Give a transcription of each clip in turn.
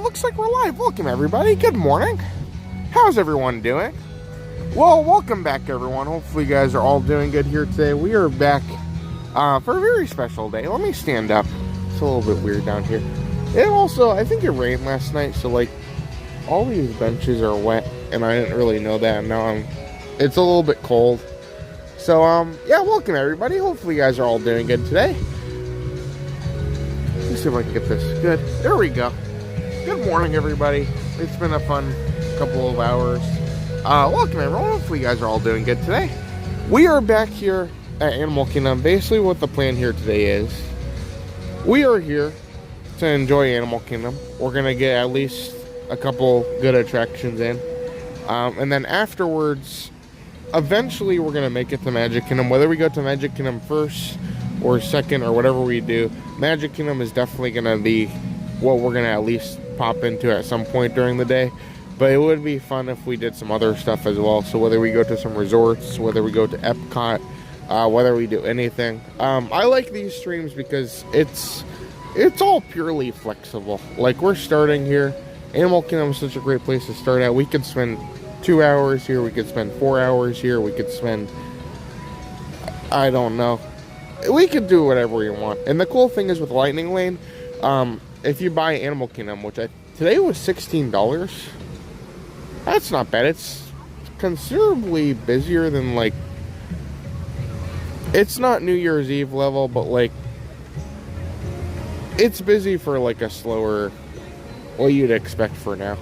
looks like we're live. Welcome, everybody. Good morning. How's everyone doing? Well, welcome back, everyone. Hopefully, you guys are all doing good here today. We are back for a very special day. Let me stand up. It's a little bit weird down here. And also, I think it rained last night, so, like, all these benches are wet, and I didn't really know that. Now it's a little bit cold. So, yeah, welcome, everybody. Hopefully, you guys are all doing good today. Let's see if I can get this good. There we go. Good morning, everybody. It's been a fun couple of hours. Welcome, everyone. Hopefully, you guys are all doing good today. We are back here at Animal Kingdom. Basically, what the plan here today is, we are here to enjoy Animal Kingdom. We're going to get at least a couple good attractions in. And then afterwards, eventually, we're going to make it to Magic Kingdom. Whether we go to Magic Kingdom first or second or whatever we do, Magic Kingdom is definitely going to be what we're going to at least pop into at some point during the day. But it would be fun if we did some other stuff as well. So whether we go to some resorts, whether we go to Epcot, whether we do anything. I like these streams because it's all purely flexible. Like, we're starting here. Animal Kingdom is such a great place to start at. We could spend 2 hours here. We could spend 4 hours here. We could spend, I don't know. We could do whatever we want. And the cool thing is with Lightning Lane, if you buy Animal Kingdom, which today was $16, that's not bad. It's considerably busier than, like, it's not New Year's Eve level, but, like, it's busy for, like, a slower, what you'd expect for now.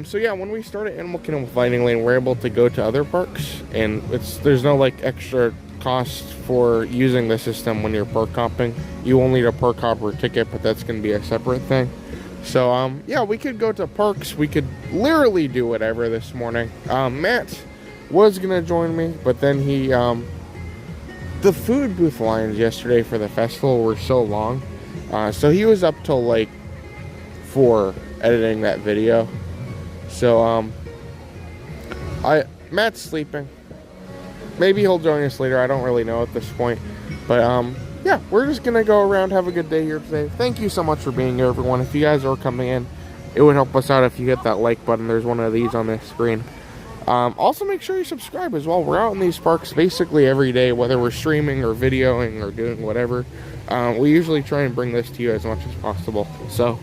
So yeah, when we started Animal Kingdom with Lightning Lane, we're able to go to other parks, and there's no, like, extra cost for using the system when you're park hopping. You will need a park hopper ticket, but that's going to be a separate thing. So yeah, we could go to parks. We could literally do whatever this morning. Matt was going to join me, but then the food booth lines yesterday for the festival were so long, so he was up till like 4 editing that video. So Matt's sleeping. Maybe he'll join us later. I don't really know at this point. But, yeah, we're just going to go around, have a good day here today. Thank you so much for being here, everyone. If you guys are coming in, it would help us out if you hit that like button. There's one of these on this screen. Also, make sure you subscribe as well. We're out in these parks basically every day, whether we're streaming or videoing or doing whatever. We usually try and bring this to you as much as possible. So,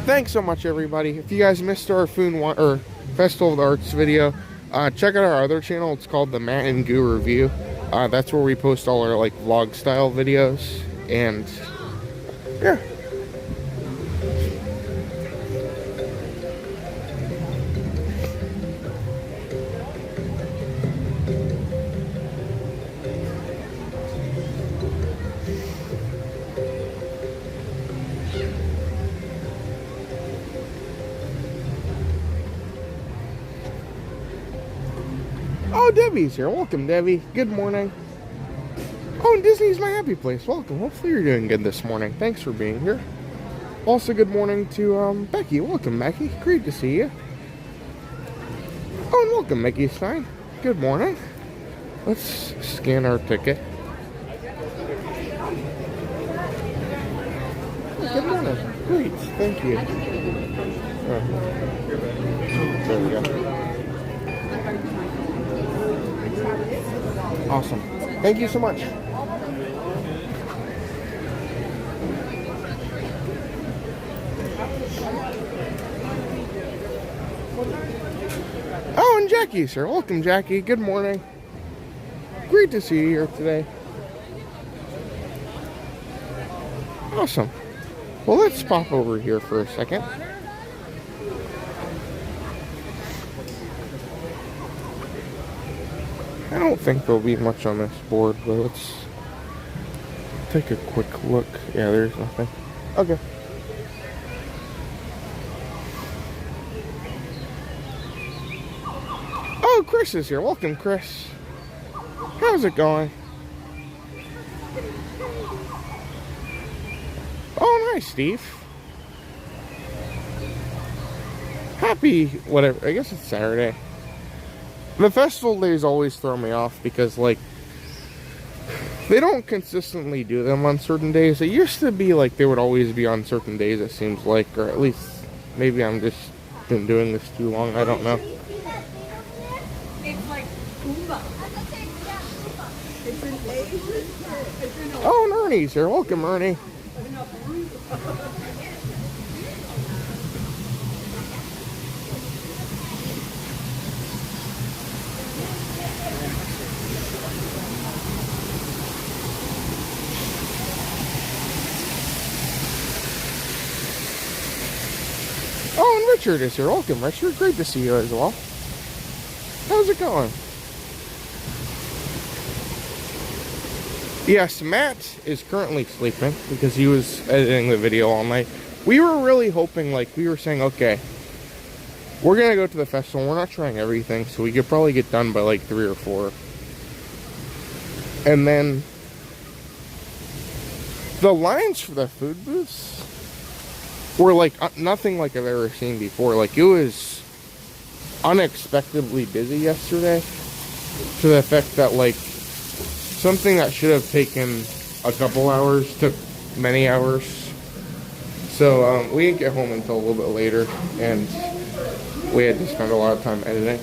thanks so much, everybody. If you guys missed our Festival of the Arts video, check out our other channel. It's called the Matt and Goo Review. That's where we post all our, like, vlog style videos. And yeah. Oh, Debbie's here. Welcome, Debbie. Good morning. Oh, and Disney's my happy place. Welcome. Hopefully you're doing good this morning. Thanks for being here. Also, good morning to Becky. Welcome, Becky. Great to see you. Oh, and welcome, Mickey Stein. Good morning. Let's scan our ticket. Good morning. Great. Thank you. There we go. Awesome. Thank you so much. Oh, and Jackie's here. Welcome, Jackie. Good morning. Great to see you here today. Awesome. Well, let's pop over here for a second. I don't think there'll be much on this board, but let's take a quick look. Yeah, there's nothing. Okay. Oh, Chris is here. Welcome, Chris. How's it going? Oh, nice, Steve. Happy, whatever. I guess it's Saturday. The festival days always throw me off because, like, They don't consistently do them on certain days. It used to be like they would always be on certain days, it seems like, or at least maybe I'm just been doing this too long. I don't know. It's like Pumbaa. It's an Asian. Oh, and Ernie's here. Welcome, Ernie. Oh, and Richard is here. Welcome, Richard. Great to see you as well. How's it going? Yes, Matt is currently sleeping because he was editing the video all night. We were really hoping, like, we were saying, okay, we're going to go to the festival. We're not trying everything, so we could probably get done by, like, 3 or 4. And then the lines for the food booths were, like, nothing like I've ever seen before. Like, it was unexpectedly busy yesterday to the effect that, like, something that should have taken a couple hours took many hours. So we didn't get home until a little bit later, and we had to spend a lot of time editing.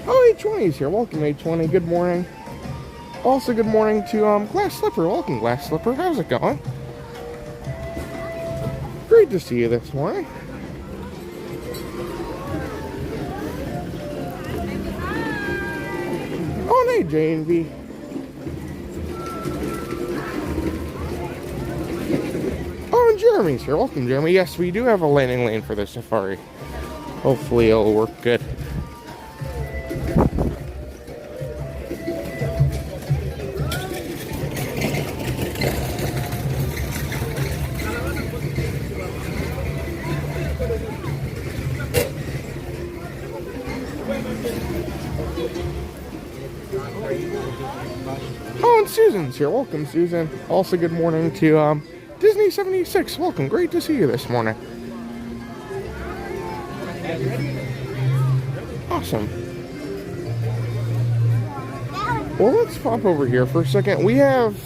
Oh, A20's here. Welcome, A20. Good morning. Also, good morning to Glass Slipper. Welcome, Glass Slipper. How's it going? Great to see you this morning. Oh, and hey, J&B. Oh, and Jeremy's here. Welcome, Jeremy. Yes, we do have a landing lane for the safari. Hopefully it'll work good. Oh, and Susan's here. Welcome, Susan. Also, good morning to Disney 76. Welcome. Great to see you this morning. Awesome. Well, let's pop over here for a second. We have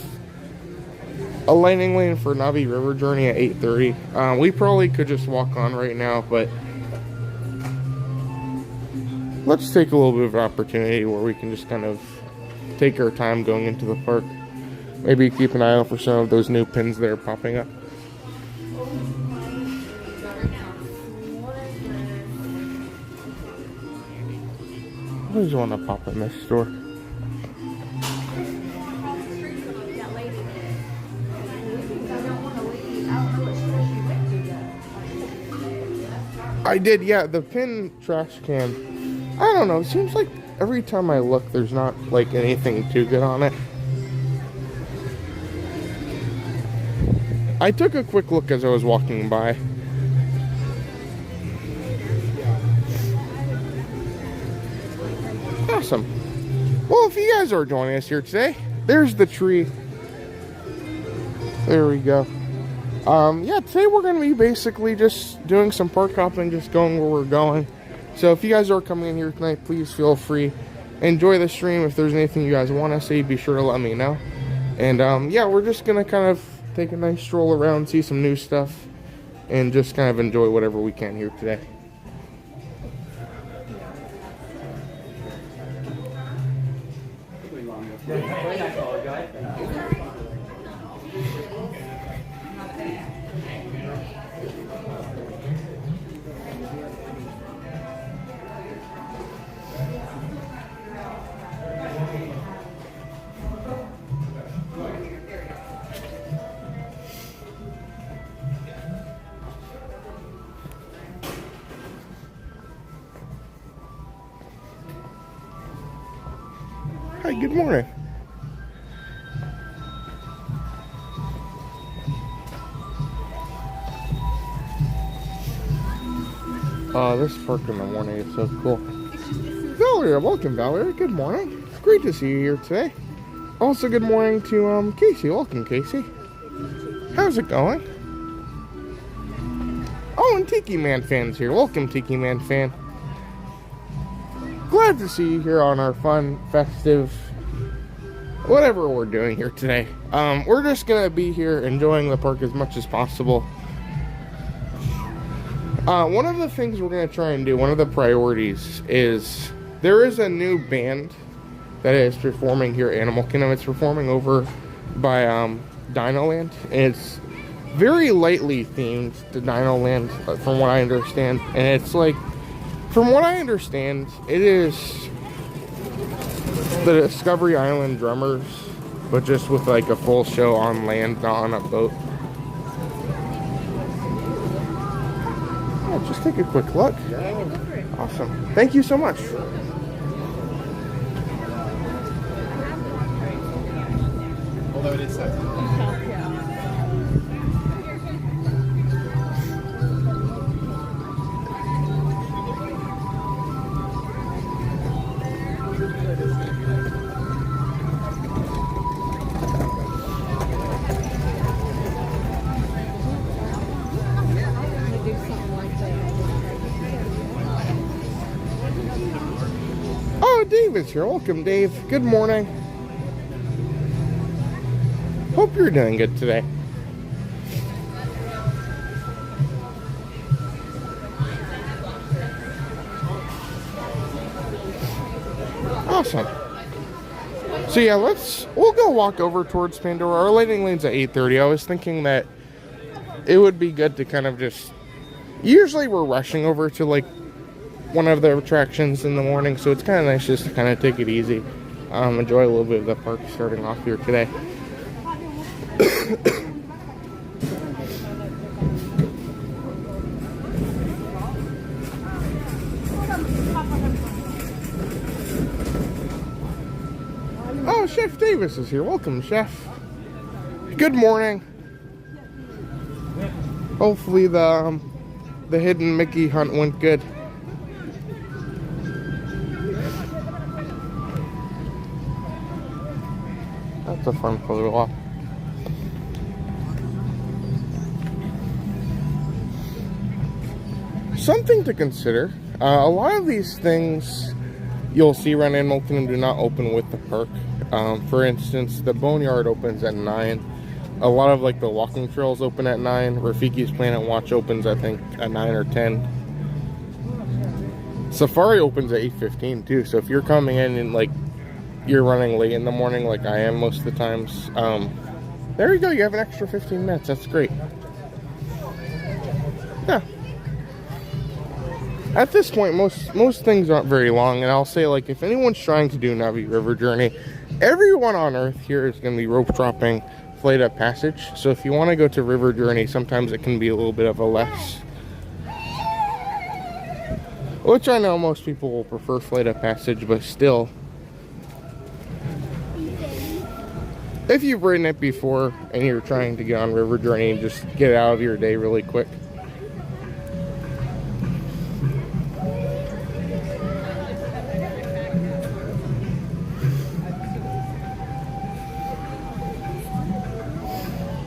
a landing lane for Navi River Journey at 8:30. We probably could just walk on right now, but let's take a little bit of an opportunity where we can just kind of take our time going into the park. Maybe keep an eye out for some of those new pins that are popping up. I always want to pop in this store. I did, yeah, the pin trash can. I don't know, it seems like every time I look, there's not, like, anything too good on it. I took a quick look as I was walking by. Awesome. Well, if you guys are joining us here today, there's the tree. There we go. Yeah, today we're going to be basically just doing some park hopping, just going where we're going. So if you guys are coming in here tonight, please feel free. Enjoy the stream. If there's anything you guys want to see, be sure to let me know. And yeah, we're just going to kind of take a nice stroll around, see some new stuff, and just kind of enjoy whatever we can here today. Hi, good morning. This park in the morning is so cool. Valeria, welcome, Valeria. Good morning. It's great to see you here today. Also, good morning to Casey. Welcome, Casey. How's it going? Oh, and Tiki Man Fan's here. Welcome, Tiki Man Fan. Glad to see you here on our fun, festive, whatever we're doing here today. We're just gonna be here enjoying the park as much as possible. One of the things we're gonna try and do, one of the priorities, is there is a new band that is performing here at Animal Kingdom. It's performing over by Dinoland, and it's very lightly themed to Dinoland, from what I understand. And it's like, from what I understand, it is the Discovery Island drummers, but just with like a full show on land, not on a boat. Yeah, just take a quick look. Awesome. Thank you so much. Although it is Saturday. Oh, David's here. Welcome, Dave. Good morning. Hope you're doing good today. Awesome. So yeah, we'll go walk over towards Pandora. Our lighting lane's at 8:30. I was thinking that it would be good to kind of just, usually we're rushing over to like one of the attractions in the morning, so it's kind of nice just to kind of take it easy, enjoy a little bit of the park starting off here today. Oh, Chef Davis is here. Welcome, Chef. Good morning. Hopefully the hidden Mickey hunt went good. That's a fun photo op. Something to consider. A lot of these things you'll see around Animal Kingdom do not open with the park. For instance, the Boneyard opens at 9. A lot of like the walking trails open at 9. Rafiki's Planet Watch opens, I think, at 9 or 10. Safari opens at 8:15 too. So if you're coming in and like you're running late in the morning, like I am most of the times, there you go. You have an extra 15 minutes. That's great. Yeah. At this point, most things aren't very long, and I'll say, like, if anyone's trying to do Navi River Journey, everyone on Earth here is going to be rope dropping Flight of Passage. So if you want to go to River Journey, sometimes it can be a little bit of a less, which I know most people will prefer Flight of Passage, but still, if you've ridden it before and you're trying to get on River Journey and just get out of your day really quick.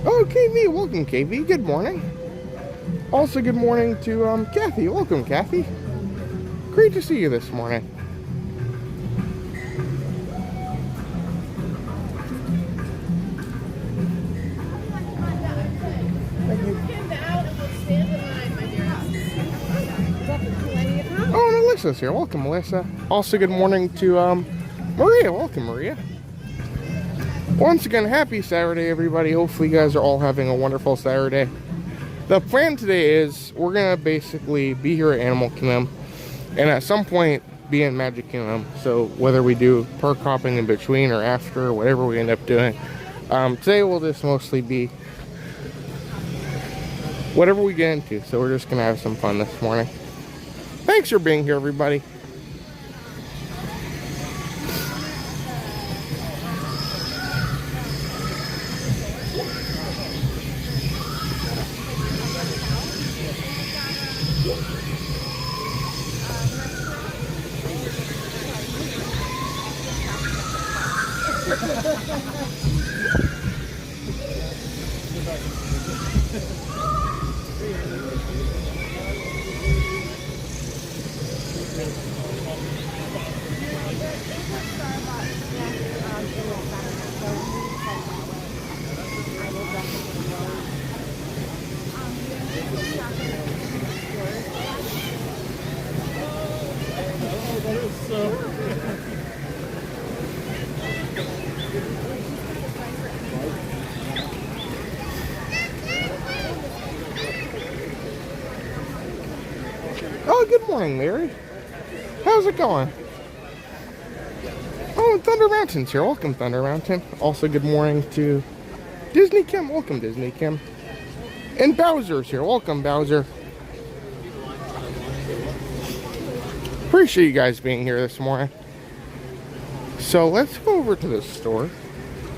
Oh, KV, welcome, KV. Good morning. Also, good morning to Kathy. Welcome, Kathy. Great to see you this morning. Thank you. Oh, and Alyssa's here. Welcome, Alyssa. Also, good morning to Maria. Welcome, Maria. Once again, happy Saturday, everybody. Hopefully you guys are all having a wonderful Saturday. The plan today is we're going to basically be here at Animal Kingdom and at some point be in Magic Kingdom. So whether we do park hopping in between or after, or whatever we end up doing, today will just mostly be whatever we get into. So we're just going to have some fun this morning. Thanks for being here, everybody. Oh, good morning, Mary. How's it going? Oh, Thunder Mountain's here. Welcome, Thunder Mountain. Also, good morning to Disney Kim. Welcome, Disney Kim. And Bowser's here. Welcome, Bowser. Appreciate you guys being here this morning. So let's go over to the store.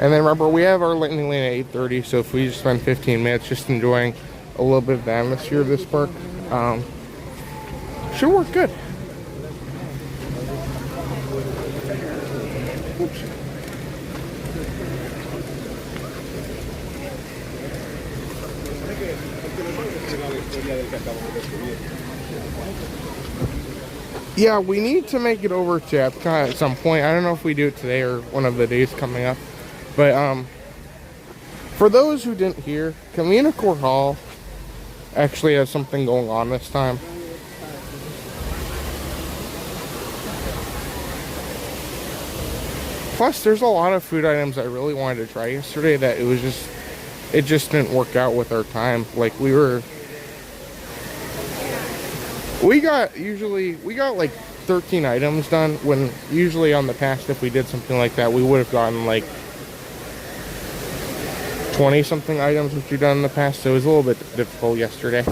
And then remember, we have our lightning lane at 8:30. So if we just spend 15 minutes just enjoying a little bit of the atmosphere of this park, should work good. Oops. Yeah, we need to make it over to Epcot at some point. I don't know if we do it today or one of the days coming up. But for those who didn't hear, Kilimanjaro Hall actually has something going on this time. Plus, there's a lot of food items I really wanted to try yesterday that it just didn't work out with our time. Like we got like 13 items done, when usually on the past, if we did something like that, we would have gotten like 20 something items, which we've done in the past. So it was a little bit difficult yesterday.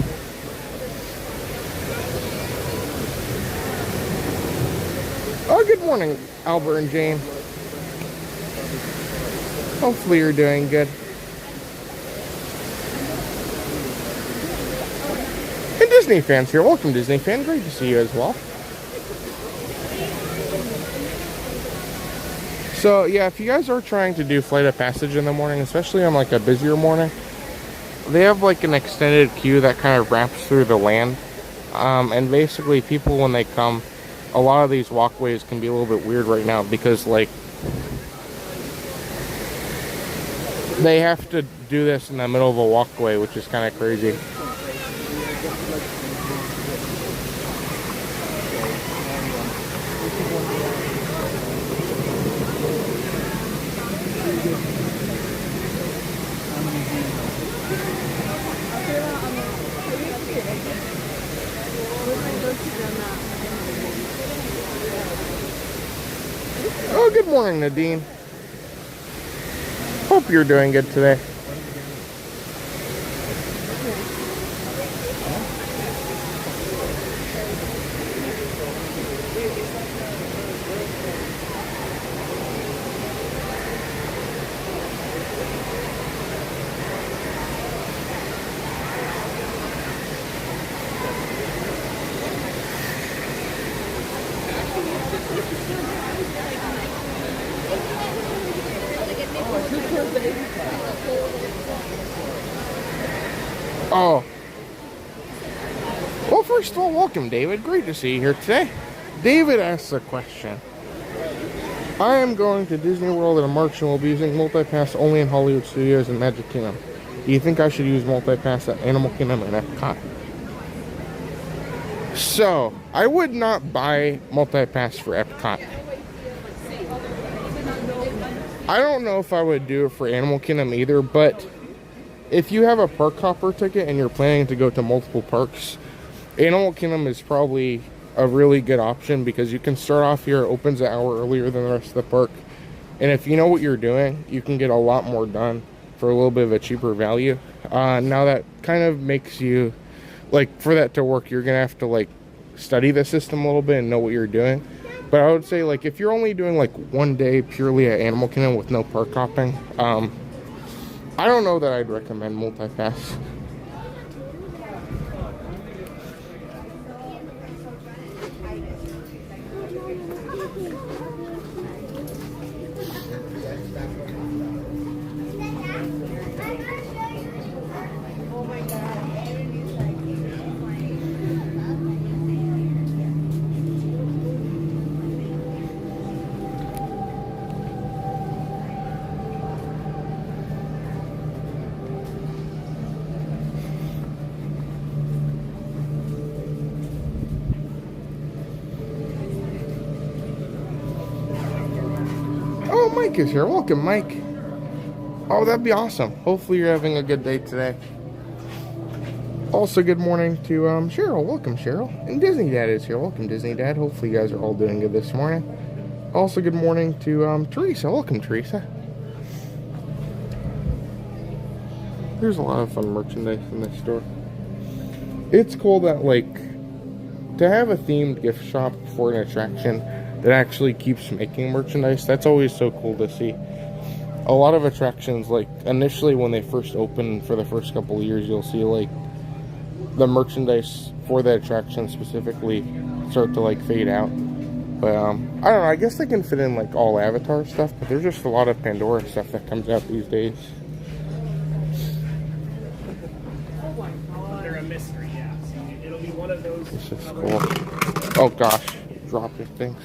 Oh, good morning, Albert and Jane. Hopefully you're doing good. And Disney fans here. Welcome, Disney fan. Great to see you as well. So yeah, if you guys are trying to do Flight of Passage in the morning, especially on like a busier morning, they have like an extended queue that kind of wraps through the land. And basically people, when they come, a lot of these walkways can be a little bit weird right now because like they have to do this in the middle of a walkway, which is kind of crazy. Oh, good morning, Nadine. Hope you're doing good today. Oh. Well, first of all, welcome, David. Great to see you here today. David asks a question. I am going to Disney World in March and will be using multi-pass only in Hollywood Studios and Magic Kingdom. Do you think I should use multi-pass at Animal Kingdom and Epcot? So, I would not buy multi-pass for Epcot. I don't know if I would do it for Animal Kingdom either, but if you have a park hopper ticket and you're planning to go to multiple parks, Animal Kingdom is probably a really good option because you can start off here. It opens an hour earlier than the rest of the park. And if you know what you're doing, you can get a lot more done for a little bit of a cheaper value. Now that kind of makes you, like, for that to work, you're going to have to, like, study the system a little bit and know what you're doing. But I would say, like, if you're only doing, like, one day purely at Animal Kingdom with no park hopping, I don't know that I'd recommend multi-pass. Mike is here. Welcome, Mike. Oh, that'd be awesome. Hopefully you're having a good day today. Also, good morning to Cheryl. Welcome, Cheryl. And Disney Dad is here. Welcome, Disney Dad. Hopefully you guys are all doing good this morning. Also, good morning to Teresa. Welcome, Teresa. There's a lot of fun merchandise in this store. It's cool that, like, to have a themed gift shop for an attraction that actually keeps making merchandise, that's always so cool to see. A lot of attractions, like, initially when they first open for the first couple of years, you'll see, like, the merchandise for the attraction specifically start to, like, fade out. But, I don't know, I guess they can fit in, like, all Avatar stuff, but there's just a lot of Pandora stuff that comes out these days. They're a mystery, yeah. So it'll be one of those. This is cool. Oh, gosh. Dropping things.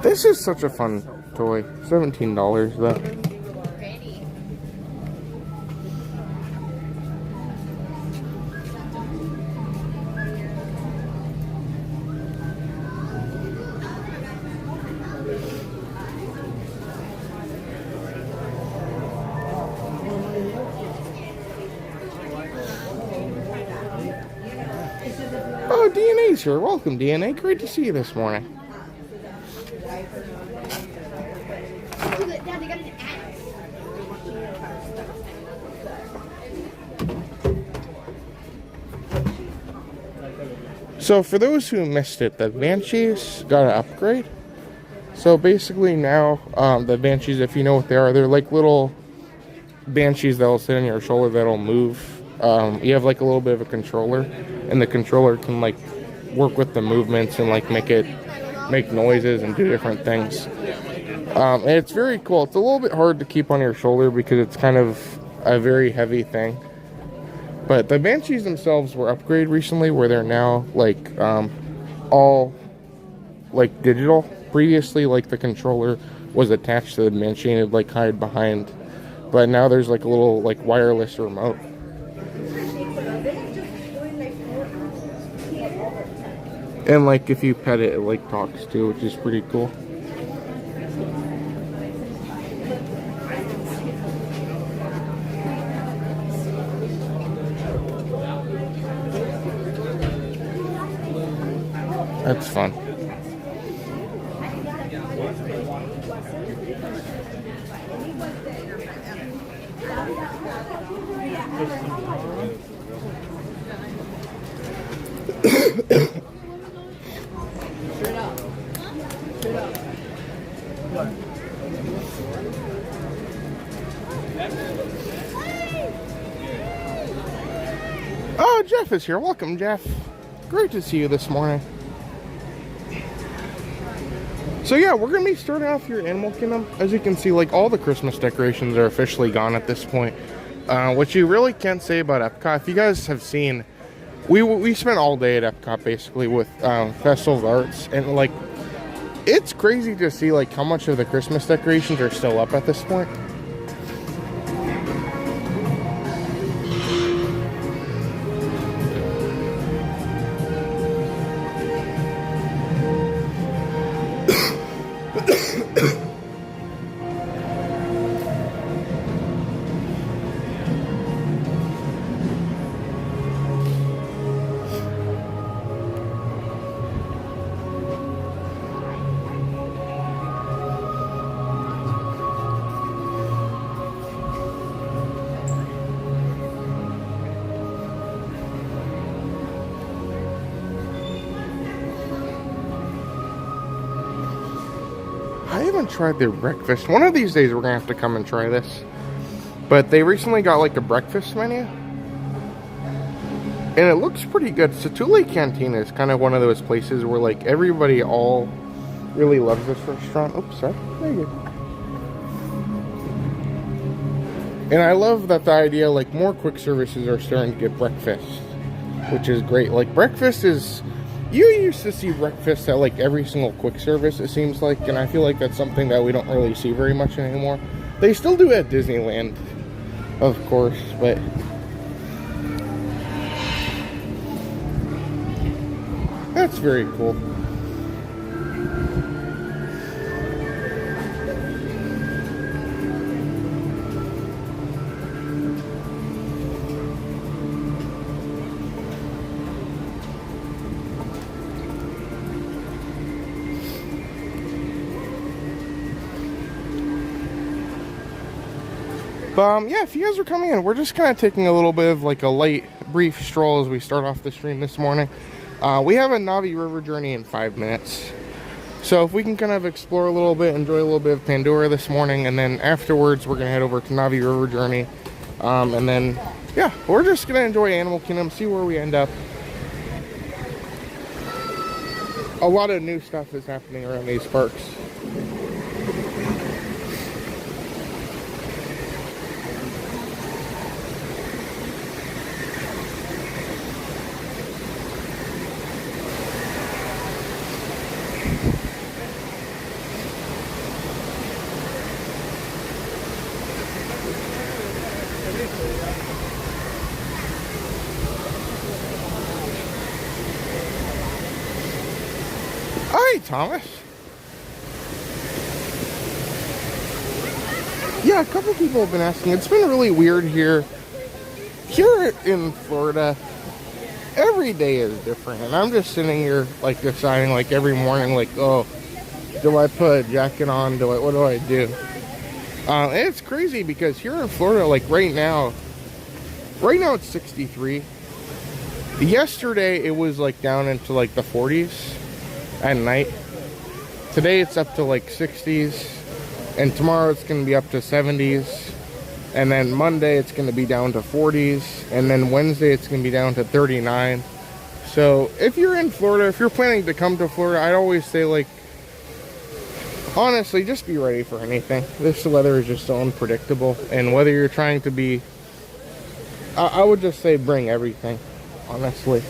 This is such a fun toy. $17 though. Oh, DNA's here. Welcome, DNA. Great to see you this morning. So for those who missed it, the Banshees got an upgrade. So basically now, the Banshees, if you know what they are, they're like little Banshees that'll sit on your shoulder that'll move. You have like a little bit of a controller, and the controller can like work with the movements and like make noises and do different things. And it's very cool. It's a little bit hard to keep on your shoulder because it's kind of a very heavy thing. But the Banshees themselves were upgraded recently, where they're now like all like digital. Previously, like the controller was attached to the Banshee and it'd like hide behind. But now there's like a little like wireless remote. And like if you pet it, it like talks too, which is pretty cool. That's fun. Oh, Jeff is here. Welcome, Jeff. Great to see you this morning. So yeah, we're going to be starting off here at Animal Kingdom. As you can see, like all the Christmas decorations are officially gone at this point. What you really can't say about Epcot, if you guys have seen, we spent all day at Epcot basically with Festival of Arts, and like it's crazy to see like how much of the Christmas decorations are still up at this point. I haven't tried their breakfast. One of these days we're gonna have to come and try this. But they recently got like a breakfast menu, and it looks pretty good. Satuli Cantina is kind of one of those places where like everybody all really loves this restaurant. Oops, sorry. There you go. And I love that the idea like more quick services are starting to get breakfast, which is great. Like breakfast is You used to see breakfast at like every single quick service, it seems like, and I feel like that's something that we don't really see very much anymore. They still do it at Disneyland, of course, but that's very cool. But yeah, if you guys are coming in, we're just kind of taking a little bit of like a light, brief stroll as we start off the stream this morning. We have a Navi River journey in 5 minutes. So if we can kind of explore a little bit, enjoy a little bit of Pandora this morning, and then afterwards we're going to head over to Navi River journey. And then, yeah, we're just going to enjoy Animal Kingdom, see where we end up. A lot of new stuff is happening around these parks. Hi, Thomas. Yeah, a couple people have been asking. It's been really weird here. Here in Florida, every day is different. And I'm just sitting here, like, deciding, like, every morning, like, oh, do I put a jacket on? What do I do? And it's crazy because here in Florida, like, right now it's 63. Yesterday, it was, like, down into, like, the 40s. At night. Today it's up to like 60s, and tomorrow it's going to be up to 70s, and then Monday it's going to be down to 40s, and then Wednesday it's going to be down to 39. So if you're in Florida, if you're planning to come to Florida, I'd always say, like, honestly, just be ready for anything. This weather is just so unpredictable, and whether you're trying to be, I would just say bring everything, honestly.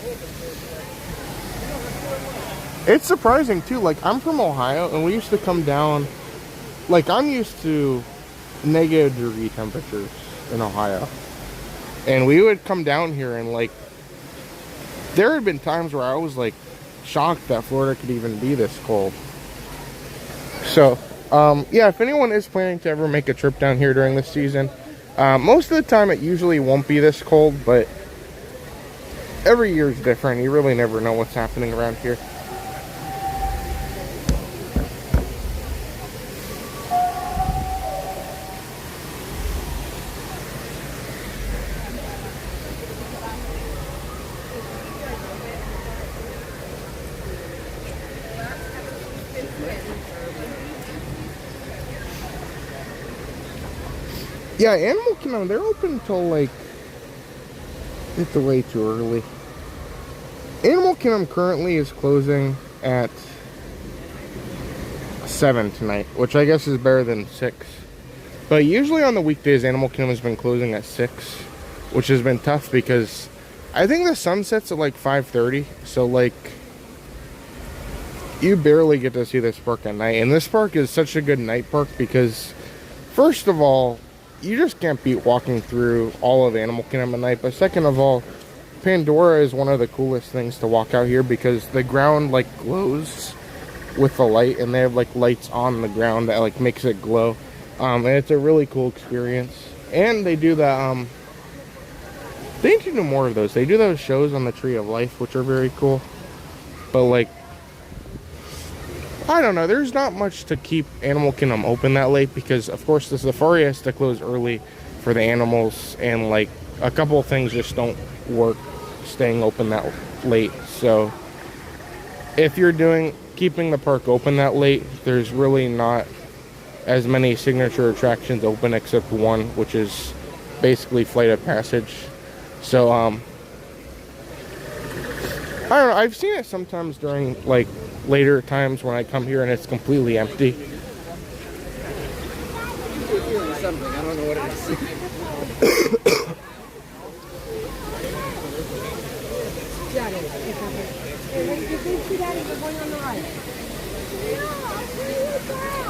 It's surprising too, like, I'm from Ohio and we used to come down, like, I'm used to -degree temperatures in Ohio, and we would come down here and, like, there had been times where I was, like, shocked that Florida could even be this cold. So yeah, if anyone is planning to ever make a trip down here during this season, most of the time it usually won't be this cold, but every year is different. You really never know what's happening around here. Yeah, Animal Kingdom, they're open until, like, it's way too early. Animal Kingdom currently is closing at 7 tonight, which I guess is better than 6. But usually on the weekdays, Animal Kingdom has been closing at 6, which has been tough because I think the sun sets at, like, 5:30. So, like, you barely get to see this park at night. And this park is such a good night park because, first of all, you just can't beat walking through all of Animal Kingdom at night. But second of all, Pandora is one of the coolest things to walk out here because the ground, like, glows with the light, and they have, like, lights on the ground that, like, makes it glow. And it's a really cool experience. And they do the they need to do more of those. They do those shows on the Tree of Life, which are very cool. But, like, I don't know, there's not much to keep Animal Kingdom open that late because, of course, the safari has to close early for the animals, and, like, a couple of things just don't work staying open that late. So if you're keeping the park open that late, there's really not as many signature attractions open except one, which is basically Flight of Passage. So I don't know, I've seen it sometimes during, like, later times when I come here and it's completely empty. Something, I don't know what it is. See, Daddy, we're going on the ride.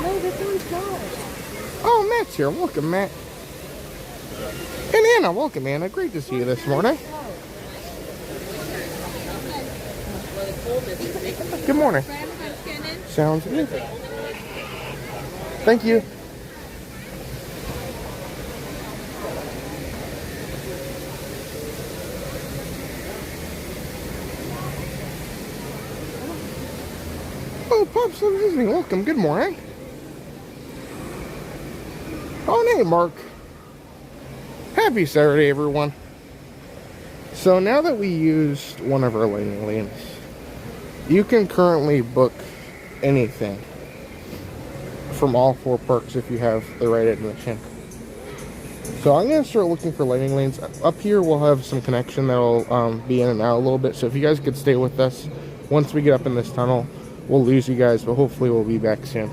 No, this one's dark. Oh, Matt's here. Welcome, Matt. And Anna, welcome, Anna. Great to see you this morning. Good morning. Sounds good. Thank you. Oh, Pops of Disney, welcome. Good morning. Oh, hey, Mark. Happy Saturday, everyone. So now that we used one of our landing lanes, you can currently book anything from all 4 parks if you have the right admission. So I'm going to start looking for landing lanes. Up here we'll have some connection that will be in and out a little bit. So if you guys could stay with us, once we get up in this tunnel, we'll lose you guys, but hopefully we'll be back soon.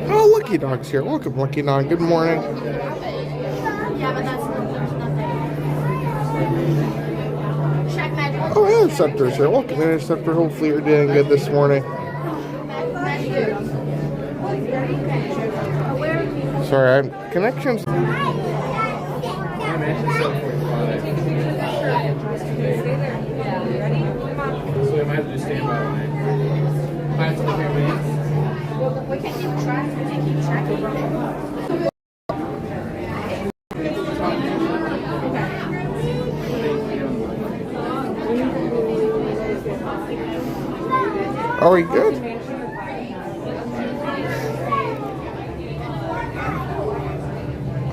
Oh, Lucky Dog's here. Welcome, Lucky Dog. Good morning. Oh, Interceptor's here. Welcome, Interceptor. Hopefully you're doing good this morning. Sorry, I'm connections. So we might have to just stand by line. We can keep track. We can keep tracking. Are we good?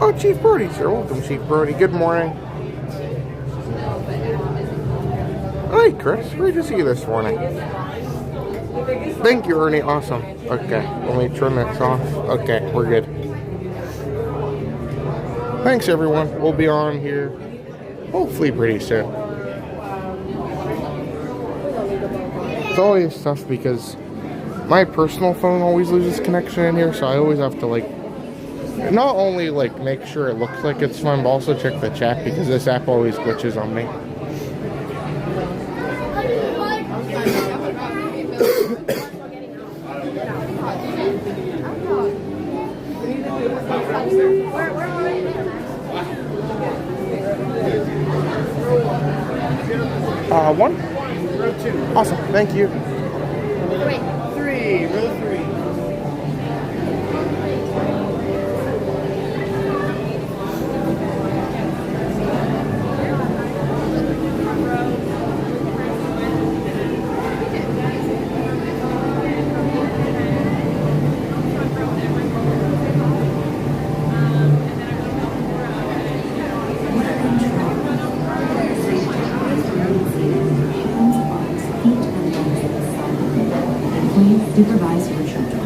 Oh, Chief Brody's here. Welcome, Chief Brody. Good morning. Hi, Chris. Great to see you this morning. Thank you, Ernie. Awesome. Okay, let me turn this off. Okay, we're good. Thanks, everyone. We'll be on here hopefully pretty soon. It's always tough because my personal phone always loses connection in here, so I always have to not only make sure it looks like it's fun, but also check the chat because this app always glitches on me. One? Row 2. Awesome, thank you. 3, row 3. Supervise your children.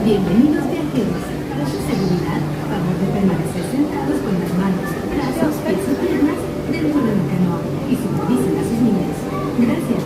Bienvenidos viajeros. Para su seguridad, favor de permanecer sentados con las manos, brazos, pies y piernas dentro del canoa y supervisen a sus niños. Gracias.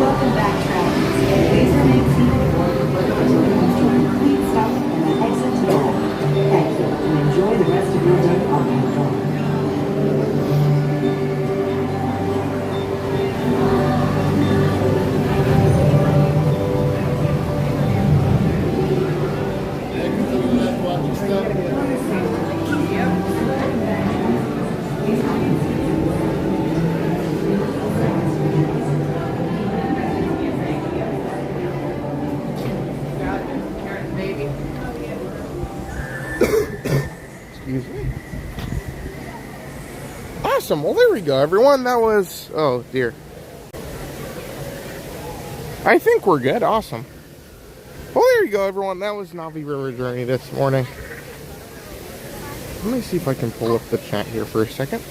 Welcome back, travelers. Please remain seated or refer to the complete stop and the exit to the left. Thank you, and enjoy the rest of your day on Pandora. Excuse me. Awesome. Well, there we go, everyone. That was... Oh, dear. I think we're good. Awesome. Well, there you go, everyone. That was Navi River Journey this morning. Let me see if I can pull up the chat here for a second.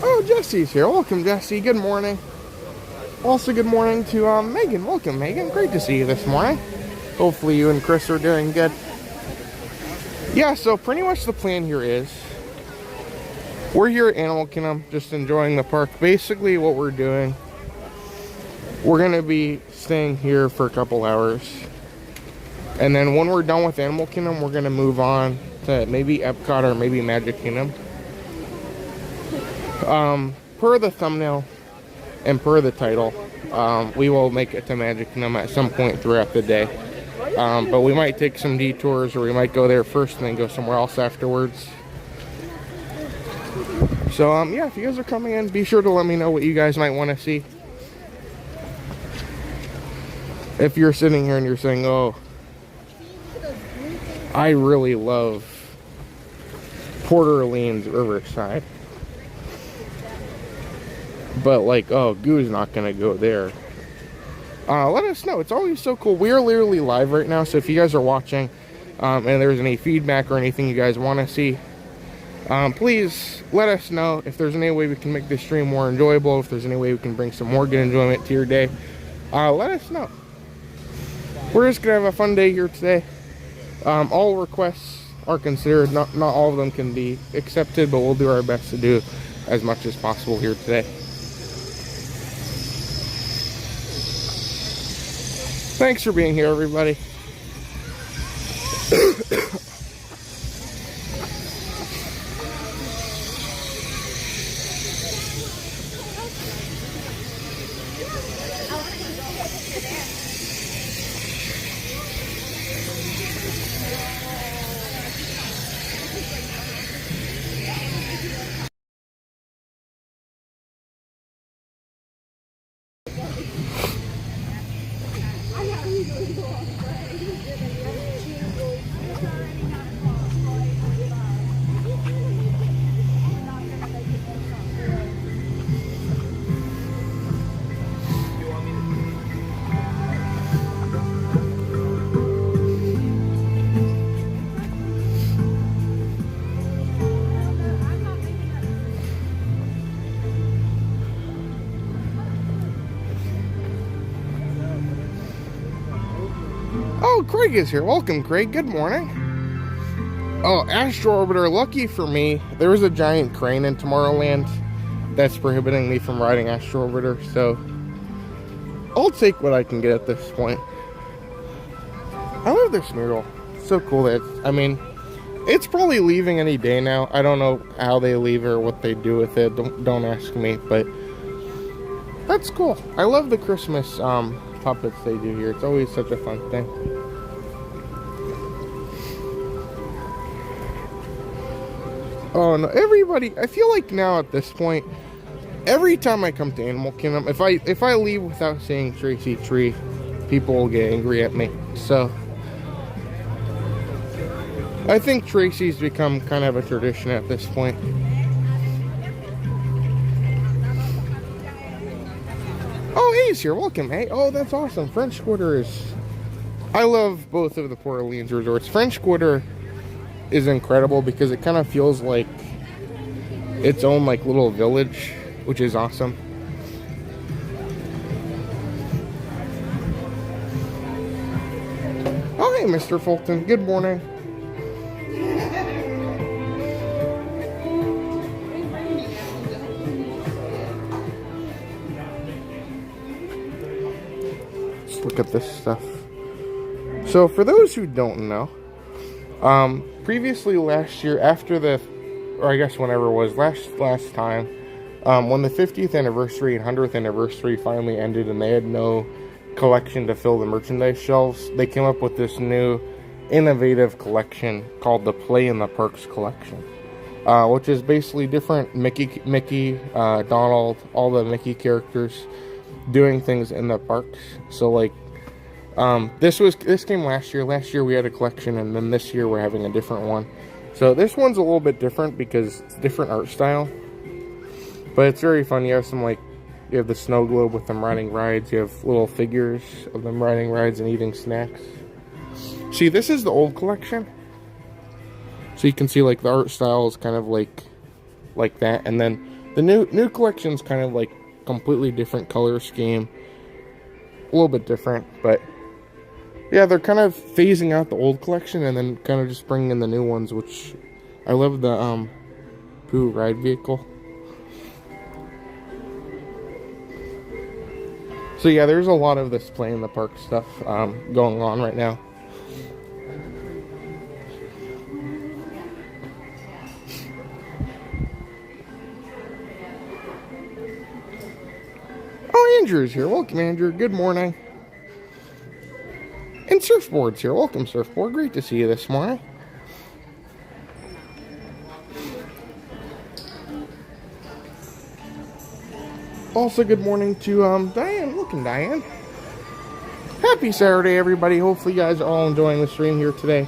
Oh, Jesse's here. Welcome, Jesse. Good morning. Also, good morning to Megan. Welcome, Megan. Great to see you this morning. Hopefully you and Chris are doing good. Yeah, so pretty much the plan here is we're here at Animal Kingdom, just enjoying the park. Basically what we're doing, we're going to be staying here for a couple hours. And then when we're done with Animal Kingdom, we're going to move on to maybe Epcot or maybe Magic Kingdom. Per the thumbnail and per the title, we will make it to Magic Kingdom at some point throughout the day. But we might take some detours, or we might go there first and then go somewhere else afterwards. So, yeah, if you guys are coming in, be sure to let me know what you guys might want to see. If you're sitting here and you're saying, oh, I really love Port Orleans Riverside, but like, oh, Goo's not gonna go there, let us know. It's always so cool. We are literally live right now, so if you guys are watching and there's any feedback or anything you guys want to see, please let us know. If there's any way we can make this stream more enjoyable, if there's any way we can bring some more good enjoyment to your day, let us know. We're just gonna have a fun day here today. All requests are considered. Not all of them can be accepted, but we'll do our best to do as much as possible here today. Thanks for being here, everybody. Oh, Craig is here. Welcome, Craig. Good morning. Oh, Astro Orbiter. Lucky for me, there was a giant crane in Tomorrowland that's prohibiting me from riding Astro Orbiter, so I'll take what I can get at this point. I love this mural. It's so cool that I mean, it's probably leaving any day now. I don't know how they leave it or what they do with it. Don't ask me, but that's cool. I love the Christmas puppets they do here. It's always such a fun thing. Oh no, everybody, I feel like now at this point, every time I come to Animal Kingdom, if I leave without seeing Tracy Tree, people will get angry at me. So I think Tracy's become kind of a tradition at this point. Oh, A's here. Welcome, hey. Oh, that's awesome. French Quarter is... I love both of the Port Orleans resorts. French Quarter is incredible because it kind of feels like its own like little village, which is awesome. Oh, hey, Mr. Fulton. Good morning. Let's look at this stuff. So, for those who don't know, previously last year, after the, or I guess whenever it was, last time, when the 50th anniversary and 100th anniversary finally ended and they had no collection to fill the merchandise shelves, they came up with this new innovative collection called the Play in the Parks collection, which is basically different Mickey, Donald, all the Mickey characters doing things in the parks. So like, this came last year. Last year we had a collection, and then this year we're having a different one. So this one's a little bit different because it's different art style, but it's very fun. You have some like, you have the snow globe with them riding rides. You have little figures of them riding rides and eating snacks. See, this is the old collection, so you can see like the art style is kind of like that, and then the new collection's kind of like completely different color scheme, a little bit different, but yeah, they're kind of phasing out the old collection and then kind of just bringing in the new ones, which I love the Pooh ride vehicle. So yeah, there's a lot of this Play in the Park stuff going on right now. Oh, Andrew's here. Welcome, Andrew. Good morning. And Surfboard's here. Welcome, Surfboard. Great to see you this morning. Also, good morning to Diane. Welcome, Diane. Happy Saturday, everybody. Hopefully, you guys are all enjoying the stream here today.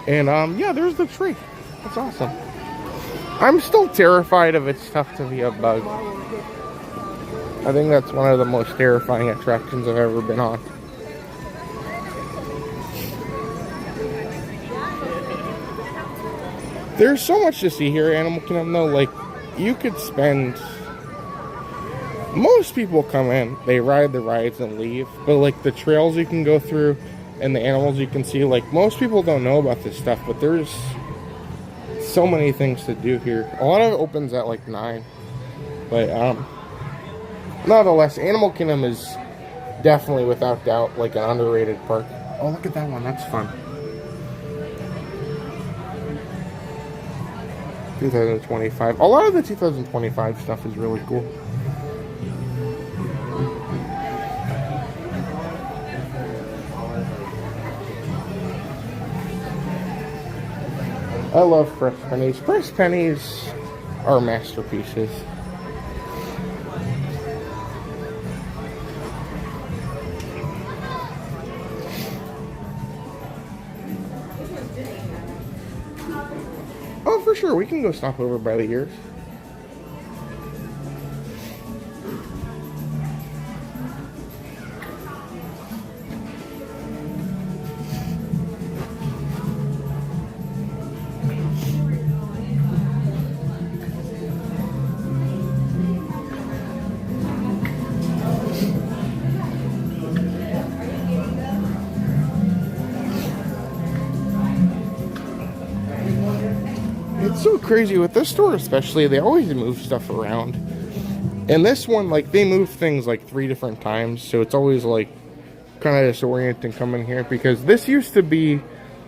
And yeah, there's the tree. That's awesome. I'm still terrified of it's tough to be a bug. I think that's one of the most terrifying attractions I've ever been on. There's so much to see here, Animal Kingdom, though. Like, you could spend... Most people come in, they ride the rides and leave. But, like, the trails you can go through and the animals you can see, like, most people don't know about this stuff. But there's so many things to do here. A lot of it opens at, like, 9. But, nonetheless, Animal Kingdom is definitely, without doubt, like, an underrated park. Oh, look at that one. That's fun. 2025. A lot of the 2025 stuff is really cool. I love Fresh Pennies. Fresh Pennies are masterpieces. Oh, for sure. We can go stop over by the ears. crazy with this store especially, they always move stuff around. And this one, like, they move things like 3 different times, so it's always like kind of disorienting coming here, because this used to be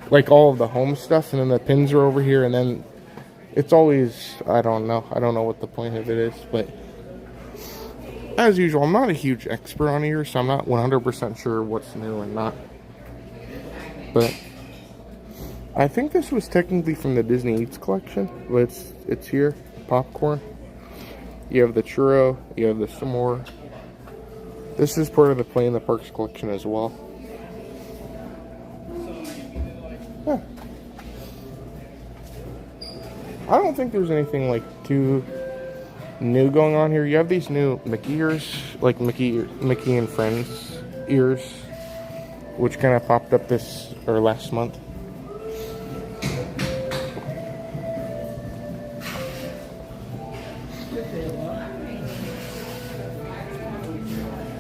like all of the home stuff, and then the pins are over here, and then it's always, I don't know what the point of it is. But as usual, I'm not a huge expert on here, so I'm not 100% sure what's new and not. But I think this was technically from the Disney Eats collection, but it's here. Popcorn. You have the churro, you have the s'more. This is part of the Play in the Parks collection as well. Yeah. I don't think there's anything like too new going on here. You have these new Mickey ears, like Mickey and Friends ears, which kind of popped up last month.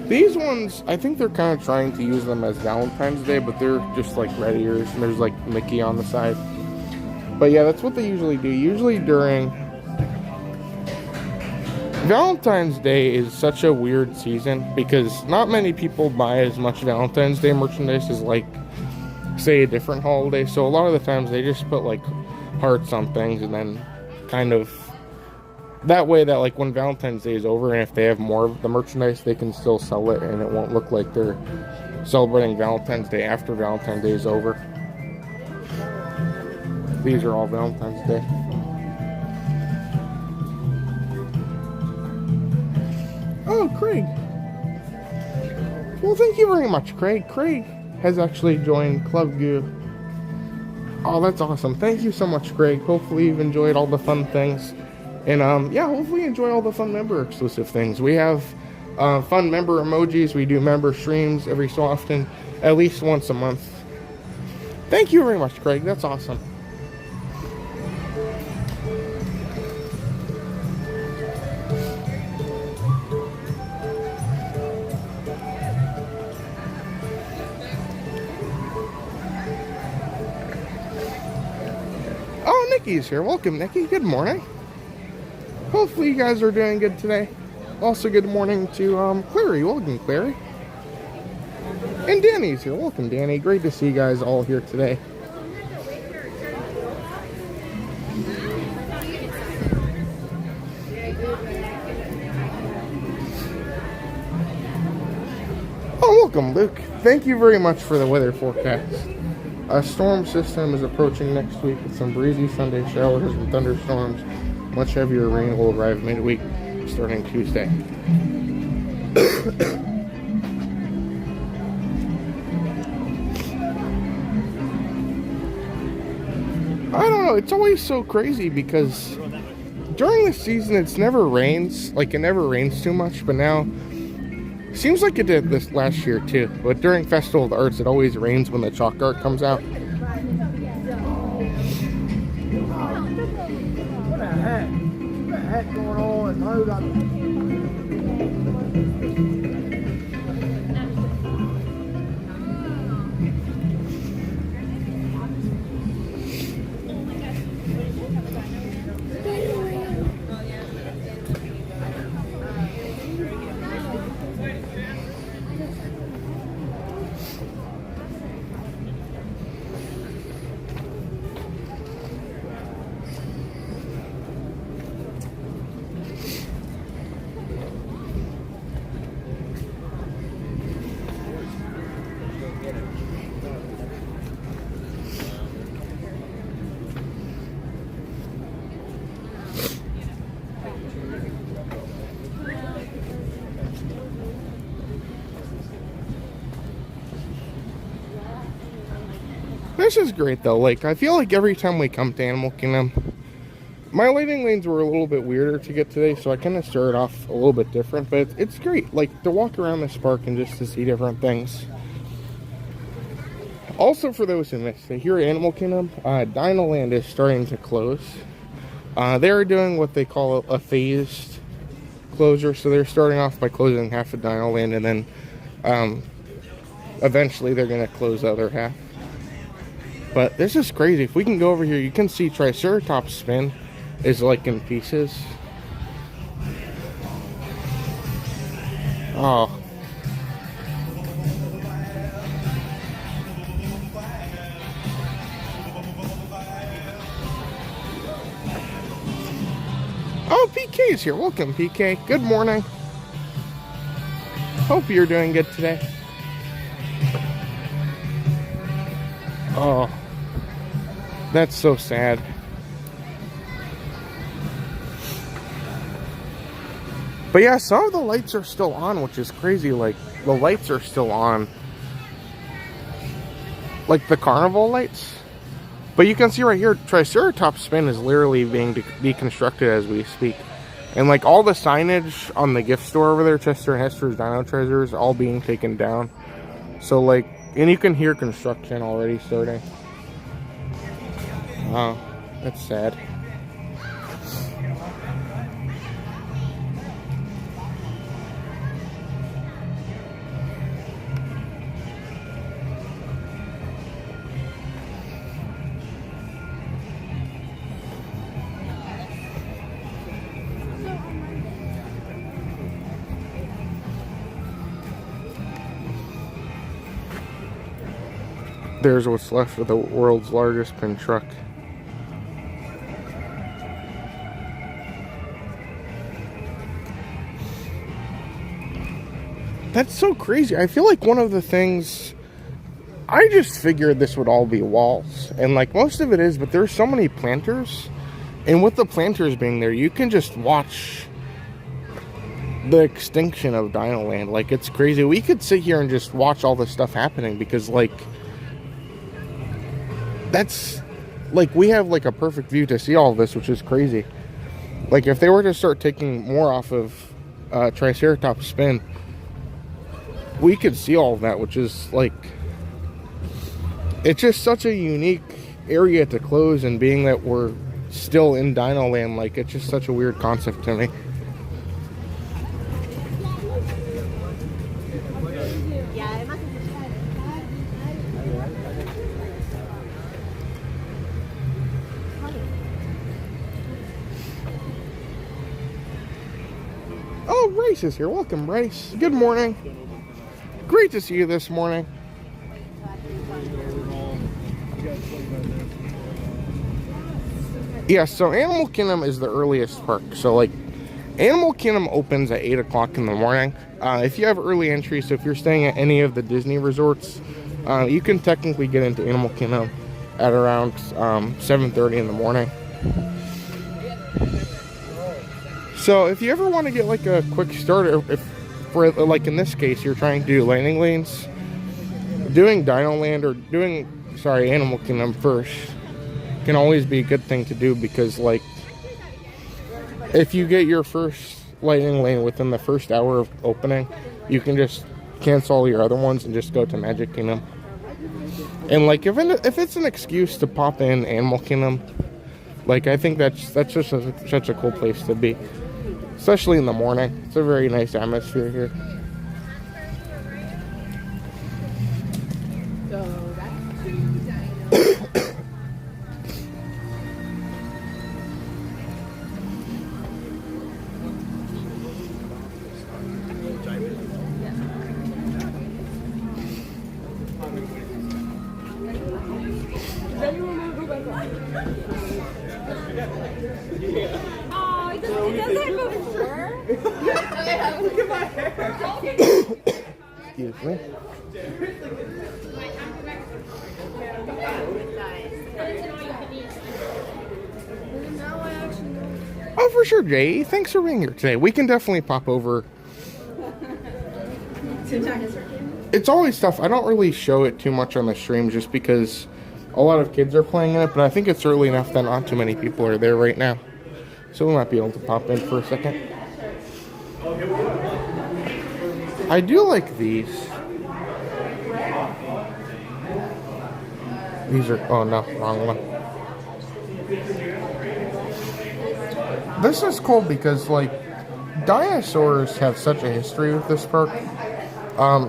These ones, I think they're kind of trying to use them as Valentine's Day, but they're just like red ears, and there's like Mickey on the side. But yeah, that's what they usually do. Usually during Valentine's Day is such a weird season, because not many people buy as much Valentine's Day merchandise as, like, say, a different holiday. So a lot of the times they just put like hearts on things, and then kind of that way that, like, when Valentine's Day is over, and if they have more of the merchandise, they can still sell it, and it won't look like they're celebrating Valentine's Day after Valentine's Day is over. These are all Valentine's Day. Oh, Craig. Well, thank you very much, Craig. Craig has actually joined Club Goo. Oh, that's awesome. Thank you so much, Craig. Hopefully you've enjoyed all the fun things. And, yeah, hopefully enjoy all the fun member exclusive things. We have fun member emojis. We do member streams every so often, at least once a month. Thank you very much, Craig. That's awesome. Oh, Nikki's here. Welcome, Nikki. Good morning. Hopefully you guys are doing good today. Also, good morning to Clary. Welcome, Clary. And Danny's here. Welcome, Danny. Great to see you guys all here today. Oh, welcome, Luke. Thank you very much for the weather forecast. A storm system is approaching next week with some breezy Sunday showers and thunderstorms. Much heavier rain will arrive midweek, starting Tuesday. I don't know, it's always so crazy because during the season it never rains. Like, it never rains too much, but now seems like it did this last year too. But during Festival of the Arts it always rains when the chalk art comes out. What the heck going on? Hold on. This is great though. Like, I feel like every time we come to Animal Kingdom, my waiting lanes were a little bit weirder to get today, so I kind of started off a little bit different, but it's great, like, to walk around this park and just to see different things. Also, for those who missed it, here at Animal Kingdom, Dinoland is starting to close. They're doing what they call a phased closure, so they're starting off by closing half of Dinoland, and then eventually they're going to close the other half. But this is crazy. If we can go over here, you can see Triceratops spin. is like in pieces. Oh. Oh, PK is here. Welcome, PK. Good morning. Hope you're doing good today. Oh, that's so sad. But yeah, some of the lights are still on, which is crazy. Like, the lights are still on. Like the carnival lights. But you can see right here, Triceratops Spin is literally being deconstructed as we speak. And like all the signage on the gift store over there, Chester and Hester's Dino Treasures, all being taken down. So like, and you can hear construction already starting. Oh, that's sad. There's what's left of the world's largest pin truck. That's so crazy. I feel like one of the things, I just figured this would all be walls. And like most of it is, but there's so many planters. And with the planters being there, you can just watch the extinction of Dinoland. Like, it's crazy. We could sit here and just watch all this stuff happening because like, that's like, we have like a perfect view to see all of this, which is crazy. Like, if they were to start taking more off of Triceratops Spin, we could see all of that, which is like, it's just such a unique area to close. And being that we're still in Dinoland, like, it's just such a weird concept to me. Oh, Bryce is here. Welcome, Bryce. Good morning. Great to see you this morning. Yeah, so Animal Kingdom is the earliest park. So, like, Animal Kingdom opens at 8 o'clock in the morning. If you have early entry, so if you're staying at any of the Disney resorts, you can technically get into Animal Kingdom at around 7:30 in the morning. So if you ever want to get like a quick start, if for like in this case you're trying to do landing lanes, doing Dinoland or doing, sorry, Animal Kingdom first can always be a good thing to do, because like if you get your first lightning lane within the first hour of opening, you can just cancel all your other ones and just go to Magic Kingdom. And like if it's an excuse to pop in Animal Kingdom, like I think that's just such a cool place to be. Especially in the morning. It's a very nice atmosphere here. Excuse me. Oh, for sure, Jay. Thanks for being here today. We can definitely pop over. It's always tough. I don't really show it too much on the stream just because a lot of kids are playing it, but I think it's early enough that not too many people are there right now. So we might be able to pop in for a second. I do like these. These are, oh no, wrong one. This is cool because like dinosaurs have such a history with this park.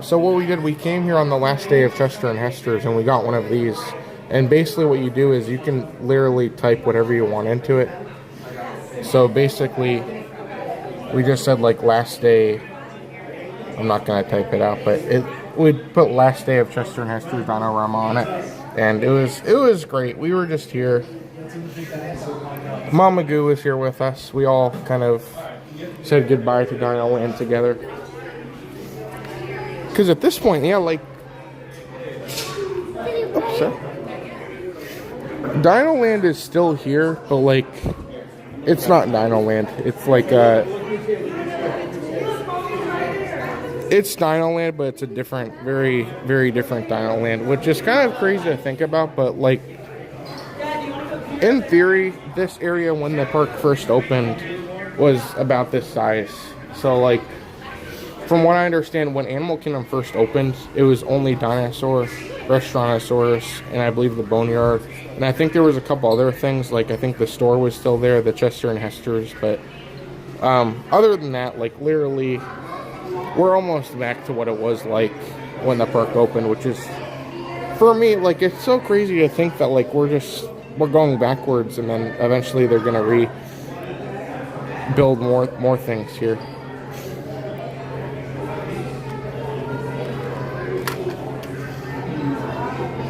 So what we did, we came here on the last day of Chester and Hester's and we got one of these. And basically what you do is you can literally type whatever you want into it. So basically, we just said like last day. I'm not gonna type it out, but we'd put last day of Chester and Hester's Dinorama on it, and it was great. We were just here. Mama Goo was here with us. We all kind of said goodbye to Dinoland together. Because at this point, yeah, like, oops, sorry. Dinoland is still here, but like, it's not Dinoland. It's like it's Dinoland, but it's a different, very, very different Dinoland, which is kind of crazy to think about. But like, in theory, this area when the park first opened was about this size. So like, from what I understand, when Animal Kingdom first opened, it was only Dinosaur, Restaurantosaurus, and I believe the Boneyard. And I think there was a couple other things, like I think the store was still there, the Chester and Hester's. But other than that, like literally, we're almost back to what it was like when the park opened, which is, for me, like, it's so crazy to think that like we're going backwards, and then eventually they're gonna rebuild more things here.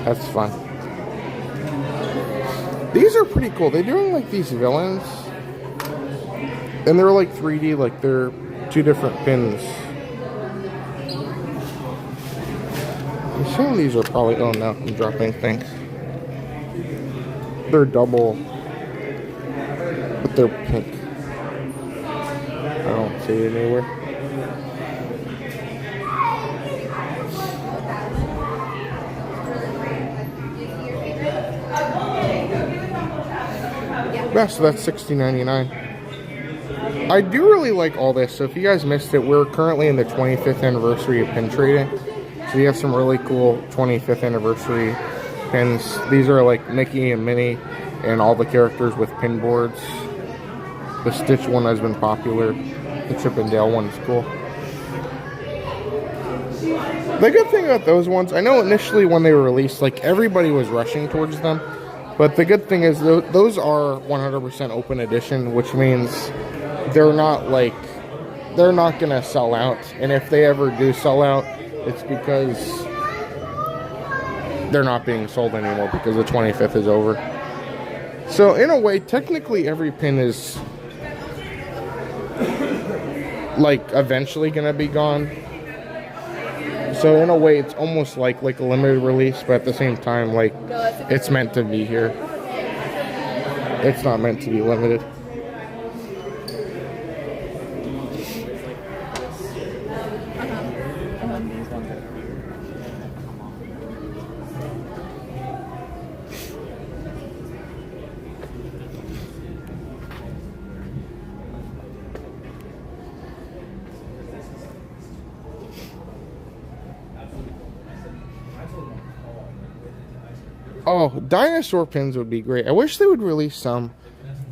That's fun. These are pretty cool. They're doing like these villains, and they're like 3D, like they're two different pins. I'm assuming these are probably, oh no, I'm dropping things. They're double, but they're pink. I don't see it anywhere. Yeah, so that's $16.99. I do really like all this. So if you guys missed it, we're currently in the 25th anniversary of pin trading. So you have some really cool 25th anniversary pins. These are like Mickey and Minnie and all the characters with pin boards. The Stitch one has been popular. The Chip and Dale one is cool. The good thing about those ones, I know initially when they were released, like everybody was rushing towards them. But the good thing is those are 100% open edition, which means they're not gonna sell out. And if they ever do sell out, it's because they're not being sold anymore because the 25th is over. So in a way, technically every pin is like eventually gonna be gone. So in a way, it's almost like a limited release, but at the same time, like, it's meant to be here. It's not meant to be limited. Oh, dinosaur pins would be great. I wish they would release some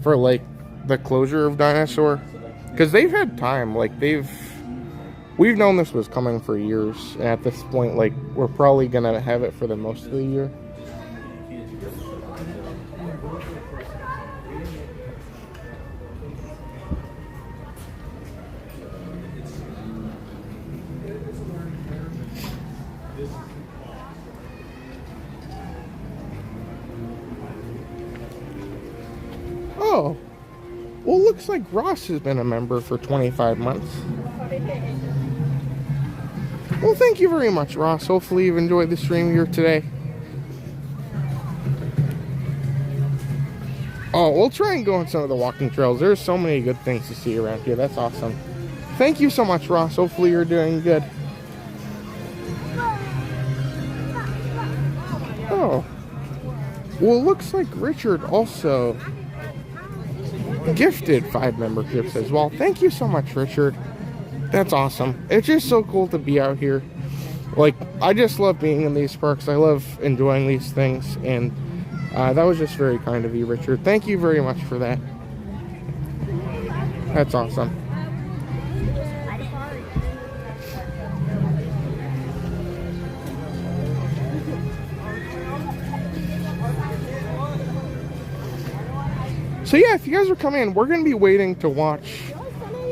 for like the closure of Dinosaur, because they've had time. Like we've known this was coming for years, and at this point, like, we're probably gonna have it for the most of the year. Oh, well, looks like Ross has been a member for 25 months. Well, thank you very much, Ross. Hopefully you've enjoyed the stream here today. Oh, we'll try and go on some of the walking trails. There's so many good things to see around here. That's awesome. Thank you so much, Ross. Hopefully you're doing good. Oh. Well, it looks like Richard also gifted 5 memberships as well. Thank you so much, Richard. That's awesome. It's just so cool to be out here. Like, I just love being in these parks. I love enjoying these things, and that was just very kind of you, Richard. Thank you very much for that. That's awesome. So yeah, if you guys are coming in, we're going to be waiting to watch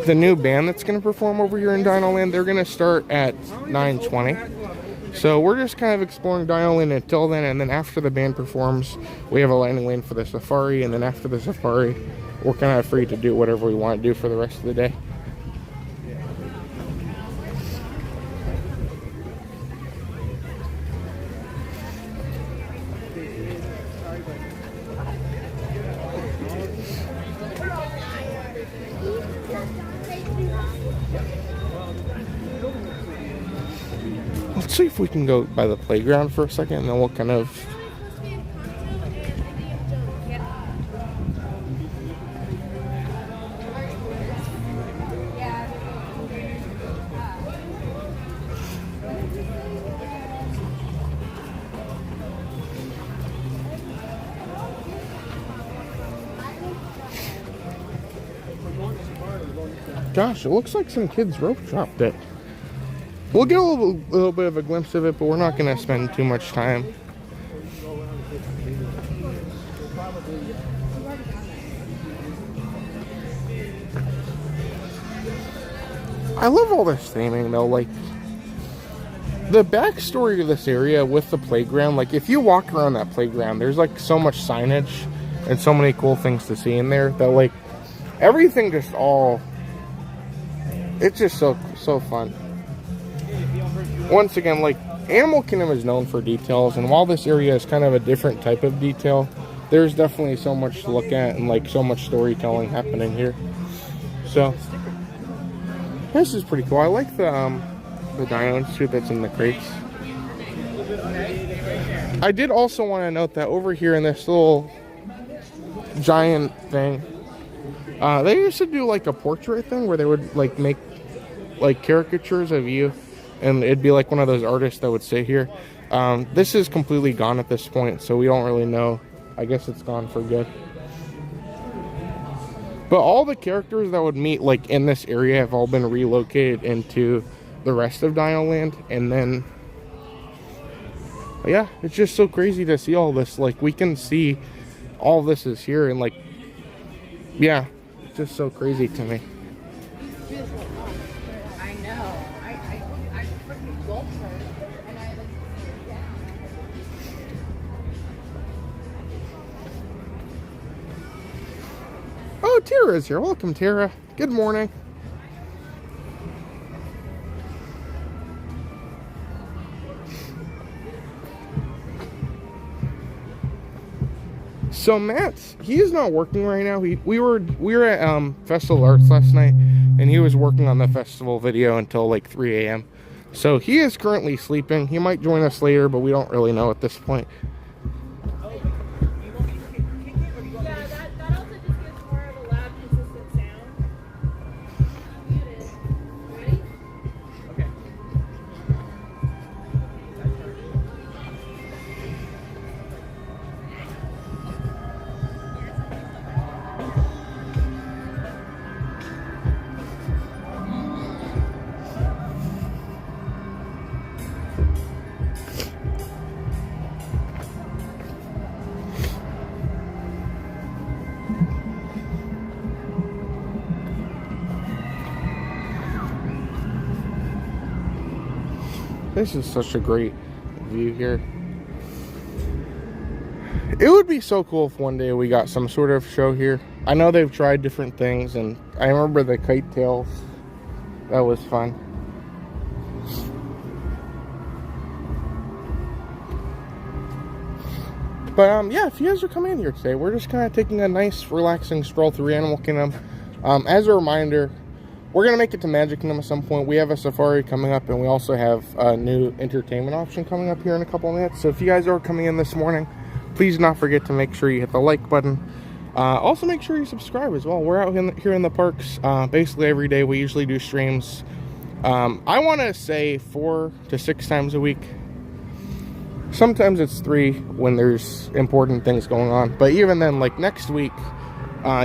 the new band that's going to perform over here in Dinoland. They're going to start at 9:20. So we're just kind of exploring Dinoland until then, and then after the band performs, we have a landing lane for the safari, and then after the safari, we're kind of free to do whatever we want to do for the rest of the day. Let's see if we can go by the playground for a second, and then we'll kind of... Gosh, it looks like some kids rope dropped it. We'll get a little bit of a glimpse of it, but we're not going to spend too much time. I love all this theming though, like the backstory to this area with the playground. Like if you walk around that playground, there's like so much signage and so many cool things to see in there that like everything just all, it's just so fun. Once again, like Animal Kingdom is known for details, and while this area is kind of a different type of detail, there's definitely so much to look at and like so much storytelling happening here. So this is pretty cool. I like the dino suit that's in the crates. I did also want to note that over here in this little giant thing, they used to do like a portrait thing where they would like make like caricatures of you, and it'd be like one of those artists that would sit here. This is completely gone at this point, so we don't really know. I guess it's gone for good. But all the characters that would meet like in this area have all been relocated into the rest of Dinoland, and then yeah, it's just so crazy to see all this. Like we can see all this is here, and like yeah, it's just so crazy to me. I know. I freaking Walt her, and I like. Oh, Tara's here. Welcome, Tara. Good morning. So Matt, he is not working right now. We were at Festival Arts last night, and he was working on the festival video until like 3 a.m. So he is currently sleeping. He might join us later, but we don't really know at this point. This is such a great view here. It would be so cool if one day we got some sort of show here. I know they've tried different things, and I remember the kite tails. That was fun. But yeah, if you guys are coming in here today, we're just kind of taking a nice relaxing stroll through Animal Kingdom. As a reminder, we're going to make it to Magic Kingdom at some point. We have a safari coming up, and we also have a new entertainment option coming up here in a couple of minutes. So if you guys are coming in this morning, please do not forget to make sure you hit the like button. Also make sure you subscribe as well. We're out here in the parks basically every day. We usually do streams. I want to say 4 to 6 times a week. Sometimes it's 3 when there's important things going on. But even then, like next week,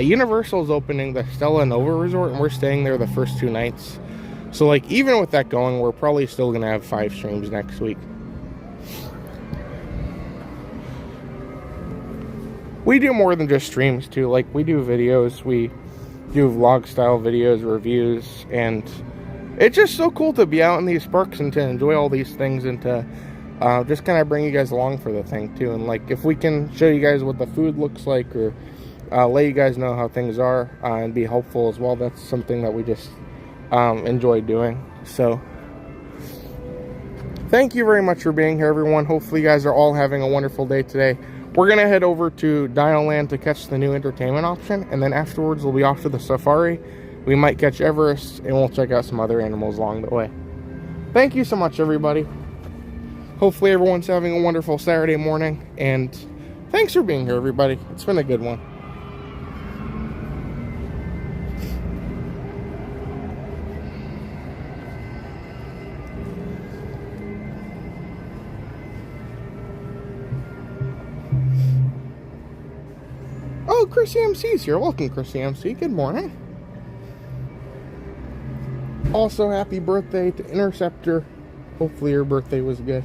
Universal's opening the Stella Nova Resort, and we're staying there the first 2 nights. So like even with that going, we're probably still gonna have 5 streams next week. we do more than just streams too. Like, we do videos, we do vlog style videos, reviews, and it's just so cool to be out in these parks and to enjoy all these things, and to just kind of bring you guys along for the thing too. And like, if we can show you guys what the food looks like, or let you guys know how things are, and be helpful as well, that's something that we just enjoy doing. So thank you very much for being here, everyone. Hopefully you guys are all having a wonderful day today. We're gonna head over to Dinoland to catch the new entertainment option, and then afterwards we'll be off to the safari. We might catch Everest, and we'll check out some other animals along the way. Thank you so much, everybody. Hopefully everyone's having a wonderful Saturday morning, and thanks for being here, everybody. It's been a good one. Oh, Chrissy MC's here. Welcome, Chrissy MC. Good morning. Also, happy birthday to Interceptor. Hopefully your birthday was good.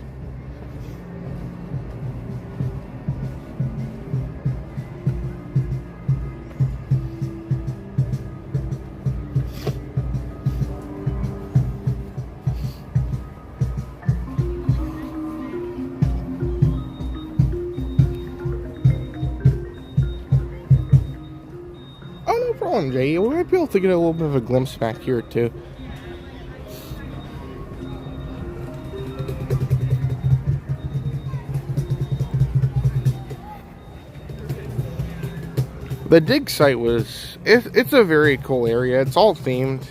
Jay, we might be able to get a little bit of a glimpse back here too. The dig site was, it's a very cool area. It's all themed,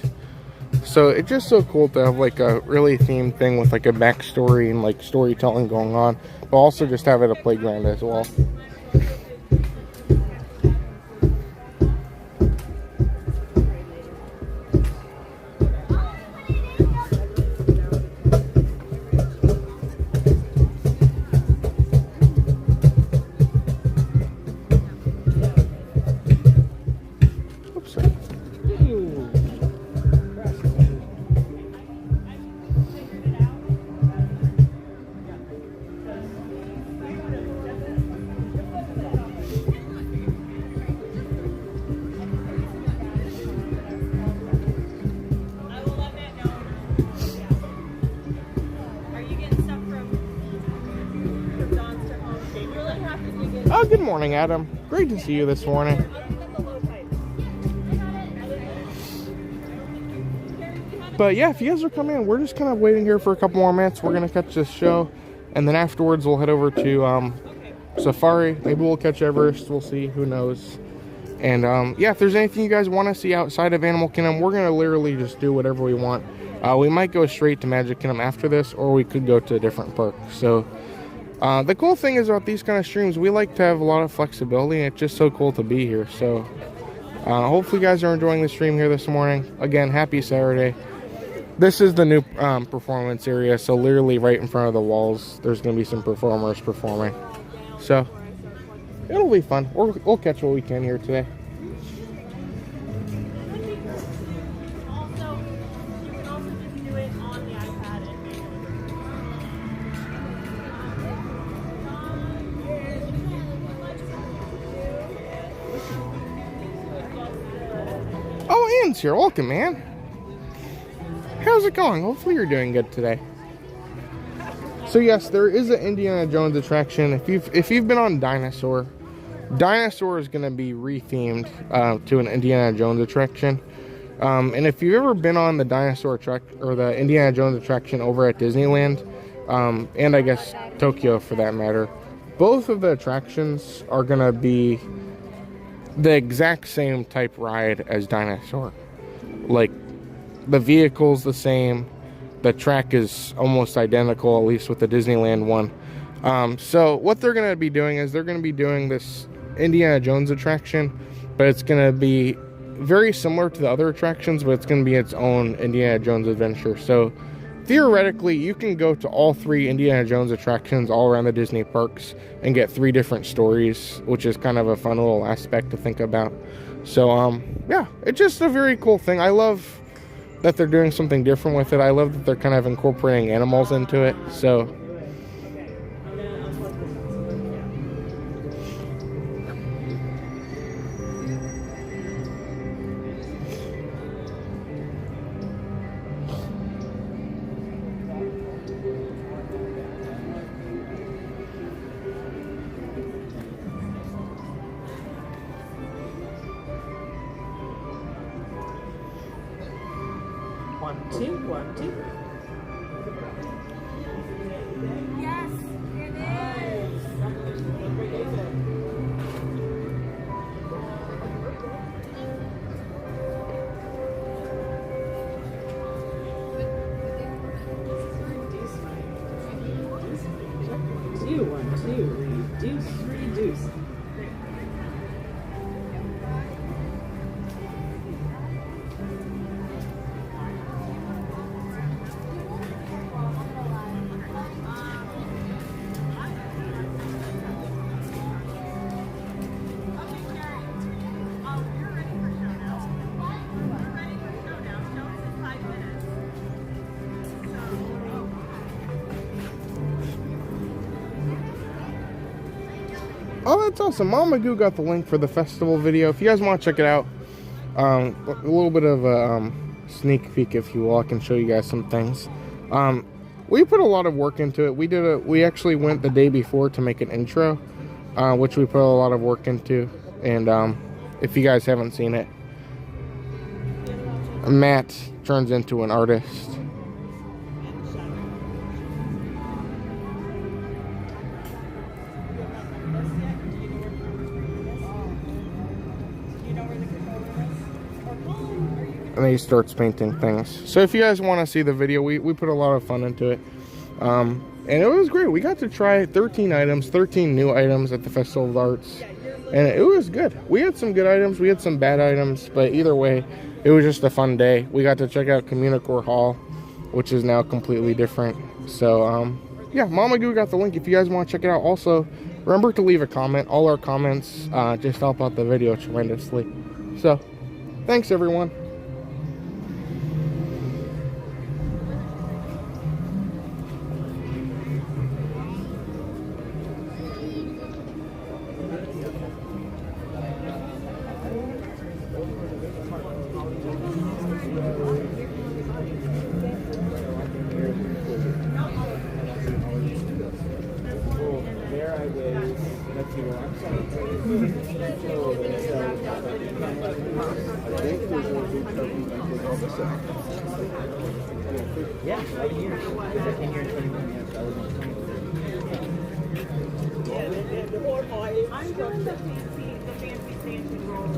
so it's just so cool to have like a really themed thing with like a backstory and like storytelling going on, but also just have it a playground as well. Oh, good morning, Adam. Great to see you this morning. But yeah, if you guys are coming in, we're just kind of waiting here for a couple more minutes. We're going to catch this show, and then afterwards we'll head over to Safari. Maybe we'll catch Everest. We'll see. Who knows? And yeah, if there's anything you guys want to see outside of Animal Kingdom, we're going to literally just do whatever we want. We might go straight to Magic Kingdom after this, or we could go to a different park. So the cool thing is about these kind of streams, we like to have a lot of flexibility, and it's just so cool to be here. So hopefully you guys are enjoying the stream here this morning. Again, happy Saturday. This is the new performance area, so literally right in front of the walls, there's going to be some performers performing. So it'll be fun. We'll catch what we can here today. Oh, Ian's here. Welcome, man. How's it going? Hopefully you're doing good today. So yes, there is an Indiana Jones attraction. If you've been on Dinosaur is going to be rethemed to an Indiana Jones attraction. And if you've ever been on the Dinosaur or the Indiana Jones attraction over at Disneyland, and I guess Tokyo for that matter, both of the attractions are going to be the exact same type ride as Dinosaur. Like, the vehicle's the same, the track is almost identical, at least with the Disneyland one. So what they're going to be doing is they're going to be doing this Indiana Jones attraction, but it's going to be very similar to the other attractions, but it's going to be its own Indiana Jones adventure. So theoretically, you can go to all 3 Indiana Jones attractions all around the Disney parks and get 3 different stories, which is kind of a fun little aspect to think about. So yeah, it's just a very cool thing. I love that they're doing something different with it. I love that they're kind of incorporating animals into it. So 2, 1, 2. Yes, it is. Two, 1, 2, reduce, reduce. Oh, that's awesome. Mama Goo got the link for the festival video. If you guys want to check it out, a little bit of a sneak peek, if you will. I can show you guys some things. We put a lot of work into it. We actually went the day before to make an intro, which we put a lot of work into. And if you guys haven't seen it, Matt turns into an artist. And then he starts painting things. So if you guys want to see the video, we put a lot of fun into it. And it was great. We got to try 13 items, 13 new items at the Festival of Arts. And it was good. We had some good items. We had some bad items. But either way, it was just a fun day. We got to check out Communicore Hall, which is now completely different. So, yeah, Mama Goo got the link if you guys want to check it out. Also, remember to leave a comment. All our comments just help out the video tremendously. So, thanks, everyone. Yeah, 11 years. Because I came here in 21 years. I was on 20. I'm doing the fancy Santa roll.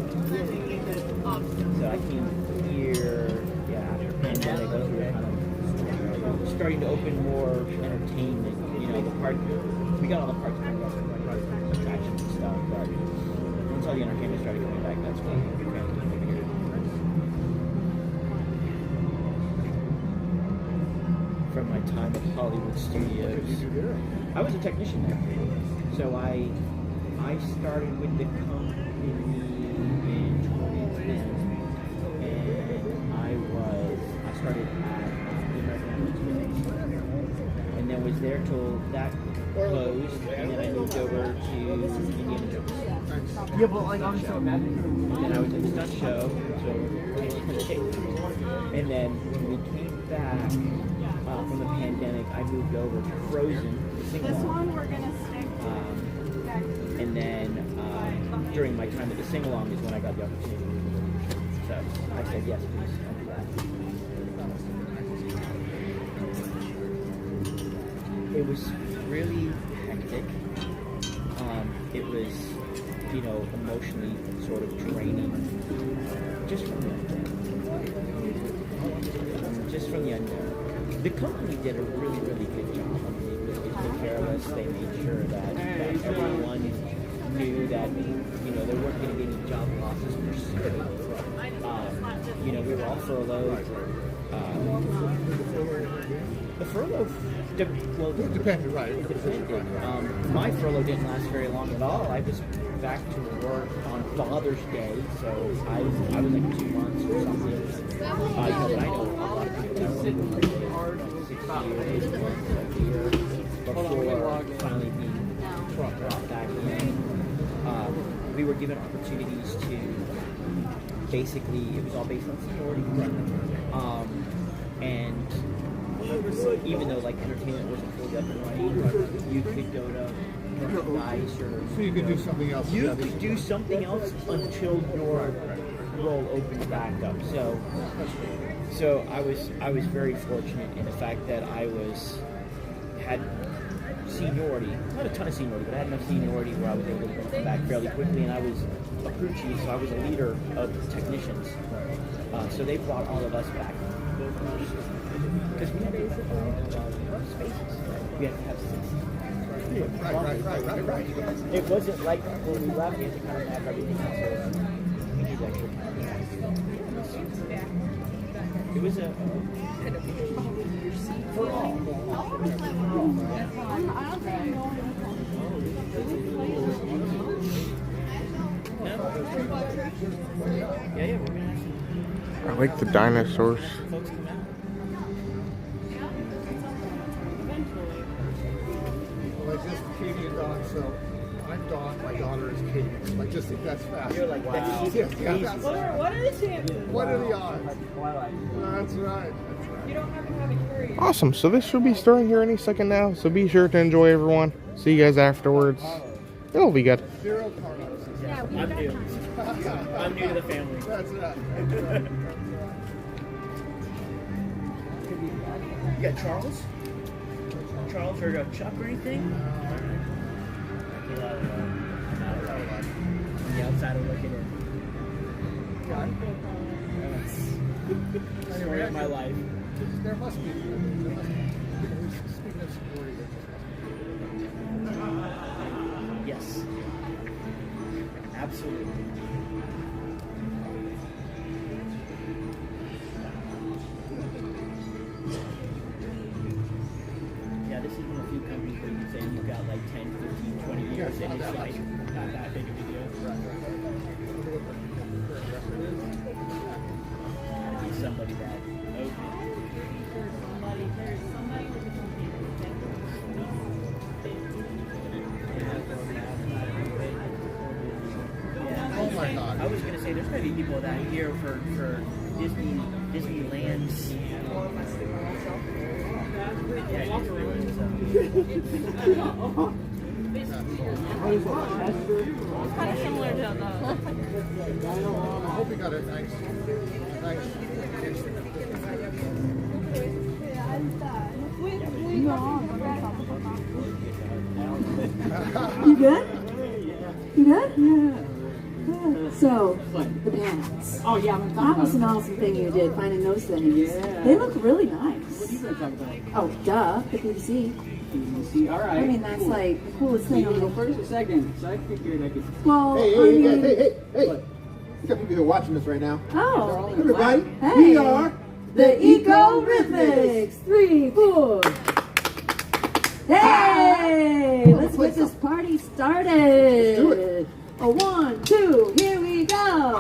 So I came here, yeah, after pandemic, we were kind of starting to open more entertainment. You know, the park, we got all the parks kind of attractions and stuff, but once all the entertainment started coming back, that's when we kind of came over here. From my time at Hollywood Studios, I was a technician there. So I started with the company in 2010, and I started at the American Airlines, and then was there till that closed, and then I moved over to Indiana Jones. Yeah, but like I'm so mad. And then I was in the stunt show, and then when we came back from the pandemic, I moved over to Frozen. This one we're gonna stick. And then during my time at the sing-along is when I got the opportunity to move. So I said yes, please. I'll do that. It was really hectic. It was, you know, emotionally sort of draining. Just from the unknown. Just from the unknown. The company did a really, really good job. I mean, they took care of us. They made sure that everyone knew that, you know, there weren't going to be any job losses per se. You know, we were all furloughed. The furlough, well, it depended, right? It depended. My furlough didn't last very long at all. I was back to work on Father's Day, so I was like 2 months or something. You know, but I know a lot of people that work for 6 years, a year before finally being brought back in. We were given opportunities to basically, it was all based on seniority. And even though like entertainment wasn't fully up and running, you could go to merchandise or So you could do something else. you could do something else until your role opened back up. So So I was very fortunate in the fact that I had seniority, not a ton of seniority, but I had enough seniority where I was able to bring them back fairly quickly, and I was a crew chief, so I was a leader of technicians. So they brought all of us back because we had to have spaces. We had to have 6. Right. It wasn't like when we left, we had to kind of map everything out. So we needed extra time. It was a for all. Yeah, we're gonna have some I like the dinosaurs. folks come out. Well, I just Katie and Dawn, so I'm Dawn, my daughter is Katie. I just think that's fast. You're like, wow. Yeah, that's, What are the chances? what are the odds? That's right. You don't have to have a carry. Awesome. So this should be starting here any second now. So be sure to enjoy, everyone. See you guys afterwards. It'll be good. 0 Carlos. I'm new. I'm new to the family. That's right. You got Charles? Charles or Chuck or anything? On the outside of looking in. Story of my life. There must be. Speaking of security, there must be. Yes. Absolutely. Yeah, this is one of the few companies where you can say you've got like 10, 15, 20 years and it's like not that big of a deal. Be somebody that Oh my God. I was gonna say there's gonna be people that are here for Disneyland's Kind of similar to the. I hope you got it. Thanks. You good? You good? Yeah. So, the pants. Oh yeah, I'm That was an awesome thing you did, finding those things. Yeah. They look really nice. What are you gonna talk about? Oh, duh, the BBC. See, all right. I mean, that's like the coolest So you thing. want to go first or second? So I figured I could. Well, Hey, I hey, mean, hey, You got people here watching us right now. oh, Everybody, hey. we are the Eco-Rhythmics. 3, 4. Hey, let's get this party started. Let's do it. A 1, 2, here we go.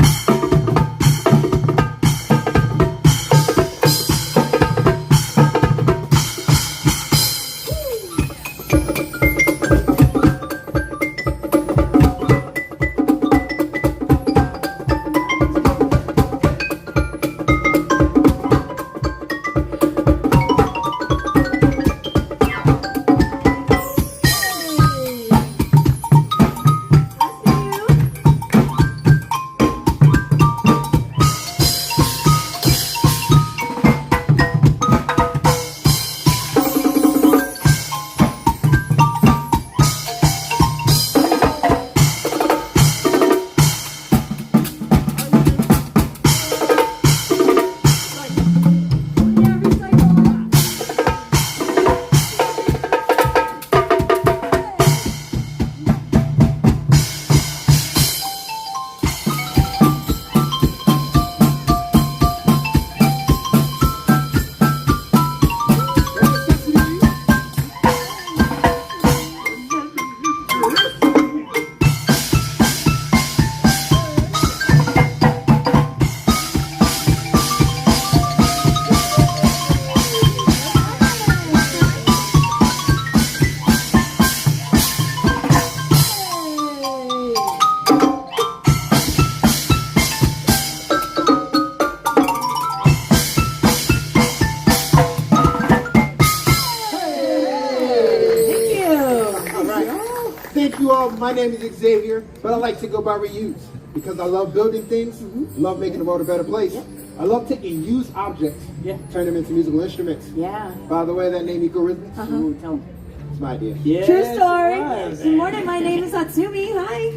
Thank you all. My name is Xavier, but I like to go by Reuse because I love building things, love making the world a better place. I love taking used objects, Yeah. turn them into musical instruments. Yeah. By the way, that name Eco-Rhythmics, Ooh, tell 'em. it's my idea. Yes, True it story. was. Good morning. My name is Atsumi. Hi.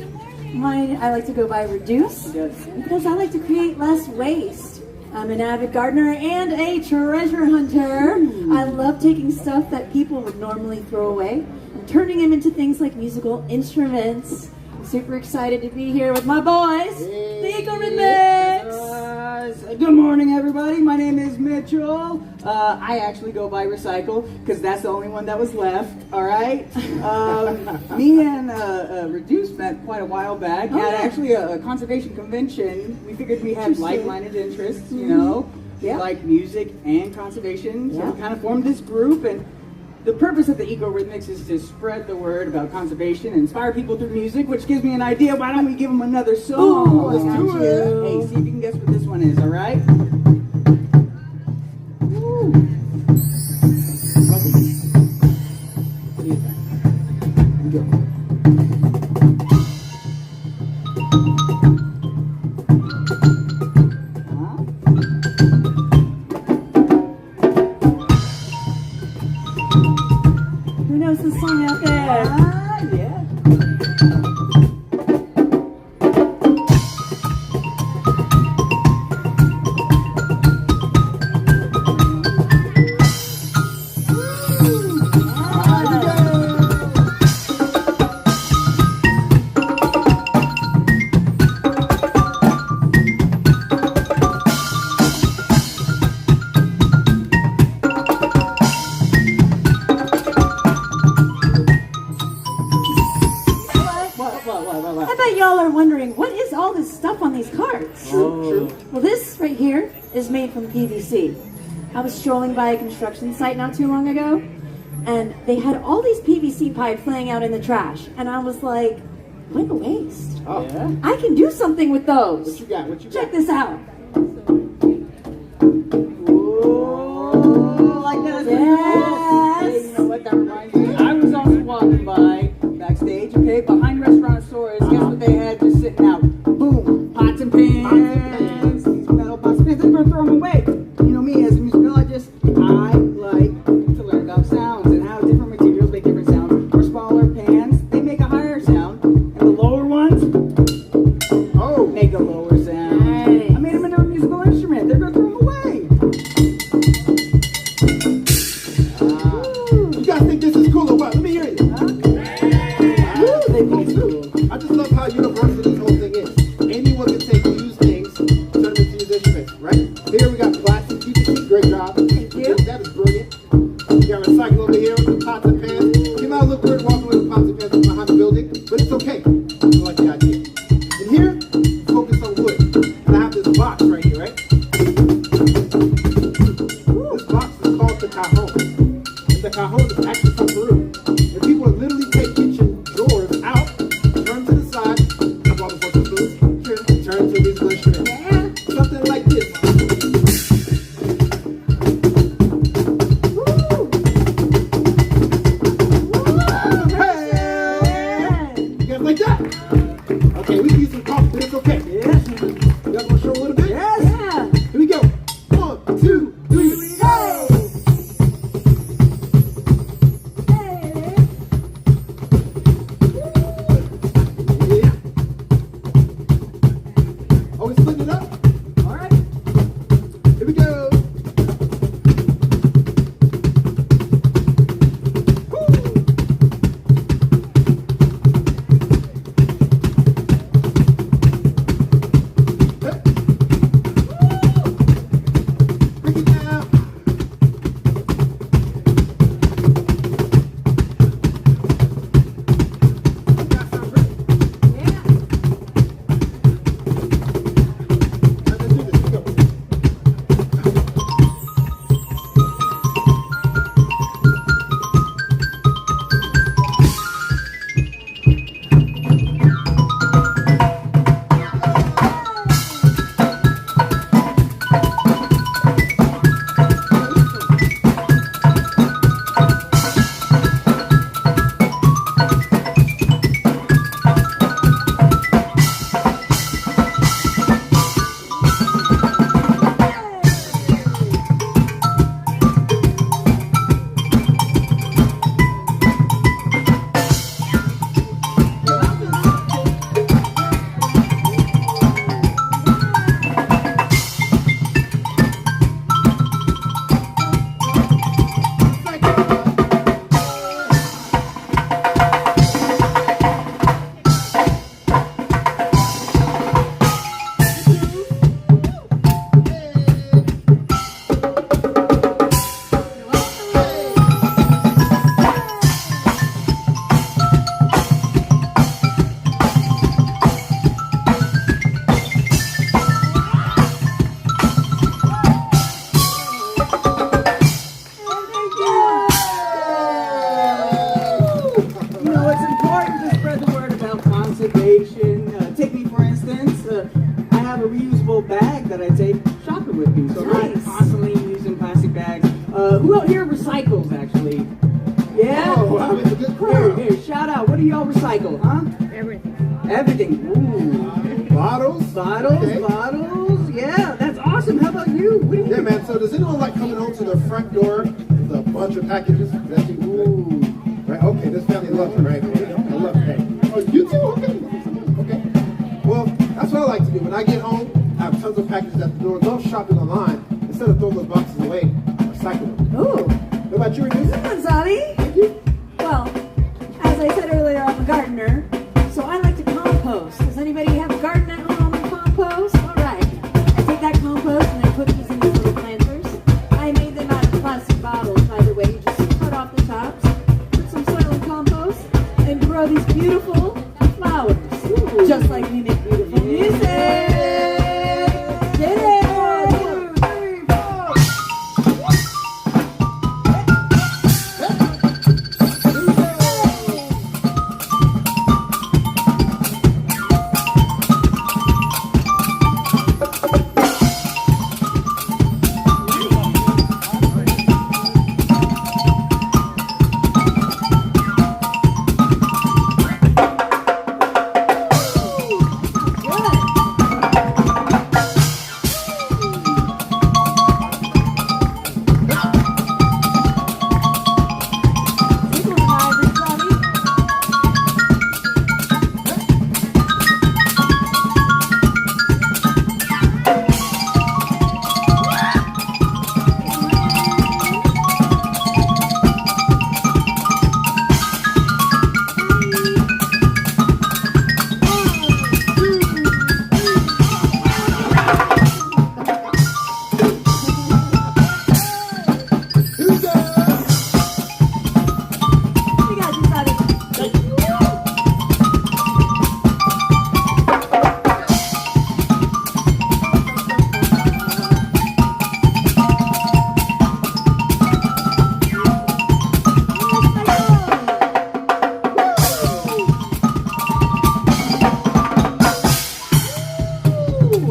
I like to go by Reduce Yes. because I like to create less waste. I'm an avid gardener and a treasure hunter. I love taking stuff that people would normally throw away and turning them into things like musical instruments. I'm super excited to be here with my boys, the Eco-Rhythmics. Good morning, everybody. My name is Mitchell. I actually go by Recycle because that's the only one that was left. All right. Me and Reduce met quite a while back. Oh, Had yeah. actually a conservation convention. We figured we had like-minded interests. You know, Yeah. like music and conservation. So Yeah. we kind of formed this group and. The purpose of the Eco-Rhythmics is to spread the word about conservation and inspire people through music, which gives me an idea. Why don't we give them another song? Ooh, Let's I do got it. you. Hey, see if you can guess what this one is, all right? Woo. What do you think? Here we go. Huh? Who knows this song out there? Ah, yeah. What? I bet y'all are wondering, what is all this stuff on these carts? Oh. Well, this right here is made from PVC. I was strolling by a construction site not too long ago, and they had all these PVC pipes laying out in the trash. And I was like, what a waste. Oh, Yeah. I can do something with those. what you got? What you got? Check this out. Ooh, like that. Yes. Hey, you know what that reminds me? I was also walking by backstage, okay, behind Restaurantosaurus. Guess what they had just sitting out? Boom, pots and pans. These metal pots and pans. They're gonna throw them away. You know me, as a musicologist, I like to learn about sounds and how different materials make different sounds. For smaller pans, they make a higher sound, and the lower ones Oh, make a lower sound. Nice. I made them into a musical instrument. They're gonna throw them away. you guys think this is cool or what? Let me hear you. Woo, they cool too. I just love how universal this whole thing is. Anyone can take used things, turn them into used instruments, right? Here we got plastic PVC. Great job. Thank you. That is brilliant. We got recycle over here with the pots and pans. You might look weird walking with the pots and pans behind the building, but it's okay. I like the idea. And here, focus on wood. And I have this box right here, right? This box is called the cajon. And the cajon is actually from Peru. And people literally take kitchen drawers out, turn to the side, have all the working foods, turn to a musical instrument. Yeah. Something like this. Hey! You guys like that? Okay, we can use some coffee, but it's okay. Yes. You guys want to show a little bit? Yes. Yeah. Here we go. 1, 2, 3, go! Yeah? Oh, wow, it's a good Here, crowd. here, shout out. What do y'all recycle, huh? Everything. Everything. Ooh. Bottles? Bottles, Okay. bottles. Yeah, that's awesome. How about you? What do you Yeah, man. So does anyone like coming home to their front door with a bunch of packages? That you, Ooh. right? Okay, this family loves it, right? I love it. Oh, you too? Okay. Okay. Well, that's what I like to do. When I get home, I have tons of packages at the door. Love shopping online. Instead of throwing those boxes away, I recycle them. Ooh, What about you, Reduce? good one, Zombie. Thank you. Well, as I said earlier, I'm a gardener, so I like to compost. Does anybody have a garden at home and compost? All right. I take that compost and I put these in these little planters. I made them out of plastic bottles, by the way. You just cut off the tops, put some soil and compost, and grow these beautiful flowers. Just like we make beautiful music. Get it!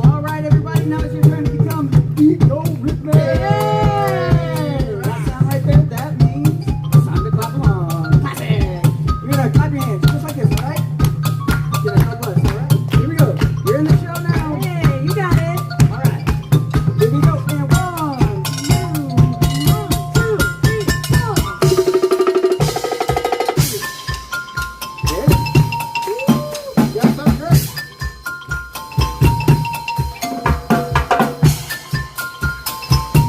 All right, everybody, now it's your turn to become Eco-Rhythmics. That sound right there, that means it's time to clap along. Classic. You're gonna clap your hands just like this, all right? You're gonna help us, all right? Here we go. You're in the show now. Hey, you got it. All right. Here we go. And 1, 2, 3, 4. Yeah, sounds great.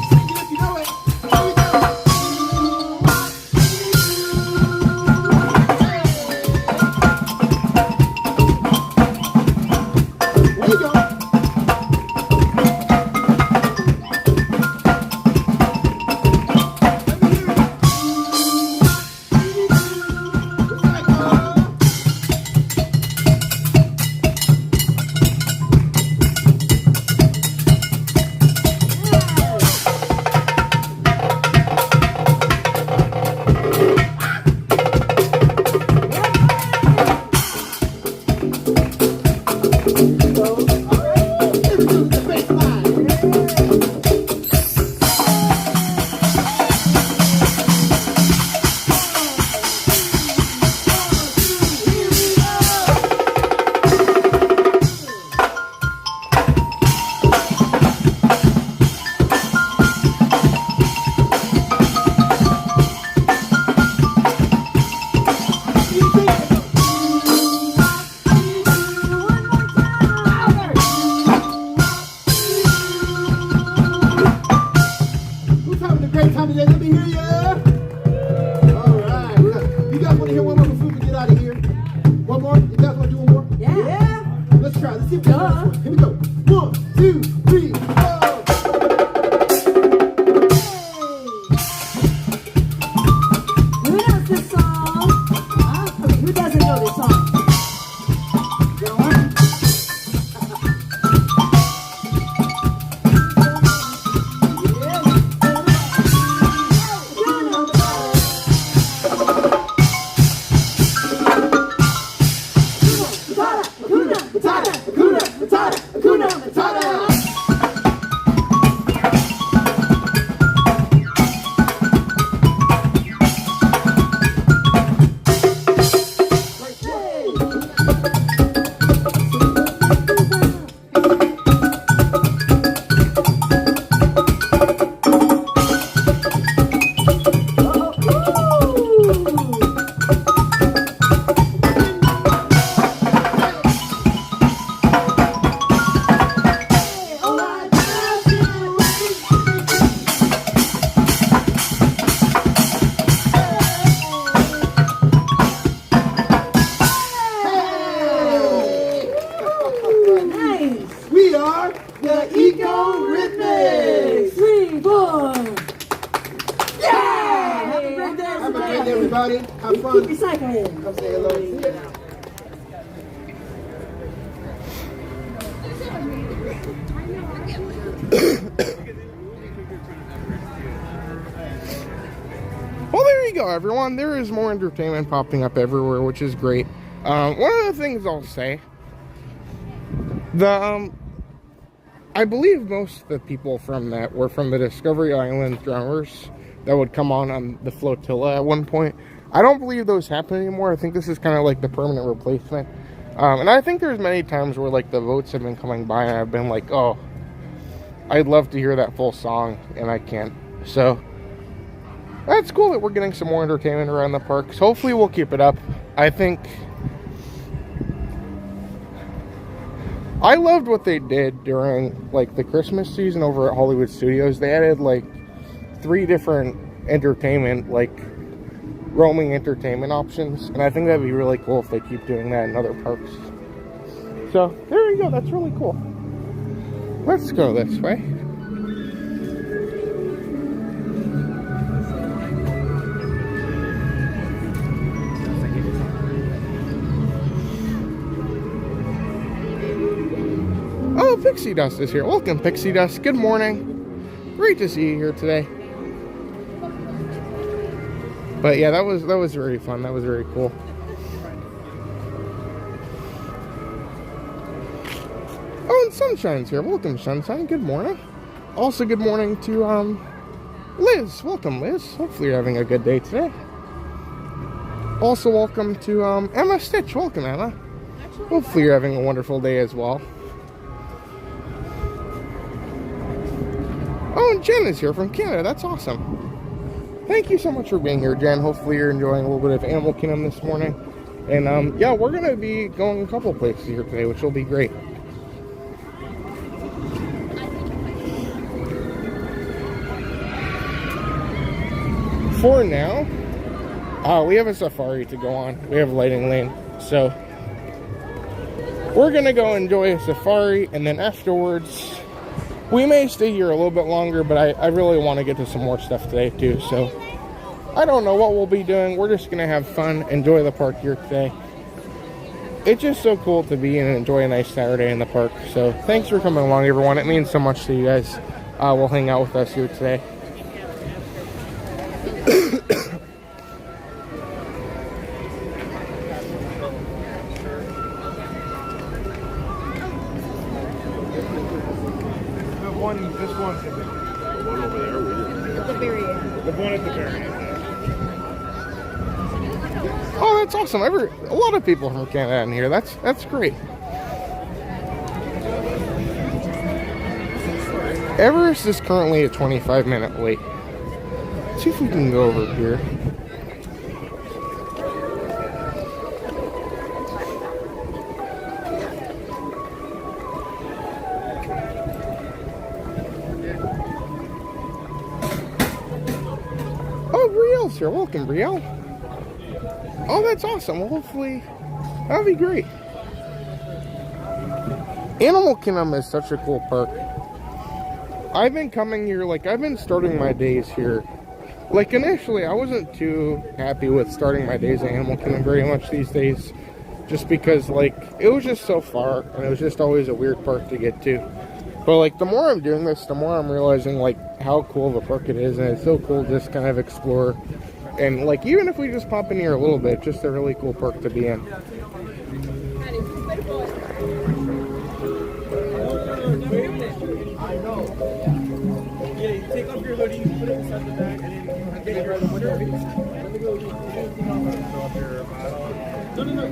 Sing it if you know it. Here we go. There you go. Let me hear it. Recycle. Who's having a great time today? Let me hear ya. All right. You guys want to hear one more before we get out of here? One more? You guys want to do one more? Yeah. Let's try. Let's see if we can do this one. Here we go. 1, 2, 3, 4. Who knows this song? Huh? Okay, who doesn't know this song? Go on. Matata, Hakuna, Matata, Hakuna, Matata, Hakuna. Have fun. Keep recycling. Come say hello. See ya. Well, there you go, everyone. There is more entertainment popping up everywhere, which is great. One of the things I'll say, I believe most of the people from that were from the Discovery Island drummers that would come on the flotilla at one point. I don't believe those happen anymore. I think this is kind of like the permanent replacement. And I think there's many times where like the votes have been coming by and I've been like, oh, I'd love to hear that full song, and I can't. So that's cool that we're getting some more entertainment around the parks. Hopefully we'll keep it up. I think I loved what they did during like the Christmas season over at Hollywood Studios. They added like 3 different entertainment, like roaming entertainment options, and I think that'd be really cool if they keep doing that in other parks. So there you go, that's really cool. Let's go this way. Oh, Pixie Dust is here. Welcome, Pixie Dust. Good morning. Great to see you here today. But yeah, that was very fun. That was very cool. Oh, and Sunshine's here. Welcome, Sunshine. Good morning. Also, good morning to Liz. Welcome, Liz. Hopefully you're having a good day today. Also, welcome to Emma Stitch. Welcome, Emma. Hopefully you're having a wonderful day as well. Oh, and Jen is here from Canada. That's awesome. Thank you so much for being here, Jen. Hopefully you're enjoying a little bit of Animal Kingdom this morning. And yeah, we're going to be going a couple places here today, which will be great. For now, we have a safari to go on. We have Lighting Lane. So we're going to go enjoy a safari, and then afterwards we may stay here a little bit longer, but I really want to get to some more stuff today too. So I don't know what we'll be doing. We're just going to have fun, enjoy the park here today. It's just so cool to be in and enjoy a nice Saturday in the park. So thanks for coming along, everyone. It means so much to you guys. Will hang out with us here today. This one's the one over there. At the very end. The one at the very end. Oh, that's awesome. A lot of people from Canada in here. That's great. Everest is currently a 25-minute wait. Let's see if we can go over here. Brielle's here. Welcome, Brielle. Oh, that's awesome. Well, hopefully that'll be great. Animal Kingdom is such a cool park. I've been coming here, like, I've been starting my days here. Like, initially, I wasn't too happy with starting my days at Animal Kingdom very much these days. Just because, like, it was just so far, and it was just always a weird park to get to. But, like, the more I'm doing this, the more I'm realizing, like, how cool of a park it is. And it's so cool to just kind of explore. And, like, even if we just pop in here a little bit, just a really cool park to be in. I know. Yeah, you take off your hoodie, put it inside the bag, and then get it right on the window. Let me go throw up your bottle. No.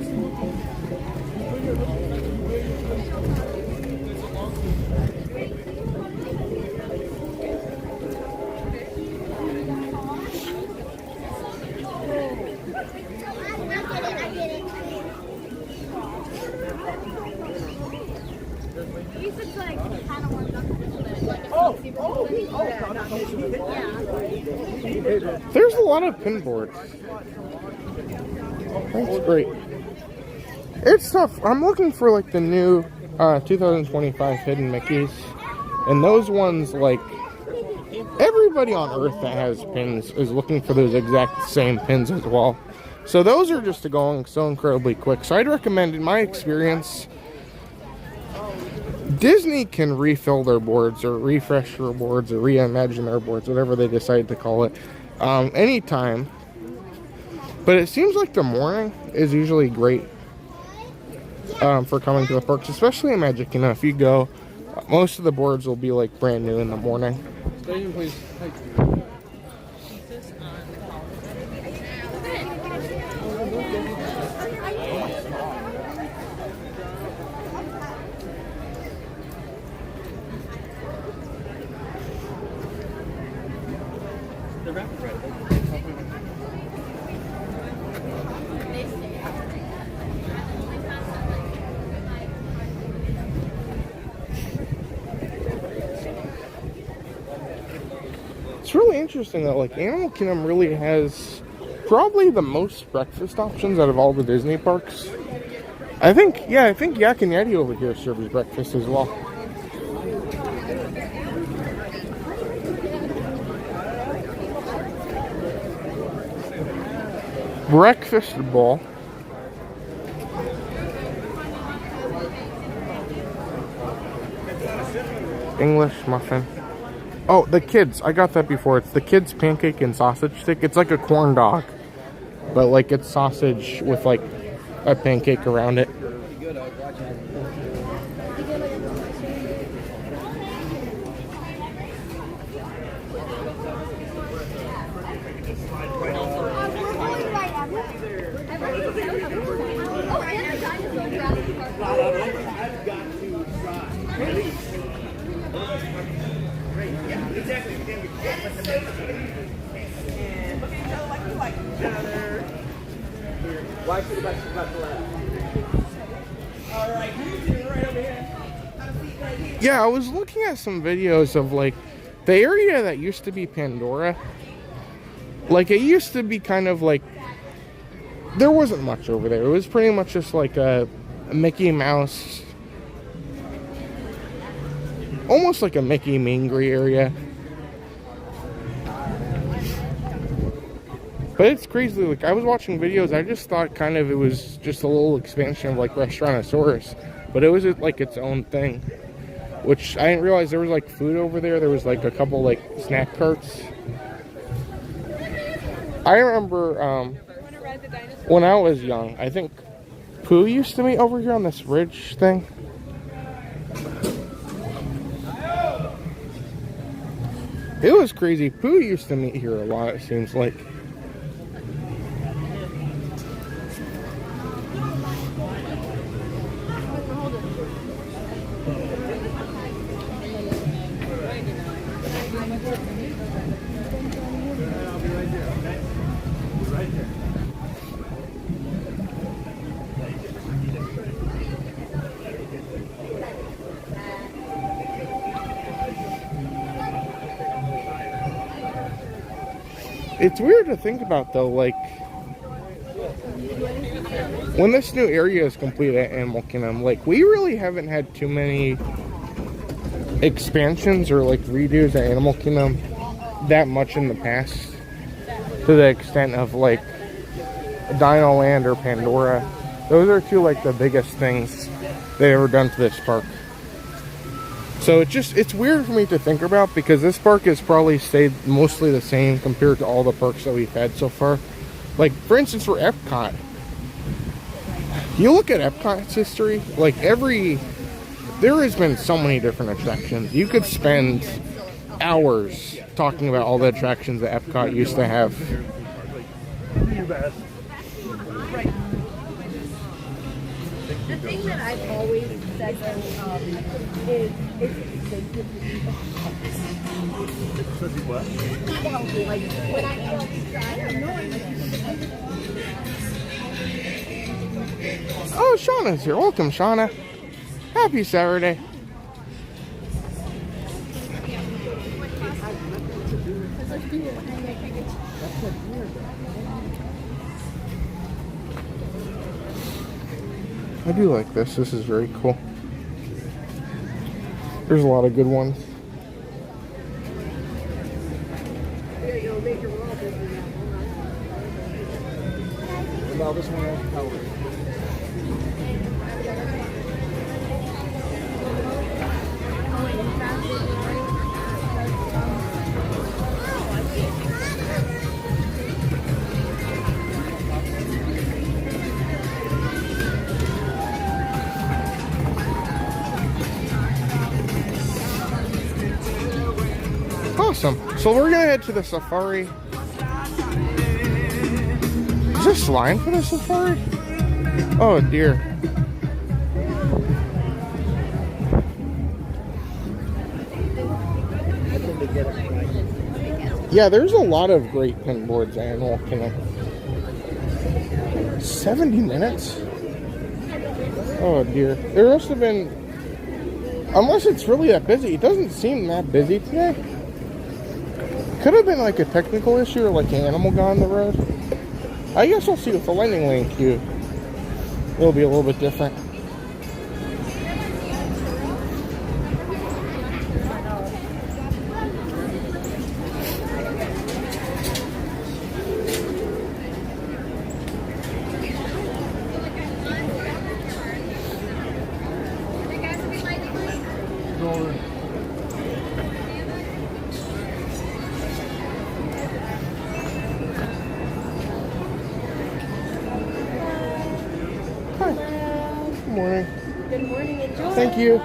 There's a lot of pin boards. That's great. It's tough. I'm looking for like the new 2025 Hidden Mickeys. And those ones, like, everybody on Earth that has pins is looking for those exact same pins as well. So those are just going so incredibly quick. So I'd recommend, in my experience, Disney can refill their boards or refresh their boards or reimagine their boards, whatever they decide to call it, anytime. But it seems like the morning is usually great for coming to the parks, especially in Magic Kingdom. If you go, most of the boards will be like brand new in the morning. It's really interesting that like Animal Kingdom really has probably the most breakfast options out of all the Disney parks. I think Yak and Yeti over here serves breakfast as well. Breakfast bowl. English muffin. Oh, the kids. I got that before. It's the kids' pancake and sausage stick. It's like a corn dog, but like it's sausage with like a pancake around it. Yeah, I was looking at some videos of like the area that used to be Pandora. Like it used to be kind of like there wasn't much over there. It was pretty much just like a Mickey Mouse, almost like a Mickey Mingrey area. But it's crazy. Like I was watching videos, I just thought kind of it was just a little expansion of like Restaurantosaurus, but it was like its own thing. Which I didn't realize there was like food over there. There was like a couple like snack carts. I remember when I was young, I think Pooh used to meet over here on this ridge thing. It was crazy. Pooh used to meet here a lot, it seems like. It's weird to think about though, like when this new area is complete at Animal Kingdom, like we really haven't had too many expansions or like redos at Animal Kingdom that much in the past, to the extent of like Dinoland or Pandora. Those are two like the biggest things they've ever done to this park. So it's weird for me to think about, because this park has probably stayed mostly the same compared to all the parks that we've had so far. Like for instance, for Epcot, you look at Epcot's history, like there has been so many different attractions. You could spend hours talking about all the attractions that Epcot used to have. The thing that I've always said is like when I Oh, Shauna's here. Welcome, Shauna. Happy Saturday. I do like this. This is very cool. There's a lot of good ones. sell this one as colored. Awesome. So we're gonna head to the safari. Is this line for the safari? Oh dear. Yeah, there's a lot of great pin boards at Animal Kingdom. 70 minutes? Oh dear. There must have been, unless it's really that busy, it doesn't seem that busy today. Could have been like a technical issue or like an animal got on the road. I guess we'll see with the lightning lane queue. It'll be a little bit different. Morning. Good morning, enjoy. Thank you.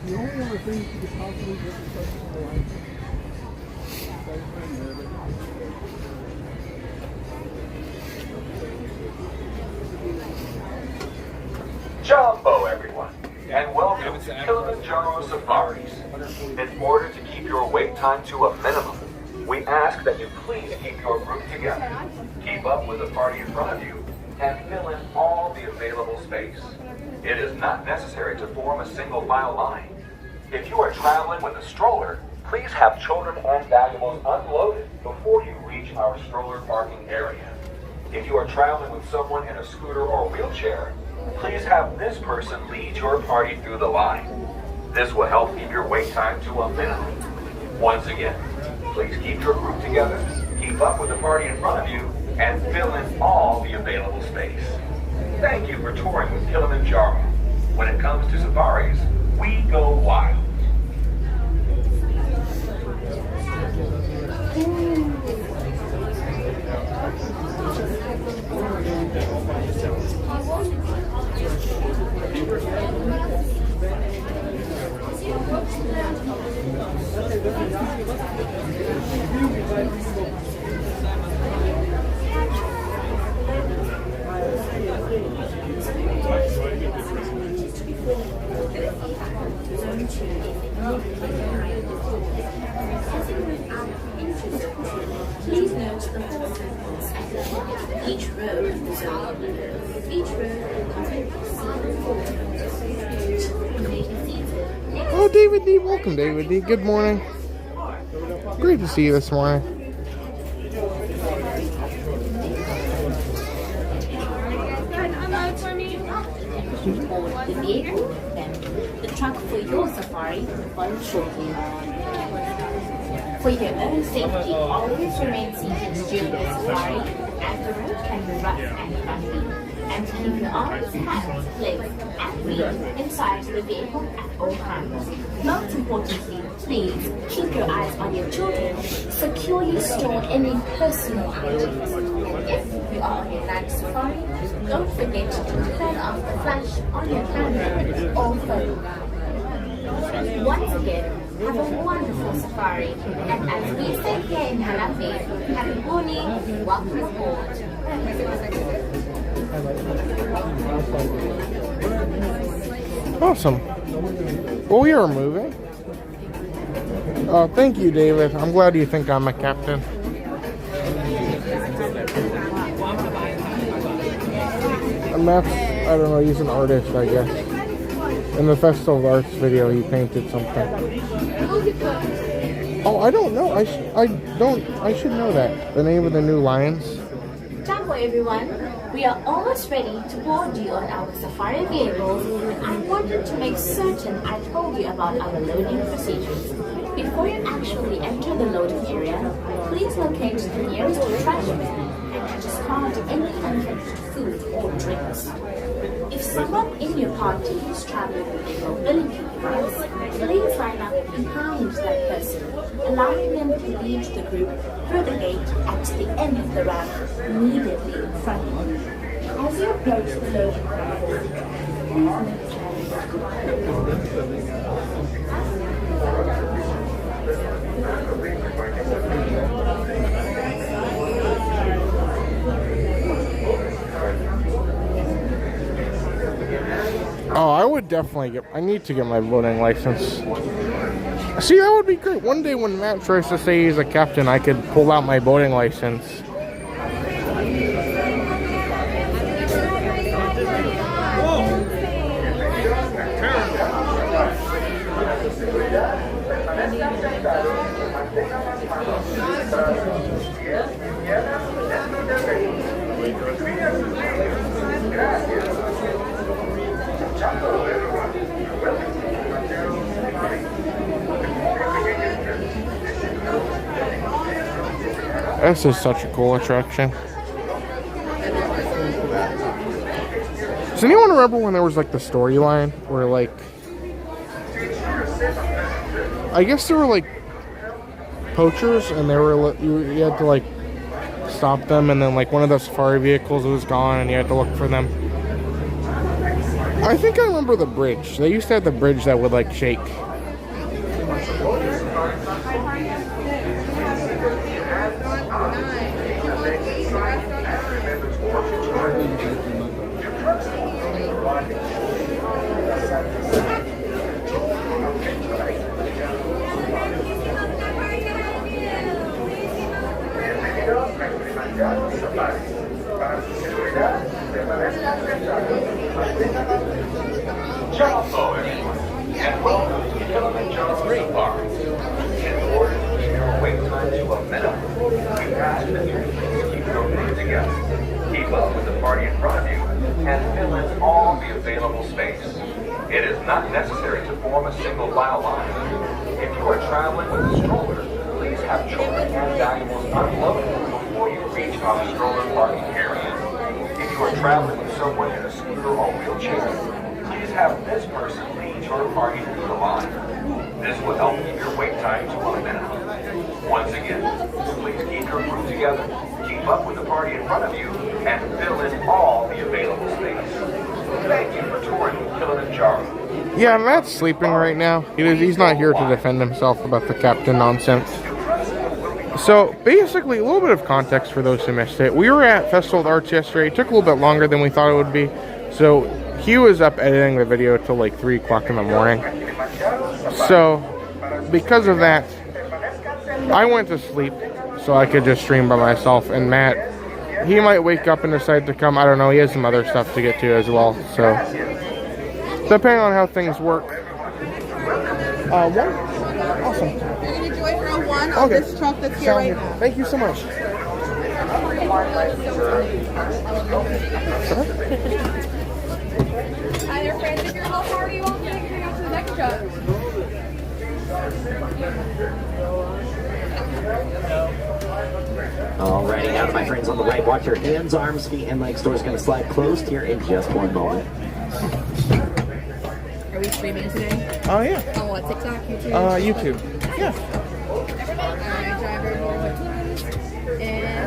The only other thing you could possibly get is such a line. Jumbo, everyone, and welcome to Kilimanjaro Safaris. In order to keep your wait time to a minimum, we ask that you please keep your group together, keep up with the party in front of you, and fill in all the available space. It is not necessary to form a single file line. If you are traveling with a stroller, please have children and valuables unloaded before you reach our stroller parking area. If you are traveling with someone in a scooter or wheelchair, please have this person lead your party through the line. This will help keep your wait time to a minimum. Once again, please keep your group together, keep up with the party in front of you, and fill in all the available space. Thank you for touring with Kilimanjaro. When it comes to safaris, we go wild. Please note the four circles at the top. Each row is a Each row Oh, David D. Welcome, David D. Good morning. Great to see you this morning. Board the vehicle, then the truck for your safari will follow shortly. For your own safety, always remain seated during the safari, as the road can be rough and bumpy. And keep your arms, hands, legs, and feet inside the vehicle at all times. Most importantly, please keep your eyes on your children. Securely store any personal items. If you are on your night safari, don't forget to turn off the flash on your camera or phone. Once again, have a wonderful safari, and as we say here in Hanafi, happy morning, welcome aboard. Awesome. Well, we are moving. Thank you, David. I'm glad you think I'm a captain. And that's, I don't know, he's an artist, I guess. In the Festival of Arts video, he painted something. Oh, I don't know. I should know that. The name of the new lions. Jumbo everyone, we are almost ready to board you on our safari vehicles, and I wanted to make certain I told you about our loading procedures. Before you actually enter the loading area, please locate the nearest trash bin and discard any unfinished food or drinks. If someone in your party is traveling with a mobility device, please line up behind that person, allowing them to lead the group through the gate at the end of the ramp, immediately in front of you. As you approach the loading area, please make Oh, I would definitely I need to get my voting license. See, that would be great. One day when Matt tries to say he's a captain, I could pull out my voting license. This is such a cool attraction. Does anyone remember when there was like the storyline where like, I guess there were like poachers and they were you had to like stop them, and then like one of the safari vehicles was gone and you had to look for them. I think I remember the bridge. They used to have the bridge that would like shake. Jumbo, everyone, and welcome to Kilimanjaro Safaris. In order to keep your wait time to a minimum, we ask that you please keep your group together, keep up with the party in front of you, and fill in all the available space. It is not necessary to form a single file line. If you are traveling with a stroller, please have children and valuables unloaded before you reach our stroller parking area. If you are traveling with someone in a scooter or wheelchair, please have this person lead your party through the line. This will help keep your wait time to a minimum. Once again, please keep your group together, keep up with the party in front of you, and fill in all the available space. Thank you for touring Kilimanjaro. Yeah, Matt's sleeping right now. He's not here to defend himself about the captain nonsense. So, basically, a little bit of context for those who missed it. We were at Festival of Arts yesterday. It took a little bit longer than we thought it would be. So, he was up editing the video till like 3 o'clock in the morning. So, because of that, I went to sleep so I could just stream by myself. And Matt, he might wake up and decide to come. I don't know. He has some other stuff to get to as well. So, depending on how things work. One? Awesome. You're going to enjoy row 1 on this truck that's here right now. Thank you so much. Hi there, friends. If you're a little party, you won't get out to the next truck. Alrighty, now to my friends on the right, watch your hands, arms, feet, and legs. Doors going to slide closed here in just one moment. Are we streaming today? Oh, yeah. On what, TikTok, YouTube? YouTube. Yeah. Alright, driver, and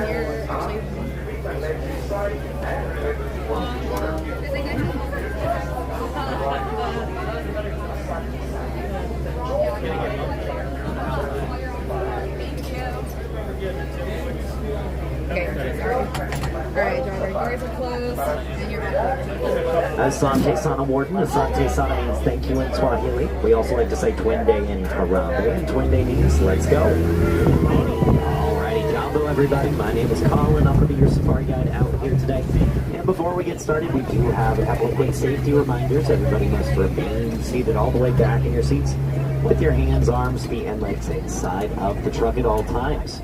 you're actually... Okay, sorry. Alright, driver, doors are closed, and you're back. Asante Sana Warden. Asante Sana means thank you in Swahili. We also like to say Twende in Harambe, and Twende means let's go. Alrighty, Jumbo. Hello everybody, my name is Colin. I'm going to be your safari guide out here today. And before we get started, we do have a couple of quick safety reminders. Everybody must remain seated all the way back in your seats with your hands, arms, feet, and legs inside of the truck at all times.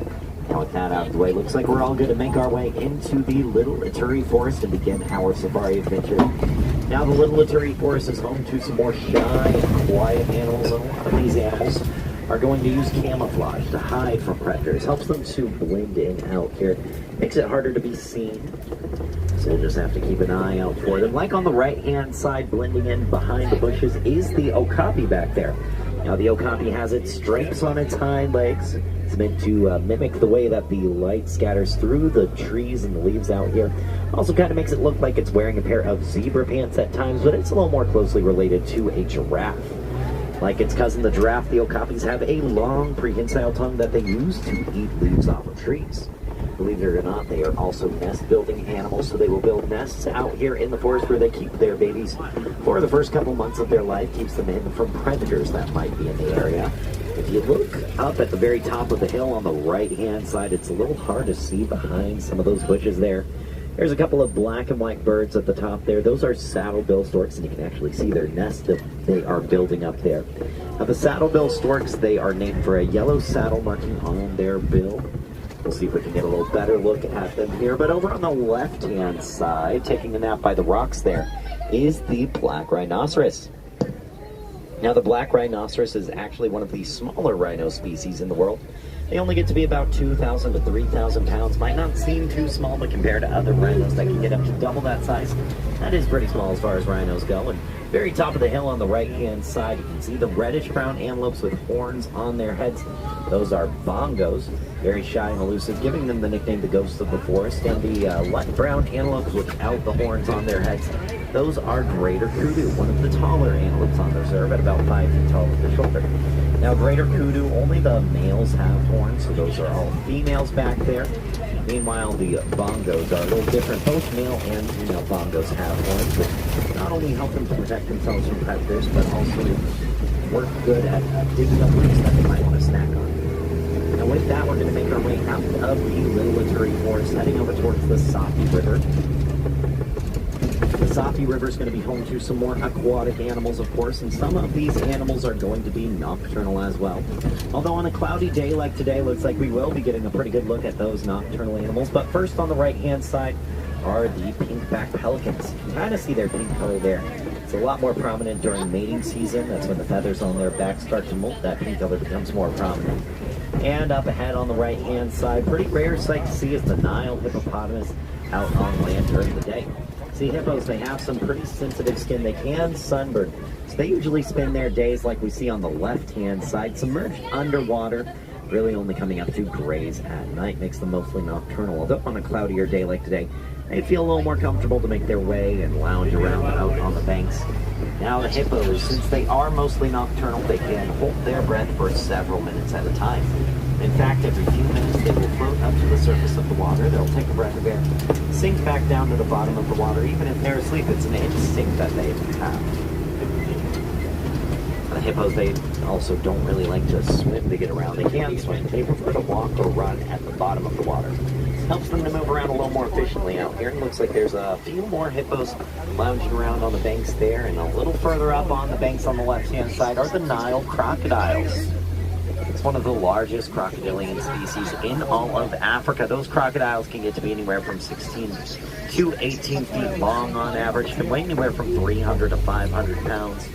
Now with that out of the way, looks like we're all good to make our way into the Little Ituri Forest and begin our safari adventure. Now the Little Ituri Forest is home to some more shy and quiet animals. A lot of these animals are going to use camouflage to hide from predators. Helps them to blend in out here. Makes it harder to be seen. So we'll just have to keep an eye out for them. Like on the right-hand side, blending in behind the bushes, is the okapi back there. Now the okapi has its stripes on its hind legs. It's meant to mimic the way that the light scatters through the trees and the leaves out here. Also kind of makes it look like it's wearing a pair of zebra pants at times, but it's a little more closely related to a giraffe. Like its cousin the giraffe, the okapis have a long prehensile tongue that they use to eat leaves off of trees. Believe it or not, they are also nest-building animals, so they will build nests out here in the forest where they keep their babies for the first couple months of their life. Keeps them in from predators that might be in the area. If you look up at the very top of the hill on the right-hand side, it's a little hard to see behind some of those bushes there. There's a couple of black and white birds at the top there. Those are saddlebill storks, and you can actually see their nest that they are building up there. Now, the saddlebill storks, they are named for a yellow saddle marking on their bill. We'll see if we can get a little better look at them here. But over on the left-hand side, taking a nap by the rocks there, is the black rhinoceros. Now, the black rhinoceros is actually one of the smaller rhino species in the world. They only get to be about 2,000 to 3,000 pounds. Might not seem too small, but compared to other rhinos that can get up to double that size, that is pretty small as far as rhinos go. And very top of the hill on the right-hand side, you can see the reddish-brown antelopes with horns on their heads. Those are bongos, very shy and elusive, giving them the nickname the ghosts of the forest. And the light brown antelopes without the horns on their heads, those are greater kudu, one of the taller antelopes on the reserve, at about 5 feet tall at the shoulder. Now, greater kudu, only the males have horns, so those are all females back there. Meanwhile, the bongos are a little different. Both male and female bongos have horns, which not only help them to protect themselves from predators, but also work good at digging up roots that they might want to snack on. Now, with that, we're going to make our way out of the Little Ituri Forest, heading over towards the Safi River. The Safi River is going to be home to some more aquatic animals, of course, and some of these animals are going to be nocturnal as well. Although on a cloudy day like today, looks like we will be getting a pretty good look at those nocturnal animals. But first, on the right-hand side are the pink-backed pelicans. You can kind of see their pink color there. It's a lot more prominent during mating season. That's when the feathers on their back start to molt. That pink color becomes more prominent. And up ahead on the right-hand side, pretty rare sight to see is the Nile hippopotamus out on land during the day. See, hippos, they have some pretty sensitive skin. They can sunburn. So they usually spend their days, like we see on the left-hand side, submerged underwater, really only coming up to graze at night. Makes them mostly nocturnal. Although on a cloudier day like today, they feel a little more comfortable to make their way and lounge around out on the banks. Now the hippos, since they are mostly nocturnal, they can hold their breath for several minutes at a time. In fact, every few minutes they will float up to the surface of the water. They'll take a breath of air, sink back down to the bottom of the water. Even if they're asleep, it's an instinct that they have. The hippos, they also don't really like to swim to get around. They can swim. They prefer to walk or run at the bottom of the water. Helps them to move around a little more efficiently out here. It looks like there's a few more hippos lounging around on the banks there. And a little further up on the banks on the left-hand side are the Nile crocodiles. It's one of the largest crocodilian species in all of Africa. Those crocodiles can get to be anywhere from 16 to 18 feet long on average, can weigh anywhere from 300 to 500 pounds.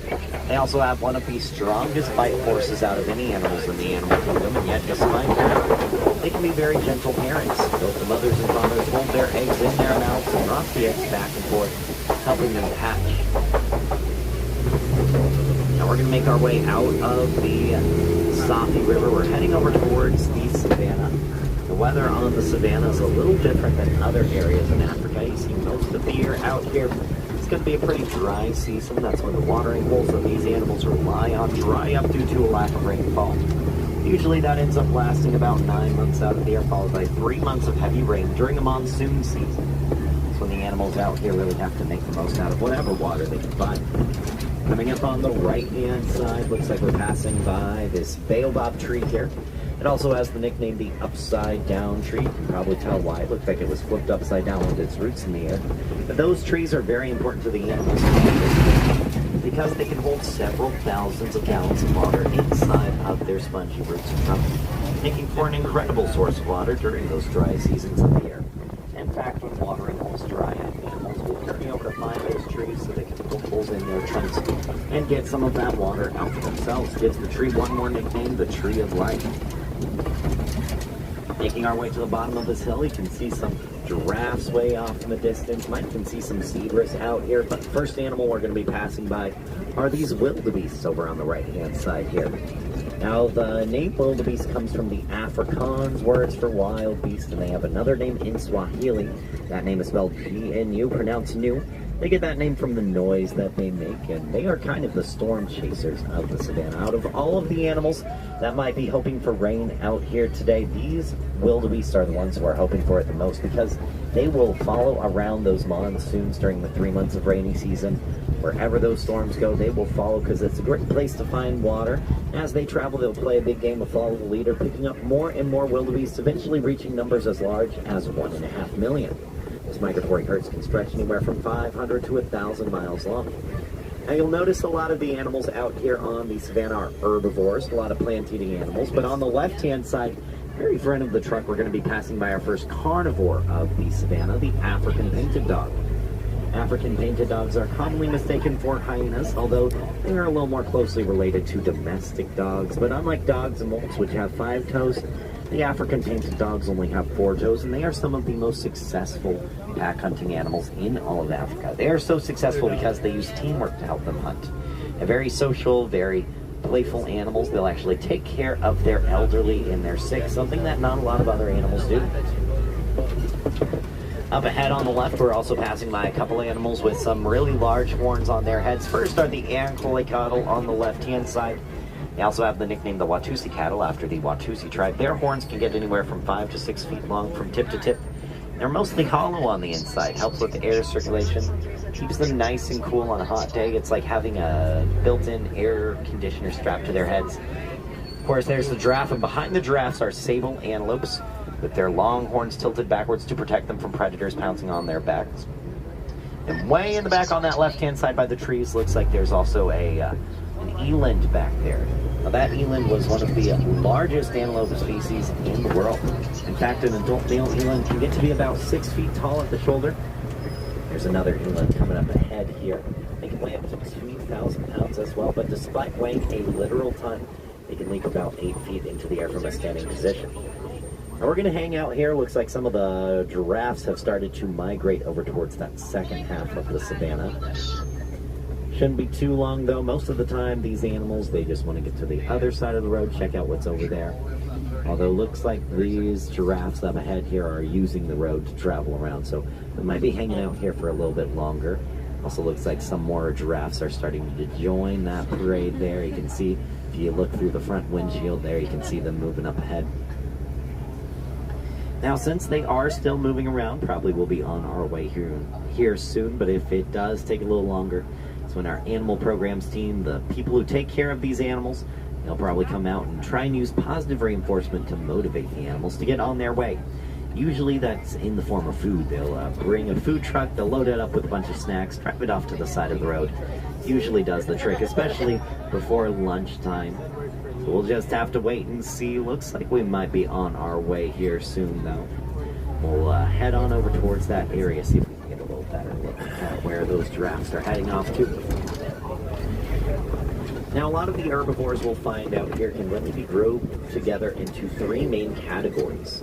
They also have one of the strongest bite forces out of any animals in the animal kingdom, and yet despite that, they can be very gentle parents. Both the mothers and fathers hold their eggs in their mouths and rock the eggs back and forth, helping them hatch. Now we're going to make our way out of the Safi River. We're heading over towards the savannah. The weather on the savannah is a little different than other areas in Africa. You see most of the year out here. It's going to be a pretty dry season. That's when the watering holes that these animals rely on dry up due to a lack of rainfall. Usually that ends up lasting about 9 months out of the year, followed by 3 months of heavy rain during a monsoon season. That's when the animals out here really have to make the most out of whatever water they can find. Coming up on the right-hand side, looks like we're passing by this baobab tree here. It also has the nickname the upside down tree. You can probably tell why. It looked like it was flipped upside down with its roots in the air. But those trees are very important to the animals because they can hold several thousands of gallons of water inside of their spongy roots and trunk, making for an incredible source of water during those dry seasons of the year. In fact, when watering holes dry up, animals will journey over to find those trees so they can poke holes in their trunks and get some of that water out for themselves. Gives the tree one more nickname, the Tree of Life. Making our way to the bottom of this hill, you can see some giraffes way off in the distance. Might can see some zebras out here, but the first animal we're going to be passing by are these wildebeests over on the right-hand side here. Now, the name wildebeest comes from the Afrikaans words for wild beast, and they have another name in Swahili. That name is spelled G-N-U, pronounced new. They get that name from the noise that they make, and they are kind of the storm chasers of the savannah. Out of all of the animals that might be hoping for rain out here today, these wildebeest are the ones who are hoping for it the most, because they will follow around those monsoons during the 3 months of rainy season. Wherever those storms go, they will follow because it's a great place to find water. As they travel, they'll play a big game of follow the leader, picking up more and more wildebeest, eventually reaching numbers as large as 1.5 million. Those migratory herds can stretch anywhere from 500 to 1,000 miles long. Now you'll notice a lot of the animals out here on the savannah are herbivores, a lot of plant-eating animals, but on the left-hand side, very front of the truck, we're going to be passing by our first carnivore of the savannah, the African painted dog. African painted dogs are commonly mistaken for hyenas, although they are a little more closely related to domestic dogs. But unlike dogs and wolves, which have 5 toes, the African painted dogs only have 4 toes, and they are some of the most successful pack hunting animals in all of Africa. They are so successful because they use teamwork to help them hunt. They're very social, very playful animals. They'll actually take care of their elderly and their sick, something that not a lot of other animals do. Up ahead on the left, we're also passing by a couple animals with some really large horns on their heads. First are the Ankole cattle on the left-hand side. They also have the nickname the Watusi cattle after the Watusi tribe. Their horns can get anywhere from 5 to 6 feet long from tip to tip. They're mostly hollow on the inside, helps with air circulation, keeps them nice and cool on a hot day. It's like having a built-in air conditioner strapped to their heads. Of course, there's the giraffe, and behind the giraffes are sable antelopes, with their long horns tilted backwards to protect them from predators pouncing on their backs. And way in the back on that left-hand side by the trees, looks like there's also an eland back there. Now that eland was one of the largest antelope species in the world. In fact, an adult male eland can get to be about 6 feet tall at the shoulder. There's another eland coming up ahead here. They can weigh up to 2,000 pounds as well, but despite weighing a literal ton, they can leap about 8 feet into the air from a standing position. Now we're going to hang out here. Looks like some of the giraffes have started to migrate over towards that second half of the savannah. Shouldn't be too long though. Most of the time these animals, they just want to get to the other side of the road, check out what's over there. Although looks like these giraffes up ahead here are using the road to travel around, so they might be hanging out here for a little bit longer. Also looks like some more giraffes are starting to join that parade there. You can see, if you look through the front windshield there, you can see them moving up ahead. Now, since they are still moving around, probably we'll be on our way here soon, but if it does take a little longer, it's when our animal programs team, the people who take care of these animals, they'll probably come out and try and use positive reinforcement to motivate the animals to get on their way. Usually that's in the form of food. They'll bring a food truck, they'll load it up with a bunch of snacks, drive it off to the side of the road. Usually does the trick, especially before lunchtime. So we'll just have to wait and see. Looks like we might be on our way here soon though. We'll head on over towards that area, see if we can get a little better look at where those giraffes are heading off to. Now, a lot of the herbivores we'll find out here can really be grouped together into 3 main categories.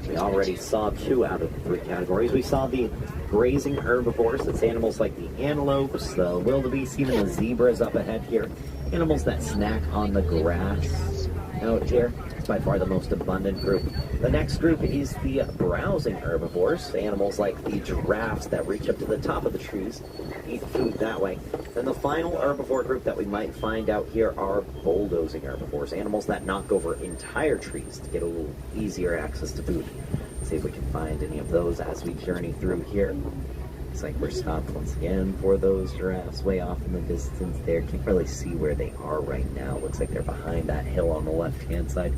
We already saw 2 out of the 3 categories. We saw the grazing herbivores. That's animals like the antelopes, the wildebeest, even the zebras up ahead here. Animals that snack on the grass out here. It's by far the most abundant group. The next group is the browsing herbivores. Animals like the giraffes that reach up to the top of the trees, eat food that way. Then the final herbivore group that we might find out here are bulldozing herbivores. Animals that knock over entire trees to get a little easier access to food. Let's see if we can find any of those as we journey through here. Looks like we're stopped once again for those giraffes way off in the distance there. Can't really see where they are right now. Looks like they're behind that hill on the left-hand side.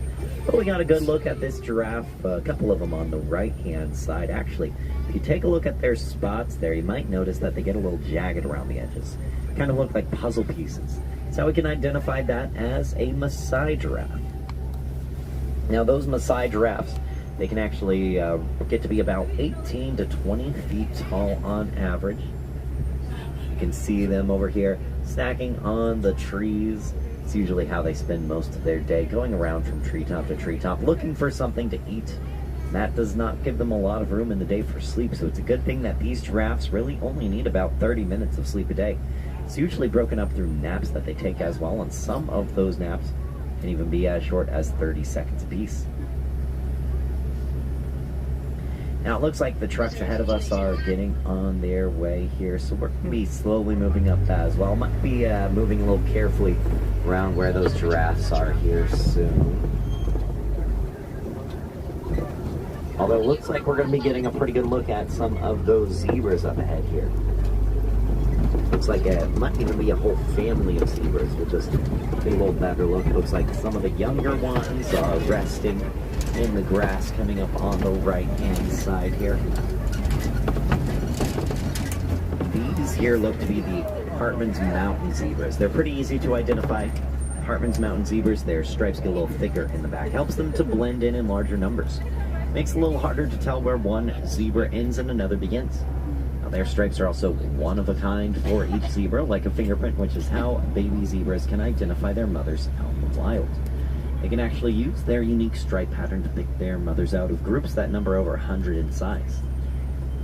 But we got a good look at this giraffe, a couple of them on the right-hand side. Actually, if you take a look at their spots there, you might notice that they get a little jagged around the edges. Kind of look like puzzle pieces. So we can identify that as a Maasai giraffe. Now those Maasai giraffes, they can actually get to be about 18 to 20 feet tall on average. You can see them over here stacking on the trees. It's usually how they spend most of their day, going around from treetop to treetop, looking for something to eat. That does not give them a lot of room in the day for sleep, so it's a good thing that these giraffes really only need about 30 minutes of sleep a day. It's usually broken up through naps that they take as well, and some of those naps can even be as short as 30 seconds apiece. Now it looks like the trucks ahead of us are getting on their way here, so we're going to be slowly moving up that as well. Might be moving a little carefully around where those giraffes are here soon. Although it looks like we're going to be getting a pretty good look at some of those zebras up ahead here. Looks like it might even be a whole family of zebras. We'll just take a little better look. Looks like some of the younger ones are resting in the grass coming up on the right-hand side here. These here look to be the Hartmann's Mountain Zebras. They're pretty easy to identify. Hartmann's Mountain Zebras, their stripes get a little thicker in the back. Helps them to blend in larger numbers. Makes it a little harder to tell where one zebra ends and another begins. Now, their stripes are also one of a kind for each zebra, like a fingerprint, which is how baby zebras can identify their mothers out in the wild. They can actually use their unique stripe pattern to pick their mothers out of groups that number over 100 in size.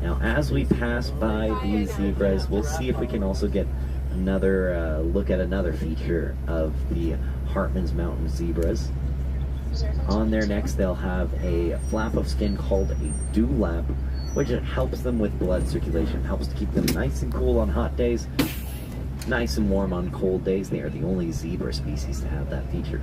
Now, as we pass by these zebras, we'll see if we can also get another look at another feature of the Hartmann's Mountain Zebras. On their necks, they'll have a flap of skin called a dewlap, which helps them with blood circulation, helps to keep them nice and cool on hot days, nice and warm on cold days. They are the only zebra species to have that feature.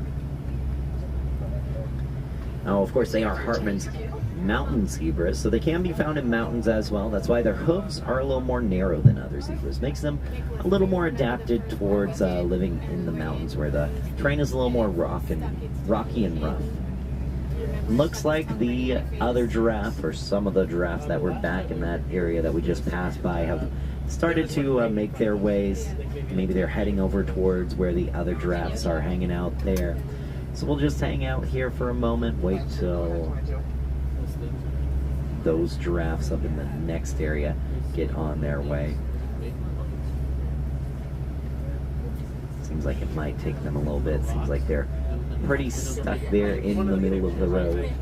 Now, of course, they are Hartmann's Mountain Zebras, so they can be found in mountains as well. That's why their hooves are a little more narrow than other zebras. Makes them a little more adapted towards living in the mountains, where the terrain is a little more rocky and rough. Looks like the other giraffe, or some of the giraffes that were back in that area that we just passed by, have started to make their ways. Maybe they're heading over towards where the other giraffes are hanging out there. So we'll just hang out here for a moment, wait till those giraffes up in the next area get on their way. Seems like it might take them a little bit. Seems like they're pretty stuck there in the middle of the road.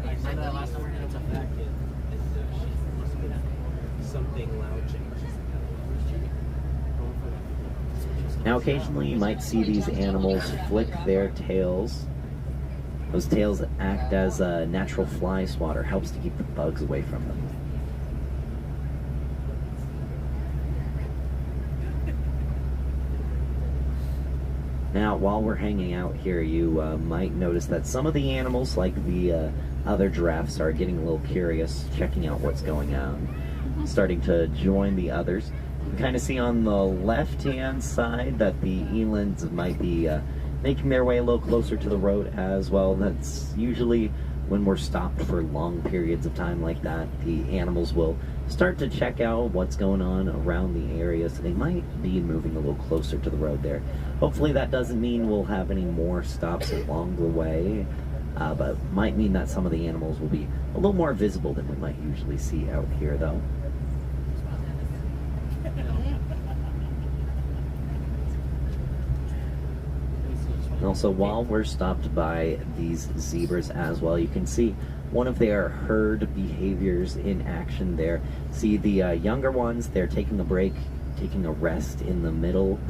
Now occasionally you might see these animals flick their tails. Those tails act as a natural fly swatter, helps to keep the bugs away from them. Now, while we're hanging out here, you might notice that some of the animals, like the other giraffes, are getting a little curious, checking out what's going on, starting to join the others. You can kind of see on the left-hand side that the elands might be making their way a little closer to the road as well. That's usually when we're stopped for long periods of time like that. The animals will start to check out what's going on around the area, so they might be moving a little closer to the road there. Hopefully that doesn't mean we'll have any more stops along the way, but might mean that some of the animals will be a little more visible than we might usually see out here though. And also, while we're stopped by these zebras as well, you can see one of their herd behaviors in action there. See the younger ones, they're taking a break, taking a rest in the middle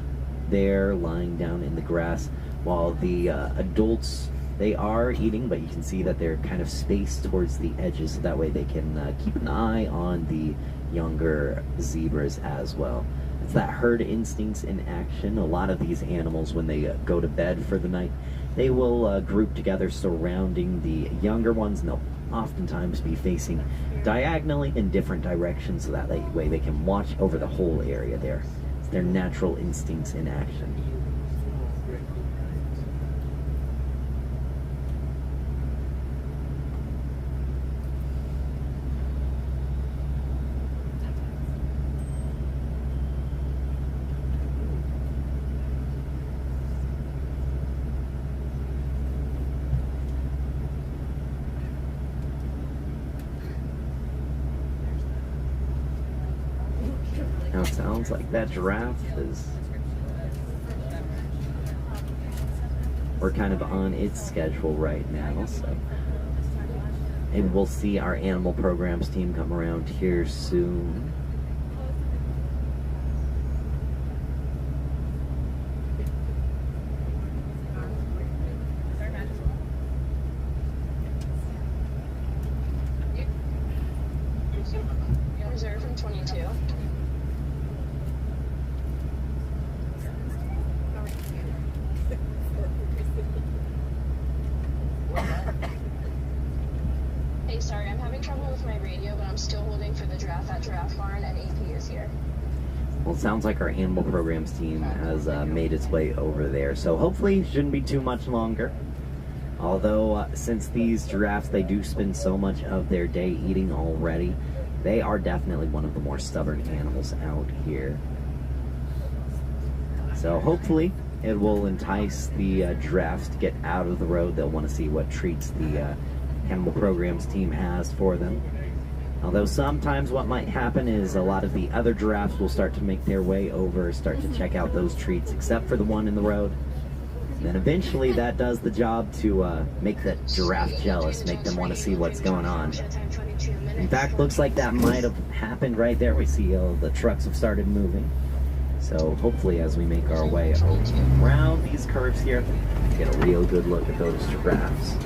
there, lying down in the grass, while the adults, they are eating, but you can see that they're kind of spaced towards the edges, so that way they can keep an eye on the younger zebras as well. It's that herd instincts in action. A lot of these animals, when they go to bed for the night, they will group together surrounding the younger ones, and they'll oftentimes be facing diagonally in different directions, so that way they can watch over the whole area there. It's their natural instincts in action. Now it sounds like that giraffe is... We're kind of on its schedule right now, so... And we'll see our animal programs team come around here soon. Reserved from 22. Hey, sorry, I'm having trouble with my radio, but I'm still holding for the giraffe at Giraffe Barn, and AP is here. Well, it sounds like our animal programs team has made its way over there, so hopefully it shouldn't be too much longer. Although, since these giraffes, they do spend so much of their day eating already, they are definitely one of the more stubborn animals out here. So hopefully it will entice the giraffes to get out of the road. They'll want to see what treats the animal programs team has for them. Although sometimes what might happen is a lot of the other giraffes will start to make their way over, start to check out those treats, except for the one in the road. And then eventually that does the job to make that giraffe jealous, make them want to see what's going on. In fact, looks like that might have happened right there. We see the trucks have started moving. So hopefully as we make our way around these curves here, get a real good look at those giraffes.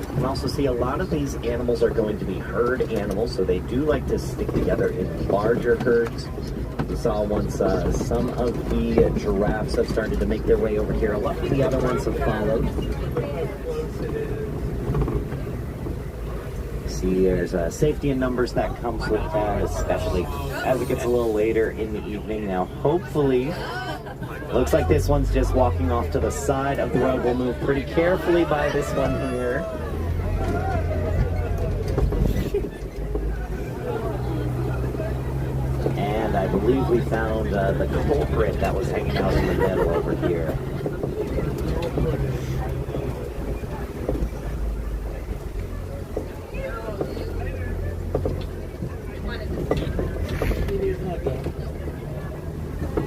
You can also see a lot of these animals are going to be herd animals, so they do like to stick together in larger herds. We saw once some of the giraffes have started to make their way over here. A lot of the other ones have followed. See, there's safety in numbers that comes with that, especially as it gets a little later in the evening. Now, hopefully, looks like this one's just walking off to the side of the road. We'll move pretty carefully by this one here. And I believe we found the culprit that was hanging out in the middle over here.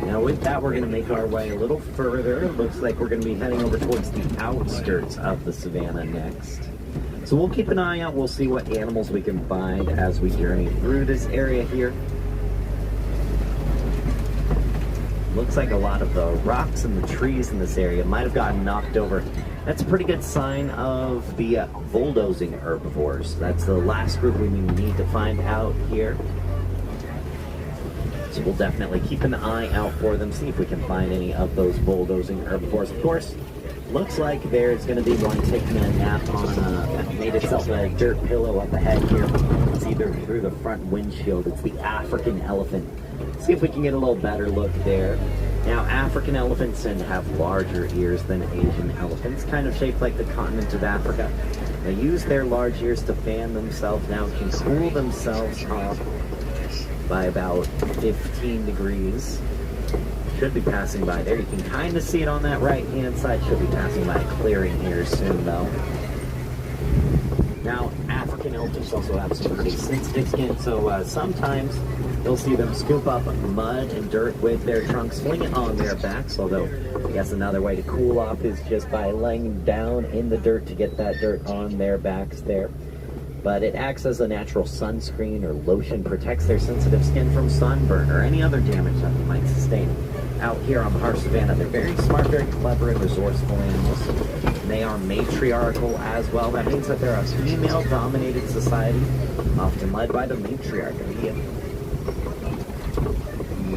Now with that, we're going to make our way a little further. It looks like we're going to be heading over towards the outskirts of the savannah next. So we'll keep an eye out. We'll see what animals we can find as we journey through this area here. Looks like a lot of the rocks and the trees in this area might have gotten knocked over. That's a pretty good sign of the bulldozing herbivores. That's the last group we need to find out here. So we'll definitely keep an eye out for them, see if we can find any of those bulldozing herbivores. Of course, looks like there's going to be one taking a nap on, made itself a dirt pillow up ahead here. It's either through the front windshield. It's the African elephant. See if we can get a little better look there. Now, African elephants tend to have larger ears than Asian elephants, kind of shaped like the continent of Africa. They use their large ears to fan themselves down, can cool themselves off by about 15 degrees. Should be passing by there. You can kind of see it on that right-hand side. Should be passing by a clearing here soon, though. Now, African elephants also have some pretty sensitive skin, so sometimes you'll see them scoop up mud and dirt with their trunks, fling it on their backs, although I guess another way to cool off is just by laying down in the dirt to get that dirt on their backs there. But it acts as a natural sunscreen or lotion, protects their sensitive skin from sunburn or any other damage that they might sustain. Out here on the harsh savannah, they're very smart, very clever, and resourceful animals. And they are matriarchal as well. That means that they're a female-dominated society, often led by the matriarch.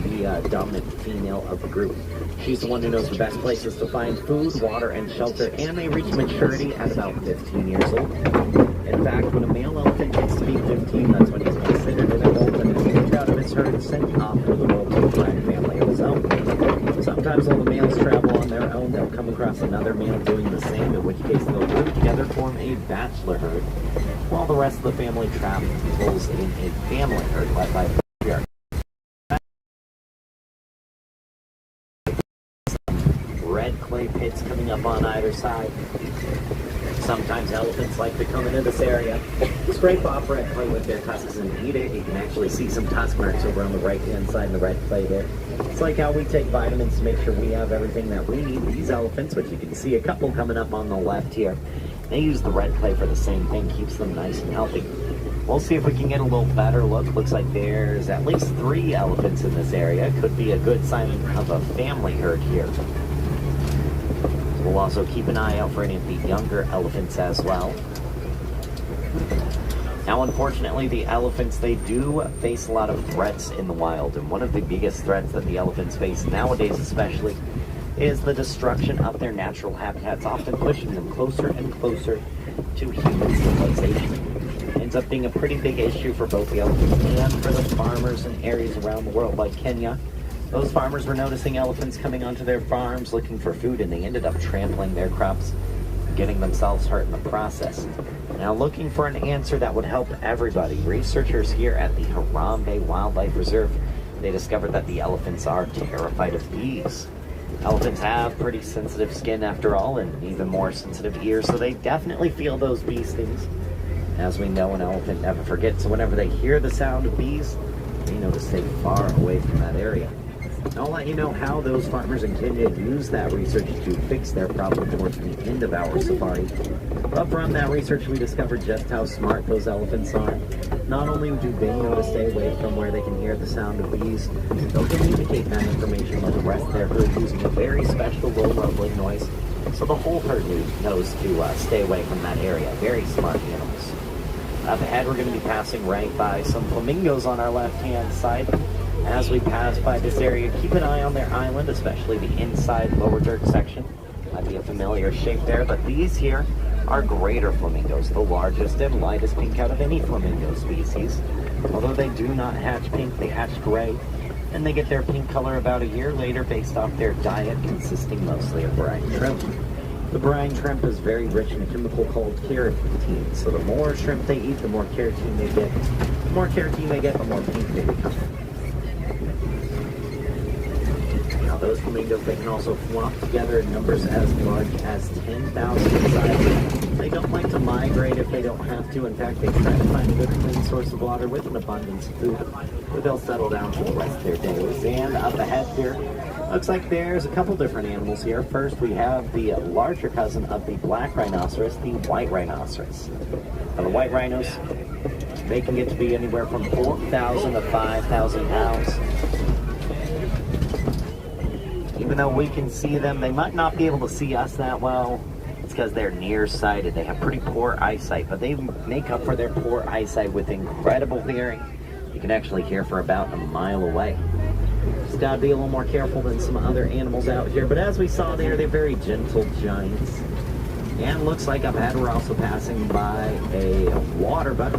The dominant female of the group. She's the one who knows the best places to find food, water, and shelter, and they reach maturity at about 15 years old. In fact, when a male elephant gets to be 15, that's when he's considered an adult and is kicked out of his herd and sent off to the world to find a family of his own. Sometimes while the males travel on their own, they'll come across another male doing the same, in which case they'll group together, form a bachelor herd, while the rest of the family travels in a family herd led by a patriarch. Red clay pits coming up on either side. Sometimes elephants like to come into this area, scrape off red clay with their tusks and eat it. You can actually see some tusk marks over on the right-hand side in the red clay there. It's like how we take vitamins to make sure we have everything that we need. These elephants, which you can see a couple coming up on the left here, they use the red clay for the same thing, keeps them nice and healthy. We'll see if we can get a little better look. Looks like there's at least 3 elephants in this area. Could be a good sign of a family herd here. We'll also keep an eye out for any of the younger elephants as well. Now, unfortunately, the elephants, they do face a lot of threats in the wild, and one of the biggest threats that the elephants face nowadays especially is the destruction of their natural habitats, often pushing them closer and closer to human civilization. It ends up being a pretty big issue for both the elephants and for the farmers in areas around the world like Kenya. Those farmers were noticing elephants coming onto their farms looking for food, and they ended up trampling their crops, getting themselves hurt in the process. Now, looking for an answer that would help everybody, researchers here at the Harambe Wildlife Reserve, they discovered that the elephants are terrified of bees. Elephants have pretty sensitive skin after all, and even more sensitive ears, so they definitely feel those bee stings. As we know, an elephant never forgets, so whenever they hear the sound of bees, they know to stay far away from that area. I'll let you know how those farmers in Kenya use that research to fix their problem towards the end of our safari. But from that research, we discovered just how smart those elephants are. Not only do they know to stay away from where they can hear the sound of bees, they'll communicate that information with the rest of their herd using a very special low rumbling noise, so the whole herd knows to stay away from that area. Very smart animals. Up ahead, we're going to be passing right by some flamingos on our left-hand side. As we pass by this area, keep an eye on their island, especially the inside lower dirt section. Might be a familiar shape there, but these here are greater flamingos, the largest and lightest pink out of any flamingo species. Although they do not hatch pink, they hatch gray, and they get their pink color about a year later based off their diet consisting mostly of brine shrimp. The brine shrimp is very rich in a chemical called keratin, so the more shrimp they eat, the more keratin they get. The more keratin they get, the more pink they become. Those flamingos, they can also flock together in numbers as large as 10,000 in size. They don't like to migrate if they don't have to. In fact, they try to find a good clean source of water with an abundance of food, where they'll settle down for the rest of their days. And up ahead here, looks like there's a couple different animals here. First, we have the larger cousin of the black rhinoceros, the white rhinoceros. Now, the white rhinos, they can get to be anywhere from 4,000 to 5,000 pounds. Even though we can see them, they might not be able to see us that well. It's because they're nearsighted. They have pretty poor eyesight, but they make up for their poor eyesight with incredible hearing. You can actually hear for about a mile away. Just gotta be a little more careful than some other animals out here, but as we saw there, they're very gentle giants. And looks like up ahead we're also passing by a water buck.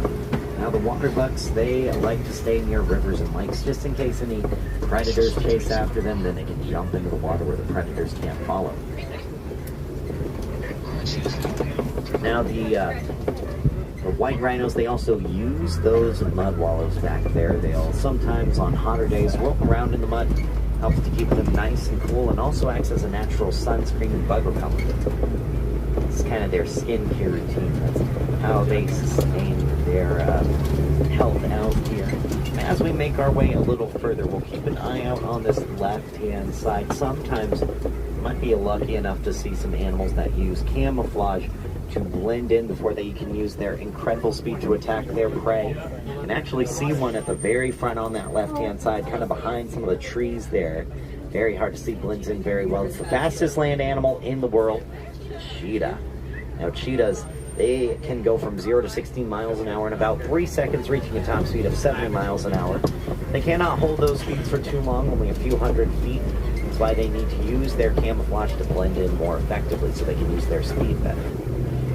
Now the water bucks, they like to stay near rivers and lakes just in case any predators chase after them, then they can jump into the water where the predators can't follow. Now the white rhinos, they also use those mud wallows back there. They'll sometimes on hotter days roll around in the mud, helps to keep them nice and cool, and also acts as a natural sunscreen and bug repellent. It's kind of their skincare routine. That's how they sustain their health out here. As we make our way a little further, we'll keep an eye out on this left-hand side. Sometimes you might be lucky enough to see some animals that use camouflage to blend in before they can use their incredible speed to attack their prey. You can actually see one at the very front on that left-hand side, kind of behind some of the trees there. Very hard to see, blends in very well. It's the fastest land animal in the world, cheetah. Now cheetahs, They can go from 0 to 16 miles an hour in about 3 seconds, reaching a top speed of 70 miles an hour. They cannot hold those speeds for too long, only a few hundred feet. That's why they need to use their camouflage to blend in more effectively so they can use their speed better.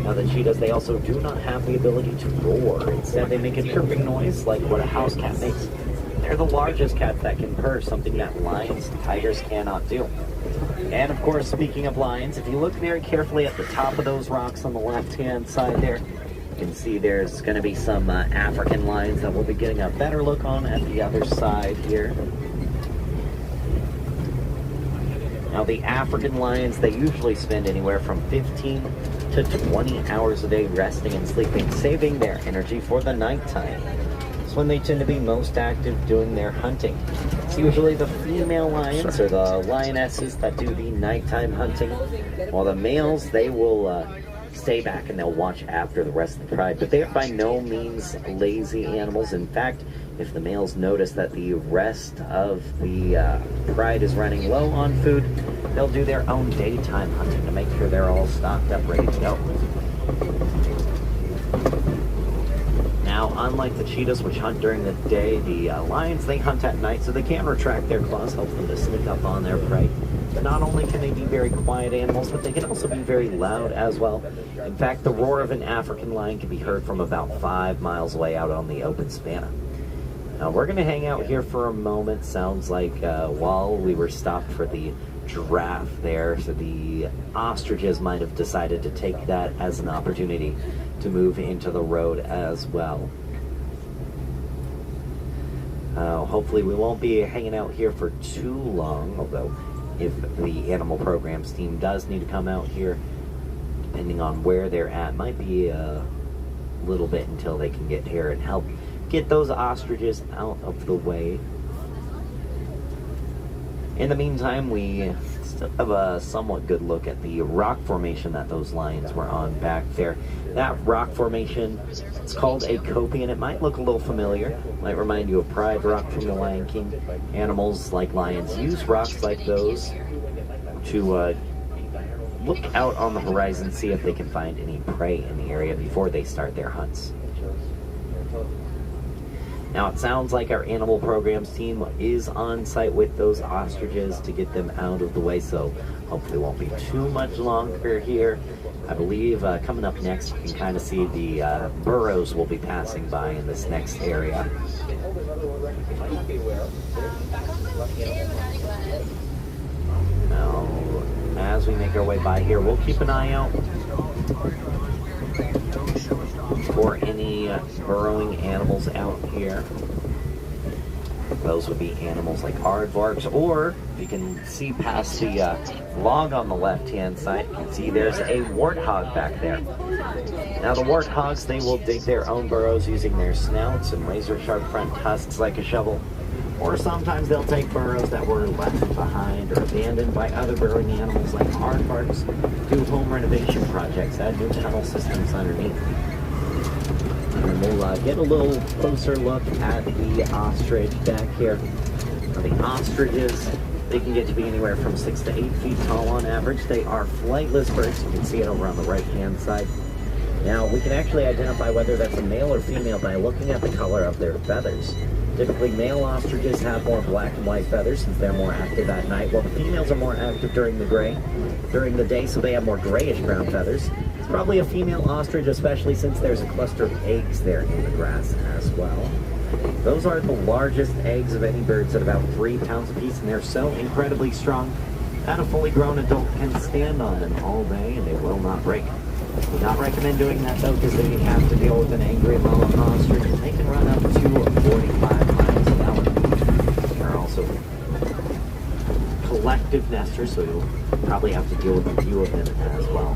Now the cheetahs, they also do not have the ability to roar. Instead, they make a chirping noise like what a house cat makes. They're the largest cats that can purr, something that lions and tigers cannot do. And of course, speaking of lions, if you look very carefully at the top of those rocks on the left-hand side there, you can see there's going to be some African lions that we'll be getting a better look on at the other side here. Now the African lions, they usually spend anywhere from 15 to 20 hours a day resting and sleeping, saving their energy for the nighttime. It's when they tend to be most active doing their hunting. It's usually the female lions or the lionesses that do the nighttime hunting, while the males, they will stay back and they'll watch after the rest of the pride. But they are by no means lazy animals. In fact, if the males notice that the rest of the pride is running low on food, they'll do their own daytime hunting to make sure they're all stocked up, ready to go. Now, unlike the cheetahs, which hunt during the day, the lions, they hunt at night, so they can retract their claws, hopefully to sneak up on their prey. But not only can they be very quiet animals, but they can also be very loud as well. In fact, the roar of an African lion can be heard from about 5 miles away out on the open savanna. Now, we're going to hang out here for a moment. Sounds like while we were stopped for the giraffe there, so the ostriches might have decided to take that as an opportunity to move into the road as well. Hopefully we won't be hanging out here for too long, although if the animal programs team does need to come out here, depending on where they're at, might be a little bit until they can get here and help get those ostriches out of the way. In the meantime, we still have a somewhat good look at the rock formation that those lions were on back there. That rock formation, it's called a copy, and it might look a little familiar. Might remind you of Pride Rock from The Lion King. Animals like lions use rocks like those to look out on the horizon, see if they can find any prey in the area before they start their hunts. Now, it sounds like our animal programs team is on site with those ostriches to get them out of the way, so hopefully it won't be too much longer here. I believe coming up next, you can kind of see the burros will be passing by in this next area. Now, as we make our way by here, we'll keep an eye out for any burrowing animals out here. Those would be animals like aardvarks, or you can see past the log on the left-hand side, you can see there's a warthog back there. Now the warthogs, they will dig their own burrows using their snouts and razor-sharp front tusks like a shovel, or sometimes they'll take burrows that were left behind or abandoned by other burrowing animals like aardvarks, do home renovation projects, add new tunnel systems underneath. And we'll get a little closer look at the ostrich back here. Now, the ostriches, they can get to be anywhere from 6 to 8 feet tall on average. They are flightless birds. You can see it over on the right-hand side. Now, we can actually identify whether that's a male or female by looking at the color of their feathers. Typically, male ostriches have more black and white feathers since they're more active at night, while the females are more active during the day, so they have more grayish-brown feathers. It's probably a female ostrich, especially since there's a cluster of eggs there in the grass as well. Those are the largest eggs of any birds at about 3 pounds apiece, and they're so incredibly strong that a fully grown adult can stand on them all day and they will not break. I would not recommend doing that though, because then you have to deal with an angry mama ostrich, and they can run up to 45 miles an hour. They're also collective nesters, so you'll probably have to deal with a few of them as well.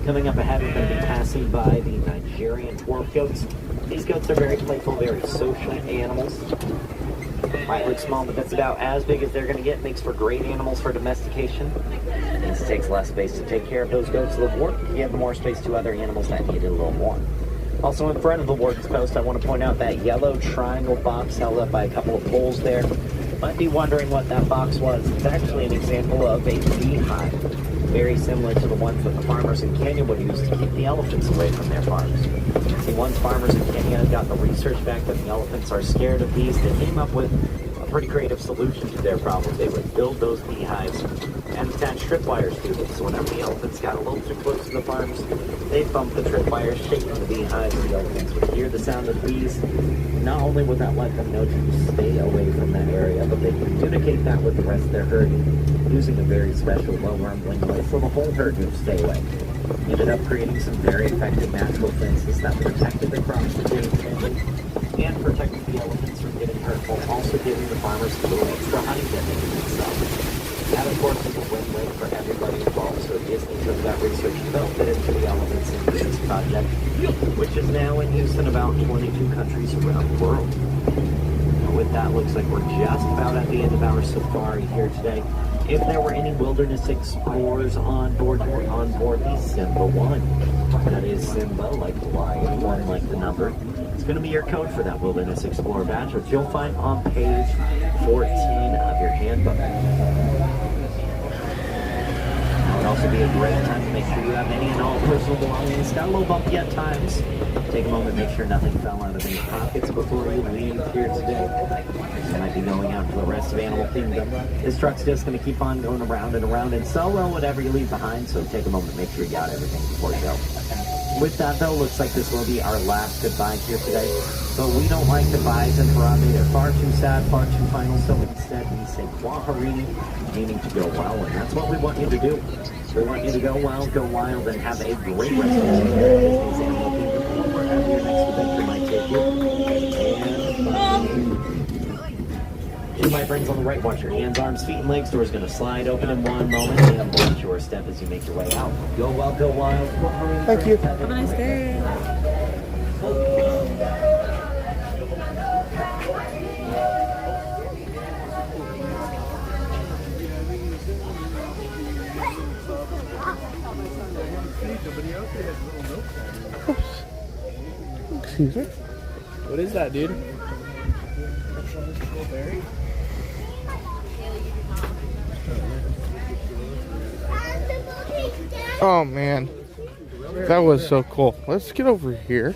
Coming up ahead, we're going to be passing by the Nigerian dwarf goats. These goats are very playful, very social animals. Might look small, but that's about as big as they're going to get. Makes for great animals for domestication. It takes less space to take care of those goats. The dwarf can give more space to other animals that need it a little more. Also in front of the dwarf's post, I want to point out that yellow triangle box held up by a couple of poles there. Might be wondering what that box was. It's actually an example of a beehive. very similar to the ones that the farmers in Kenya would use to keep the elephants away from their farms. See, once farmers in Kenya got the research back that the elephants are scared of bees, they came up with a pretty creative solution to their problem. They would build those beehives and attach tripwires to them. So whenever the elephants got a little too close to the farms, they'd bump the tripwires, shaking the beehives, and the elephants would hear the sound of the bees. Not only would that let them know to stay away from that area, but they could communicate that with the rest of their herd using a very special low rumbling noise, so the whole herd would stay away. Ended up creating some very effective natural fences that protected the crops that they intended and protected the elephants from getting hurt, while also giving the farmers a little extra honey that they could sell. That, of course, is a win-win for everybody involved, so Disney took that research and developed it into the elephants in this project, which is now in use in about 22 countries around the world. And with that, looks like we're just about at the end of our safari here today. If there were any wilderness explorers on board, you're on board the Simba 1. That is Simba, like the lion, 1 like the number. It's going to be your code for that Wilderness Explorer badge, which you'll find on page 14 of your handbook. It would also be a great time to make sure you have any and all personal belongings. Got a little bumpy at times. Take a moment, make sure nothing fell out of any pockets before you leave here today. You might be going out to the rest of Animal Kingdom. This truck's just going to keep on going around and around, and so will whatever you leave behind, so take a moment to make sure you got everything before you go. With that, though, looks like this will be our last goodbye here today. But we don't like goodbyes in Harambe. They're far too sad, far too final, so instead we say Kwaharini, meaning to go well, and that's what we want you to do. We want you to go wild, and have a great rest of the day at Disney's Animal Kingdom, or wherever your next adventure might take you. My friends on the right, watch your hands, arms, feet, and legs. Door's going to slide open in one moment, and watch your step as you make your way out. Go well, go wild. Thank you. Have a nice day. Excuse me? What is that, dude? Oh man, that was so cool. Let's get over here.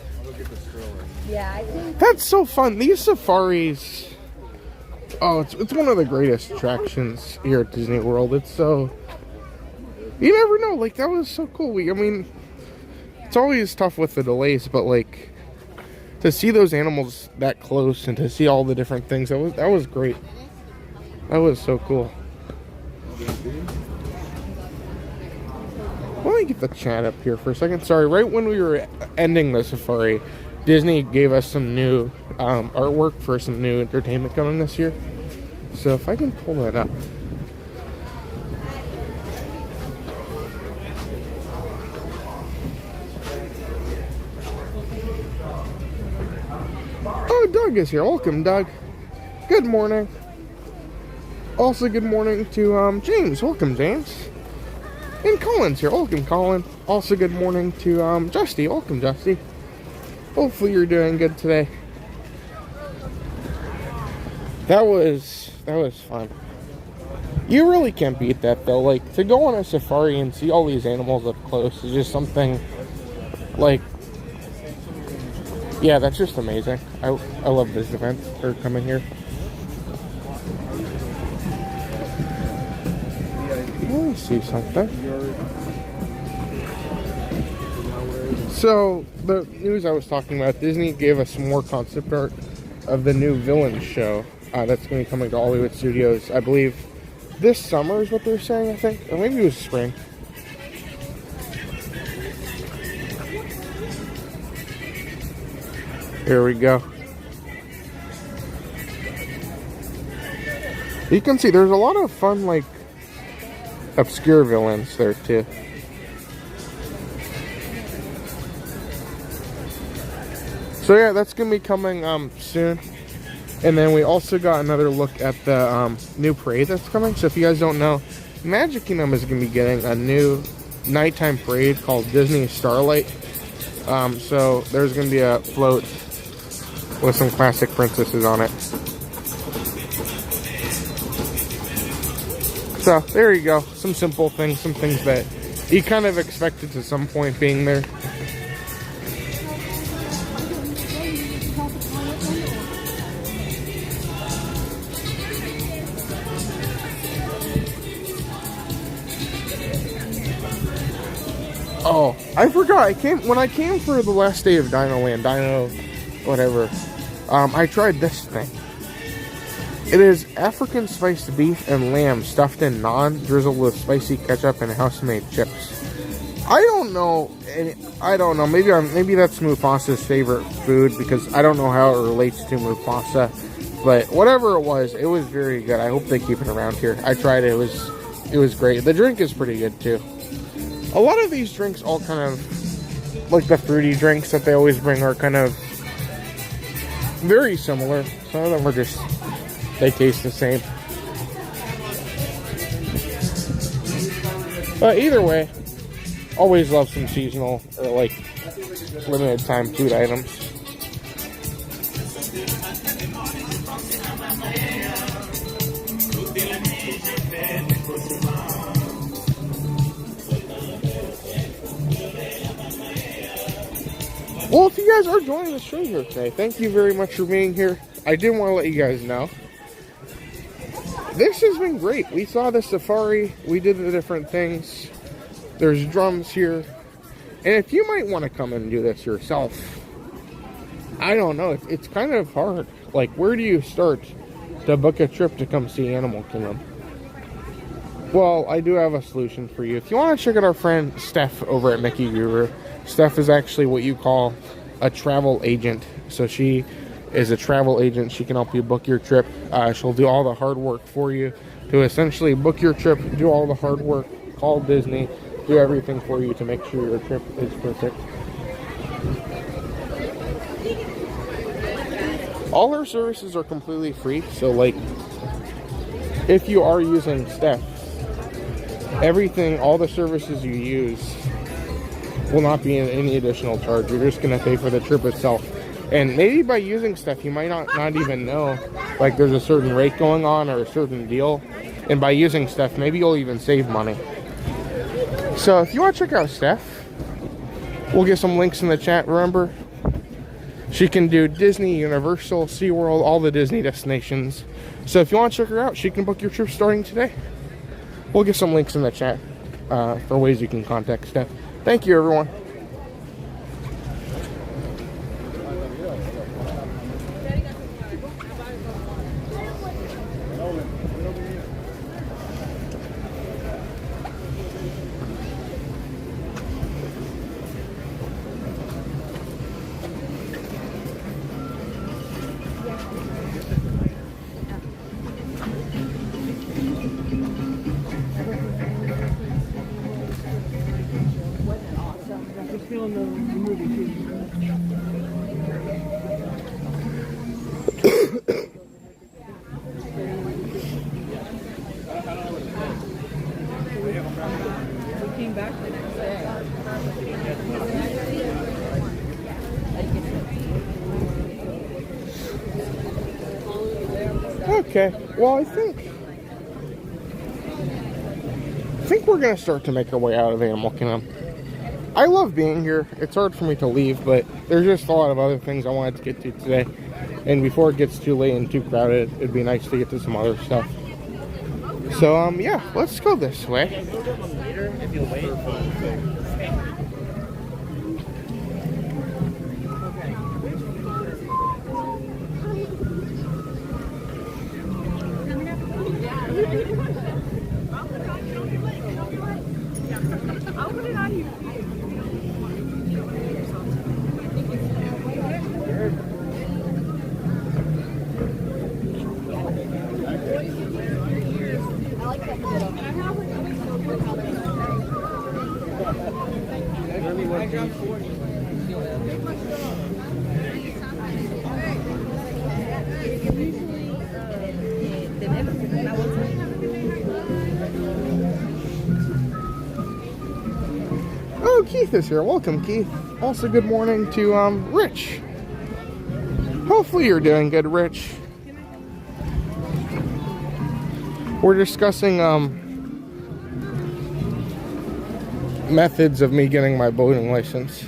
Yeah, I think That's so fun. These safaris, oh, it's one of the greatest attractions here at Disney World. It's so, you never know, like that was so cool. I mean, it's always tough with the delays, but like to see those animals that close and to see all the different things, that was great. That was so cool. Let me get the chat up here for a second. Sorry, right when we were ending the safari, Disney gave us some new artwork for some new entertainment coming this year. So if I can pull that up. Oh, Doug is here. Welcome, Doug. Good morning. Also, good morning to James. Welcome, James. And Colin's here. Welcome, Colin. Also, good morning to Justy. Welcome, Justy. Hopefully you're doing good today. That was fun. You really can't beat that though. Like to go on a safari and see all these animals up close is just something like, yeah, that's just amazing. I love this event for coming here. Let me see something. So, the news I was talking about, Disney gave us some more concept art of the new villain show that's going to be coming to Hollywood Studios, I believe, this summer is what they're saying, I think. Or maybe it was spring. Here we go. You can see there's a lot of fun, like, obscure villains there, too. So yeah, that's going to be coming soon. And then we also got another look at the new parade that's coming. So if you guys don't know, Magic Kingdom is going to be getting a new nighttime parade called Disney Starlight. So there's going to be a float with some classic princesses on it. So there you go. Some simple things, some things that you kind of expected to some point being there. Oh, I forgot. When I came for the last day of Dinoland, whatever. I tried this thing. It is African spiced beef and lamb stuffed in naan, drizzled with spicy ketchup and house-made chips. I don't know. Maybe that's Mufasa's favorite food because I don't know how it relates to Mufasa. But whatever it was very good. I hope they keep it around here. I tried it. It was great. The drink is pretty good too. A lot of these drinks all kind of, like the fruity drinks that they always bring, are kind of very similar. Some of them are just, they taste the same. But either way, always love some seasonal or like limited time food items. Well, if you guys are joining the show here today, thank you very much for being here. I did want to let you guys know. This has been great. We saw the safari. We did the different things. There's drums here. And if you might want to come and do this yourself, I don't know. It's kind of hard. Like, where do you start to book a trip to come see Animal Kingdom? Well, I do have a solution for you. If you want to check out our friend Steph over at Mickey Groover, Steph is actually what you call a travel agent. So she is a travel agent. She can help you book your trip. She'll do all the hard work for you to essentially book your trip, do all the hard work, call Disney, do everything for you to make sure your trip is perfect. All her services are completely free. So like, if you are using Steph, everything, all the services you use will not be any additional charge. You're just going to pay for the trip itself. And maybe by using Steph, you might not even know, like, there's a certain rate going on or a certain deal. And by using Steph, maybe you'll even save money. So if you want to check out Steph, we'll get some links in the chat. Remember, she can do Disney, Universal, SeaWorld, all the Disney destinations. So if you want to check her out, she can book your trip starting today. We'll get some links in the chat for ways you can contact Steph. Thank you, everyone. Okay, well, I think we're going to start to make our way out of Animal Kingdom. I love being here. It's hard for me to leave, but there's just a lot of other things I wanted to get to today. And before it gets too late and too crowded, it'd be nice to get to some other stuff. So, yeah, let's go this way. Oh, Keith is here. Welcome, Keith. Also, good morning to Rich. Hopefully you're doing good, Rich. We're discussing methods of me getting my boating license.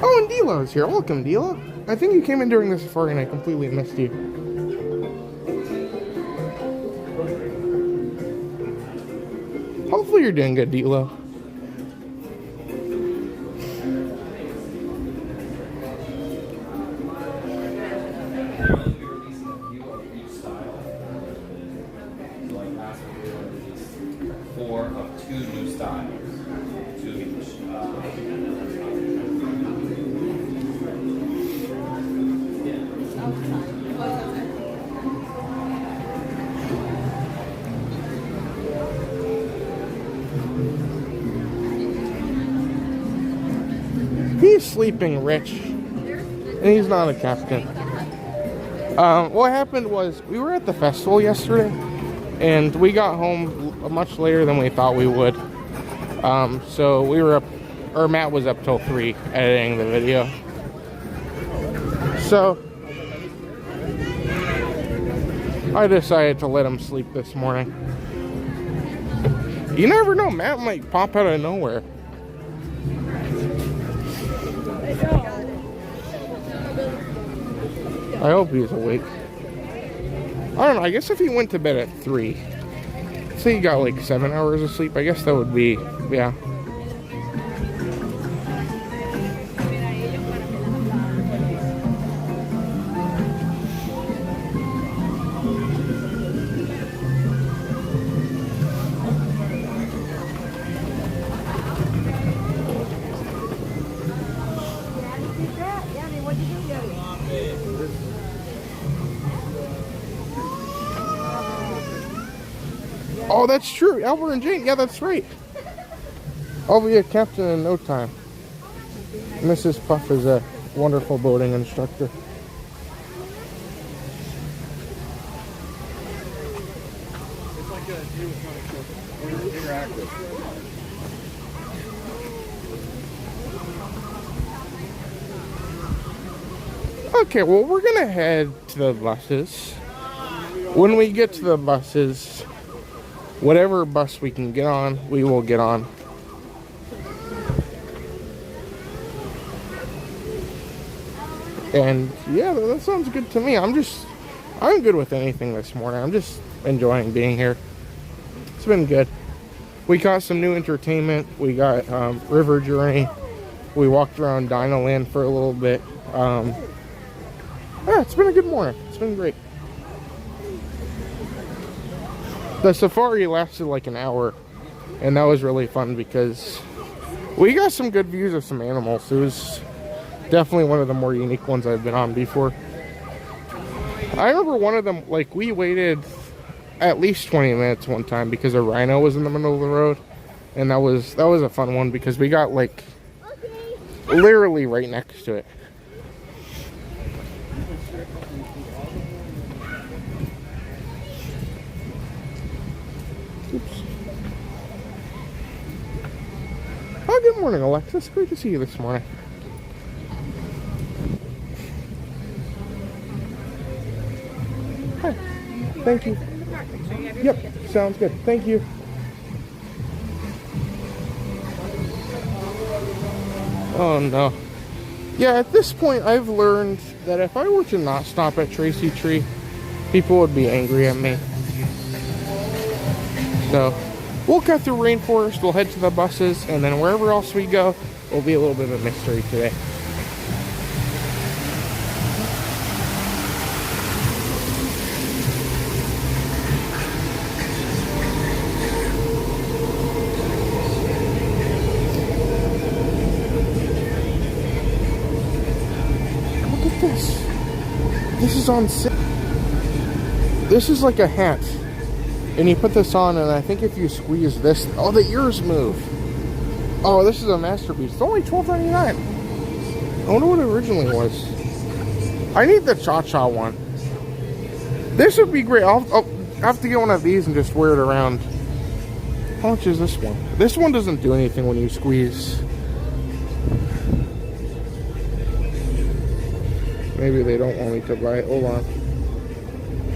Oh, and Dilo's here. Welcome, Dilo. I think you came in during the safari and I completely missed you. Hopefully you're doing good, Dilo. Four of 2 new styles. 2 each. He's sleeping, Rich, and he's not a captain. What happened was we were at the festival yesterday, and we got home much later than we thought we would. So we were up, or Matt was up till 3 editing the video. So I decided to let him sleep this morning. You never know, Matt might pop out of nowhere. I hope he's awake. I don't know, I guess if he went to bed at 3, say he got like 7 hours of sleep, I guess that would be, yeah. Oh, that's true. Albert and Jane. Yeah, that's right. I'll be a captain in no time. Mrs. Puff is a wonderful boating instructor. It's like interactive. Okay, well, we're gonna head to the buses. When we get to the buses, whatever bus we can get on, we will get on. And yeah, that sounds good to me. I'm good with anything this morning. I'm just enjoying being here. It's been good. We got some new entertainment. We got River Journey. We walked around Dinoland for a little bit. Yeah, it's been a good morning. It's been great. The safari lasted like an hour, and that was really fun because we got some good views of some animals. It was definitely one of the more unique ones I've been on before. I remember one of them, like, we waited at least 20 minutes one time because a rhino was in the middle of the road, and that was a fun one because we got like literally right next to it. Oops. Oh, good morning, Alexis. Great to see you this morning. Hi. Thank you. Yep, sounds good. Thank you. Oh no. Yeah, at this point I've learned that if I were to not stop at Tracy Tree, people would be angry at me. So we'll cut through rainforest, we'll head to the buses, and then wherever else we go will be a little bit of a mystery today. Look at this. This is on sale. This is like a hat. And you put this on, and I think if you squeeze this... Oh, the ears move. Oh, this is a masterpiece. It's only $12.99. I wonder what it originally was. I need the cha-cha one. This would be great. have to get one of these and just wear it around. How much is this one? This one doesn't do anything when you squeeze. Maybe they don't want me to buy it. Hold on.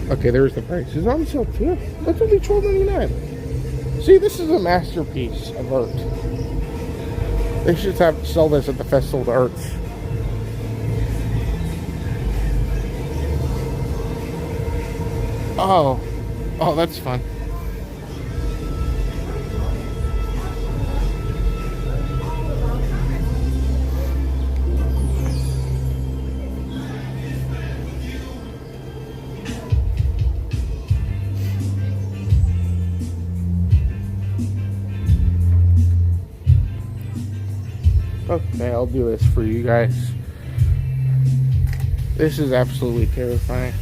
Okay, there's the price. It's on sale too. That's only $12.99. See, this is a masterpiece of art. They should sell this at the Festival of Arts. Oh, that's fun. Okay, I'll do this for you guys. This is absolutely terrifying.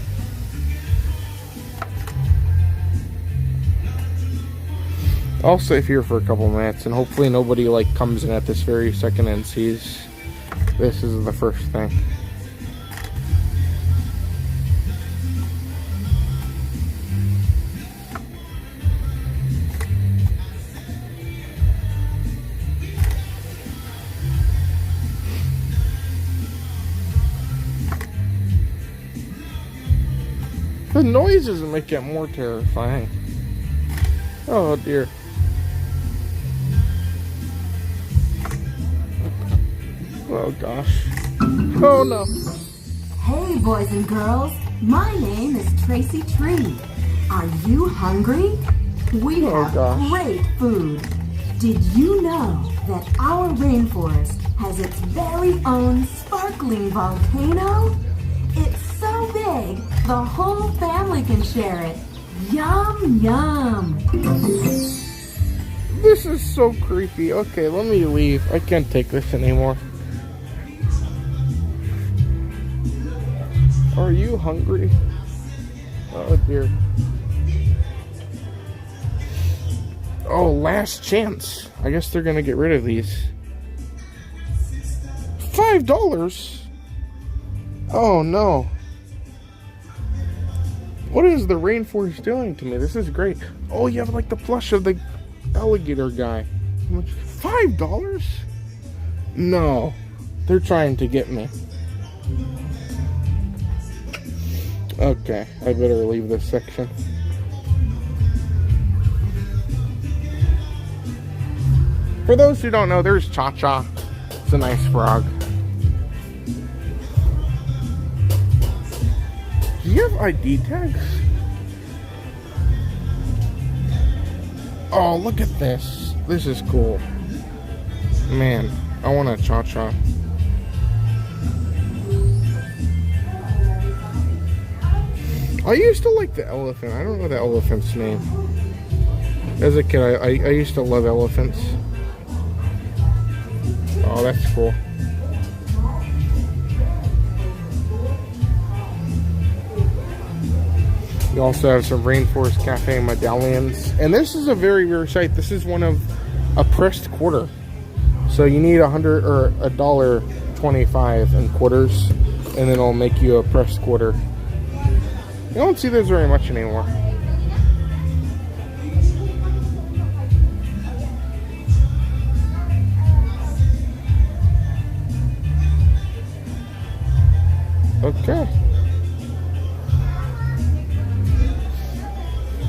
I'll sit here for a couple minutes and hopefully nobody like comes in at this very second and sees this is the first thing. The noises make it more terrifying. Oh dear. Oh gosh. Oh no. Hey boys and girls, my name is Tracy Tree. Are you hungry? We have great food. Did you know that our rainforest has its very own sparkling volcano? It's so big, the whole family can share it. Yum, yum. This is so creepy. Okay, let me leave. I can't take this anymore. Are you hungry? Oh dear. Oh, last chance. I guess they're gonna get rid of these. $5? Oh no. What is the rainforest doing to me? This is great. Oh, you have like the plush of the alligator guy. $5? No. They're trying to get me. Okay, I better leave this section. For those who don't know, there's Cha-Cha. It's a nice frog. Do you have ID tags? Oh, look at this. This is cool. Man, I want a Cha-Cha. I used to like the elephant. I don't know the elephant's name. As a kid, I used to love elephants. Oh, that's cool. You also have some Rainforest Cafe medallions. And this is a very rare sight. This is one of a pressed quarter. So you need $1.25 in quarters. And then it'll make you a pressed quarter. You don't see those very much anymore. Okay.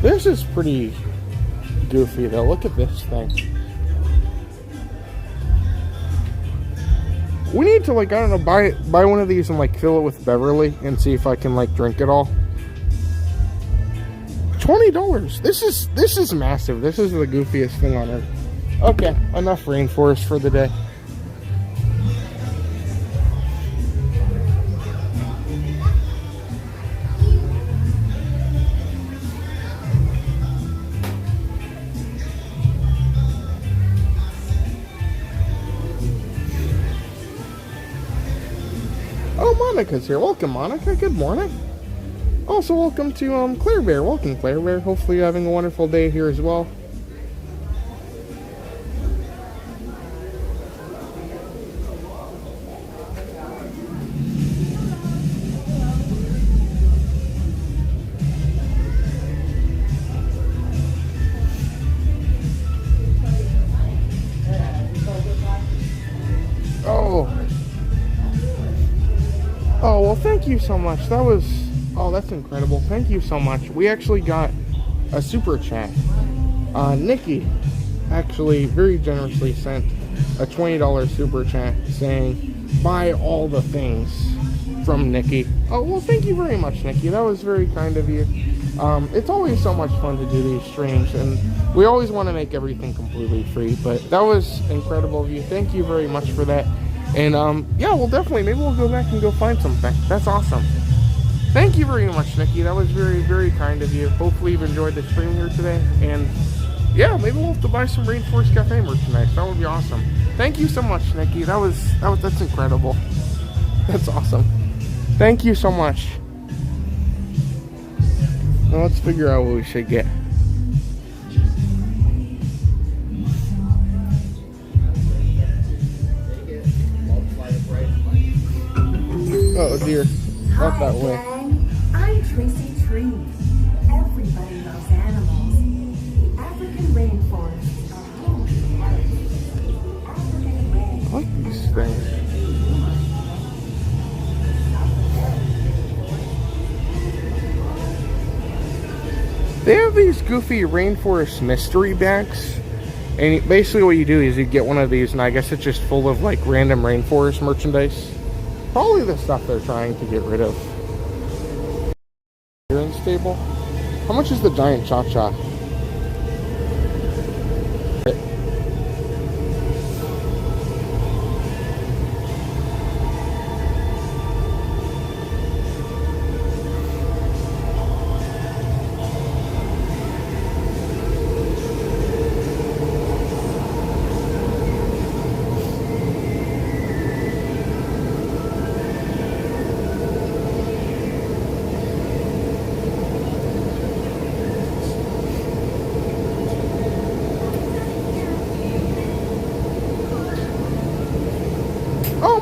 This is pretty goofy though. Look at this thing. We need to like, I don't know, buy one of these and like fill it with Beverly and see if I can like drink it all. $20. This is massive. This is the goofiest thing on earth. Okay, enough rainforest for the day. Oh, Monica's here. Welcome, Monica. Good morning. Also, welcome to Claire Bear. Welcome, Claire Bear. Hopefully you're having a wonderful day here as well. thank you so much. That was, oh, that's incredible. Thank you so much. We actually got a super chat. Nikki actually very generously sent a $20 super chat saying, buy all the things from Nikki. Oh, well, thank you very much, Nikki. That was very kind of you. It's always so much fun to do these streams, and we always want to make everything completely free, but that was incredible of you. Thank you very much for that. And yeah, we'll definitely, maybe we'll go back and go find something. That's awesome. Thank you very much, Nikki. That was very, very kind of you. Hopefully you've enjoyed the stream here today. And yeah, maybe we'll have to buy some Rainforest Cafe merchandise. That would be awesome. Thank you so much, Nikki. That's incredible. That's awesome. Thank you so much. Now let's figure out what we should get. Oh dear, not that way. Gang. I'm Tracy Tree. Everybody loves animals. The African rainforests are home to the African rain. I like these things. They have these goofy rainforest mystery bags, and basically what you do is you get one of these, and I guess it's just full of like random rainforest merchandise. Probably the stuff they're trying to get rid of. Here in stable. How much is the giant cha-cha?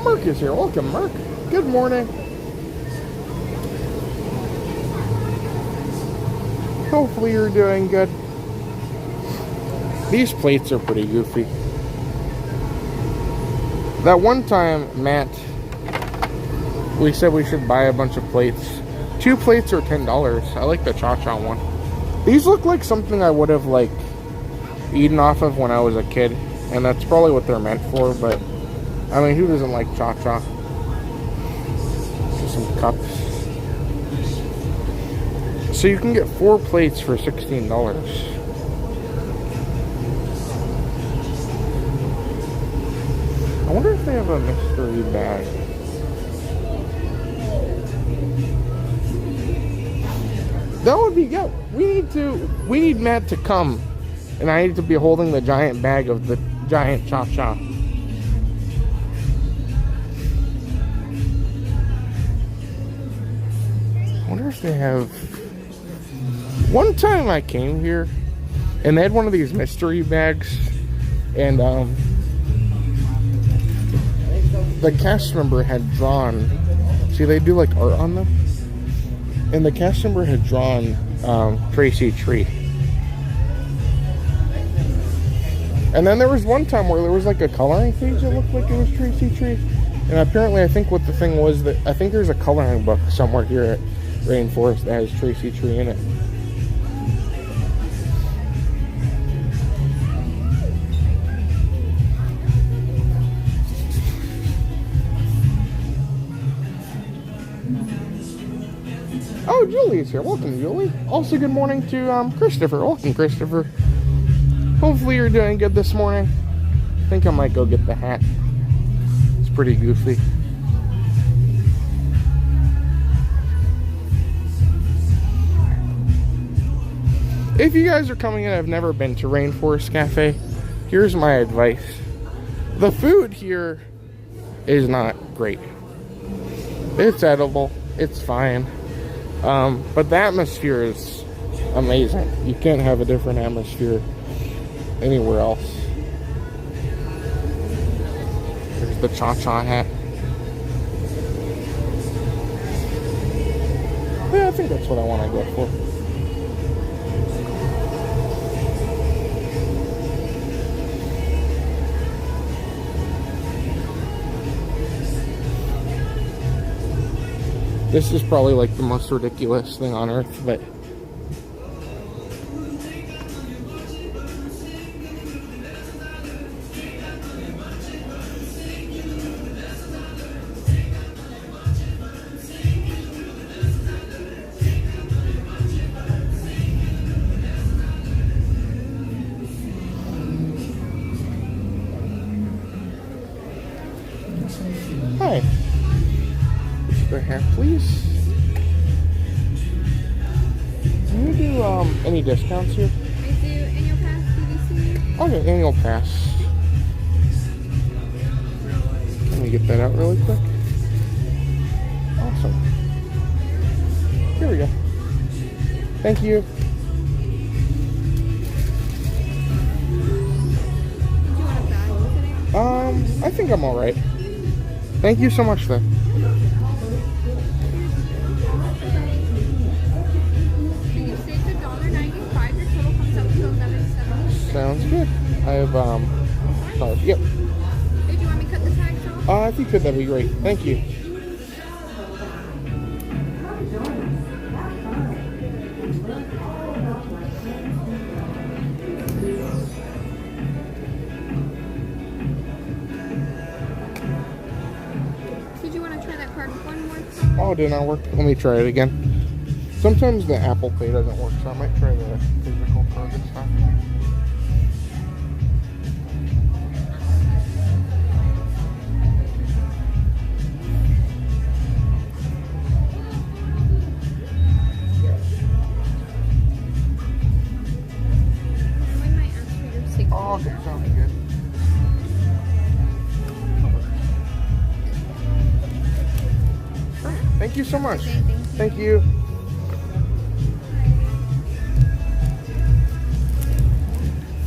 Mark is here. Welcome, Mark. Good morning. Hopefully you're doing good. These plates are pretty goofy. That one time, Matt, we said we should buy a bunch of plates. 2 plates are $10. I like the cha-cha one. These look like something I would have like eaten off of when I was a kid, and that's probably what they're meant for, but I mean, who doesn't like cha-cha? Just some cups. So you can get 4 plates for $16. I wonder if they have a mystery bag. That would be good. We need Matt to come, and I need to be holding the giant bag of the giant cha-cha. I wonder if they have... One time I came here and they had one of these mystery bags, and the cast member had drawn, see, they do like art on them, and the cast member had drawn Tracy Tree. And then there was one time where there was like a coloring page that looked like it was Tracy Tree, and apparently I think what the thing was that I think there's a coloring book somewhere here at Rainforest that has Tracy Tree in it. Oh, Julie's here. Welcome, Julie. Also, good morning to Christopher. Welcome, Christopher. Hopefully you're doing good this morning. I think I might go get the hat. It's pretty goofy. If you guys are coming in and have never been to Rainforest Cafe, here's my advice. The food here is not great. It's edible. It's fine. But the atmosphere is amazing. You can't have a different atmosphere anywhere else. There's the cha-cha hat. Yeah, I think that's what I want to go for. This is probably like the most ridiculous thing on earth, but hi. The hat, please. Can you do any discounts here? I do annual pass, BBC. Okay, annual pass. Let me get that out really quick. Awesome. Here we go. Thank you. Did you want a bag today? I think I'm alright. Thank you so much, though. You saved $1.95. Your total comes out to $11.76. Sounds good. I have, cards. Yep. Did you want me to cut the tags off? If you could, that'd be great. Thank you. Did you want to try that card one more time? Oh, it did not work. Let me try it again. Sometimes the Apple Pay doesn't work, so I might try the physical card this time. I might ask for your signature. Oh, okay, sounds good. Thank you so much. Thank you.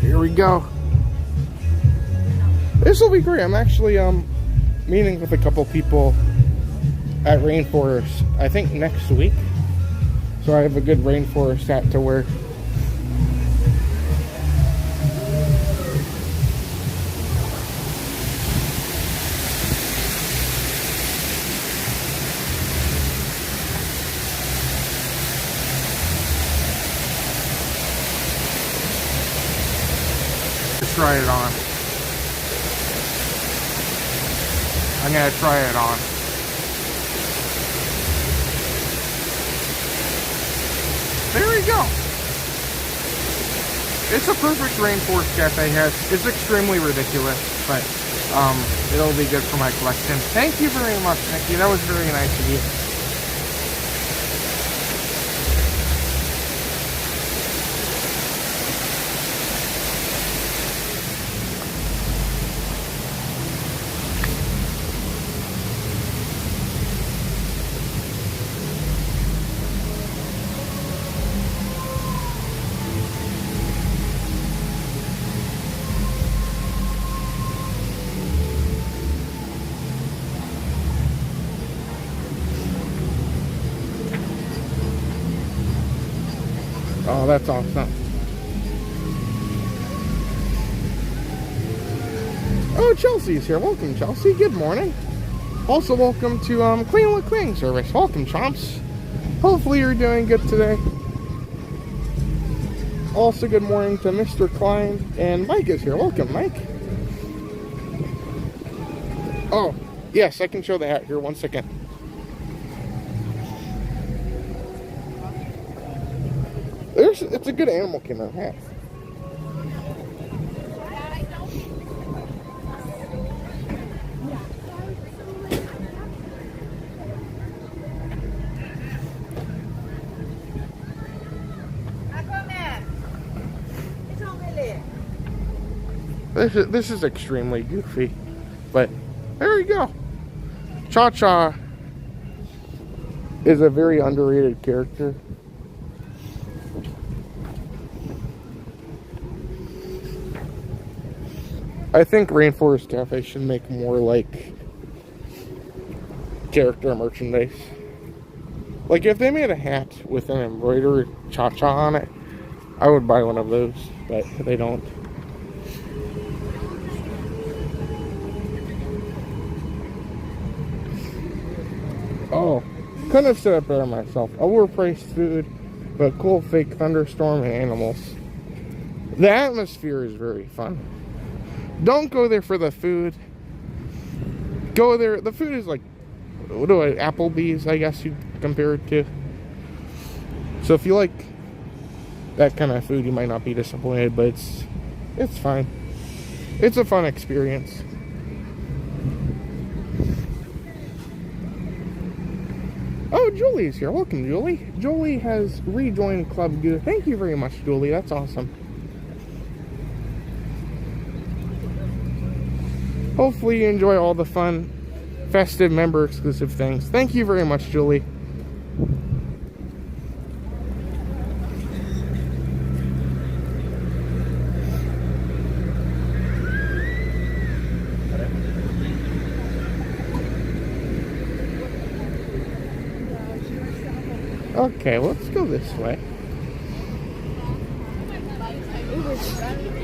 Here we go. This will be great. I'm actually meeting with a couple people at Rainforest, I think next week. So I have a good Rainforest hat to wear. Try it on. I'm gonna try it on. There we go. It's a perfect Rainforest Cafe hat. It's extremely ridiculous, but it'll be good for my collection. Thank you very much, Nikki. That was very nice of you. Oh, that's awesome. Oh, Chelsea's here. Welcome, Chelsea. Good morning. Also, welcome to Clean Cleaning Service. Welcome, chomps. Hopefully you're doing good today. Also, good morning to Mr. Klein. And Mike is here. Welcome, Mike. Oh, yes, I can show the hat here. 1 second. It's a good animal kingdom hat. This is extremely goofy, but there we go. Cha-Cha is a very underrated character. I think Rainforest Cafe should make more like character merchandise. Like if they made a hat with an embroidered Cha-Cha on it, I would buy one of those, but they don't. Oh, Couldn't have set up better myself. Overpriced food, but cool fake thunderstorm and animals. The atmosphere is very fun. Don't go there for the food. Go there. The food is like, what do I, Applebee's, I guess you'd compare it to. So if you like that kind of food, you might not be disappointed, but it's fine. It's a fun experience. Oh, Julie's here. Welcome, Julie. Julie has rejoined Club Goo. Thank you very much, Julie. That's awesome. Hopefully you enjoy all the fun, festive, member-exclusive things. Thank you very much, Julie. Okay, let's go this way.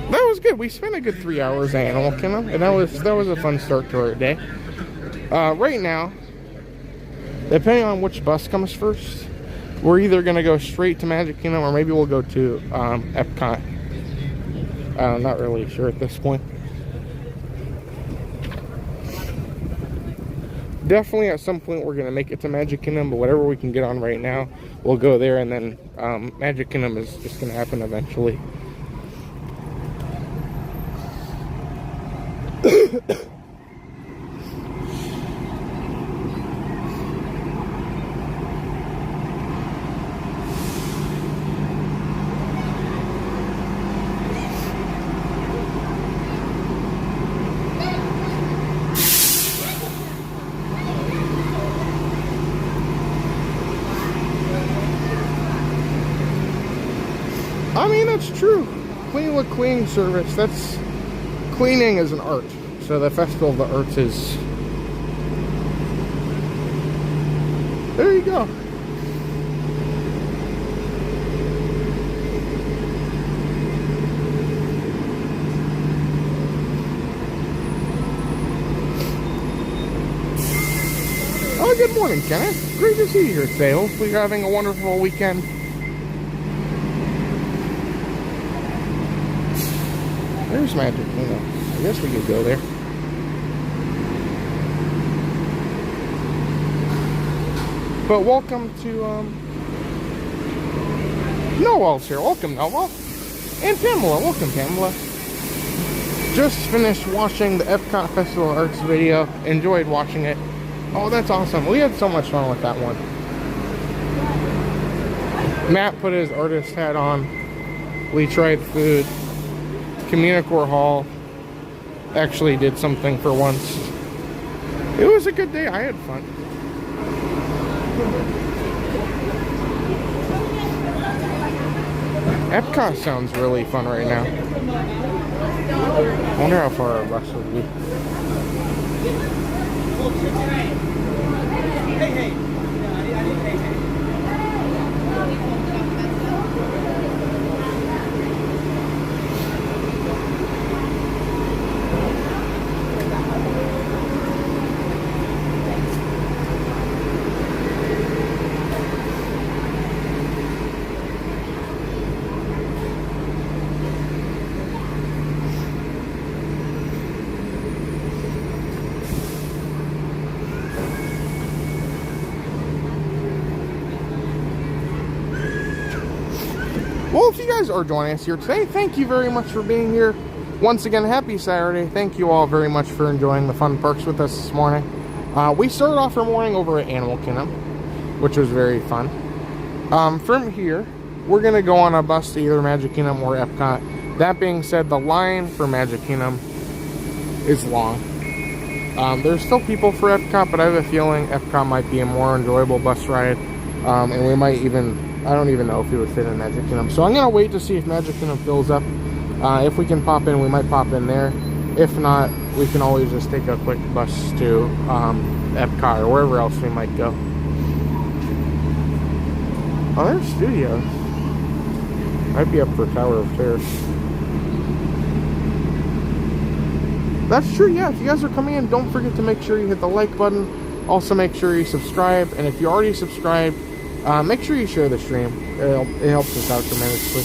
That was good. We spent a good 3 hours at Animal Kingdom, and that was a fun start to our day. Right now, depending on which bus comes first, we're either going to go straight to Magic Kingdom or maybe we'll go to Epcot. I'm not really sure at this point. Definitely at some point we're going to make it to Magic Kingdom, but whatever we can get on right now, we'll go there, and then Magic Kingdom is just going to happen eventually. I mean, that's true. Cleaning service, that's... Cleaning is an art. So the Festival of the Arts is... There you go. Oh, good morning, Kenneth. Great to see you here today. Hopefully you're having a wonderful weekend. There's Magic Kingdom. I guess we could go there. But welcome to, Noel's here. Welcome, Noel. And Pamela. Welcome, Pamela. Just finished watching the Epcot Festival of Arts video. Enjoyed watching it. Oh, that's awesome. We had so much fun with that one. Matt put his artist hat on. We tried food. Communicore Hall actually did something for once. It was a good day. I had fun. Epcot sounds really fun right now. I wonder how far our bus would be. Well, if you guys are joining us here today, thank you very much for being here. Once again, happy Saturday. Thank you all very much for enjoying the fun perks with us this morning. We started off our morning over at Animal Kingdom, which was very fun. From here, we're going to go on a bus to either Magic Kingdom or Epcot. That being said, the line for Magic Kingdom is long. There's still people for Epcot, but I have a feeling Epcot might be a more enjoyable bus ride. And we might even... I don't even know if we would fit in Magic Kingdom. So I'm going to wait to see if Magic Kingdom fills up. If we can pop in, we might pop in there. If not, we can always just take a quick bus to Epcot or wherever else we might go. Oh, there's studios. Might be up for Tower of Terror. That's true, yeah. If you guys are coming in, don't forget to make sure you hit the like button. Also, make sure you subscribe, and if you already subscribed, make sure you share the stream. It helps us out tremendously.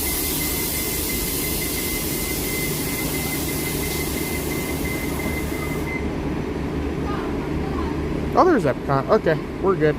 Oh, there's Epcot. Okay, we're good.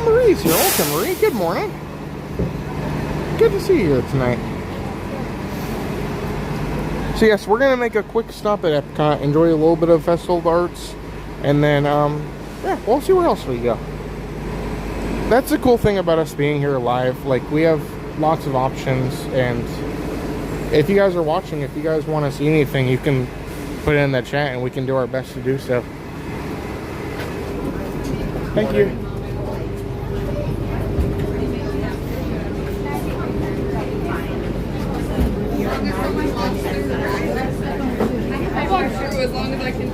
Marie's here. Welcome, Marie. Good morning. Good to see you here tonight. So yes, we're gonna make a quick stop at Epcot, enjoy a little bit of Festival of Arts, and then yeah, we'll see where else we go. That's the cool thing about us being here live. Like, we have lots of options, and if you guys are watching, if you guys want to see anything, you can put it in the chat, and we can do our best to do so. Thank you. As long as I can.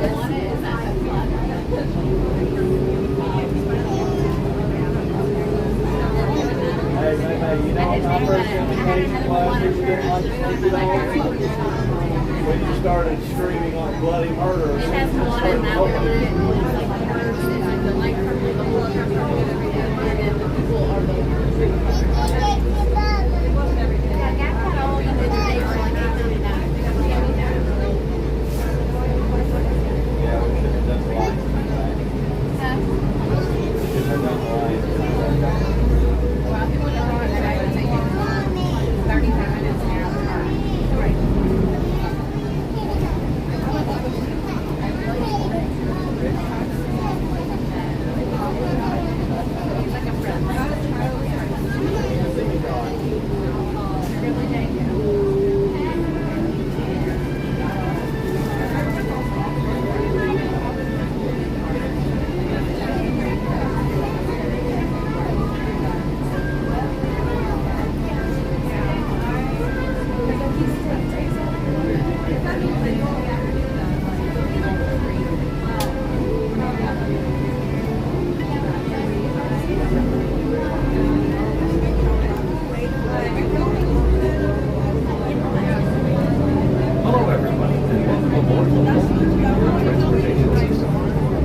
When you started screaming on bloody murder, it has water and that like herbs and the light purple, the whole other purple and then the people are the I got that all in the day for like $8.99. yeah, we should have done the line. Should have done the line. Well, people don't know that I would take 35 minutes an hour. Right. Hello everybody, and welcome aboard the Walt Transportation System.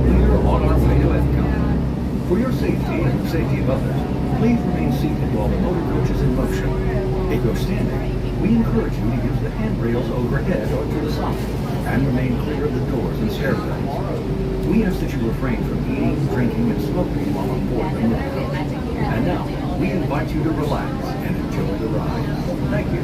We are on our way to Epcot. For your safety and the safety of others, please remain seated while the motor coach is in motion. If you're standing, we encourage you to use the handrails overhead or to the side, and remain clear of the doors and stairwells. We ask that you refrain from eating, drinking, and smoking while on board the motor coach. And now, we invite you to relax and enjoy the ride. Thank you.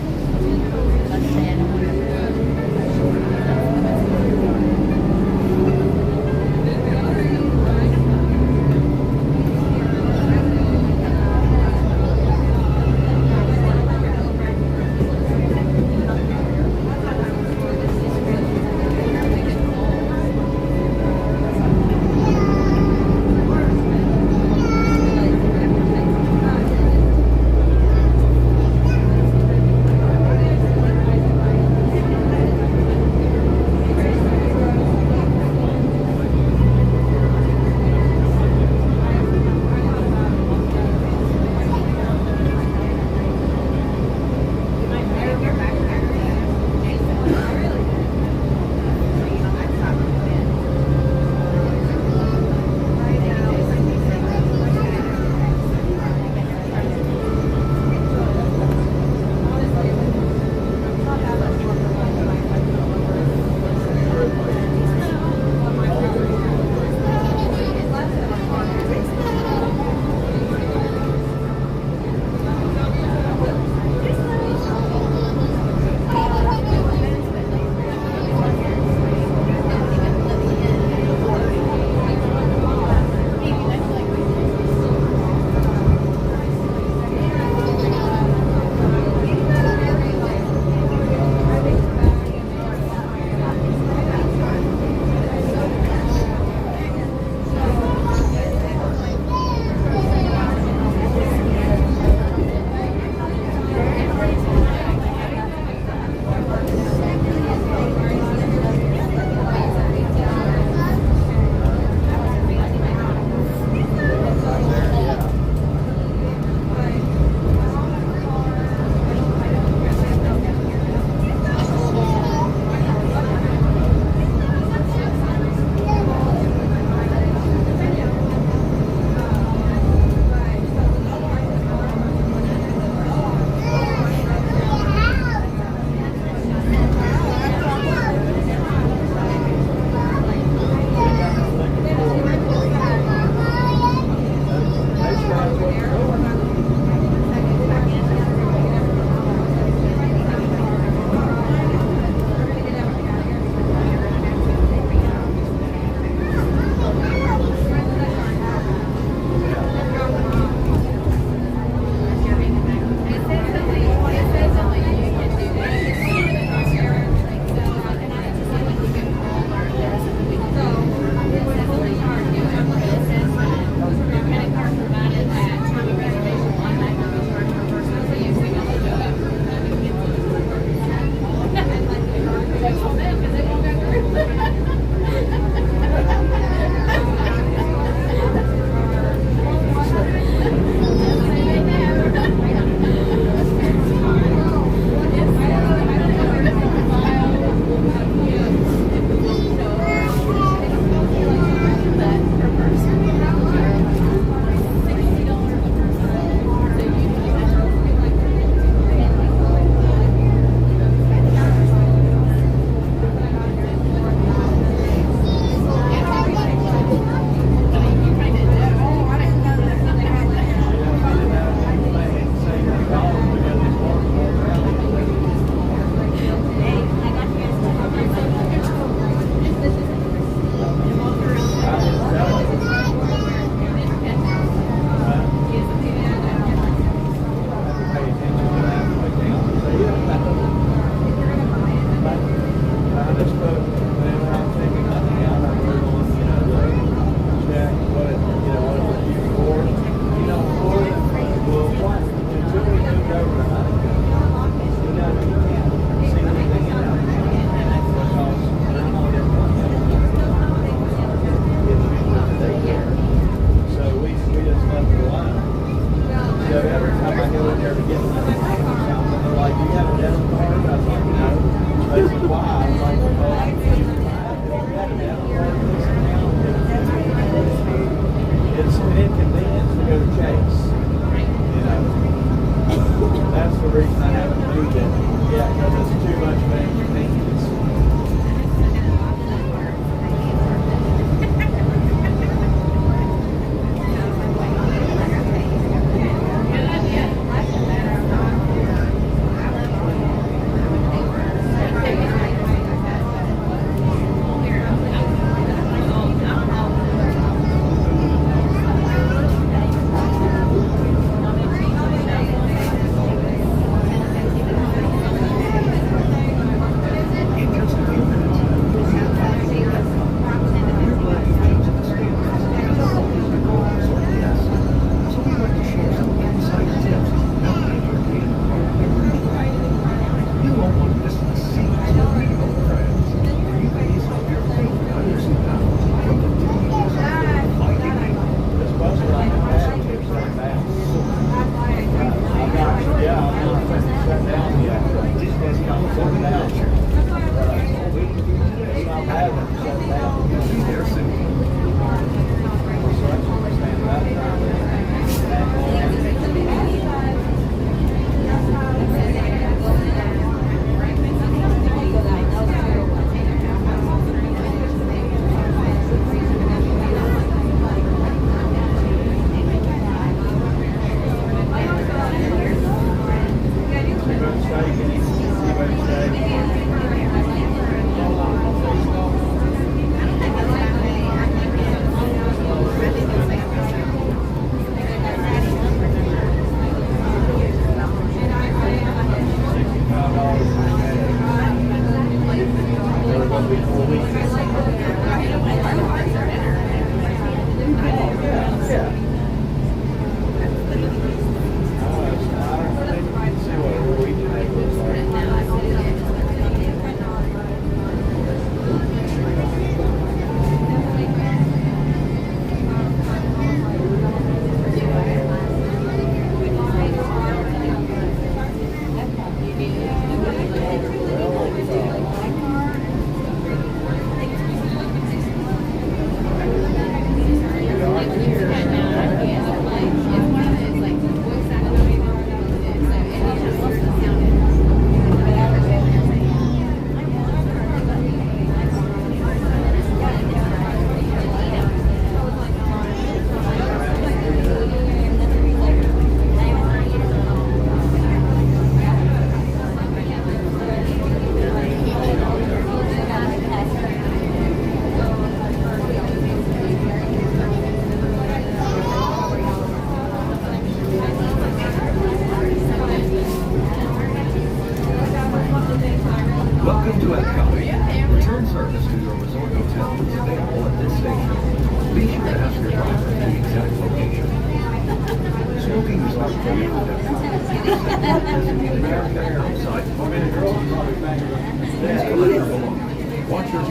Watch your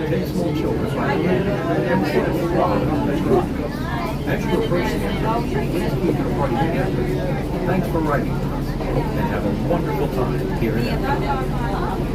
take small children. Extra personal. Please keep your party together. Thanks for writing to us, and have a wonderful time here in Epcot.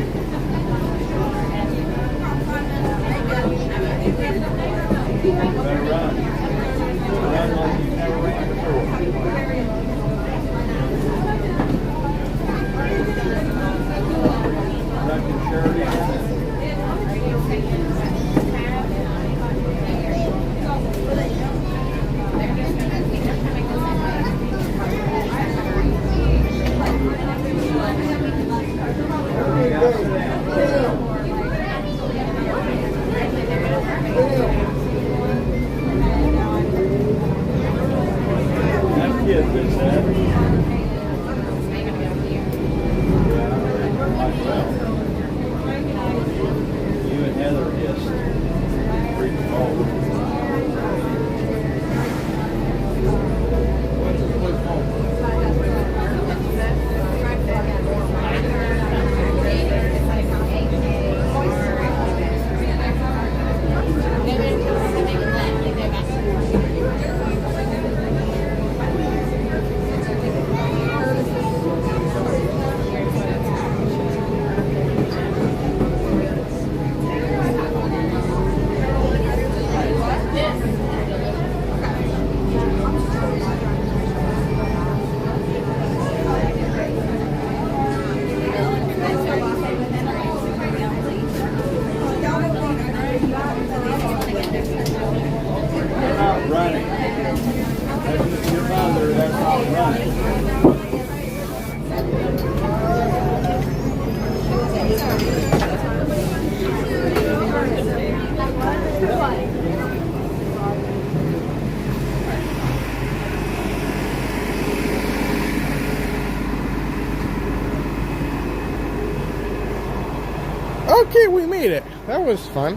Okay, we made it. That was fun.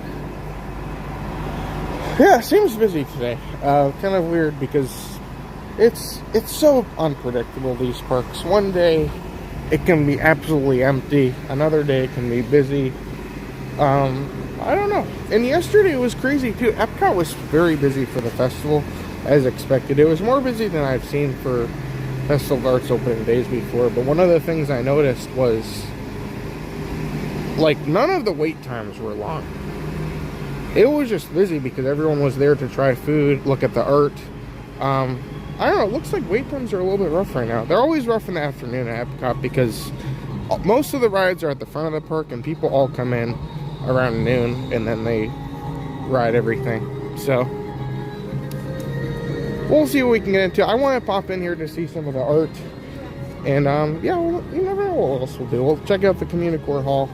Yeah, seems busy today. Kind of weird because it's so unpredictable, these parks. One day it can be absolutely empty. Another day it can be busy. I don't know. And yesterday it was crazy too. Epcot was very busy for the festival, as expected. It was more busy than I've seen for Festival of Arts opening days before. But one of the things I noticed was, like, none of the wait times were long. It was just busy because everyone was there to try food, look at the art. I don't know, it looks like wait times are a little bit rough right now. They're always rough in the afternoon at Epcot because most of the rides are at the front of the park and people all come in around noon and then they ride everything. So we'll see what we can get into. I want to pop in here to see some of the art. And yeah, you never know what else we'll do. We'll check out the Communicore Hall.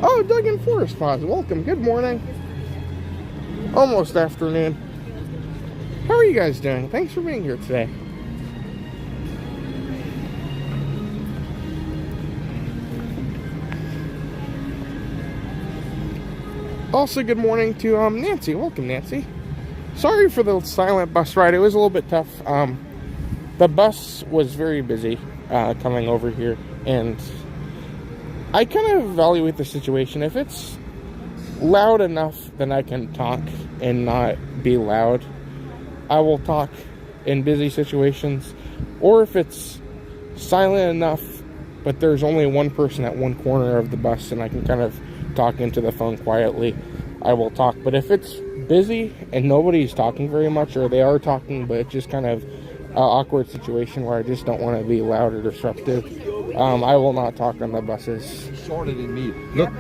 Oh, Doug and Forest Pods, welcome. Good morning. Almost afternoon. How are you guys doing? Thanks for being here today. Also, good morning to Nancy. Welcome, Nancy. Sorry for the silent bus ride. It was a little bit tough. The bus was very busy coming over here, and I kind of evaluate the situation. If it's loud enough, then I can talk and not be loud. I will talk in busy situations. Or if it's silent enough, but there's only one person at one corner of the bus and I can kind of talk into the phone quietly, I will talk. But if it's busy and nobody's talking very much, or they are talking, but it's just kind of an awkward situation where I just don't want to be loud or disruptive, I will not talk on the buses. Shorter than me. Look.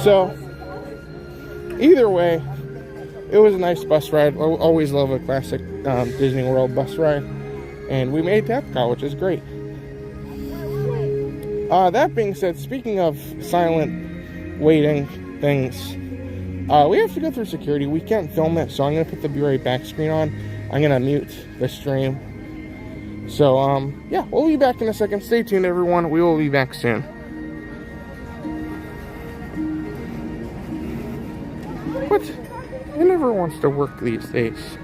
So, either way, it was a nice bus ride. I always love a classic Disney World bus ride. And we made it to Epcot, which is great. That being said, speaking of silent waiting things, we have to go through security. We can't film it, so I'm going to put the Be Right Back screen on. I'm going to mute the stream. So, yeah, we'll be back in a second. Stay tuned, everyone. We will be back soon. ever wants to work these days?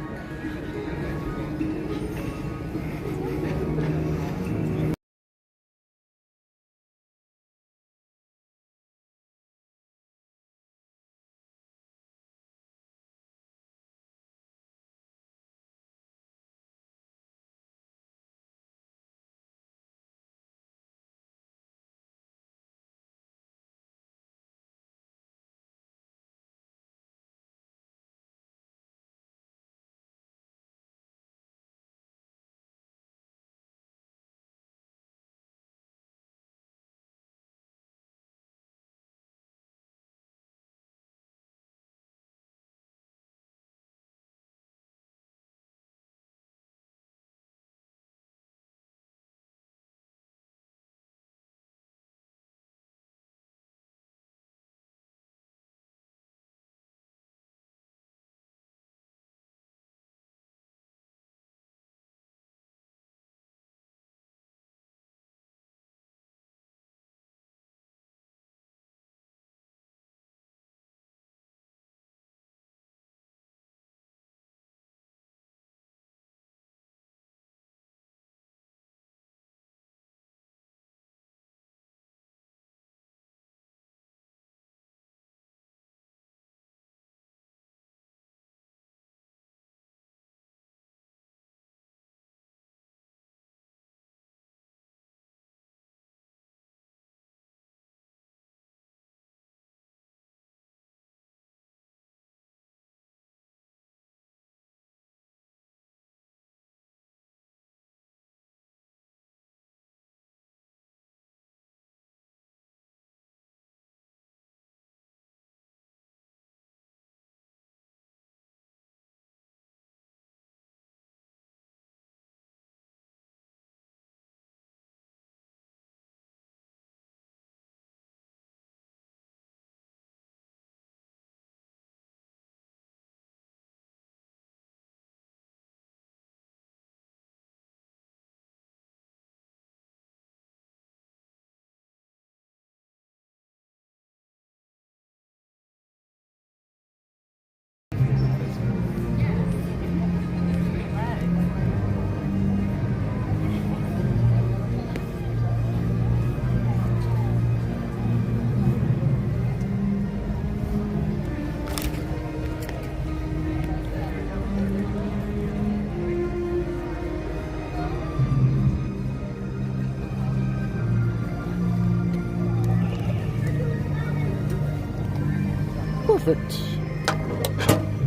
Perfect.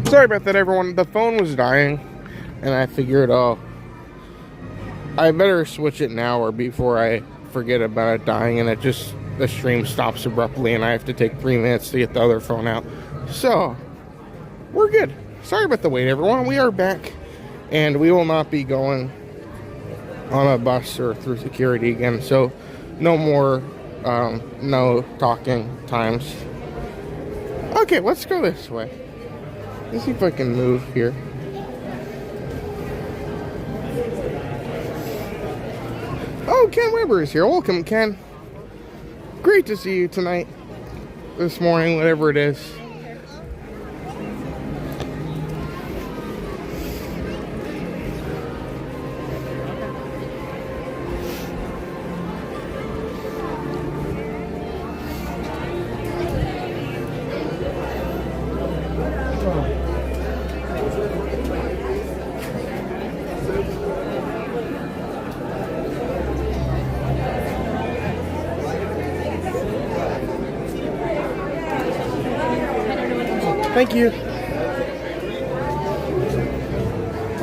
Sorry about that, everyone. The phone was dying, and I figured, oh, I better switch it now or before I forget about it dying, and the stream stops abruptly, and I have to take 3 minutes to get the other phone out. So, we're good. Sorry about the wait, everyone. We are back, and we will not be going on a bus or through security again. So, no more, no talking times. Okay, let's go this way. Let's see if I can move here. Oh, Ken Weber is here. Welcome, Ken. Great to see you tonight, this morning, whatever it is. Thank you.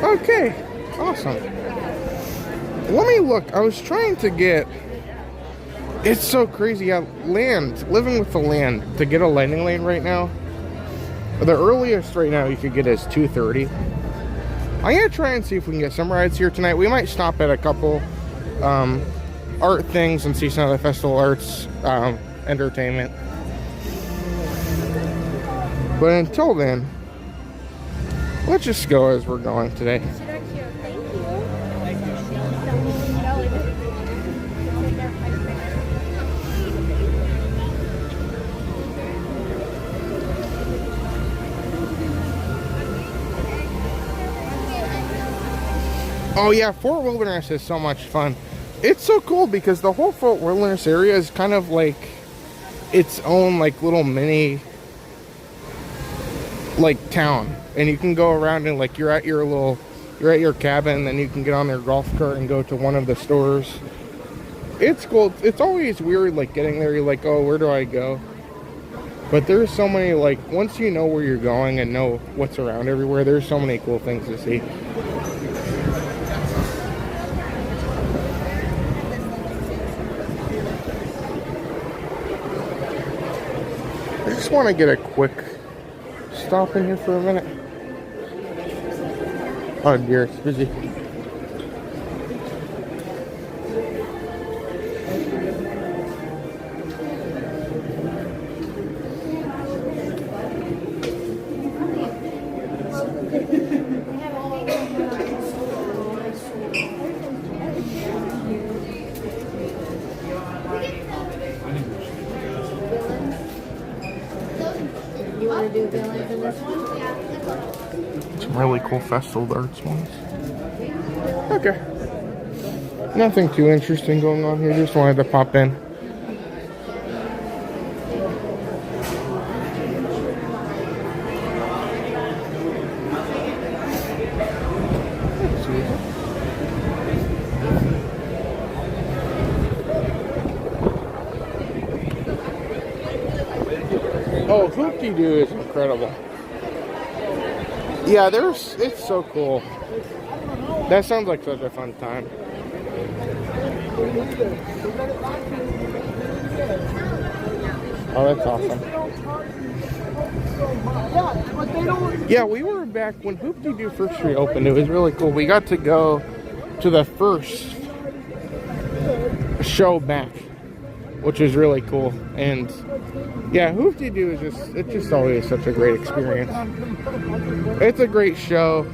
Okay, awesome. Let me look. I was trying to get... It's so crazy. Living with the land. To get a lightning lane right now, the earliest right now you could get is 2:30. I'm going to try and see if we can get some rides here tonight. We might stop at a couple art things and see some of the festival arts entertainment. But until then, let's just go as we're going today. Oh yeah, Fort Wilderness is so much fun. It's so cool because the whole Fort Wilderness area is kind of like its own like little mini like town, and you can go around and like you're at your cabin, then you can get on their golf cart and go to one of the stores. It's cool. It's always weird like getting there, you're like, oh, where do I go? But there's so many, like, once you know where you're going and know what's around everywhere, there's so many cool things to see. I just want to get a quick stop in here for a minute. Oh dear, it's busy. You want to do villains in this one? Some really cool festival arts ones. Okay. Nothing too interesting going on here. Just wanted to pop in. Oh, Hoop-Dee-Doo is incredible. Yeah, it's so cool. That sounds like such a fun time. Oh, that's awesome. Yeah, we were back when Hoop-Dee-Doo first reopened. It was really cool. We got to go to the first show back, which is really cool. And yeah, Hoop-Dee-Doo is it's just always such a great experience. It's a great show.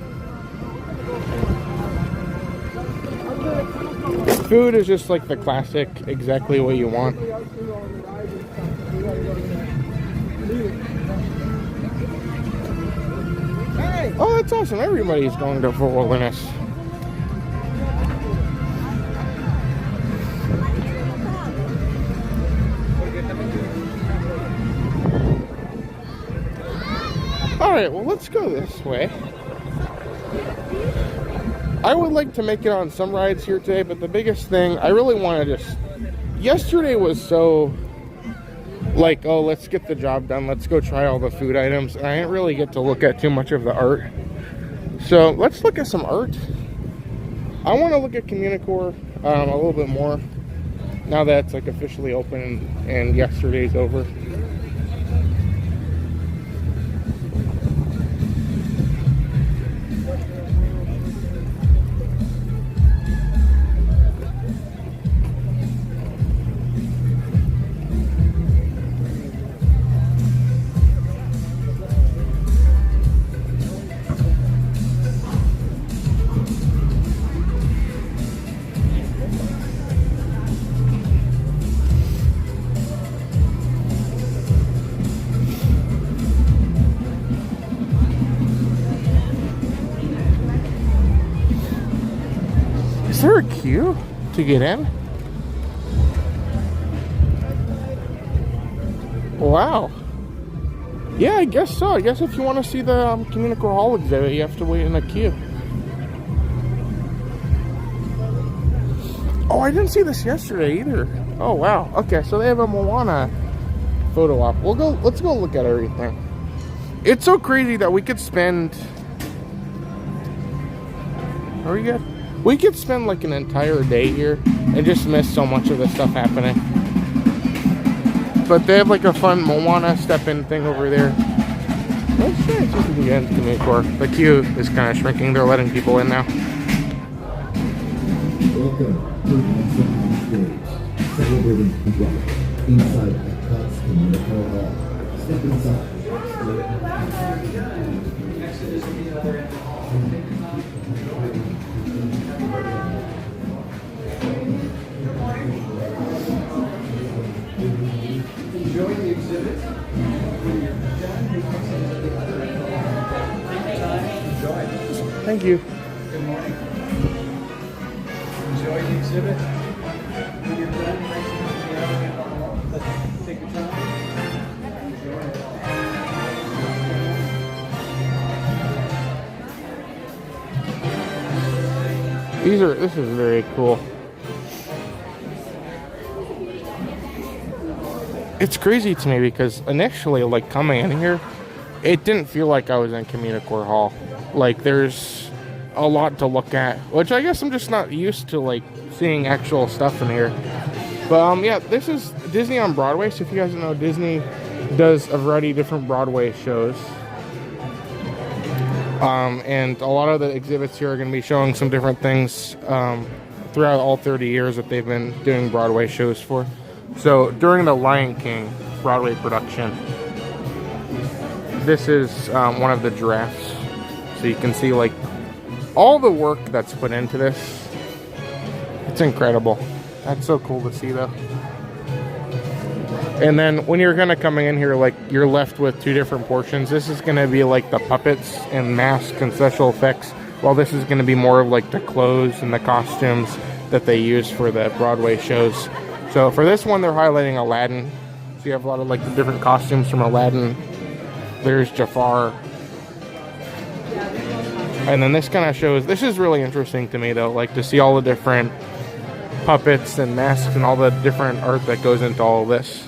Food is just like the classic, exactly what you want. Oh, that's awesome. Everybody's going to Fort Wilderness. Alright, well, let's go this way. I would like to make it on some rides here today, but the biggest thing, I really want to just... Yesterday was so... like, oh, let's get the job done. Let's go try all the food items. And I didn't really get to look at too much of the art. So, let's look at some art. I want to look at Kilimanjaro a little bit more. Now that it's, like, officially open and yesterday's over. Is there a queue to get in? Wow. Yeah, I guess so. I guess if you want to see the Kilimanjaro Hall exhibit, you have to wait in a queue. Oh, I didn't see this yesterday either. Oh, wow. Okay, so they have a Moana photo op. Let's go look at everything. It's so crazy that we could spend... Are we good? We could spend like an entire day here and just miss so much of the stuff happening. But they have like a fun Moana step-in thing over there. Let's see if we can get into Kilimanjaro. The queue is kind of shrinking. They're letting people in now. Welcome to the stage. Celebrating Epcot. Inside Epcot's Kilimanjaro Hall. Step inside. Enjoying the exhibit. Thank you. Good morning. exhibit. When you're done, take your time. This is very cool. It's crazy to me because initially, like, coming in here, it didn't feel like I was in Communicore Hall. Like, there's a lot to look at, which I guess I'm just not used to, like, seeing actual stuff in here. But, yeah, this is Disney on Broadway. So if you guys don't know, Disney does a variety of different Broadway shows. And a lot of the exhibits here are going to be showing some different things throughout all 30 years that they've been doing Broadway shows for. So during the Lion King Broadway production, this is one of the giraffes. So you can see, like, all the work that's put into this. It's incredible. That's so cool to see, though. And then when you're kind of coming in here, like, you're left with two different portions. This is going to be like the puppets and masks and special effects, while this is going to be more of like the clothes and the costumes that they use for the Broadway shows. So for this one, they're highlighting Aladdin. So you have a lot of like the different costumes from Aladdin. There's Jafar. And then this kind of shows, this is really interesting to me though, like to see all the different puppets and masks and all the different art that goes into all of this.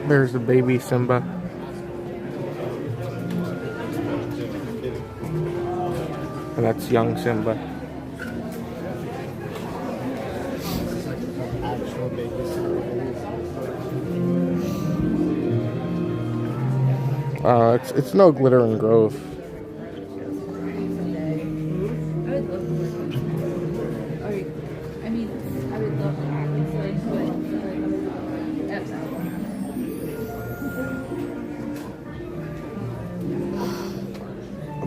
There's the baby Simba. And that's young Simba. It's no Glittering Grove.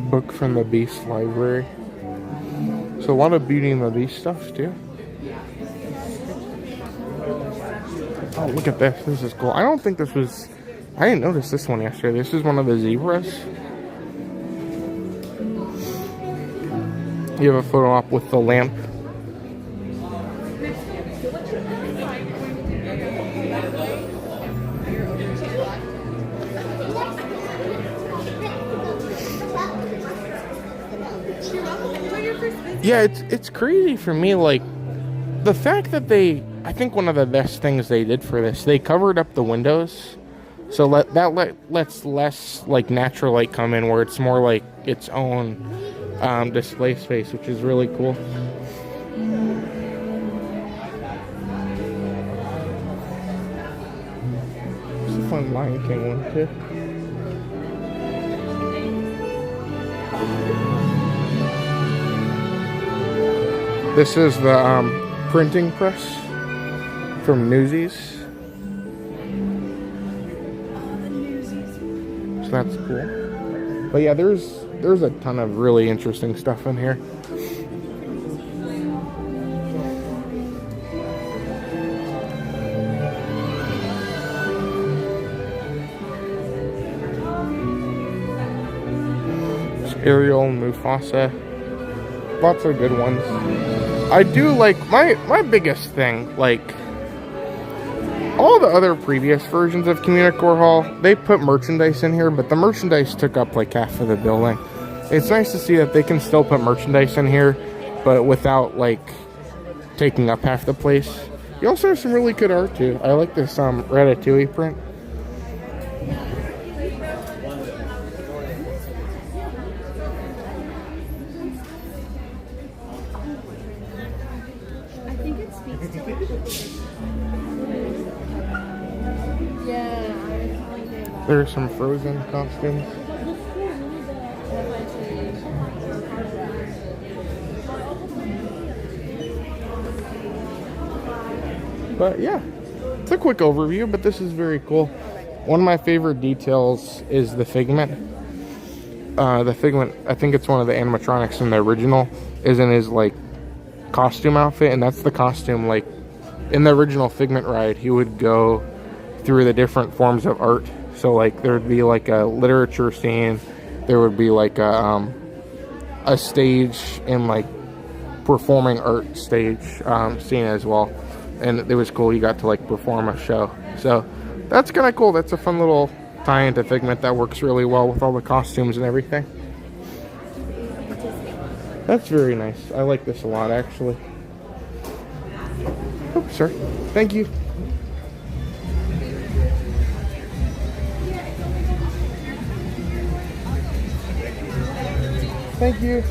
Book from the Beast Library. So a lot of Beauty and the Beast stuff too. Oh, look at this. This is cool. I don't think this was... I didn't notice this one yesterday. This is one of the zebras. You have a photo op with the lamp. Yeah, it's crazy for me, like, the fact that I think one of the best things they did for this, they covered up the windows, so lets less, like, natural light come in, where it's more like its own display space, which is really cool. It's a fun Lion King one, too. This is the printing press from Newsies. So that's cool. But yeah, there's a ton of really interesting stuff in here. There's Ariel and Mufasa. Lots of good ones. I do like, my biggest thing, like, all the other previous versions of Communicore Hall, they put merchandise in here, but the merchandise took up like half of the building. It's nice to see that they can still put merchandise in here, but without, like, taking up half the place. You also have some really good art too. I like this Ratatouille print. There are some Frozen costumes. But yeah, it's a quick overview, but this is very cool. One of my favorite details is the Figment. The Figment, I think it's one of the animatronics in the original, is in his, like, costume outfit, and that's the costume, like, in the original Figment ride, he would go through the different forms of art. So, like, there would be, like, a literature scene, there would be, like, a a stage and like performing art stage scene as well, and it was cool. You got to like perform a show, so that's kind of cool. That's a fun little tie into Figment that works really well with all the costumes and everything. That's very nice. I like this a lot, actually. Oh, sir. Thank you. Thank you.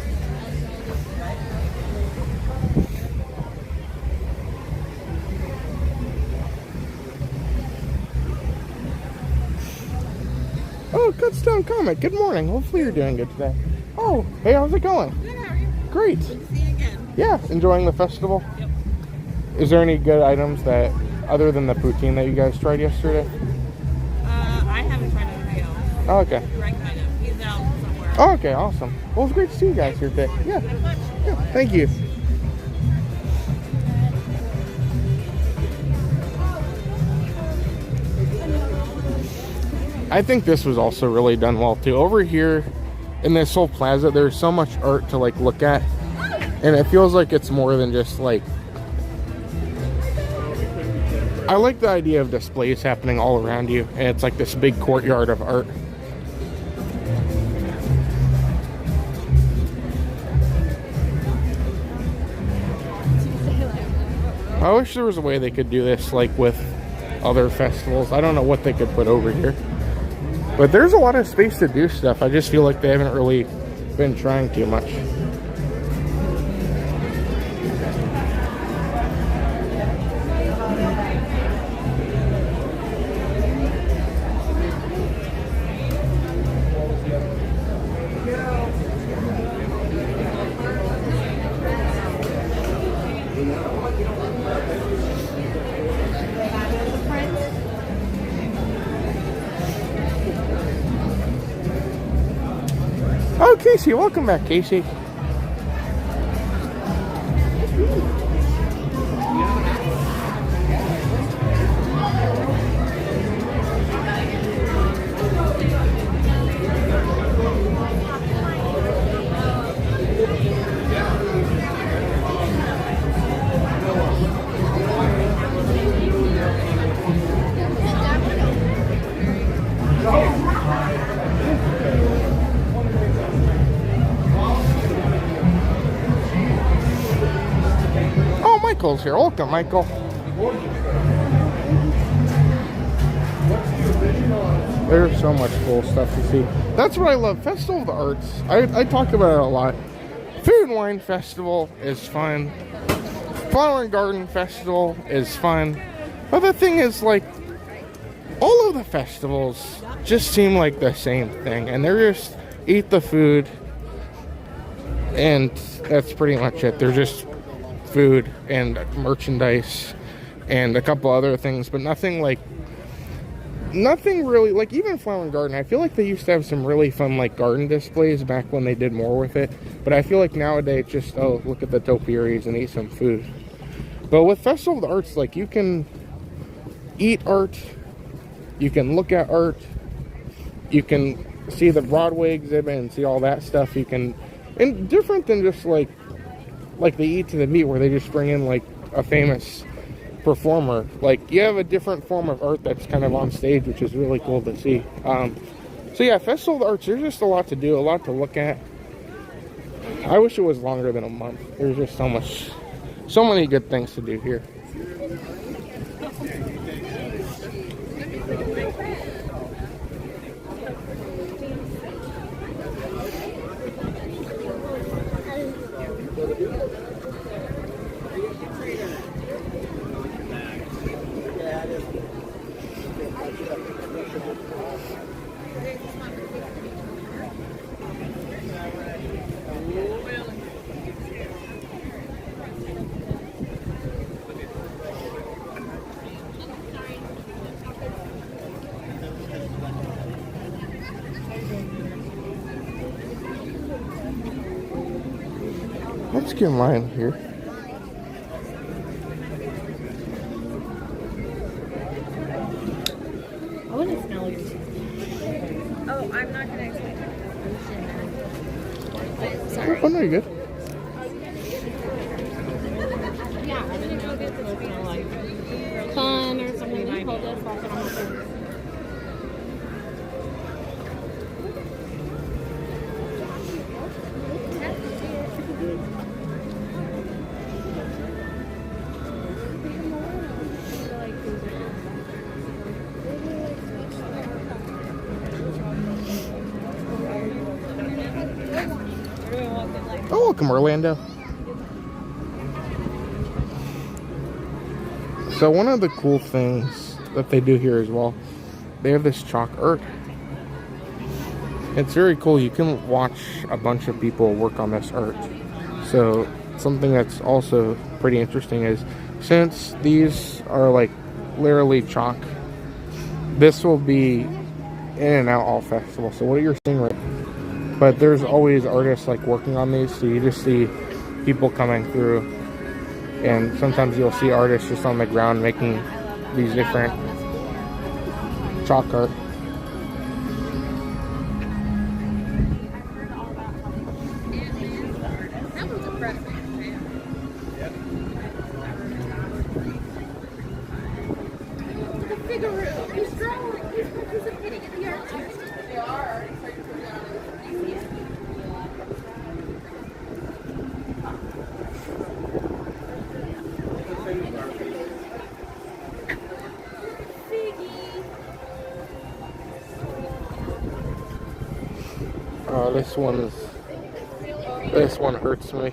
Oh, Cutstone Comic. Good morning. Hopefully you're doing good today. Oh, hey, how's it going? Good, how are you? Great. Good to see you again. Yeah, enjoying the festival? Yep. Is there any good items that, other than the poutine that you guys tried yesterday? I haven't tried anything else. Oh, okay. Right, kind of. He's out somewhere. Oh, okay, awesome. Well, it's great to see you guys here today. Yeah. Yeah, thank you. I think this was also really done well too. Over here in this whole plaza, there's so much art to like look at, and it feels like it's more than just like, I like the idea of displays happening all around you, and it's like this big courtyard of art. I wish there was a way they could do this like with other festivals. I don't know what they could put over here, but there's a lot of space to do stuff. I just feel like they haven't really been trying too much. Oh, Casey, welcome back, Casey. Michael's here. Welcome, Michael. There's so much cool stuff to see. That's what I love. Festival of the Arts. I talk about it a lot. Food and Wine Festival is fun. Flower and Garden Festival is fun. But the thing is, like, all of the festivals just seem like the same thing. And they're just eat the food. And that's pretty much it. They're just food and merchandise and a couple other things, but nothing really, like even Flower and Garden. I feel like they used to have some really fun like garden displays back when they did more with it, but I feel like nowadays it's just, oh, look at the topiaries and eat some food. But with Festival of the Arts, like, you can eat art, you can look at art, you can see the Broadway exhibit and see all that stuff. You can, and different than just like they Eat to the Meat, where they just bring in like a famous performer. Like, you have a different form of art that's kind of on stage, which is really cool to see. So yeah, Festival of the Arts, there's just a lot to do, a lot to look at. I wish it was longer than a month. There's just so many good things to do here. Let's get mine here. I want to smell yours. Oh, I'm not going to explain. Sorry. Oh, Very good. Yeah, I'm gonna go get this kind of like fun or something. Like hold this off and I'm gonna. Oh, welcome, Orlando. So one of the cool things that they do here as well, they have this chalk art. It's very cool. You can watch a bunch of people work on this art. So something that's also pretty interesting is, since these are like literally chalk, this will be in and out all festival. So what you're seeing right, but there's always artists like working on these, so you just see people coming through, and sometimes you'll see artists just on the ground making these different chalk art. This one hurts me.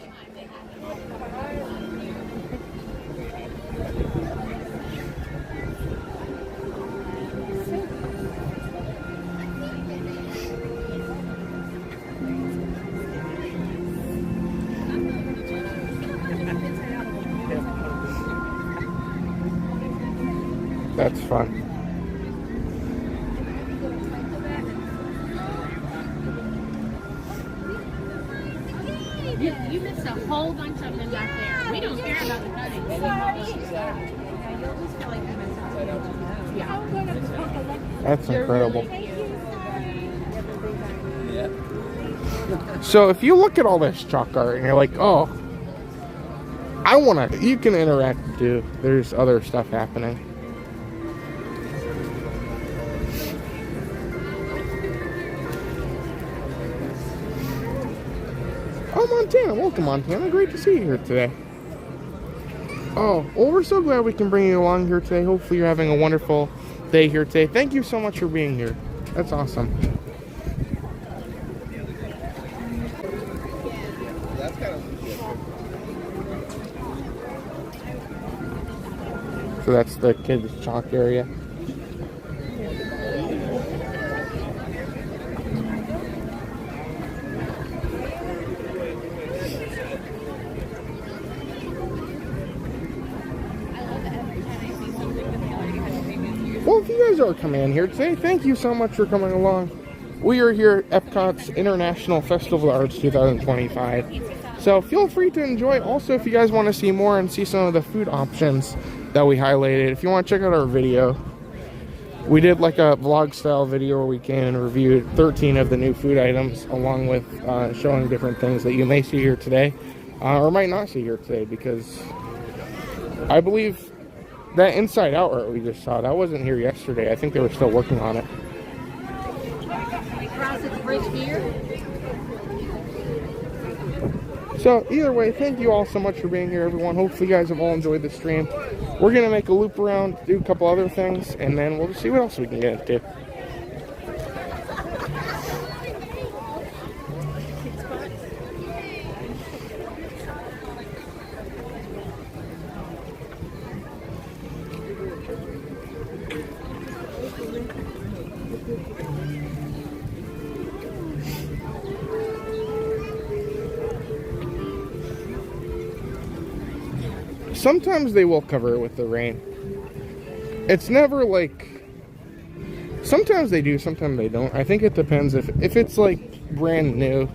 That's fun. You missed a whole bunch of them back there. We don't care about the cutting. That's incredible. So if you look at all this chalk art and you're like, oh, I want to, you can interact too. There's other stuff happening. Oh, Montana. Welcome, Montana. Great to see you here today. Oh, well, we're so glad we can bring you along here today. Hopefully you're having a wonderful day here today. Thank you so much for being here. That's awesome. So that's the kids' chalk area. Well, if you guys are coming in here today, thank you so much for coming along. We are here at Epcot's International Festival of Arts 2025. So feel free to enjoy. Also, if you guys want to see more and see some of the food options that we highlighted, if you want to check out our video, we did like a vlog style video where we came and reviewed 13 of the new food items, along with showing different things that you may see here today or might not see here today, because I believe that Inside Out art we just saw, that wasn't here yesterday. I think they were still working on it. So either way, thank you all so much for being here, everyone. Hopefully you guys have all enjoyed the stream. We're going to make a loop around, do a couple other things, and then we'll just see what else we can get into. Sometimes they will cover it with the rain. It's never like, sometimes they do, sometimes they don't. I think it depends. If it's like brand new,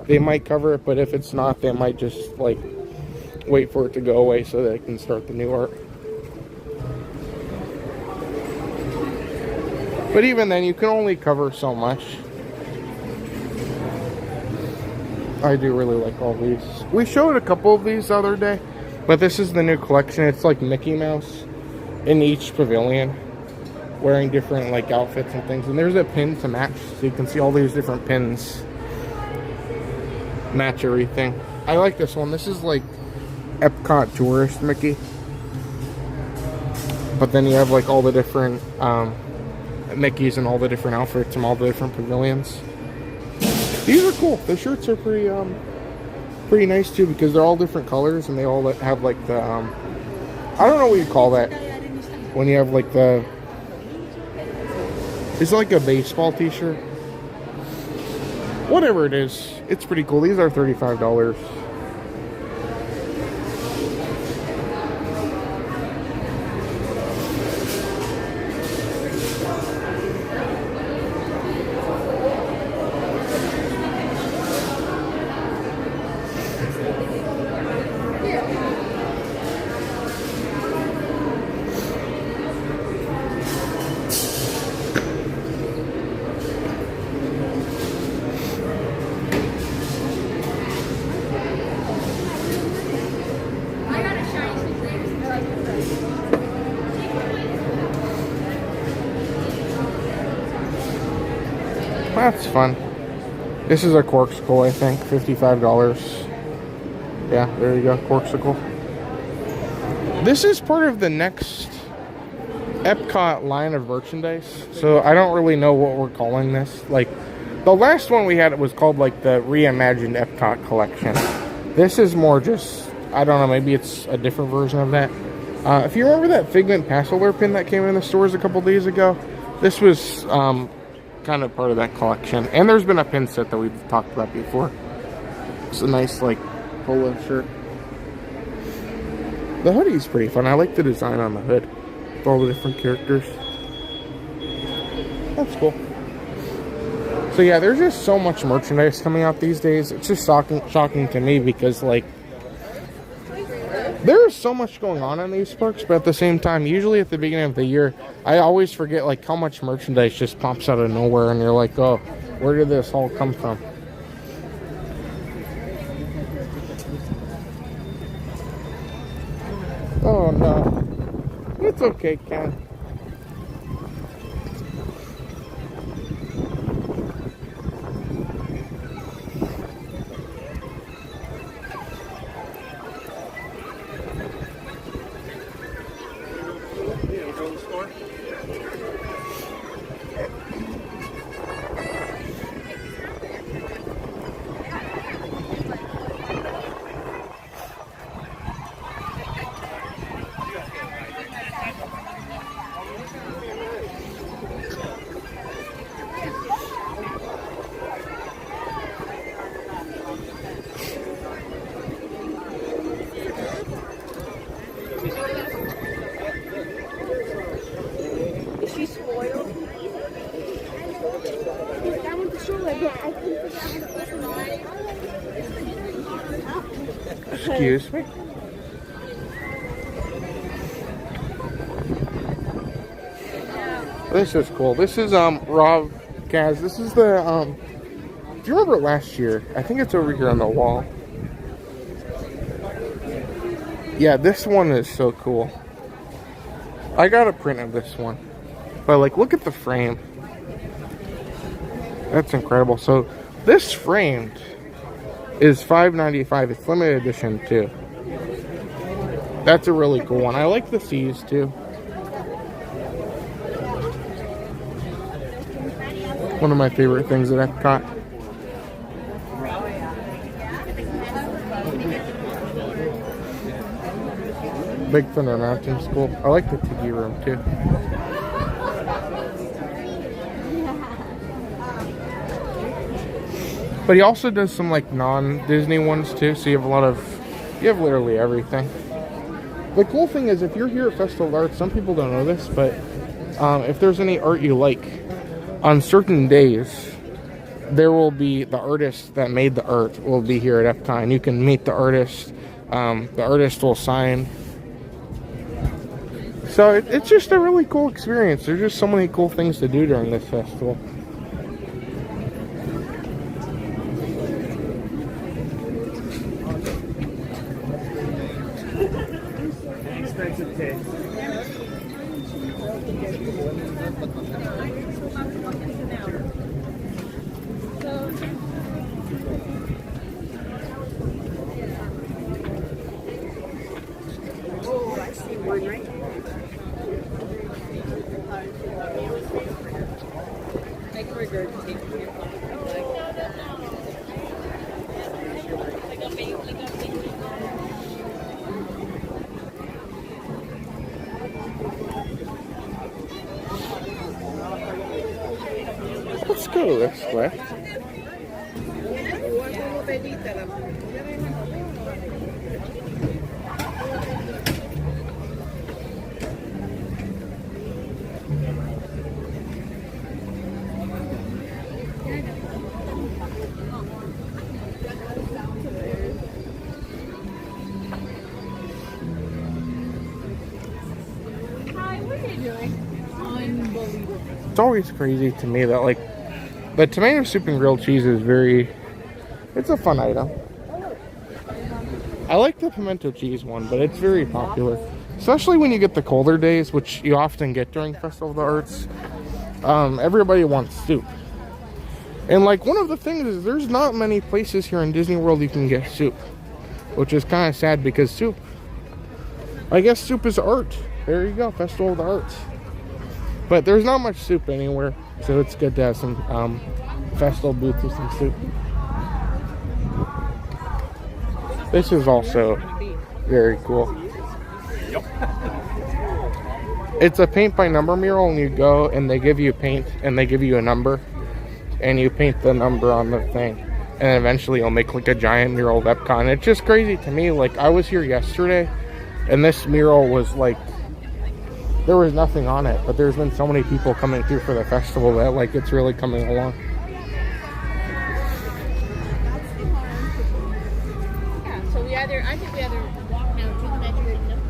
they might cover it, but if it's not, they might just like wait for it to go away so they can start the new art. But even then, you can only cover so much. I do really like all these. We showed a couple of these the other day, but this is the new collection. It's like Mickey Mouse in each pavilion, wearing different like outfits and things. And there's a pin to match, so you can see all these different pins match everything. I like this one. This is like Epcot tourist Mickey, but then you have like all the different Mickeys and all the different outfits from all the different pavilions. These are cool. The shirts are pretty nice too, because they're all different colors and they all have like the I don't know what you call that when you have like the, it's like a baseball t-shirt, whatever it is. It's pretty cool. These are $35. That's fun. This is a corksicle, I think. $55. Yeah, there you go. Corksicle. This is part of the next Epcot line of merchandise, so I don't really know what we're calling this. Like, the last one we had, it was called like the Reimagined Epcot Collection. This is more just, I don't know, maybe it's a different version of that. If you remember that Figment Passover pin that came in the stores a couple days ago, this was kind of part of that collection. And there's been a pin set that we've talked about before. It's a nice like polo shirt. The hoodie's pretty fun. I like the design on the hood with all the different characters. That's cool. So yeah, there's just so much merchandise coming out these days. It's just shocking to me, because like there's so much going on in these parks, but at the same time, usually at the beginning of the year, I always forget like how much merchandise just pops out of nowhere, and you're like, oh, where did this all come from? Oh no, it's okay, Ken. Excuse me. This is cool. This is Rob Kaz. This is the do you remember last year? I think it's over here on the wall. Yeah, this one is so cool. I got a print of this one. But like, look at the frame. That's incredible. So this framed is $5.95. It's limited edition too. That's a really cool one. I like the C's too. One of my favorite things at Epcot. Big Thunder Mountain's cool. I like the Tiki Room too. But he also does some like non-Disney ones too, so you have literally everything. The cool thing is, if you're here at Festival of Arts, some people don't know this, but if there's any art you like, on certain days, there will be the artist that made the art will be here at Epcot, and you can meet the artist. The artist will sign. So it's just a really cool experience. There's just so many cool things to do during this festival. expensive taste. Oh, I see one right here. Like regurgitating. Let's go this way. It's always crazy to me that, like, the tomato soup and grilled cheese is it's a fun item. I like the pimento cheese one, but it's very popular. Especially when you get the colder days, which you often get during Festival of the Arts. Everybody wants soup. And, like, one of the things is there's not many places here in Disney World you can get soup. Which is kind of sad because soup, I guess soup is art. There you go, Festival of the Arts. But there's not much soup anywhere, so it's good to have some festival booths with some soup. This is also very cool. It's a paint by number mural, and you go and they give you paint and they give you a number, and you paint the number on the thing, and eventually you'll make like a giant mural of Epcot. And it's just crazy to me. Like, I was here yesterday, and this mural was like, there was nothing on it, but there's been so many people coming through for the festival that, like, it's really coming along. Yeah, so I think we either walk now to the Metro and go down.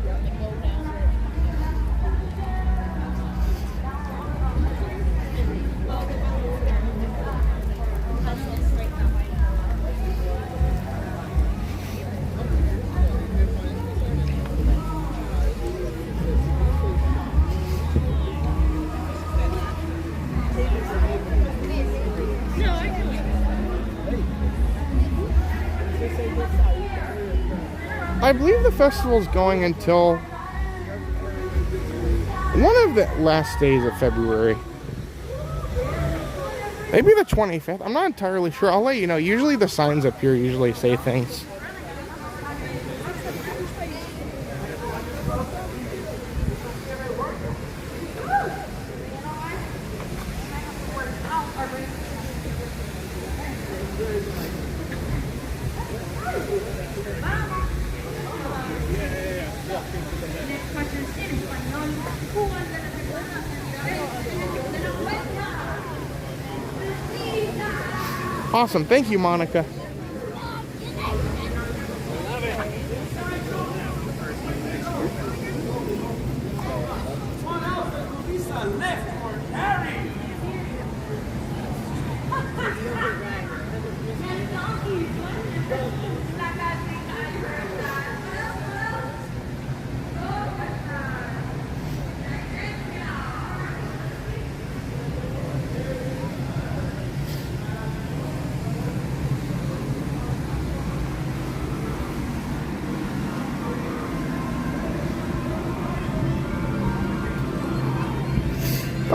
I believe the festival's going until one of the last days of February. Maybe the 25th. I'm not entirely sure. I'll let you know. Usually the signs up here usually say things. Awesome. Thank you, Monica.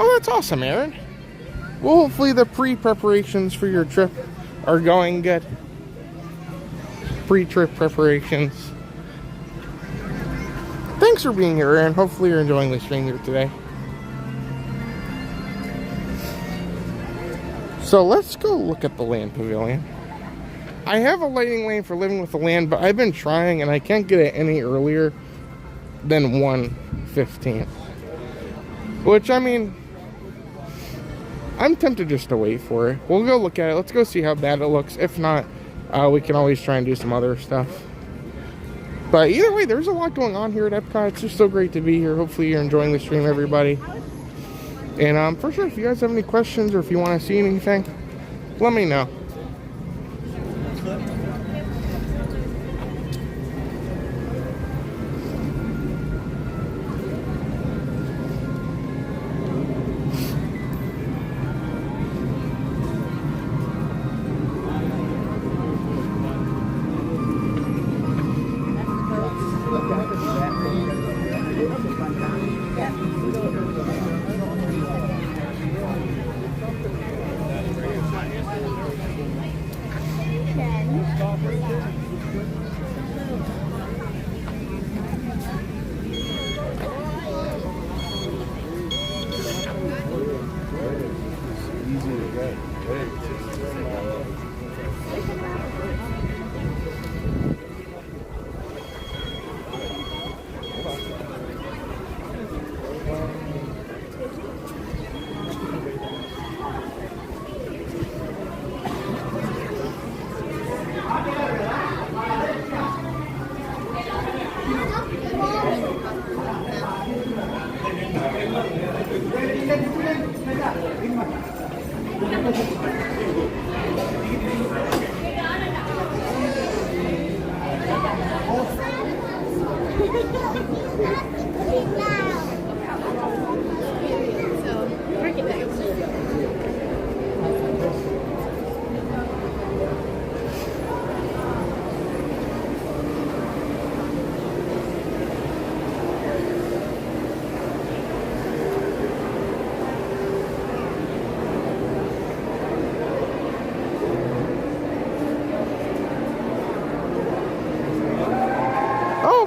Oh, that's awesome, Aaron. Well, hopefully the pre-preparations for your trip are going good. Pre-trip preparations. Thanks for being here, Aaron. Hopefully you're enjoying the stream here today. So let's go look at the land pavilion. I have a lighting lane for Living with the Land, but I've been trying and I can't get it any earlier than 1:15. Which, I mean, I'm tempted just to wait for it. We'll go look at it. Let's go see how bad it looks. If not, we can always try and do some other stuff. But either way, there's a lot going on here at Epcot. It's just so great to be here. Hopefully you're enjoying the stream, everybody. And for sure, if you guys have any questions or if you want to see anything, let me know.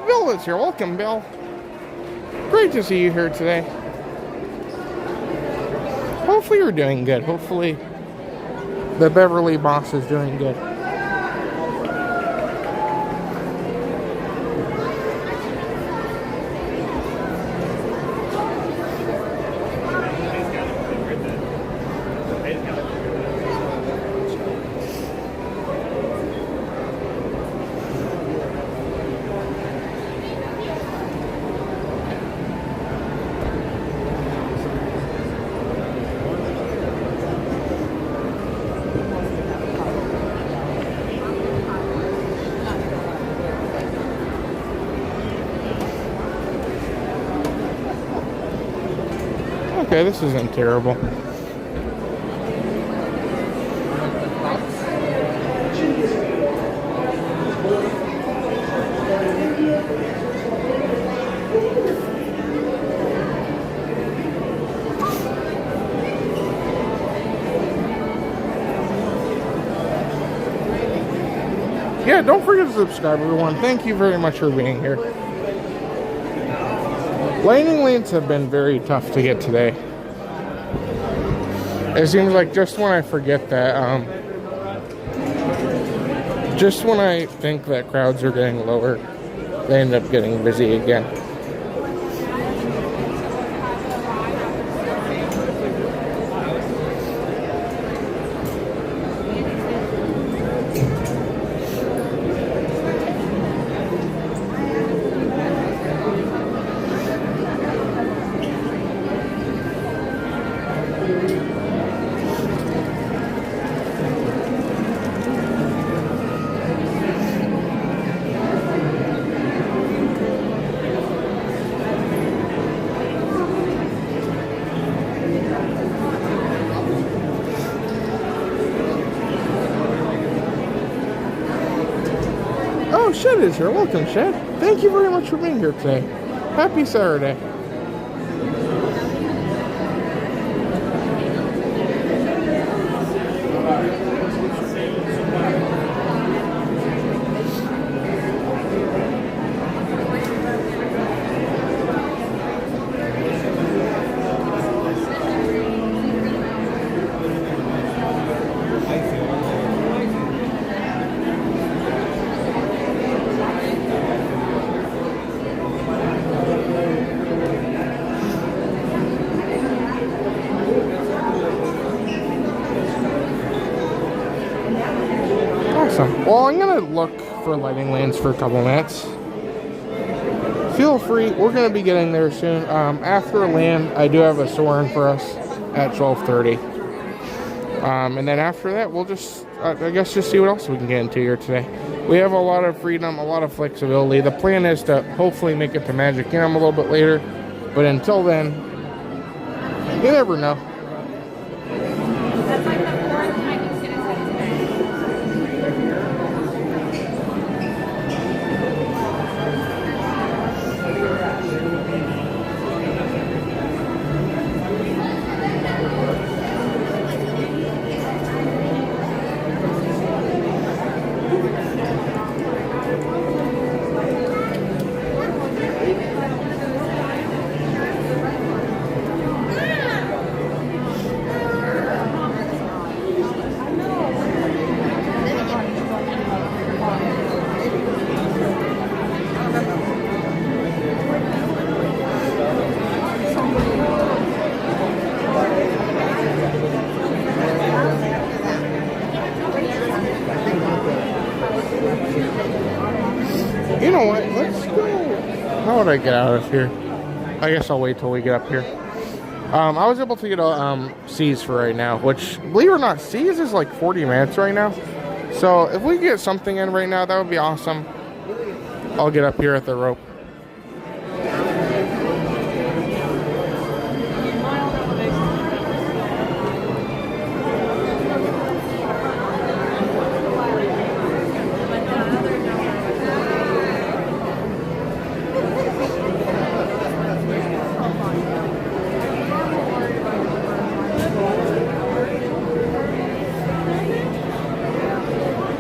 Bill is here. Welcome, Bill. Great to see you here today. Hopefully you're doing good. Hopefully the Beverly boss is doing good. Okay, this isn't terrible. Yeah, don't forget to subscribe, everyone. Thank you very much for being here. Lightning lanes have been very tough to get today. It seems like just when I forget that, just when I think that crowds are getting lower, they end up getting busy again. Oh, Shed is here. Welcome, Shed. Thank you very much for being here today. Happy Saturday. Well, I'm going to look for lighting lanes for a couple minutes. Feel free. We're going to be getting there soon. After land, I do have a Soarin' for us at 12:30. And then after that, we'll just, I guess, just see what else we can get into here today. We have a lot of freedom, a lot of flexibility. The plan is to hopefully make it to Magic Kingdom a little bit later. But until then, you never know. How would I get out of here? I guess I'll wait till we get up here. I was able to get a C's for right now, which, believe it or not, C's is like 40 minutes right now. So if we get something in right now, that would be awesome. I'll get up here at the rope.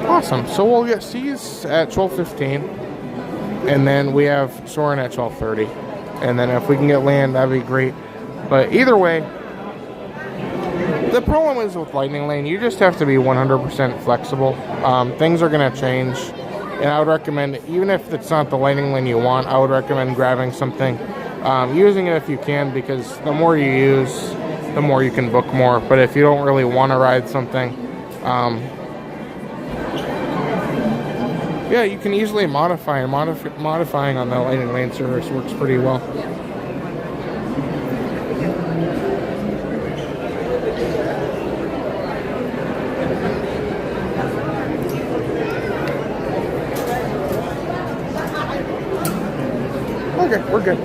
Awesome. So we'll get C's at 12:15, and then we have Soarin' at 12:30, and then if we can get land, that'd be great. But either way, the problem is with Lightning Lane, you just have to be 100% flexible. Things are going to change, and I would recommend, even if it's not the Lightning Lane you want, I would recommend grabbing something, using it if you can, because the more you use, the more you can book more. But if you don't really want to ride something, yeah, you can easily modify, and modifying on the Lightning Lane service works pretty well. Okay, we're good.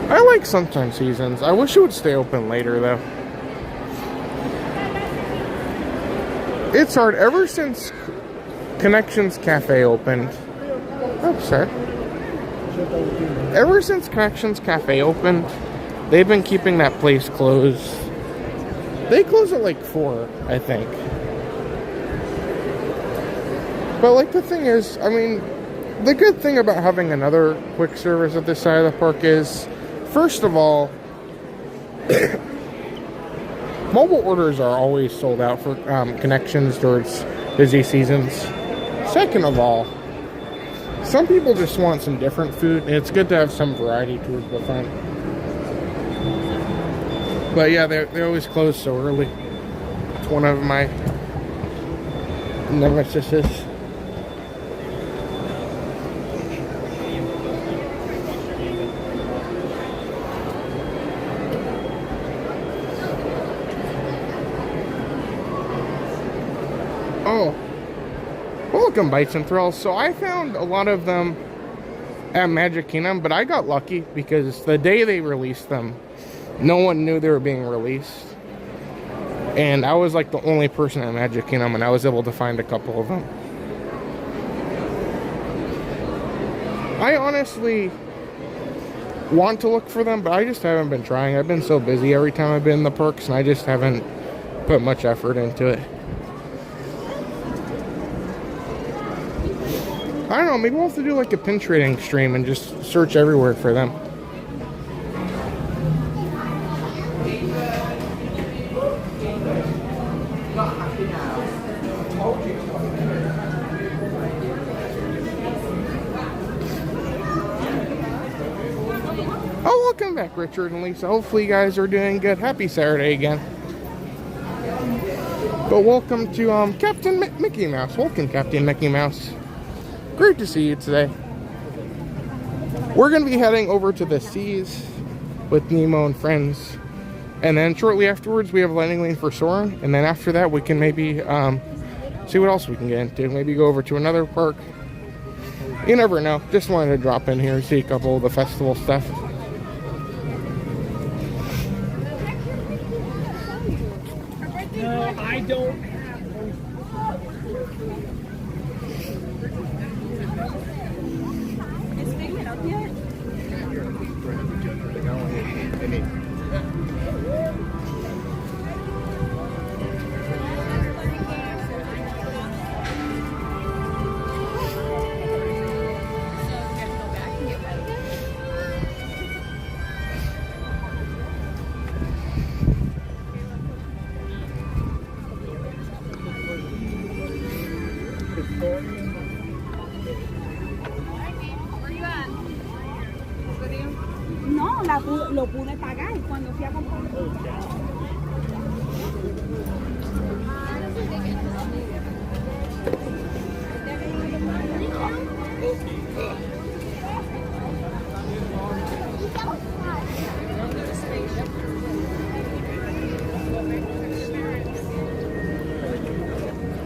I like Sunshine Seasons. I wish it would stay open later, though. It's hard. Ever since Connections Cafe opened... Oh, sorry. Ever since Connections Cafe opened, they've been keeping that place closed. They close at like 4, I think. But like the thing is, I mean, the good thing about having another quick service at this side of the park is, first of all, mobile orders are always sold out for Connections towards busy seasons. Second of all, some people just want some different food, and it's good to have some variety towards the front. But yeah, they're always closed so early. It's one of my nemesises. Oh, welcome Bites and Thrills. So I found a lot of them at Magic Kingdom, but I got lucky because the day they released them, no one knew they were being released. And I was like the only person at Magic Kingdom, and I was able to find a couple of them. I honestly want to look for them, but I just haven't been trying. I've been so busy every time I've been in the parks, and I just haven't put much effort into it. I don't know, maybe we'll have to do like a pin trading stream and just search everywhere for them. Oh, welcome back, Richard and Lisa. Hopefully you guys are doing good. Happy Saturday again. But welcome to Captain Mickey Mouse. Welcome, Captain Mickey Mouse. Great to see you today. We're going to be heading over to the Seas with Nemo and friends. And then shortly afterwards, we have Lightning Lane for Soarin'. And then after that, we can maybe see what else we can get into. Maybe go over to another park. You never know. Just wanted to drop in here and see a couple of the festival stuff. No, I don't.